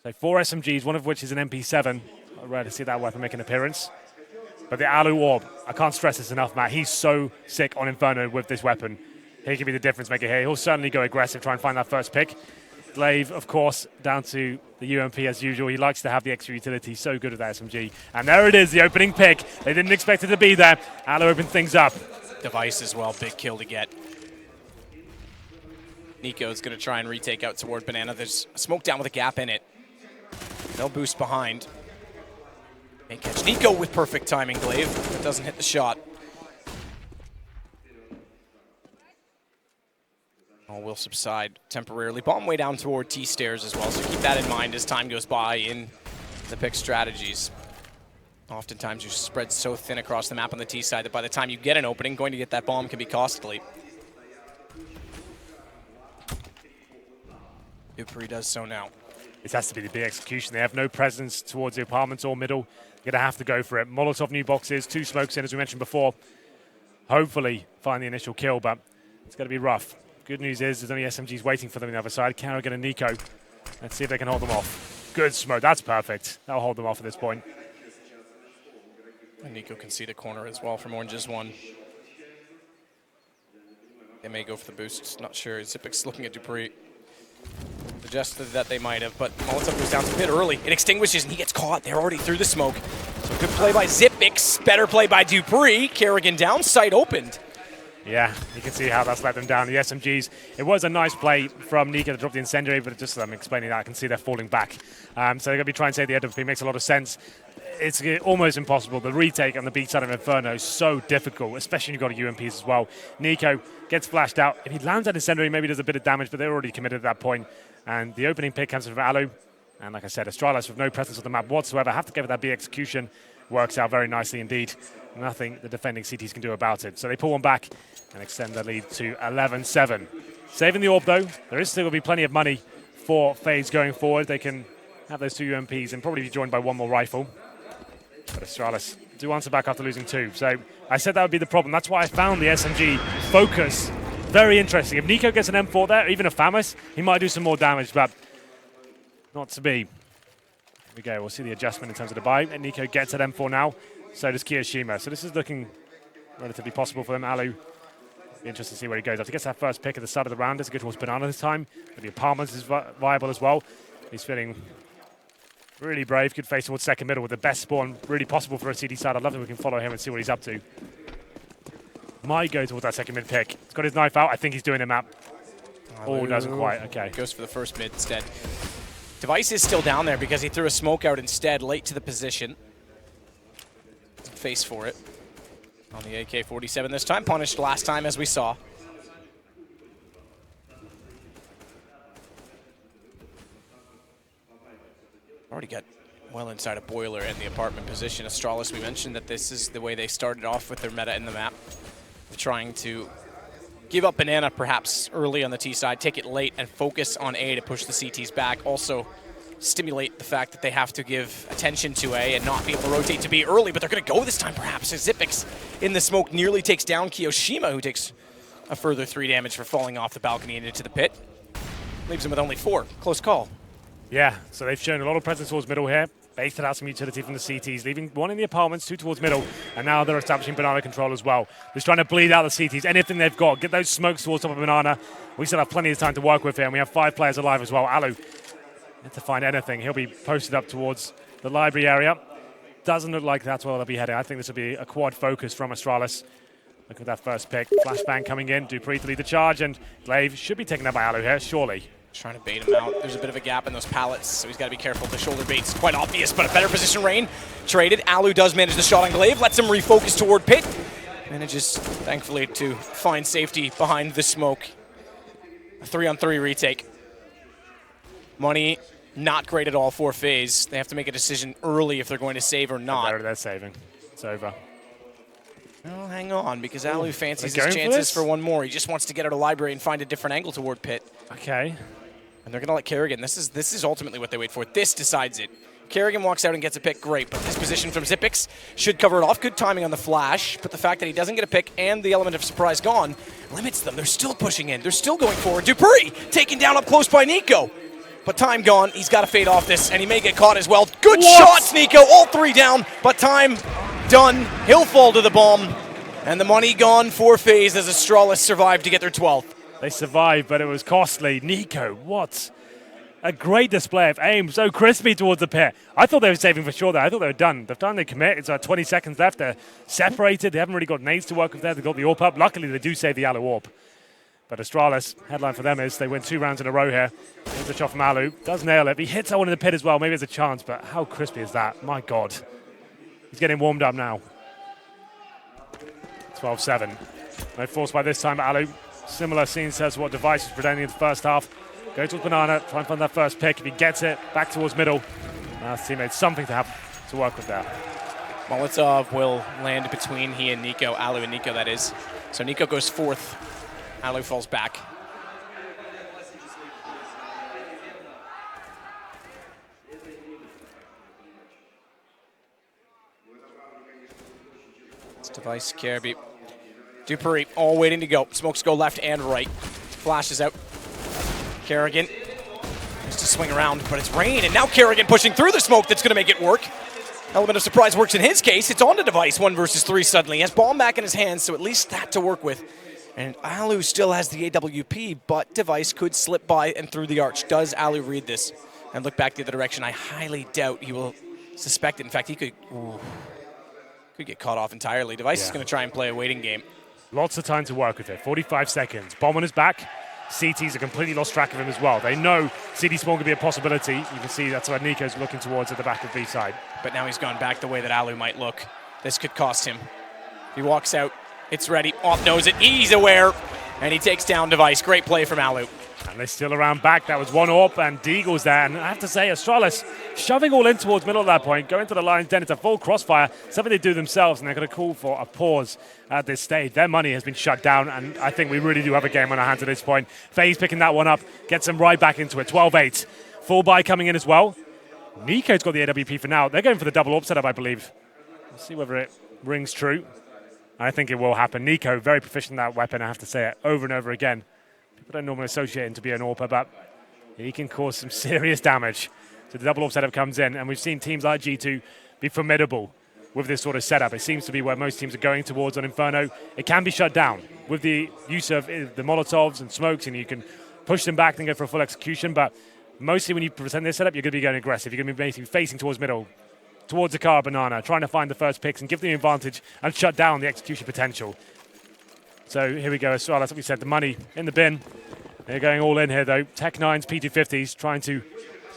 [SPEAKER 7] So 4 SMGs, one of which is an MP7. I'd rather see that weapon make an appearance. But the Alu Orb, I can't stress this enough, Matt. He's so sick on Inferno with this weapon. He can be the difference maker here. He'll certainly go aggressive, try and find that first pick. Glaive, of course, down to the UMP as usual. He likes to have the extra utility. So good with that SMG. And there it is, the opening pick. They didn't expect it to be there. Alu opened things up.
[SPEAKER 6] Device as well, big kill to get. Nico's going to try and retake out toward Banana. There's a smoke down with a gap in it. They'll boost behind. May catch Nico with perfect timing, Glaive, but doesn't hit the shot. Oh, will subside temporarily. Bomb way down toward T-stairs as well, so keep that in mind as time goes by in the pick strategies. Oftentimes you're spread so thin across the map on the T side that by the time you get an opening, going to get that bomb can be costly. Dupree does so now.
[SPEAKER 7] This has to be the big execution. They have no presence towards the apartments or middle. They're going to have to go for it. Molotov new boxes, 2 smokes in, as we mentioned before. Hopefully find the initial kill, but it's going to be rough. Good news is there's only SMGs waiting for them on the other side. Carrigan and Nico. Let's see if they can hold them off. Good smoke. That's perfect. That'll hold them off at this point.
[SPEAKER 6] And Nico can see the corner as well from Orange's one. They may go for the boost. Not sure. Zipix looking at Dupree. Suggested that they might have, but Molotov goes down a bit early. It extinguishes, and he gets caught. They're already through the smoke. So good play by Zipix. Better play by Dupree. Kerrigan down, sight opened.
[SPEAKER 7] Yeah, you can see how that's let them down. The SMGs, it was a nice play from Nico to drop the incendiary, but just explaining that, I can see they're falling back. So they're going to be trying to save the AWP. Makes a lot of sense. It's almost impossible. The retake on the beach side of Inferno is so difficult, especially when you've got a UMPs as well. Nico gets flashed out. If he lands that incendiary, maybe does a bit of damage, but they're already committed at that point. And the opening pick comes from Alu. And like I said, Astralis with no presence on the map whatsoever. Have to give it that B execution. Works out very nicely indeed. Nothing the defending CTs can do about it. So they pull one back and extend their lead to 11-7. Saving the orb, though. There is still going to be plenty of money for Faze going forward. They can have those 2 UMPs and probably be joined by 1 more rifle. But Astralis do answer back after losing 2. So I said that would be the problem. That's why I found the SMG focus very interesting. If Nico gets an M4 there, even a FAMAS, he might do some more damage, but not to be. Here we go. We'll see the adjustment in terms of the buy. And Nico gets at M4 now. So does Kiyoshima. So this is looking relatively possible for them. Alu, be interested to see where he goes. After he gets that first pick at the start of the round, does he go towards Banana this time? But the apartments is viable as well. He's feeling really brave. Good face towards second middle with the best spawn really possible for a CD side. I'd love if we can follow him and see what he's up to. Might go towards that second mid pick. He's got his knife out. I think he's doing a map. Oh, doesn't quite. Okay.
[SPEAKER 6] Goes for the first mid instead. Device is still down there because he threw a smoke out instead late to the position. Face for it. On the AK-47 this time. Punished last time, as we saw. Already got well inside a boiler in the apartment position. Astralis, we mentioned that this is the way they started off with their meta in the map. Trying to give up Banana perhaps early on the T side, take it late, and focus on A to push the CTs back. Also stimulate the fact that they have to give attention to A and not be able to rotate to B early, but they're going to go this time perhaps. As Zipix in the smoke nearly takes down Kiyoshima, who takes a further 3 damage for falling off the balcony and into the pit. Leaves him with only 4. Close call.
[SPEAKER 7] Yeah, so they've shown a lot of presence towards middle here. Based out some utility from the CTs, leaving 1 in the apartments, 2 towards middle, and now they're establishing Banana control as well. Just trying to bleed out the CTs, anything they've got. Get those smokes towards top of Banana. We still have plenty of time to work with here, and we have 5 players alive as well. Alu, need to find anything. He'll be posted up towards the library area. Doesn't look like that's where they'll be heading. I think this will be a quad focus from Astralis. Look at that first pick. Flashbang coming in. Dupree to lead the charge, and Glaive should be taken out by Alu here, surely.
[SPEAKER 6] Trying to bait him out. There's a bit of a gap in those pallets, so he's got to be careful. The shoulder bait's quite obvious, but a better position Rain traded. Alu does manage the shot on Glaive, lets him refocus toward pit. Manages, thankfully, to find safety behind the smoke. A 3-on-3 retake. Money not great at all for Faze. They have to make a decision early if they're going to save or not.
[SPEAKER 7] They're saving. It's over.
[SPEAKER 6] Well, hang on, because Alu fancies his chances for 1 more. He just wants to get out of library and find a different angle toward pit.
[SPEAKER 7] Okay.
[SPEAKER 6] And they're going to let Kerrigan. This is ultimately what they wait for. This decides it. Kerrigan walks out and gets a pick, great. But this position from Zipix should cover it off. Good timing on the flash. But the fact that he doesn't get a pick and the element of surprise gone limits them. They're still pushing in. They're still going forward. Dupree taken down up close by Nico. But time gone. He's got to fade off this, and he may get caught as well. Good shots, Nico. All 3 down, but time done. He'll fall to the bomb. And the money gone for Faze as Astralis survived to get their 12th.
[SPEAKER 7] They survived, but it was costly. Nico, what a great display of aim. So crispy towards the pit. I thought they were saving for sure there. I thought they were done. They've done their commit. It's 20 seconds left. They're separated. They haven't really got nades to work with there. They've got the AWP up. Luckily, they do save the Alu AWP. But Astralis, headline for them is they win 2 rounds in a row here. Here's a shot from Alu. Does nail it. If he hits that one in the pit as well, maybe there's a chance. But how crispy is that? My God. He's getting warmed up now. 12-7. No force by this time, Alu. Similar scene says what Device was presenting in the first half. Go towards Banana, try and find that first pick. If he gets it, back towards middle. Now his teammates something to have to work with there.
[SPEAKER 6] Molotov will land between he and Nico, Alu and Nico, that is. So Nico goes fourth. Alu falls back. It's Device, Kirby. Dupree, all waiting to go. Smokes go left and right. Flashes out. Kerrigan has to swing around, but it's rain, and now Kerrigan pushing through the smoke that's going to make it work. Element of surprise works in his case. It's on to Device, 1 versus 3 suddenly. He has bomb back in his hands, so at least that to work with. And Alu still has the AWP, but Device could slip by and through the arch. Does Alu read this and look back the other direction? I highly doubt he will suspect it. In fact, he could get caught off entirely. Device is going to try and play a waiting game.
[SPEAKER 7] Lots of time to work with it. 45 seconds. Bomb on his back. CTs are completely lost track of him as well. They know CD spawn could be a possibility. You can see that's what Nico's looking towards at the back of B side.
[SPEAKER 6] But now he's gone back the way that Alu might look. This could cost him. He walks out. It's ready. Op knows it. He's aware. And he takes down Device. Great play from Alu.
[SPEAKER 7] And they're still around back. That was one AWP, and Deagle's there. And I have to say, Astralis shoving all in towards middle at that point, going to the lion's den. It's a full crossfire, something they do themselves, and they're going to call for a pause at this stage. Their money has been shut down, and I think we really do have a game on our hands at this point. Faze picking that one up, gets them right back into it. 12-8. Full buy coming in as well. Nico's got the AWP for now. They're going for the double AWP setup, I believe. Let's see whether it rings true. I think it will happen. Nico, very proficient in that weapon, I have to say it over and over again. People don't normally associate him to be an AWPer, but he can cause some serious damage. So the double AWP setup comes in, and we've seen teams like G2 be formidable with this sort of setup. It seems to be where most teams are going towards on Inferno. It can be shut down with the use of the Molotovs and smokes, and you can push them back and go for a full execution, but mostly when you present this setup, you're going to be going aggressive. You're going to be basically facing towards middle, towards the car Banana, trying to find the first picks and give them the advantage and shut down the execution potential. So here we go as well. That's what we said, the money in the bin. They're going all in here though. Tech-9's P250s trying to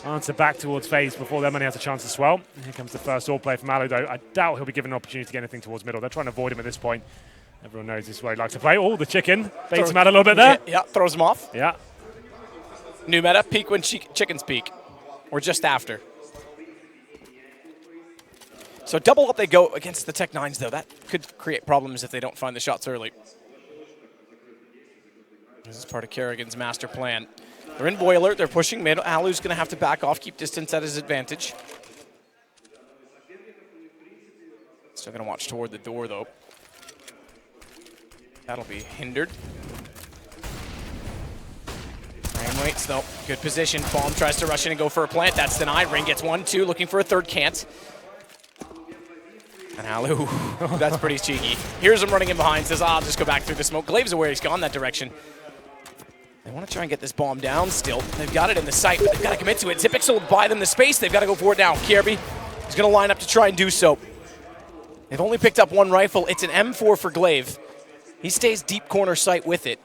[SPEAKER 7] answer back towards Faze before their money has a chance to swell. Here comes the first all play from Alu though. I doubt he'll be given an opportunity to get anything towards middle. They're trying to avoid him at this point. Everyone knows this is where he likes to play. Oh, the chicken baits him out a little bit there.
[SPEAKER 6] Yeah, throws him off.
[SPEAKER 7] Yeah.
[SPEAKER 6] New meta, peak when chickens peak. Or just after. So double up they go against the Tech-9s though. That could create problems if they don't find the shots early. This is part of Kerrigan's master plan. They're in Boiler, they're pushing mid. Alu's going to have to back off, keep distance at his advantage. Still going to watch toward the door, though. That'll be hindered. Frame waits, though. Good position. Bomb tries to rush in and go for a plant. That's denied. Ring gets 1, 2, looking for a third, can't. And Alu, that's pretty cheeky. Here's him running in behind, says, I'll just go back through the smoke. Glave's aware he's gone that direction. They want to try and get this bomb down still. They've got it in the sight, but they've got to commit to it. Zipix will buy them the space. They've got to go for it now. Kirby is going to line up to try and do so. They've only picked up 1 rifle. It's an M4 for Glaive. He stays deep corner sight with it.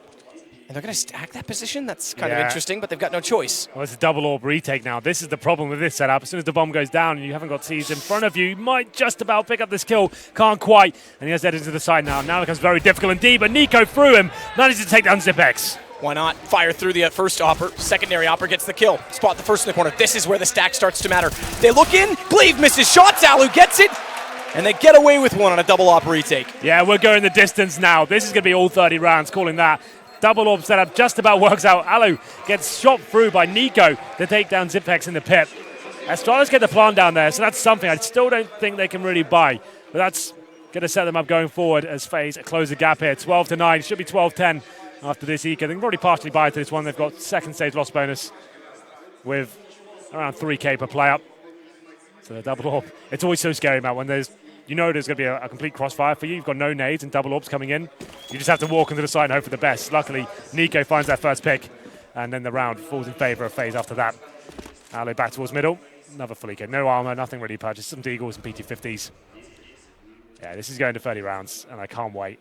[SPEAKER 6] And they're going to stack that position? That's kind of interesting, but they've got no choice.
[SPEAKER 7] Well, it's a double AWP retake now. This is the problem with this setup. As soon as the bomb goes down and you haven't got Seas in front of you, you might just about pick up this kill. Can't quite. And he has that into the side now. Now it becomes very difficult indeed, but Nico through him manages to take down Zipex.
[SPEAKER 6] Why not? Fire through the first opper. Secondary opper gets the kill. Spot the first in the corner. This is where the stack starts to matter. They look in. Glaive misses shots. Alu gets it. And they get away with one on a double op retake.
[SPEAKER 7] Yeah, we're going the distance now. This is going to be all 30 rounds, calling that. Double AWP setup just about works out. Alu gets shot through by Nico to take down Zipex in the pit. Astralis get the plan down there, so that's something I still don't think they can really buy. But that's going to set them up going forward as Faze close the gap here. 12-9, should be 12-10 after this eco. They can probably partially buy to this one. They've got second stage loss bonus with around 3K per player. So the double AWP. It's always so scary, Matt, when there's going to be a complete crossfire for you. You've got no nades and double AWPs coming in. You just have to walk into the side and hope for the best. Luckily, Nico finds that first pick, and then the round falls in favor of Faze after that. Alu back towards middle. Another fully kid. No armor, nothing really purchased. Some Deagles and PT50s. Yeah, this is going to 30 rounds, and I can't wait.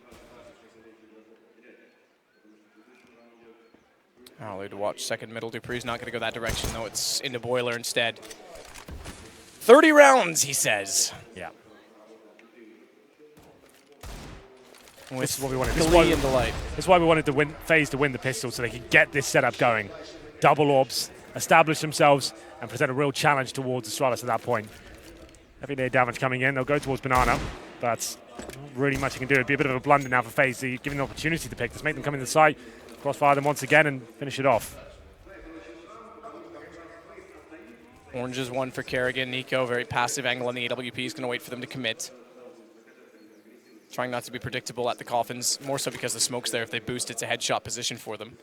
[SPEAKER 6] Alu to watch second middle. Dupree's not going to go that direction, though. It's into Boiler instead. 30 rounds, he says.
[SPEAKER 7] Yeah. This is what we wanted.
[SPEAKER 6] Glee and delight.
[SPEAKER 7] This is why we wanted to win Faze to win the pistol, so they could get this setup going. Double orbs, establish themselves, and present a real challenge towards Astralis at that point. Everyday damage coming in. They'll go towards Banana, but not really much you can do. It'd be a bit of a blunder now for Faze. You're giving the opportunity to pick. Just make them come in the site, crossfire them once again, and finish it off.
[SPEAKER 6] Orange is one for Kerrigan. Nico, very passive angle on the AWP. He's going to wait for them to commit. Trying not to be predictable at the coffins, more so because the smoke's there. If they boost, it's a headshot position for them.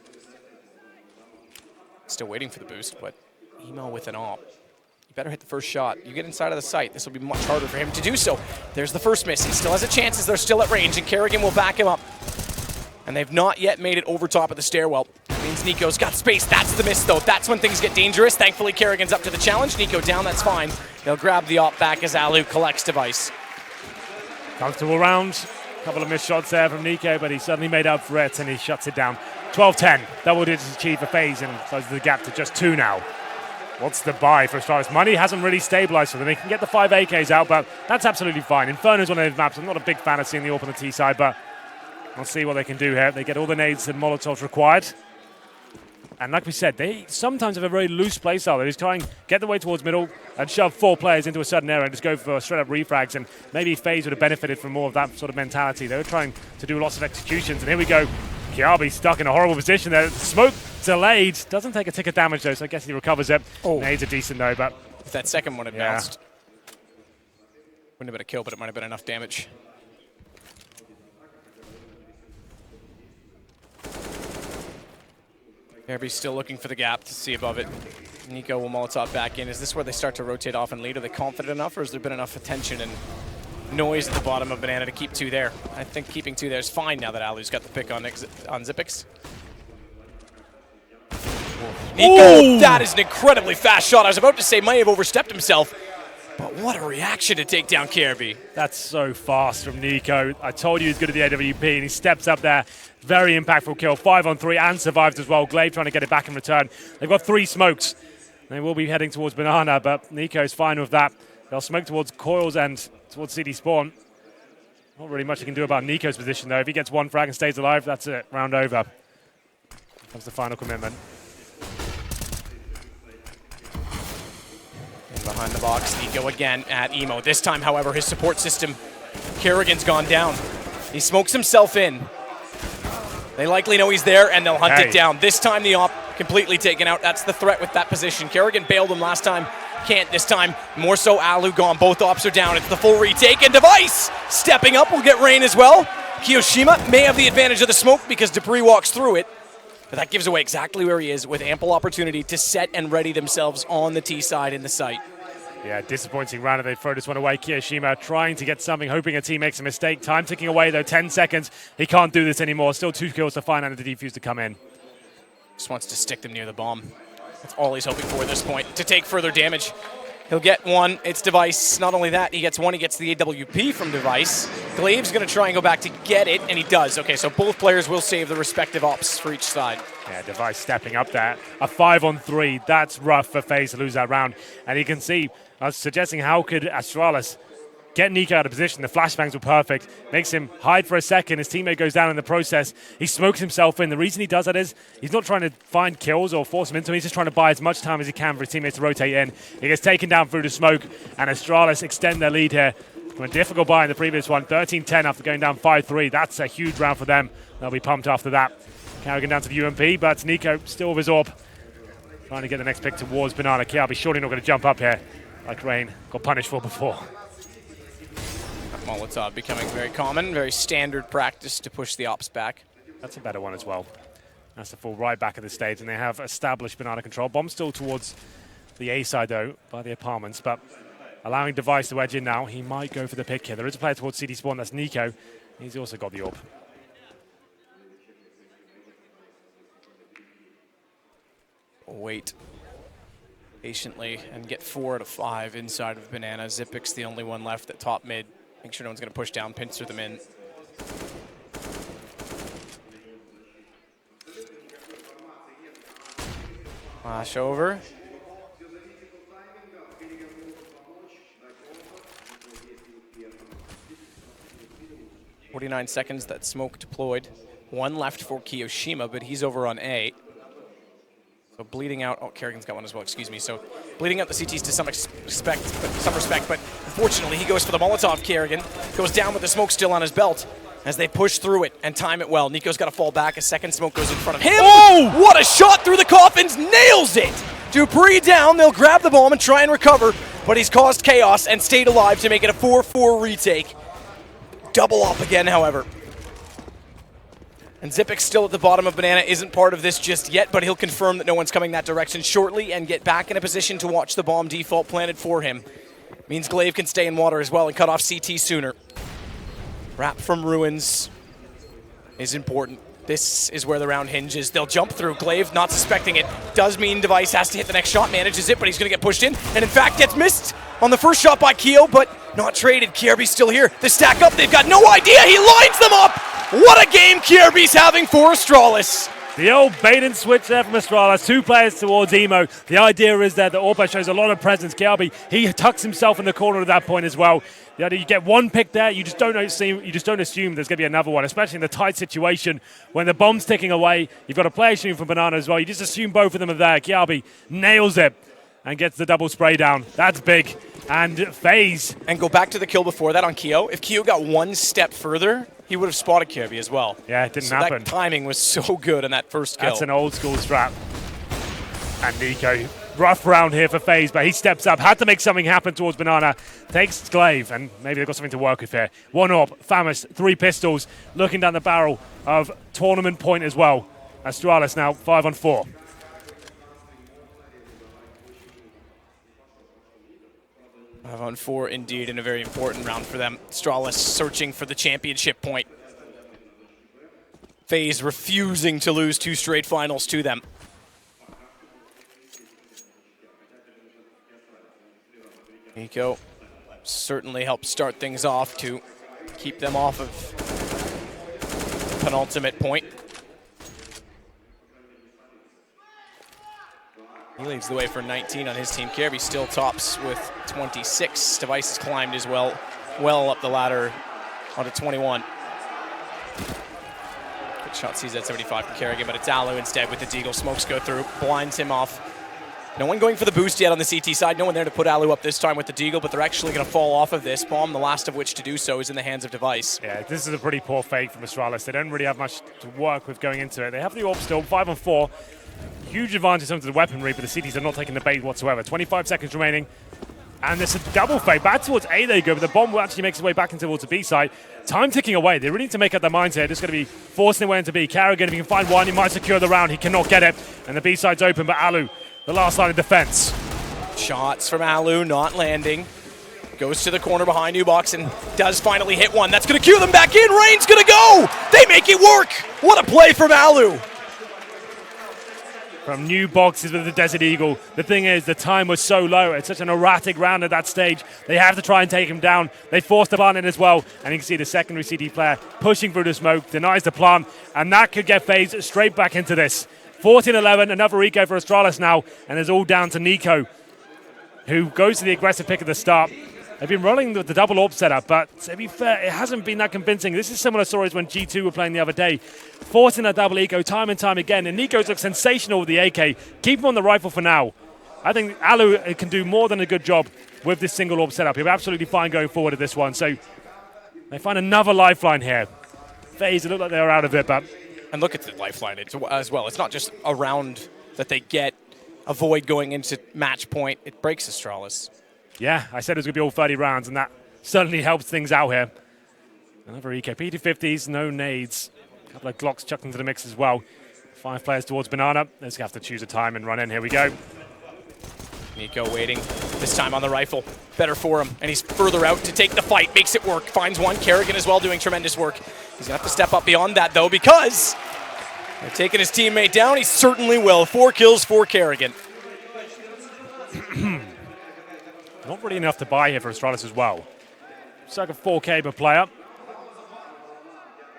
[SPEAKER 6] Still waiting for the boost, but Emo with an op. You better hit the first shot. You get inside of the site. This will be much harder for him to do so. There's the first miss. He still has a chance as they're still at range, and Kerrigan will back him up. And they've not yet made it over top of the stairwell. That means Nico's got space. That's the miss, though. That's when things get dangerous. Thankfully, Kerrigan's up to the challenge. Nico down, that's fine. They'll grab the op back as Alu collects device.
[SPEAKER 7] Comfortable round. A couple of missed shots there from Nico, but he suddenly made up for it, and he shuts it down. 12-10. Double digits achieved for Faze, and closes the gap to just 2 now. What's the buy for Astralis? Money hasn't really stabilized for them. They can get the 5 AKs out, but that's absolutely fine. Inferno's one of those maps. I'm not a big fan of seeing the AWP on the T side, but we'll see what they can do here. They get all the nades and molotovs required. And like we said, they sometimes have a very loose play style. They just try and get the way towards middle and shove 4 players into a certain area and just go for straight up refrags. And maybe FaZe would have benefited from more of that sort of mentality. They were trying to do lots of executions. And here we go. Kiabi stuck in a horrible position there. Smoke delayed. Doesn't take a tick of damage though, so I guess he recovers it.
[SPEAKER 6] Oh.
[SPEAKER 7] Nades are decent though, but
[SPEAKER 6] If that second one had bounced, wouldn't have been a kill, but it might have been enough damage. Kirby's still looking for the gap to see above it. Nico will Molotov back in. Is this where they start to rotate off and lead? Are they confident enough, or has there been enough attention and noise at the bottom of Banana to keep 2 there? I think keeping 2 there is fine now that Alu's got the pick on Zipix. Nico, that is an incredibly fast shot. I was about to say might have overstepped himself, but what a reaction to take down Kirby.
[SPEAKER 7] that's so fast from Nico. I told you he's good at the AWP, and he steps up there. Very impactful kill. 5 on 3 and survives as well. Glaive trying to get it back in return. They've got 3 smokes. They will be heading towards Banana, but Nico's fine with that. They'll smoke towards Coils and towards CD Spawn. Not really much you can do about Nico's position, though. If he gets 1 frag and stays alive, that's it. Round over. Here comes the final commitment.
[SPEAKER 6] And behind the box, Nico again at Emo. This time, however, his support system, Kerrigan's gone down. He smokes himself in. They likely know he's there, and they'll hunt it down. This time, the op completely taken out. That's the threat with that position. Kerrigan bailed him last time. Can't this time. More so Alu gone. Both ops are down. It's the full retake, and Device stepping up will get Rain as well. Kiyoshima may have the advantage of the smoke because Debris walks through it, but that gives away exactly where he is with ample opportunity to set and ready themselves on the T side in the site.
[SPEAKER 7] Yeah, disappointing round. They throw this one away. Kiyoshima trying to get something, hoping a team makes a mistake. Time ticking away, though. 10 seconds. He can't do this anymore. Still 2 kills to find and the defuse to come in.
[SPEAKER 6] Just wants to stick them near the bomb. That's all he's hoping for at this point, to take further damage. He'll get 1. It's Device. Not only that, he gets 1. He gets the AWP from Device. Glaive's going to try and go back to get it, and he does. Okay, so both players will save the respective ops for each side.
[SPEAKER 7] Yeah, Device stepping up there. A 5 on 3. That's rough for FaZe to lose that round. And you can see, I was suggesting how could Astralis get Nico out of position. The flashbangs were perfect. Makes him hide for a second. His teammate goes down in the process. He smokes himself in. The reason he does that is he's not trying to find kills or force them into him. He's just trying to buy as much time as he can for his teammates to rotate in. He gets taken down through the smoke, and Astralis extend their lead here from a difficult buy in the previous one. 13-10 after going down 5-3. That's a huge round for them. They'll be pumped after that. Carrigan down to the UMP, but Nico still with his AWP. Trying to get the next pick towards Banana. Kiabi surely not going to jump up here like Rain got punished for before.
[SPEAKER 6] Molotov becoming very common, very standard practice to push the ops back.
[SPEAKER 7] That's a better one as well. That's the full right back of the stage, and they have established Banana control. Bomb still towards the A side, though, by the apartments, but allowing Device to wedge in now. He might go for the pick here. There is a player towards CD Spawn, that's Nico. He's also got the AWP.
[SPEAKER 6] Wait patiently and get 4 out of 5 inside of Banana. Zipix the only one left at top mid. Make sure no one's going to push down, pincer them in. Flash over. 49 seconds, that smoke deployed. One left for Kiyoshima, but he's over on A. So bleeding out, oh, Kerrigan's got one as well, excuse me. So bleeding out the CTs to some respect, but unfortunately he goes for the Molotov. Kerrigan goes down with the smoke still on his belt as they push through it and time it well. Nico's got to fall back. A second smoke goes in front of him. Oh! What a shot through the coffins, nails it! Dupree down, they'll grab the bomb and try and recover, but he's caused chaos and stayed alive to make it a 4-4 retake. Double up again, however. And Zipix still at the bottom of Banana, isn't part of this just yet, but he'll confirm that no one's coming that direction shortly and get back in a position to watch the bomb default planted for him. Means Glaive can stay in water as well and cut off CT sooner. Wrap from Ruins is important. This is where the round hinges. They'll jump through. Glaive, not suspecting it, does mean Device has to hit the next shot, manages it, but he's going to get pushed in, and in fact gets missed on the first shot by Keo, but not traded. Kierby's still here. They stack up. They've got no idea. He lines them up. What a game Kierby's having for Astralis.
[SPEAKER 7] The old bait and switch there from Astralis. 2 players towards Emo. The idea is that the Orpa shows a lot of presence. Kierby, he tucks himself in the corner at that point as well. The idea, you get one pick there, you just don't assume there's going to be another one, especially in the tight situation when the bomb's ticking away. You've got a player shooting from Banana as well. You just assume both of them are there. Kierby nails it and gets the double spray down. That's big. And Faze.
[SPEAKER 6] And go back to the kill before that on Keo. If Keo got one step further, he would have spotted Kierby as well.
[SPEAKER 7] Yeah, it didn't happen.
[SPEAKER 6] That timing was so good on that first kill.
[SPEAKER 7] That's an old school strap. And Nico, rough round here for Faze, but he steps up, had to make something happen towards Banana, takes Glaive, and maybe they've got something to work with here. 1 up, Famous, 3 pistols, looking down the barrel of tournament point as well. Astralis now 5 on 4.
[SPEAKER 6] On 4 indeed, in a very important round for them. Astralis searching for the championship point. FaZe refusing to lose 2 straight finals to them. Nico certainly helped start things off to keep them off of the penultimate point. He leads the way for 19 on his team. Kierby still tops with 26. Device has climbed as well up the ladder onto 21. Good shot sees at 75 from Kerrigan, but it's Alu instead with the Deagle. Smokes go through, blinds him off. No one going for the boost yet on the CT side. No one there to put Alu up this time with the Deagle, but they're actually going to fall off of this bomb, the last of which to do so is in the hands of Device.
[SPEAKER 7] Yeah, this is a pretty poor fake from Astralis. They don't really have much to work with going into it. They have the AWP still, 5 on 4. Huge advantage in terms of the weaponry, but the CTs are not taking the bait whatsoever. 25 seconds remaining. And there's a double fake. Back towards A they go, but the bomb will actually make its way back into towards the B side. Time ticking away. They really need to make up their minds here. Just going to be forcing their way into B. Kerrigan, if he can find one, he might secure the round. He cannot get it. And the B side's open, but Alu, the last line of defense.
[SPEAKER 6] Shots from Alu, not landing. Goes to the corner behind U-Box and does finally hit one. That's going to cue them back in. Rain's going to go. They make it work. What a play from Alu.
[SPEAKER 7] From new boxes with the Desert Eagle. The thing is, the time was so low. It's such an erratic round at that stage. They have to try and take him down. They forced the plant in as well. And you can see the secondary CD player pushing through the smoke, denies the plant. And that could get Faze straight back into this. 14-11, another eco for Astralis now. And it's all down to Nico, who goes to the aggressive pick at the start. They've been rolling with the double AWP setup, but to be fair, it hasn't been that convincing. This is similar stories when G2 were playing the other day, forcing that double eco time and time again. And Nico's look sensational with the AK. Keep him on the rifle for now. I think Alu can do more than a good job with this single AWP setup. He'll be absolutely fine going forward at this one. So they find another lifeline here. FaZe, it looked like they were out of it, but...
[SPEAKER 6] And look at the lifeline as well. It's not just a round that they get, avoid going into match point. It breaks Astralis.
[SPEAKER 7] Yeah, I said it was going to be all 30 rounds, and that certainly helps things out here. Another eco. P250s, no nades. A couple of Glocks chucked into the mix as well. 5 players towards Banana. They're just going to have to choose a time and run in. Here we go.
[SPEAKER 6] Nico waiting, this time on the rifle. Better for him, and he's further out to take the fight. Makes it work. Finds one. Kerrigan as well doing tremendous work. He's going to have to step up beyond that, though, because they're taking his teammate down. He certainly will. 4 kills for Kerrigan.
[SPEAKER 7] Not really enough to buy here for Astralis as well. Circa 4K per player.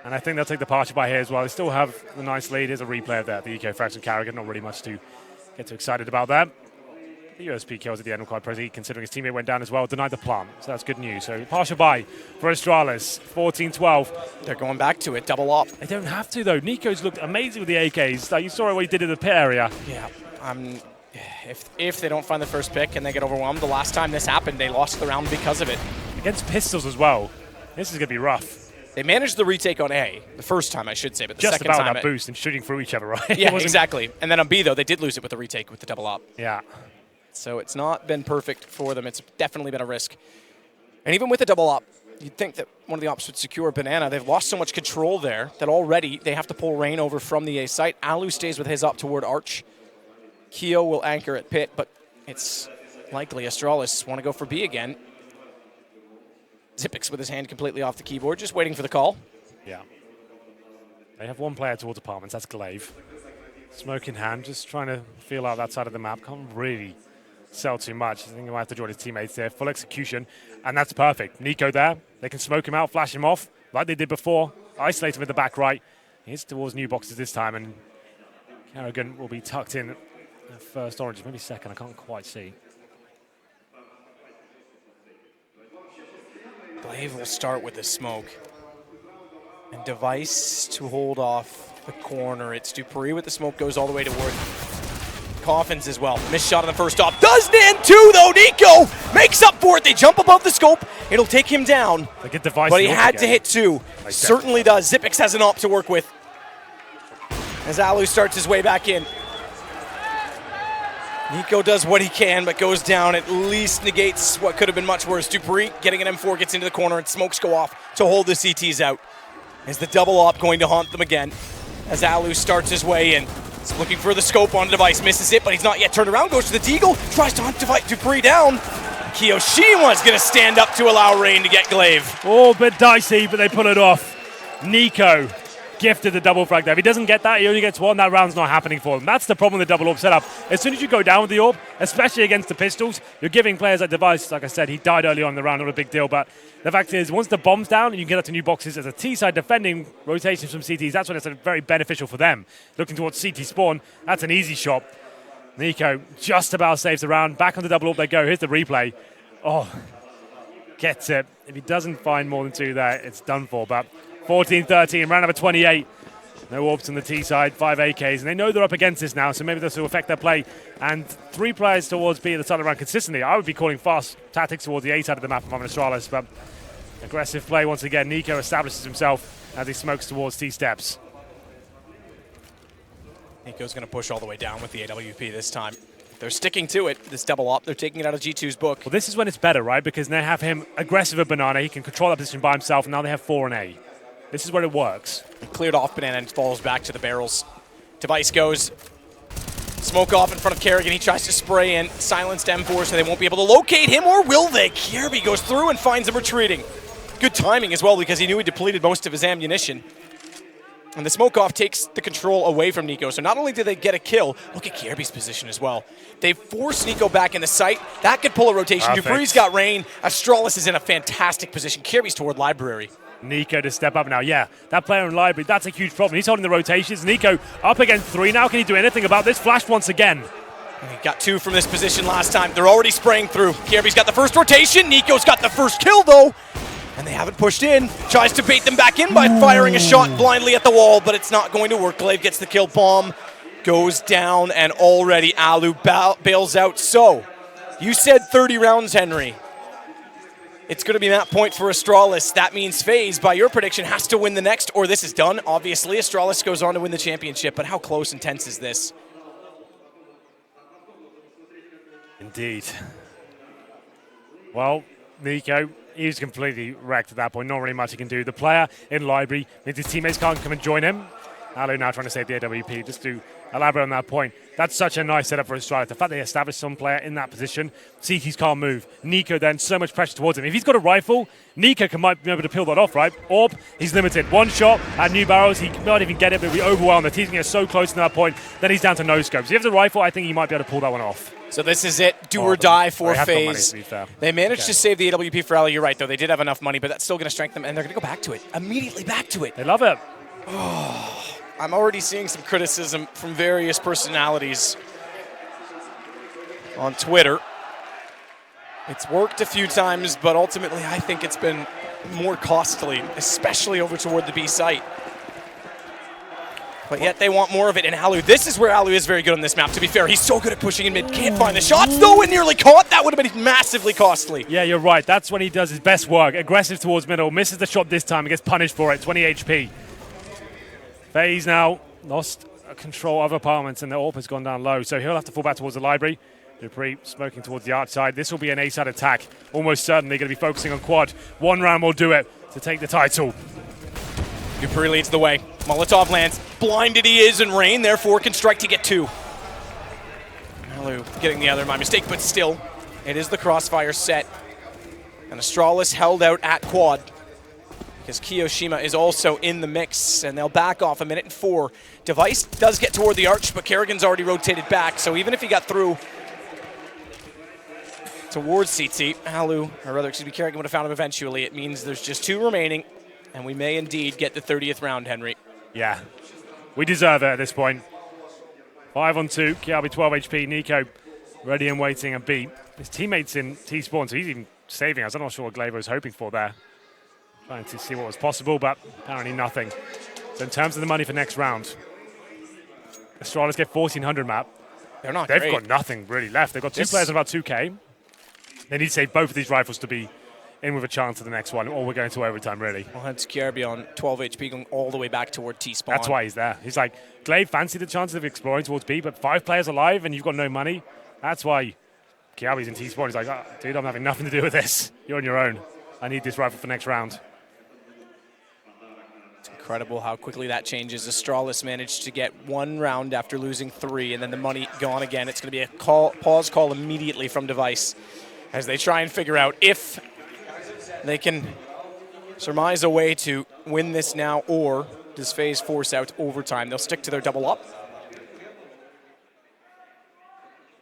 [SPEAKER 7] And I think they'll take the party by here as well. They still have the nice lead. Here's a replay of that. The eco fraction Kerrigan. Not really much to get too excited about that. The USP kills at the end were quite pretty, considering his teammate went down as well, denied the plant. So that's good news. So partial buy for Astralis, 14-12.
[SPEAKER 6] They're going back to it, double up.
[SPEAKER 7] They don't have to, though. Nico's looked amazing with the AKs. Like, you saw what he did in the pit area.
[SPEAKER 6] Yeah, if they don't find the first pick and they get overwhelmed, the last time this happened, they lost the round because of it.
[SPEAKER 7] Against pistols as well. This is going to be rough.
[SPEAKER 6] They managed the retake on A, the first time I should say, but the
[SPEAKER 7] Just
[SPEAKER 6] second
[SPEAKER 7] about
[SPEAKER 6] time
[SPEAKER 7] that boost and shooting through each other, right?
[SPEAKER 6] Yeah, exactly. And then on B, though, they did lose it with the retake with the double up.
[SPEAKER 7] Yeah.
[SPEAKER 6] So it's not been perfect for them. It's definitely been a risk. And even with the double up, you'd think that one of the ops would secure Banana. They've lost so much control there that already they have to pull Rain over from the A site. Alu stays with his up toward Arch. Keo will anchor at pit, but it's likely Astralis want to go for B again. Zipix with his hand completely off the keyboard, just waiting for the call.
[SPEAKER 7] Yeah. They have one player towards apartments, that's Glaive. Smoke in hand, just trying to feel out that side of the map. Can't really sell too much. I think he might have to join his teammates there. Full execution, and that's perfect. Nico there. They can smoke him out, flash him off, like they did before. Isolate him in the back right. He's towards new boxes this time, and Kerrigan will be tucked in at first orange, maybe second. I can't quite see.
[SPEAKER 6] Glaive will start with the smoke. And Device to hold off the corner. It's Dupree with the smoke, goes all the way toward Coffins as well. Missed shot on the first off. Does Nan too, though. Nico makes up for it. They jump above the scope. It'll take him down.
[SPEAKER 7] They get Device,
[SPEAKER 6] but he had to hit two. Certainly does. Zipix has an op to work with. As Alu starts his way back in. Nico does what he can, but goes down. At least negates what could have been much worse. Dupree getting an M4, gets into the corner, and smokes go off to hold the CTs out. Is the double op going to haunt them again? As Alu starts his way in. He's looking for the scope on Device, misses it, but he's not yet turned around. Goes to the Deagle, tries to hunt Dupree down. Kiyoshima's going to stand up to allow Rain to get Glaive.
[SPEAKER 7] Oh, a bit dicey, but they pull it off. Nico gifted the double frag there. If he doesn't get that, he only gets one. That round's not happening for him. That's the problem with the double orb setup. As soon as you go down with the orb, especially against the pistols, you're giving players like Device, like I said, he died early on in the round, not a big deal, but the fact is, once the bomb's down and you get up to new boxes as a T-side defending rotations from CTs, that's when it's very beneficial for them. Looking towards CT spawn, that's an easy shot. Nico just about saves the round. Back on the double orb they go. Here's the replay. Oh, gets it. If he doesn't find more than two there, it's done for, but 14-13, round number 28. No orbs on the T side, 5 AKs, and they know they're up against this now, so maybe this will affect their play. And 3 players towards B at the start of the round consistently. I would be calling fast tactics towards the A side of the map if I'm Astralis, but aggressive play once again. Nico establishes himself as he smokes towards T steps.
[SPEAKER 6] Nico's going to push all the way down with the AWP this time. They're sticking to it, this double op. They're taking it out of G2's book.
[SPEAKER 7] Well, this is when it's better, right? Because they have him aggressive at Banana. He can control that position by himself, and now they have 4 and A. This is where it works.
[SPEAKER 6] Cleared off Banana and falls back to the barrels. Device goes. Smoke off in front of Kerrigan. He tries to spray in. Silenced M4 so they won't be able to locate him, or will they? Kirby goes through and finds him retreating. Good timing as well because he knew he depleted most of his ammunition. And the smoke off takes the control away from Nico. So not only did they get a kill, look at Kirby's position as well. They force Nico back in the site. That could pull a rotation. Dupree's got Rain. Astralis is in a fantastic position. Kirby's toward Library.
[SPEAKER 7] Nico to step up now. Yeah, that player in Library, that's a huge problem. He's holding the rotations. Nico up against 3 now. Can he do anything about this? Flash once again.
[SPEAKER 6] And he got 2 from this position last time. They're already spraying through. Kirby's got the first rotation. Nico's got the first kill, though. And they haven't pushed in. Tries to bait them back in by firing a shot blindly at the wall, but it's not going to work. Glaive gets the kill. Bomb goes down, and already Alu bails out. So, you said 30 rounds, Henry. It's going to be that point for Astralis. That means Faze, by your prediction, has to win the next, or this is done. Obviously, Astralis goes on to win the championship, but how close and tense is this?
[SPEAKER 7] Indeed. Well, Nico, he's completely wrecked at that point. Not really much he can do. The player in Library means his teammates can't come and join him. Alu now trying to save the AWP. Just to elaborate on that point, that's such a nice setup for Astralis. The fact they established some player in that position, CTs can't move. Nico then, so much pressure towards him. If he's got a rifle, Nico might be able to peel that off, right? Orb, he's limited. One shot at new barrels, he might even get it, but he'll be overwhelmed. The team's getting so close to that point, then he's down to no scopes. If he has a rifle, I think he might be able to pull that one off.
[SPEAKER 6] So this is it, do or die for Faze.
[SPEAKER 7] Money,
[SPEAKER 6] they managed to save the AWP for Ali. You're right, though. They did have enough money, but that's still going to strengthen them, and they're going to go back to it. Immediately back to it.
[SPEAKER 7] They love it.
[SPEAKER 6] I'm already seeing some criticism from various personalities. on Twitter. It's worked a few times, but ultimately I think it's been more costly, especially over toward the B site. But yet they want more of it, and Alu, this is where Alu is very good on this map, to be fair. He's so good at pushing in mid, can't find the shots, though, and nearly caught. That would have been massively costly.
[SPEAKER 7] Yeah, you're right. That's when he does his best work. Aggressive towards middle, misses the shot this time, and gets punished for it, 20 HP. Faze now lost control of apartments, and the AWP has gone down low, so he'll have to fall back towards the library. Dupree smoking towards the arch side. This will be an A-side attack. Almost certainly going to be focusing on quad. One round will do it to take the title.
[SPEAKER 6] Dupree leads the way. Molotov lands. Blinded he is, and Rain therefore can strike to get 2. Alu getting the other, my mistake, but still, it is the crossfire set. And Astralis held out at quad because Kiyoshima is also in the mix, and they'll back off 1 minute and 4. Device does get toward the arch, but Kerrigan's already rotated back, so even if he got through towards CT, Kerrigan would have found him eventually. It means there's just 2 remaining, and we may indeed get the 30th round, Henry.
[SPEAKER 7] Yeah, we deserve it at this point. 5 on 2, Kiabi 12 HP, Nico ready and waiting and B. His teammates in T-spawn, so he's even saving us. I'm not sure what Glaive was hoping for there. Trying to see what was possible, but apparently nothing. So in terms of the money for next round, Astralis get 1,400 map.
[SPEAKER 6] They're not
[SPEAKER 7] They've
[SPEAKER 6] great.
[SPEAKER 7] got nothing really left. They've got 2 players on about 2K. They need to save both of these rifles to be in with a chance of the next one, or we're going to overtime, really.
[SPEAKER 6] Well, that's Kierby on 12 HP going all the way back toward T-spawn.
[SPEAKER 7] That's why he's there. He's like, Glaive fancied the chances of exploring towards B, but 5 players alive and you've got no money. That's why Kiabi's in T-spawn. He's like, oh, dude, I'm having nothing to do with this. You're on your own. I need this rifle for next round.
[SPEAKER 6] It's incredible how quickly that changes. Astralis managed to get 1 round after losing 3, and then the money gone again. It's going to be a pause call immediately from Device as they try and figure out if they can surmise a way to win this now, or does Faze force out overtime? They'll stick to their double up.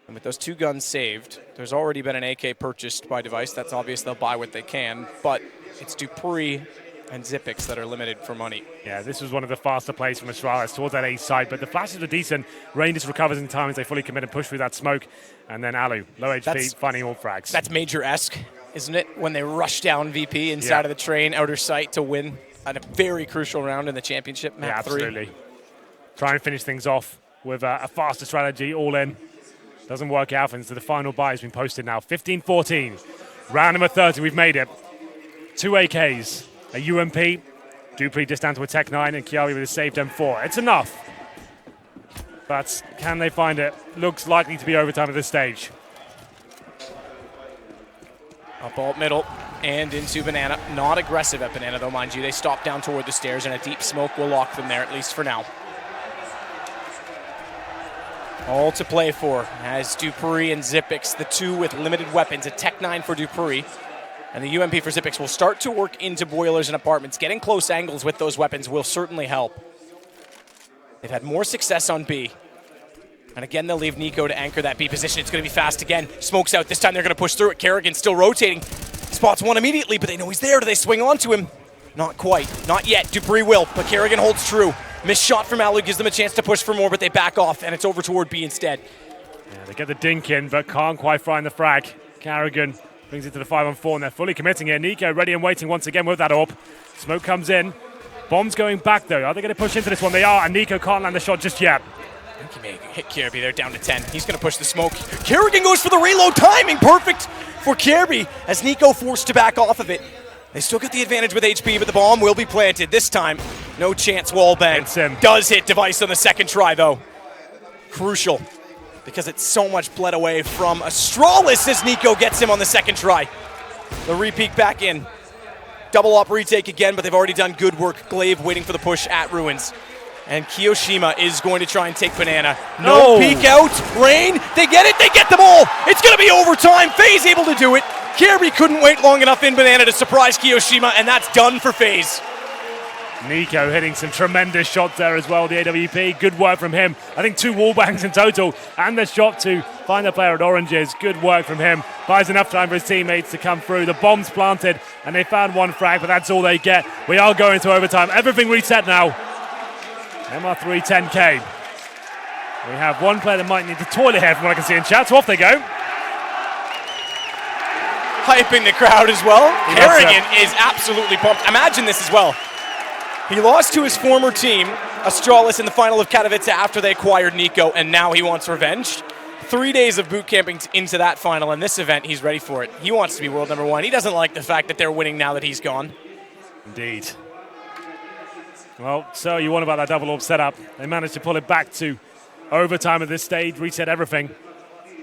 [SPEAKER 6] And with those 2 guns saved, there's already been an AK purchased by Device. That's obvious, they'll buy what they can, but it's Dupree and Zipix that are limited for money.
[SPEAKER 7] Yeah, this was one of the faster plays from Astralis towards that A side, but the flashes were decent. Rain just recovers in time as they fully commit and push through that smoke. And then Alu, low HP, finding all frags.
[SPEAKER 6] That's Major-esque, isn't it? When they rush down VP inside of the train, outer sight to win a very crucial round in the championship, map 3.
[SPEAKER 7] Absolutely. Try and finish things off with a faster strategy, all in. Doesn't work out, and so the final buy has been posted now. 15-14, round number 30, we've made it. 2 AKs, a UMP, Dupree just down to a Tech 9, and Kiabi with a saved M4. It's enough. But can they find it? Looks likely to be overtime at this stage.
[SPEAKER 6] Up alt middle and into Banana. Not aggressive at Banana, though, mind you. They stop down toward the stairs, and a deep smoke will lock them there, at least for now. All to play for as Dupree and Zipix, the 2 with limited weapons. A Tech 9 for Dupree, and the UMP for Zipix will start to work into boilers and apartments. Getting close angles with those weapons will certainly help. They've had more success on B. And again, they'll leave Nico to anchor that B position. It's going to be fast again. Smoke's out. This time they're going to push through it. Kerrigan still rotating. Spots 1 immediately, but they know he's there. Do they swing onto him? Not quite. Not yet. Dupree will, but Kerrigan holds true. Missed shot from Alu gives them a chance to push for more, but they back off, and it's over toward B instead.
[SPEAKER 7] Yeah, they get the dink in, but can't quite find the frag. Kerrigan brings it to the 5-on-4, and they're fully committing it. Nico ready and waiting once again with that AWP. Smoke comes in. Bomb's going back, though. Are they going to push into this one? They are, and Nico can't land the shot just yet.
[SPEAKER 6] I think he may hit Kierby there, down to 10. He's going to push the smoke. Kerrigan goes for the reload. Timing perfect for Kierby as Nico forced to back off of it. They still get the advantage with HP, but the bomb will be planted. This time, no chance wallbang. Does hit Device on the second try, though. Crucial, because it's so much bled away from Astralis as Nico gets him on the second try. The re-peek back in. Double up retake again, but they've already done good work. Glaive waiting for the push at Ruins. And Kiyoshima is going to try and take Banana. No peek out. Rain, they get it, they get them all. It's going to be overtime. Faze able to do it. Kierby couldn't wait long enough in Banana to surprise Kiyoshima, and that's done for Faze.
[SPEAKER 7] Nico hitting some tremendous shots there as well, the AWP. Good work from him. I think 2 wall bangs in total, and the shot to find the player at Oranges. Good work from him. Buys enough time for his teammates to come through. The bomb's planted, and they found 1 frag, but that's all they get. We are going to overtime. Everything reset now. MR3 10K. We have 1 player that might need the toilet here from what I can see in chat, so off they go.
[SPEAKER 6] hyping the crowd as well. Kerrigan is absolutely pumped. Imagine this as well. He lost to his former team, Astralis, in the final of Katowice after they acquired Nico, and now he wants revenge. 3 days of boot camping into that final, and this event, he's ready for it. He wants to be world number 1. He doesn't like the fact that they're winning now that he's gone.
[SPEAKER 7] Indeed. Well, so you want about that double orb setup. They managed to pull it back to overtime at this stage, reset everything.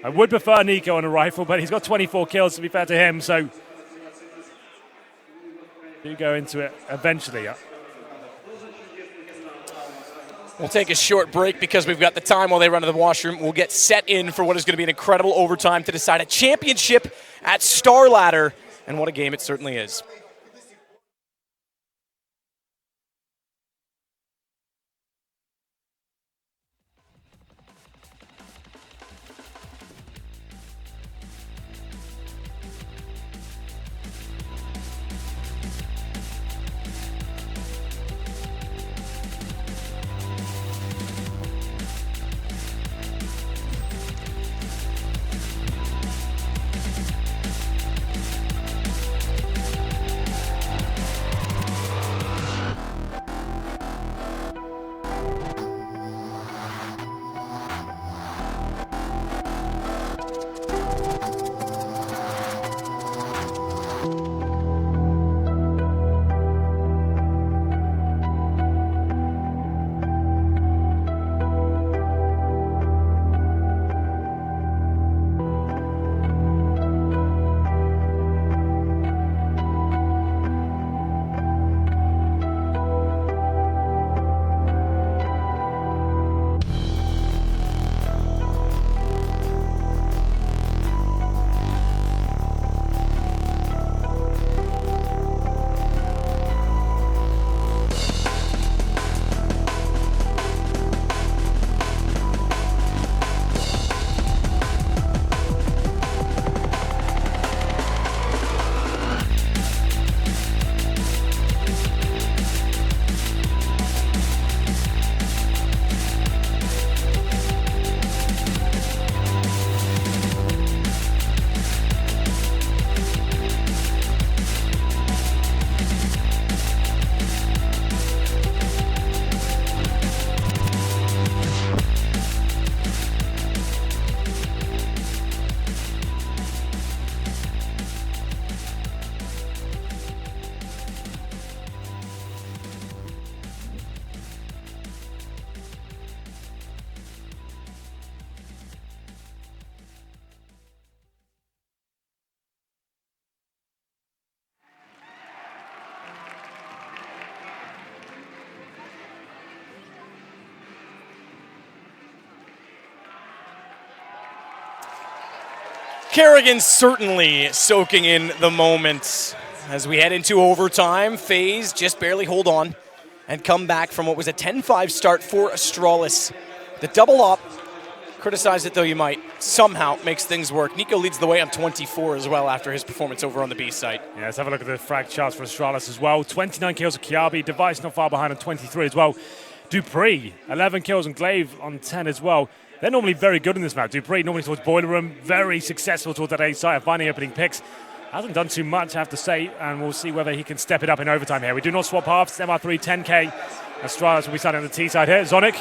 [SPEAKER 7] I would prefer Nico on a rifle, but he's got 24 kills, to be fair to him, so do go into it eventually.
[SPEAKER 6] We'll take a short break because we've got the time while they run to the washroom. We'll get set in for what is going to be an incredible overtime to decide a championship at Star Ladder, and what a game it certainly is. Kerrigan certainly soaking in the moment as we head into overtime. Faze just barely hold on and come back from what was a 10-5 start for Astralis. The double up, criticize it though you might, somehow makes things work. Nico leads the way on 24 as well after his performance over on the B site.
[SPEAKER 7] Yeah, let's have a look at the frag charts for Astralis as well. 29 kills of Kiabi, Device not far behind on 23 as well. Dupree, 11 kills, and Glaive on 10 as well. They're normally very good in this map. Dupree normally towards Boiler Room, very successful towards that A site of finding opening picks. Hasn't done too much, I have to say, and we'll see whether he can step it up in overtime here. We do not swap halves. MR3, 10K. Astralis will be starting on the T side here. Zonic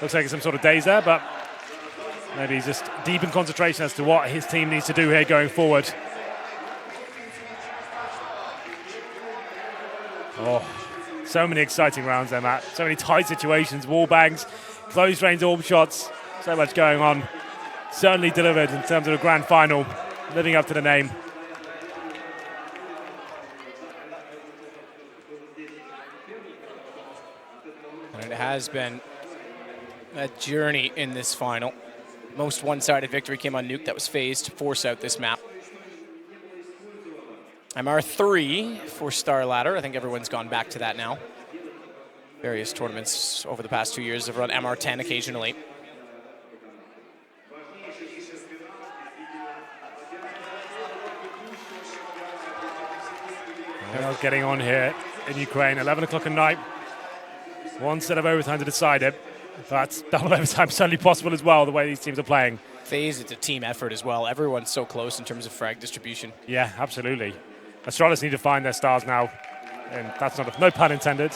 [SPEAKER 7] looks like some sort of daze there, but maybe he's just deep in concentration as to what his team needs to do here going forward. Oh, so many exciting rounds there, Matt. So many tight situations, wall bangs, close range orb shots. So much going on. Certainly delivered in terms of a grand final, living up to the name.
[SPEAKER 6] And it has been a journey in this final. Most one-sided victory came on Nuke. That was Faze to force out this map. MR3 for Star Ladder. I think everyone's gone back to that now. Various tournaments over the past 2 years have run MR10 occasionally.
[SPEAKER 7] Well, getting on here in Ukraine, 11 o'clock at night. One set of overtime to decide it. But double overtime certainly possible as well, the way these teams are playing.
[SPEAKER 6] Faze, it's a team effort as well. Everyone's so close in terms of frag distribution.
[SPEAKER 7] Yeah, absolutely. Astralis need to find their stars now, and that's no pun intended.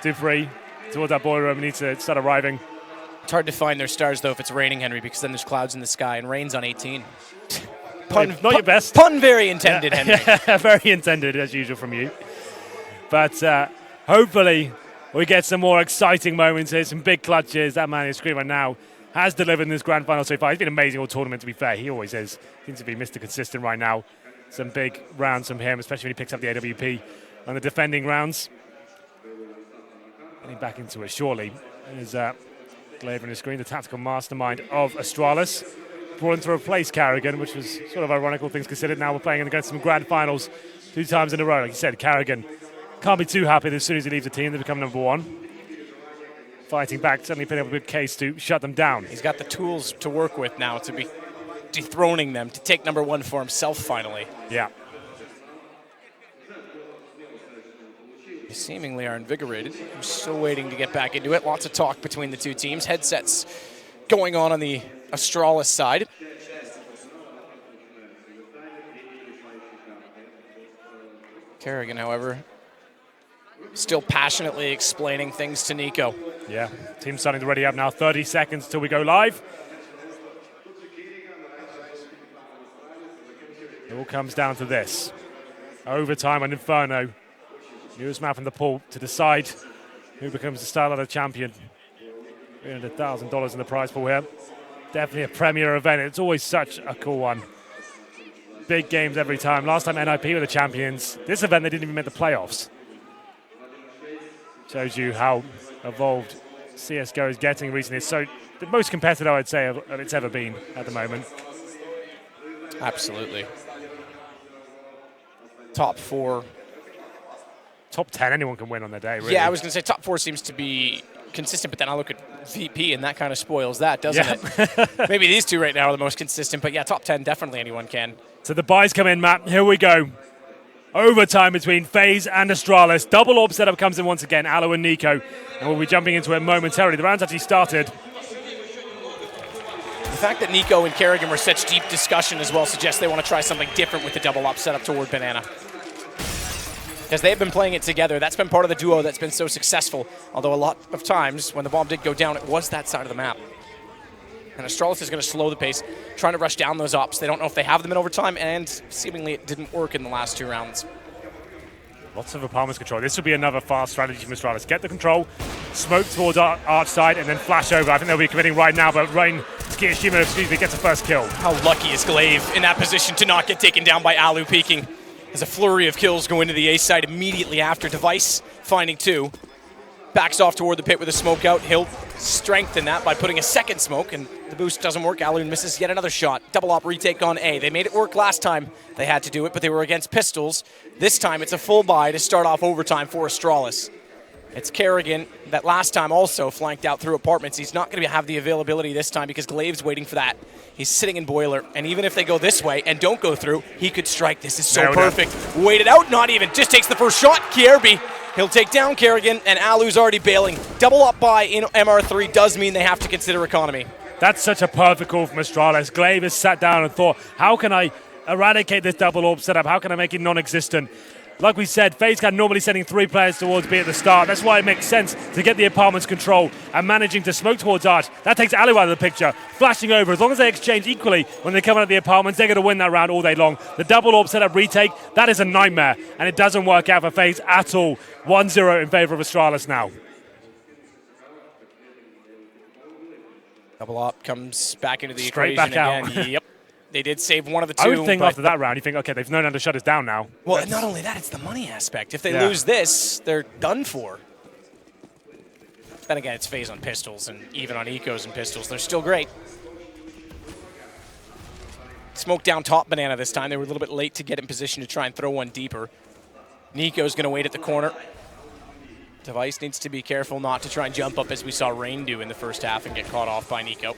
[SPEAKER 7] Dubry towards that boiler room needs to start arriving.
[SPEAKER 6] It's hard to find their stars, though, if it's raining, Henry, because then there's clouds in the sky, and rain's on 18. Pun,
[SPEAKER 7] Not your best.
[SPEAKER 6] Pun very intended, Henry.
[SPEAKER 7] Yeah, very intended, as usual from you. But hopefully we get some more exciting moments here, some big clutches. That man is screaming now. Has delivered in this grand final so far. He's been amazing all tournament, to be fair. He always is. Seems to be Mr. Consistent right now. Some big rounds from him, especially when he picks up the AWP on the defending rounds. Getting back into it, surely, is Glaive on his screen, the tactical mastermind of Astralis. Brought in to replace Carrigan, which was sort of ironical things considered. Now we're playing against some grand finals 2 times in a row. Like you said, Carrigan can't be too happy that as soon as he leaves the team, they become number 1. Fighting back, certainly putting up a good case to shut them down.
[SPEAKER 6] He's got the tools to work with now to be dethroning them, to take number 1 for himself finally.
[SPEAKER 7] Yeah.
[SPEAKER 6] They seemingly are invigorated. I'm still waiting to get back into it. Lots of talk between the two teams. Headsets going on the Astralis side. Kerrigan, however, still passionately explaining things to Nico.
[SPEAKER 7] Yeah, team's starting to ready up now. 30 seconds till we go live. It all comes down to this. Overtime on Inferno. Newest map in the pool to decide who becomes the Starlighter champion. $300,000 in the prize pool here. Definitely a premier event. It's always such a cool one. Big games every time. Last time NIP were the champions. This event, they didn't even make the playoffs. Shows you how evolved CSGO is getting recently. It's so the most competitive, I'd say, it's ever been at the moment.
[SPEAKER 6] Absolutely. Top 4.
[SPEAKER 7] Top 10, anyone can win on their day, really.
[SPEAKER 6] Yeah, I was going to say top 4 seems to be consistent, but then I look at VP and that kind of spoils that, doesn't it? Maybe these two right now are the most consistent, but yeah, top 10, definitely anyone can.
[SPEAKER 7] So the buys come in, Matt. Here we go. Overtime between FaZe and Astralis. Double orb setup comes in once again, Aloe and Nico. And we'll be jumping into it momentarily. The round's actually started.
[SPEAKER 6] The fact that Nico and Kerrigan were such deep discussion as well suggests they want to try something different with the double up setup toward Banana. Because they've been playing it together. That's been part of the duo that's been so successful. Although a lot of times when the bomb did go down, it was that side of the map. And Astralis is going to slow the pace, trying to rush down those ops. They don't know if they have them in overtime, and seemingly it didn't work in the last 2 rounds.
[SPEAKER 7] Lots of apartments control. This will be another fast strategy from Astralis. Get the control, smoke towards Arch side, and then flash over. I think they'll be committing right now, but Rain Skishima, gets a first kill.
[SPEAKER 6] How lucky is Glaive in that position to not get taken down by Alu peeking? As a flurry of kills go into the A side immediately after. Device finding 2. Backs off toward the pit with a smoke out. He'll strengthen that by putting a second smoke, and the boost doesn't work. Alun misses yet another shot. Double op retake on A. They made it work last time. They had to do it, but they were against pistols. This time it's a full buy to start off overtime for Astralis. It's Kerrigan that last time also flanked out through apartments. He's not going to have the availability this time because Glaive's waiting for that. He's sitting in boiler, and even if they go this way and don't go through, he could strike. This is so perfect. Waited out, not even. Just takes the first shot. Kierby, he'll take down Kerrigan, and Alu's already bailing. Double up buy in MR3 does mean they have to consider economy.
[SPEAKER 7] That's such a perfect call from Astralis. Glaive has sat down and thought, how can I eradicate this double orb setup? How can I make it non-existent? Like we said, FaZe can normally sending 3 players towards B at the start. That's why it makes sense to get the apartment's control and managing to smoke towards Arch. That takes Alu out of the picture, flashing over. As long as they exchange equally when they come out of the apartments, they're going to win that round all day long. The double orb setup retake, that is a nightmare, and it doesn't work out for FaZe at all. 1-0 in favor of Astralis now.
[SPEAKER 6] Double op comes back into the
[SPEAKER 7] Straight
[SPEAKER 6] equation
[SPEAKER 7] back
[SPEAKER 6] again.
[SPEAKER 7] out.
[SPEAKER 6] Yep. They did save one of the 2.
[SPEAKER 7] I would think after that round, you think, okay, they've known how to shut us down now.
[SPEAKER 6] Well, not only that, it's the money aspect. If they lose this, they're done for. Then again, it's FaZe on pistols, and even on ecos and pistols, they're still great. Smoke down top Banana this time. They were a little bit late to get in position to try and throw one deeper. Nico's going to wait at the corner. Device needs to be careful not to try and jump up as we saw Rain do in the first half and get caught off by Nico.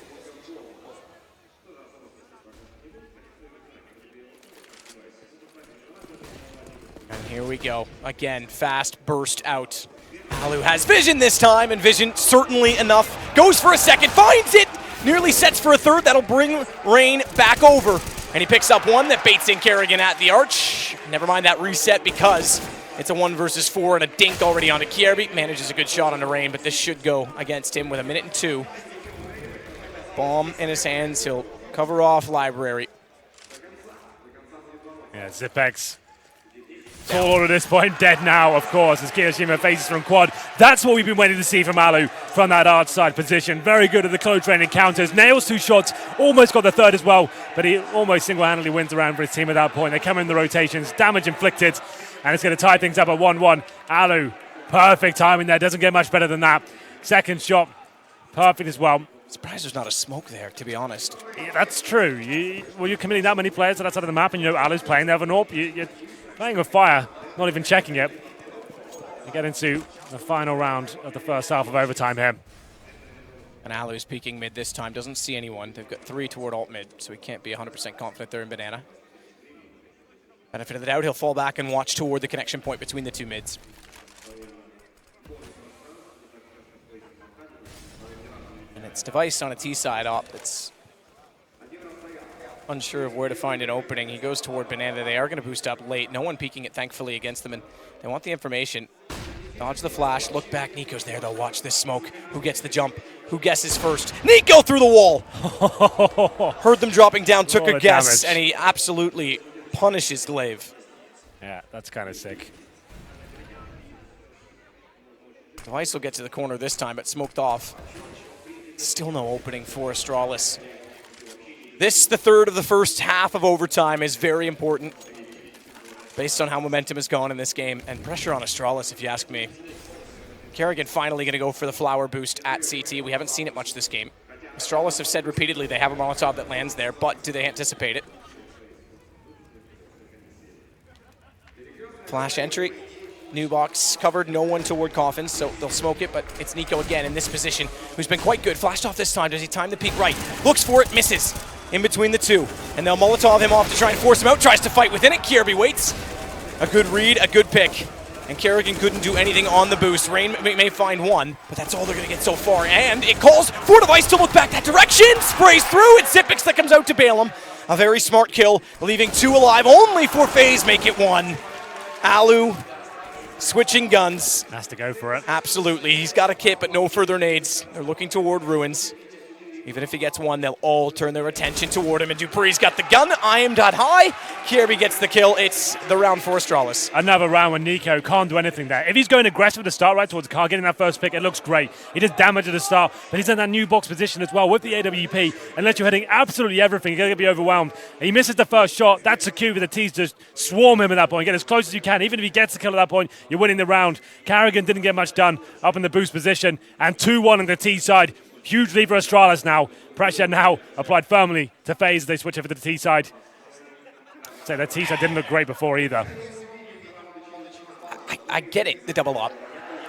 [SPEAKER 6] And here we go. Again, fast burst out Alu has vision this time, and vision certainly enough. Goes for a second, finds it, nearly sets for a third. That'll bring Rain back over. And he picks up one that baits in Kerrigan at the arch. Never mind that reset because it's a 1 versus 4 and a dink already onto Kierby. Manages a good shot on the Rain, but this should go against him with 1 minute and 2. Bomb in his hands, he'll cover off Library.
[SPEAKER 7] Yeah, Zipex. Tall order at this point, dead now, of course, as Kiyoshima faces from quad. That's what we've been waiting to see from Alu from that arch side position. Very good at the close range encounters. Nails 2 shots, almost got the third as well, but he almost single-handedly wins around for his team at that point. They come in the rotations, damage inflicted, and it's going to tie things up at 1-1. Alu, perfect timing there, doesn't get much better than that. Second shot, perfect as well.
[SPEAKER 6] Surprised there's not a smoke there, to be honest.
[SPEAKER 7] Yeah, that's true. You're committing that many players to that side of the map, and you know Alu's playing there for an AWP. You're playing with fire, not even checking it. We get into the final round of the first half of overtime here.
[SPEAKER 6] And Alu's peeking mid this time, doesn't see anyone. They've got 3 toward alt mid, so he can't be 100% confident they're in Banana. Benefit of the doubt, he'll fall back and watch toward the connection point between the 2 mids. And it's Device on a T side op that's unsure of where to find an opening. He goes toward Banana. They are going to boost up late. No one peeking it, thankfully, against them, and they want the information. Dodge the flash, look back. Nico's there. They'll watch this smoke. Who gets the jump? Who guesses first? Nico through the wall! Heard them dropping down, took a guess, and he absolutely punishes Glaive.
[SPEAKER 7] Yeah, that's kind of sick.
[SPEAKER 6] Device will get to the corner this time, but smoked off. Still no opening for Astralis. This, the third of the first half of overtime, is very important based on how momentum has gone in this game, and pressure on Astralis, if you ask me. Kerrigan finally going to go for the flower boost at CT. We haven't seen it much this game. Astralis have said repeatedly they have a Molotov that lands there, but do they anticipate it? Flash entry. New box covered, no one toward Coffins, so they'll smoke it, but it's Nico again in this position, who's been quite good. Flashed off this time. Does he time the peek right? Looks for it, misses. In between the 2. And they'll Molotov him off to try and force him out. Tries to fight within it. Kierby waits. A good read, a good pick. And Kerrigan couldn't do anything on the boost. Rain may find one, but that's all they're going to get so far. And it calls for Device to look back that direction. Sprays through. It's Zipex that comes out to bail him. A very smart kill, leaving 2 alive. Only for Faze make it 1. Alu switching guns.
[SPEAKER 7] Has to go for it.
[SPEAKER 6] Absolutely. He's got a kit, but no further nades. They're looking toward Ruins. Even if he gets one, they'll all turn their attention toward him. And Dupree's got the gun, aimed at high. Kierby gets the kill. It's the round for Astralis.
[SPEAKER 7] Another round when Nico can't do anything there. If he's going aggressive at the start, right towards the car, getting that first pick, it looks great. He does damage at the start, but he's in that new box position as well with the AWP. Unless you're hitting absolutely everything, you're going to be overwhelmed. And he misses the first shot. That's a cue for the T's to swarm him at that point. Get as close as you can. Even if he gets the kill at that point, you're winning the round. Kerrigan didn't get much done up in the boost position. And 2-1 on the T side. Huge lead for Astralis now. Pressure now applied firmly to Faze. They switch over to the T side. So the T side didn't look great before either.
[SPEAKER 6] I get it, the double up.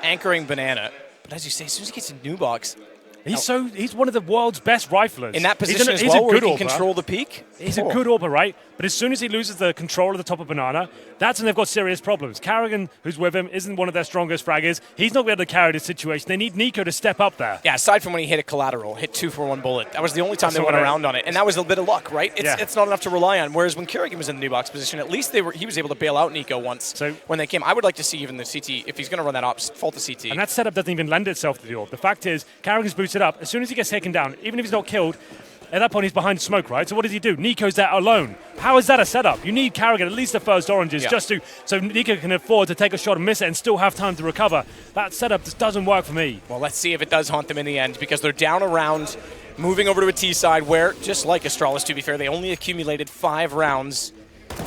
[SPEAKER 6] Anchoring Banana. But as you say, as soon as he gets a new box,
[SPEAKER 7] he's one of the world's best riflers.
[SPEAKER 6] In that position as well, where he can control the peak.
[SPEAKER 7] He's a good AWPer, right? But as soon as he loses the control of the top of Banana, that's when they've got serious problems. Kerrigan, who's with him, isn't one of their strongest fraggers. He's not going to be able to carry this situation. They need Nico to step up there.
[SPEAKER 6] Yeah, aside from when he hit a collateral, hit 2 for 1 bullet. That was the only time they went around on it. And that was a bit of luck, right? It's not enough to rely on. Whereas when Kerrigan was in the new box position, at least he was able to bail out Nico once when they came. I would like to see even the CT, if he's going to run that ops, fault the CT.
[SPEAKER 7] And that setup doesn't even lend itself to the AWP. The fact is, Kerrigan's boosted up. As soon as he gets taken down, even if he's not killed, at that point, he's behind smoke, right? So what does he do? Nico's there alone. How is that a setup? You need Kerrigan, at least the first oranges, so Nico can afford to take a shot and miss it and still have time to recover. That setup just doesn't work for me.
[SPEAKER 6] Well, let's see if it does haunt them in the end, because they're down a round, moving over to a T side where, just like Astralis, to be fair, they only accumulated 5 rounds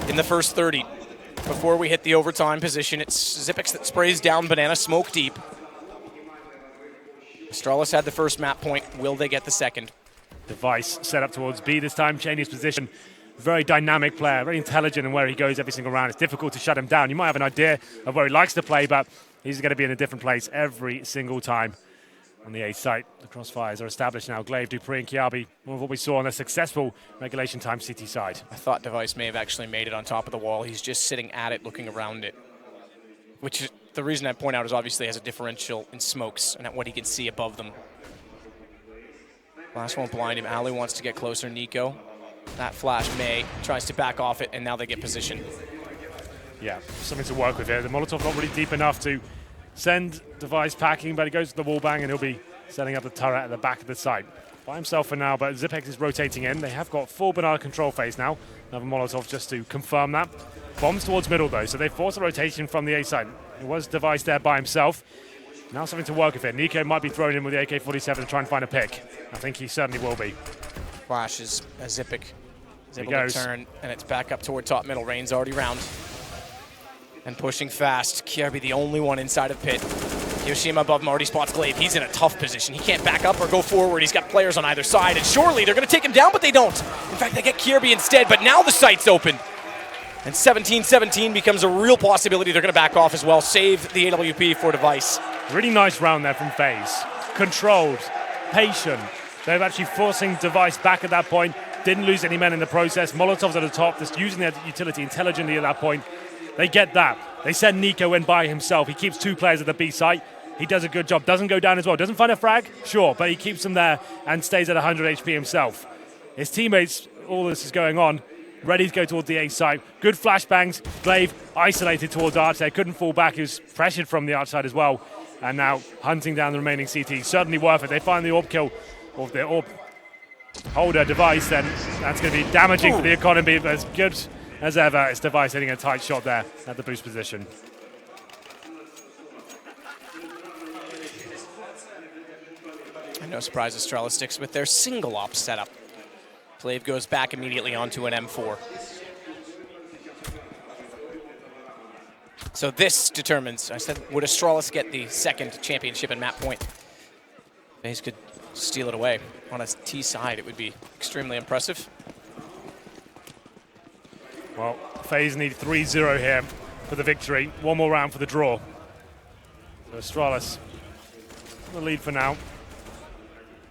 [SPEAKER 6] in the first 30. Before we hit the overtime position, it's Zipex that sprays down Banana, smoke deep. Astralis had the first map point. Will they get the second?
[SPEAKER 7] Device set up towards B this time, changing his position. Very dynamic player, very intelligent in where he goes every single round. It's difficult to shut him down. You might have an idea of where he likes to play, but he's going to be in a different place every single time. On the A site, the crossfires are established now. Glaive, Dupree, and Kiabi, more of what we saw on the successful regulation time CT side.
[SPEAKER 6] I thought Device may have actually made it on top of the wall. He's just sitting at it, looking around it, which the reason I point out is obviously has a differential in smokes and at what he can see above them. Flash won't blind him. Ali wants to get closer. Nico, that flash tries to back off it, and now they get position.
[SPEAKER 7] Yeah, something to work with here. The Molotov not really deep enough to send Device packing, but he goes to the wall bang and he'll be setting up the turret at the back of the site. By himself for now, but Zipex is rotating in. They have got full banana control phase now. Another Molotov just to confirm that. Bombs towards middle though, so they force a rotation from the A side. It was Device there by himself. Now something to work with here. Nico might be thrown in with the AK-47 to try and find a pick. I think he certainly will be.
[SPEAKER 6] Flash is Zipic. Is able to turn, and it's back up toward top middle. Rain's already round. And pushing fast. Kierby the only one inside of pit. Yoshima above him already spots Glaive. He's in a tough position. He can't back up or go forward. He's got players on either side, and surely they're going to take him down, but they don't. In fact, they get Kierby instead, but now the site's open. And 17-17 becomes a real possibility. They're going to back off as well. Save the AWP for Device.
[SPEAKER 7] Really nice round there from Faze. Controlled, patient. They're actually forcing Device back at that point. Didn't lose any men in the process. Molotov's at the top, just using their utility intelligently at that point. They get that. They send Nico in by himself. He keeps 2 players at the B site. He does a good job. Doesn't go down as well. Doesn't find a frag? Sure, but he keeps them there and stays at 100 HP himself. His teammates, all this is going on, ready to go towards the A site. Good flashbangs. Glaive isolated towards Arch there. Couldn't fall back. He was pressured from the Arch side as well. And now hunting down the remaining CT. Certainly worth it. They find the orb kill of the orb holder Device, then that's going to be damaging for the economy, but as good as ever, it's Device hitting a tight shot there at the boost position.
[SPEAKER 6] And no surprise, Astralis sticks with their single op setup. Glaive goes back immediately onto an M4. So this determines, I said, would Astralis get the second championship in map point? Faze could steal it away. On a T side, it would be extremely impressive.
[SPEAKER 7] Well, Faze need 3-0 here for the victory. One more round for the draw. So Astralis in the lead for now.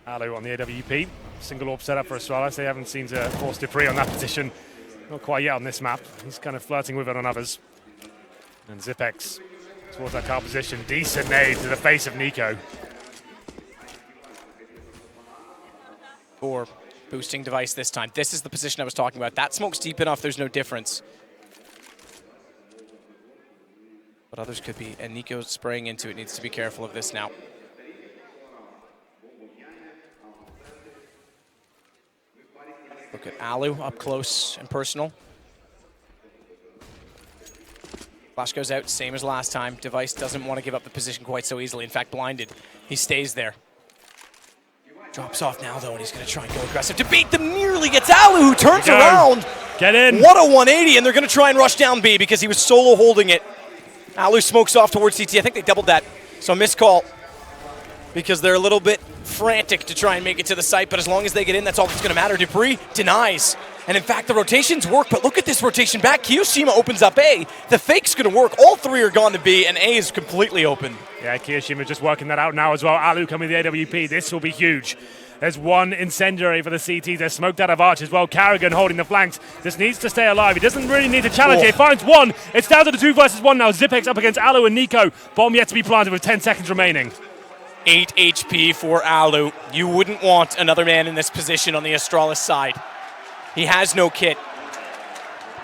[SPEAKER 7] Alu on the AWP. Single orb setup for Astralis. They haven't seen to force Dupree on that position. Not quite yet on this map. He's kind of flirting with it on others. And Zipex towards that car position. Decent nade to the face of Nico.
[SPEAKER 6] Or boosting Device this time. This is the position I was talking about. That smoke's deep enough, there's no difference. But others could be, and Nico's spraying into it. Needs to be careful of this now. Look at Alu up close and personal. Flash goes out, same as last time. Device doesn't want to give up the position quite so easily. In fact, blinded. He stays there. Drops off now, though, and he's going to try and go aggressive. To beat them nearly gets Alu, who turns around.
[SPEAKER 7] Get in.
[SPEAKER 6] What a 180, and they're going to try and rush down B because he was solo holding it. Alu smokes off towards CT. I think they doubled that, so missed call because they're a little bit frantic to try and make it to the site, but as long as they get in, that's all that's going to matter. Dupree denies. And in fact, the rotations work, but look at this rotation back. Kiyoshima opens up A. The fake's going to work. All 3 are gone to B, and A is completely open.
[SPEAKER 7] Yeah, Kiyoshima just working that out now as well. Alu coming with the AWP. This will be huge. There's one incendiary for the CT. They're smoked out of Arch as well. Carrigan holding the flanks. This needs to stay alive. He doesn't really need to challenge it. He finds one. It's down to the 2 versus 1 now. Zipex up against Alu and Nico. Bomb yet to be planted with 10 seconds remaining.
[SPEAKER 6] 8 HP for Alu. You wouldn't want another man in this position on the Astralis side. He has no kit.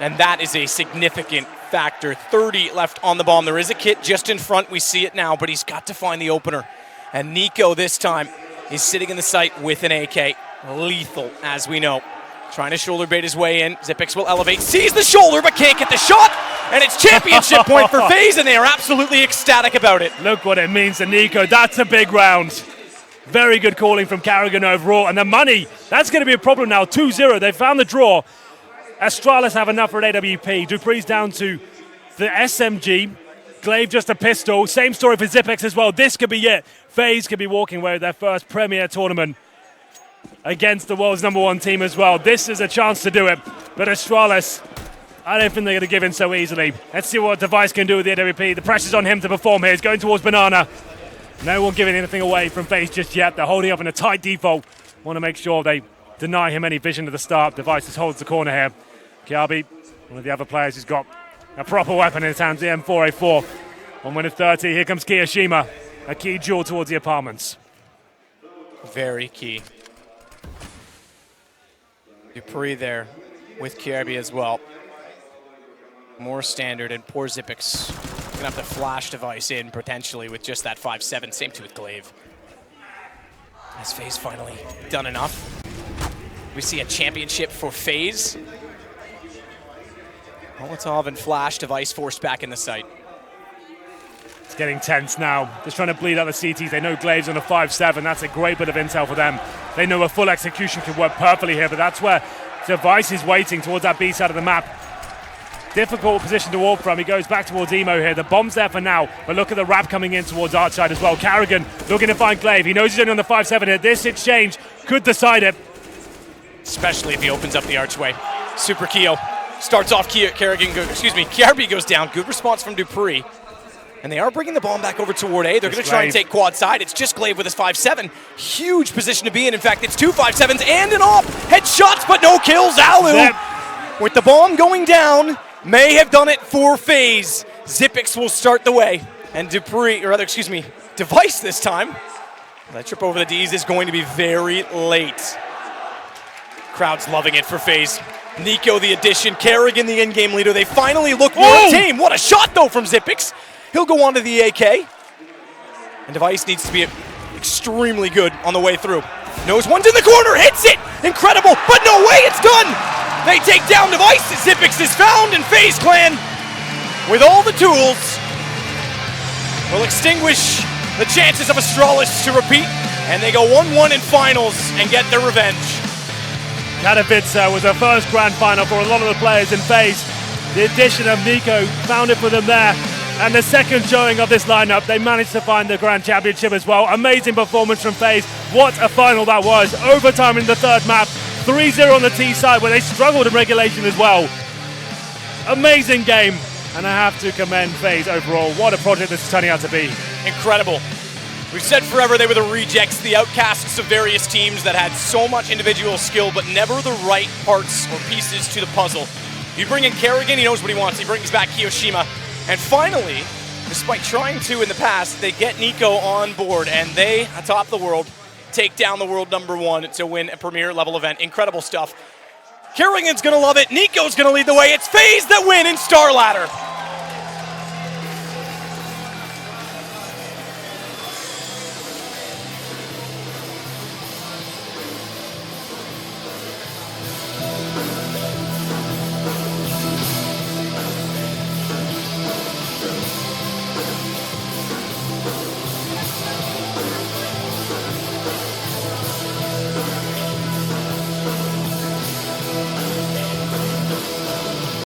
[SPEAKER 6] And that is a significant factor. 30 left on the bomb. There is a kit just in front. We see it now, but he's got to find the opener. And Nico this time is sitting in the site with an AK. Lethal, as we know. Trying to shoulder bait his way in. Zipex will elevate. Sees the shoulder, but can't get the shot. And it's championship point for Faze, and they are absolutely ecstatic about it.
[SPEAKER 7] Look what it means to Nico. That's a big round. Very good calling from Carrigan overall. And the money, that's going to be a problem now. 2-0. They found the draw. Astralis have enough for an AWP. Dupree's down to the SMG. Glaive just a pistol. Same story for Zipex as well. This could be it. Faze could be walking away with their first Premier tournament against the world's #1 team as well. This is a chance to do it. But Astralis, I don't think they're going to give in so easily. Let's see what Device can do with the AWP. The pressure's on him to perform here. He's going towards Banana. No one giving anything away from Faze just yet. They're holding up in a tight default. Want to make sure they deny him any vision at the start. Device just holds the corner here. Kiabi, one of the other players who's got a proper weapon in his hands, the M4A4. On minute 30, here comes Kiyoshima. A key duel towards the apartments.
[SPEAKER 6] Very key. Dupree there with Kirby as well. More standard, and poor Zipix gonna have to flash device in potentially with just that 5-7. Same too with Glaive. Has Faze finally done enough? We see a championship for Faze. Molotov and flash device forced back in the site.
[SPEAKER 7] It's getting tense now. Just trying to bleed out the CTs. They know Glaive's on a 5-7. That's a great bit of intel for them. They know a full execution can work perfectly here, but that's where Device is waiting towards that B side of the map. Difficult position to walk from. He goes back towards Emo here. The bomb's there for now, but look at the wrap coming in towards Arch side as well. Carrigan looking to find Glaive. He knows he's only on the 5-7 here. This exchange could decide it.
[SPEAKER 6] Especially if he opens up the archway. Super Keo starts off. Kiarbi goes down. Good response from Dupree. And they are bringing the bomb back over toward A. They're going to try and take quad side. It's just Glaive with his 5-7. Huge position to be in. In fact, it's 2 5-7s and an op. Headshots, but no kills. Alu, with the bomb going down, may have done it for Faze. Zipix will start the way. And Device this time. That trip over the Ds is going to be very late. Crowd's loving it for Faze. Nico the addition, Kerrigan the in-game leader. They finally look more team. What a shot though from Zipix. He'll go on to the AK. And Device needs to be extremely good on the way through. Knows one's in the corner, hits it! Incredible, but no way, it's done! They take down Device, Zipix is found, and FaZe Clan, with all the tools, will extinguish the chances of Astralis to repeat, and they go 1-1 in finals and get their revenge.
[SPEAKER 7] Katowice was their first grand final for a lot of the players in FaZe. The addition of Nico found it for them there. And the second showing of this lineup, they managed to find the Grand Championship as well. Amazing performance from FaZe. What a final that was. Overtime in the third map. 3-0 on the T side where they struggled in regulation as well. Amazing game. And I have to commend FaZe overall. What a project this is turning out to be.
[SPEAKER 6] Incredible. We've said forever they were the rejects, the outcasts of various teams that had so much individual skill but never the right parts or pieces to the puzzle. You bring in Kerrigan, he knows what he wants. He brings back Kiyoshima. And finally, despite trying to in the past, they get Nico on board, and they, atop the world, take down the world #1 to win a premier level event. Incredible stuff. Kerrigan's gonna love it. Nico's gonna lead the way. It's FaZe that win in Star Ladder.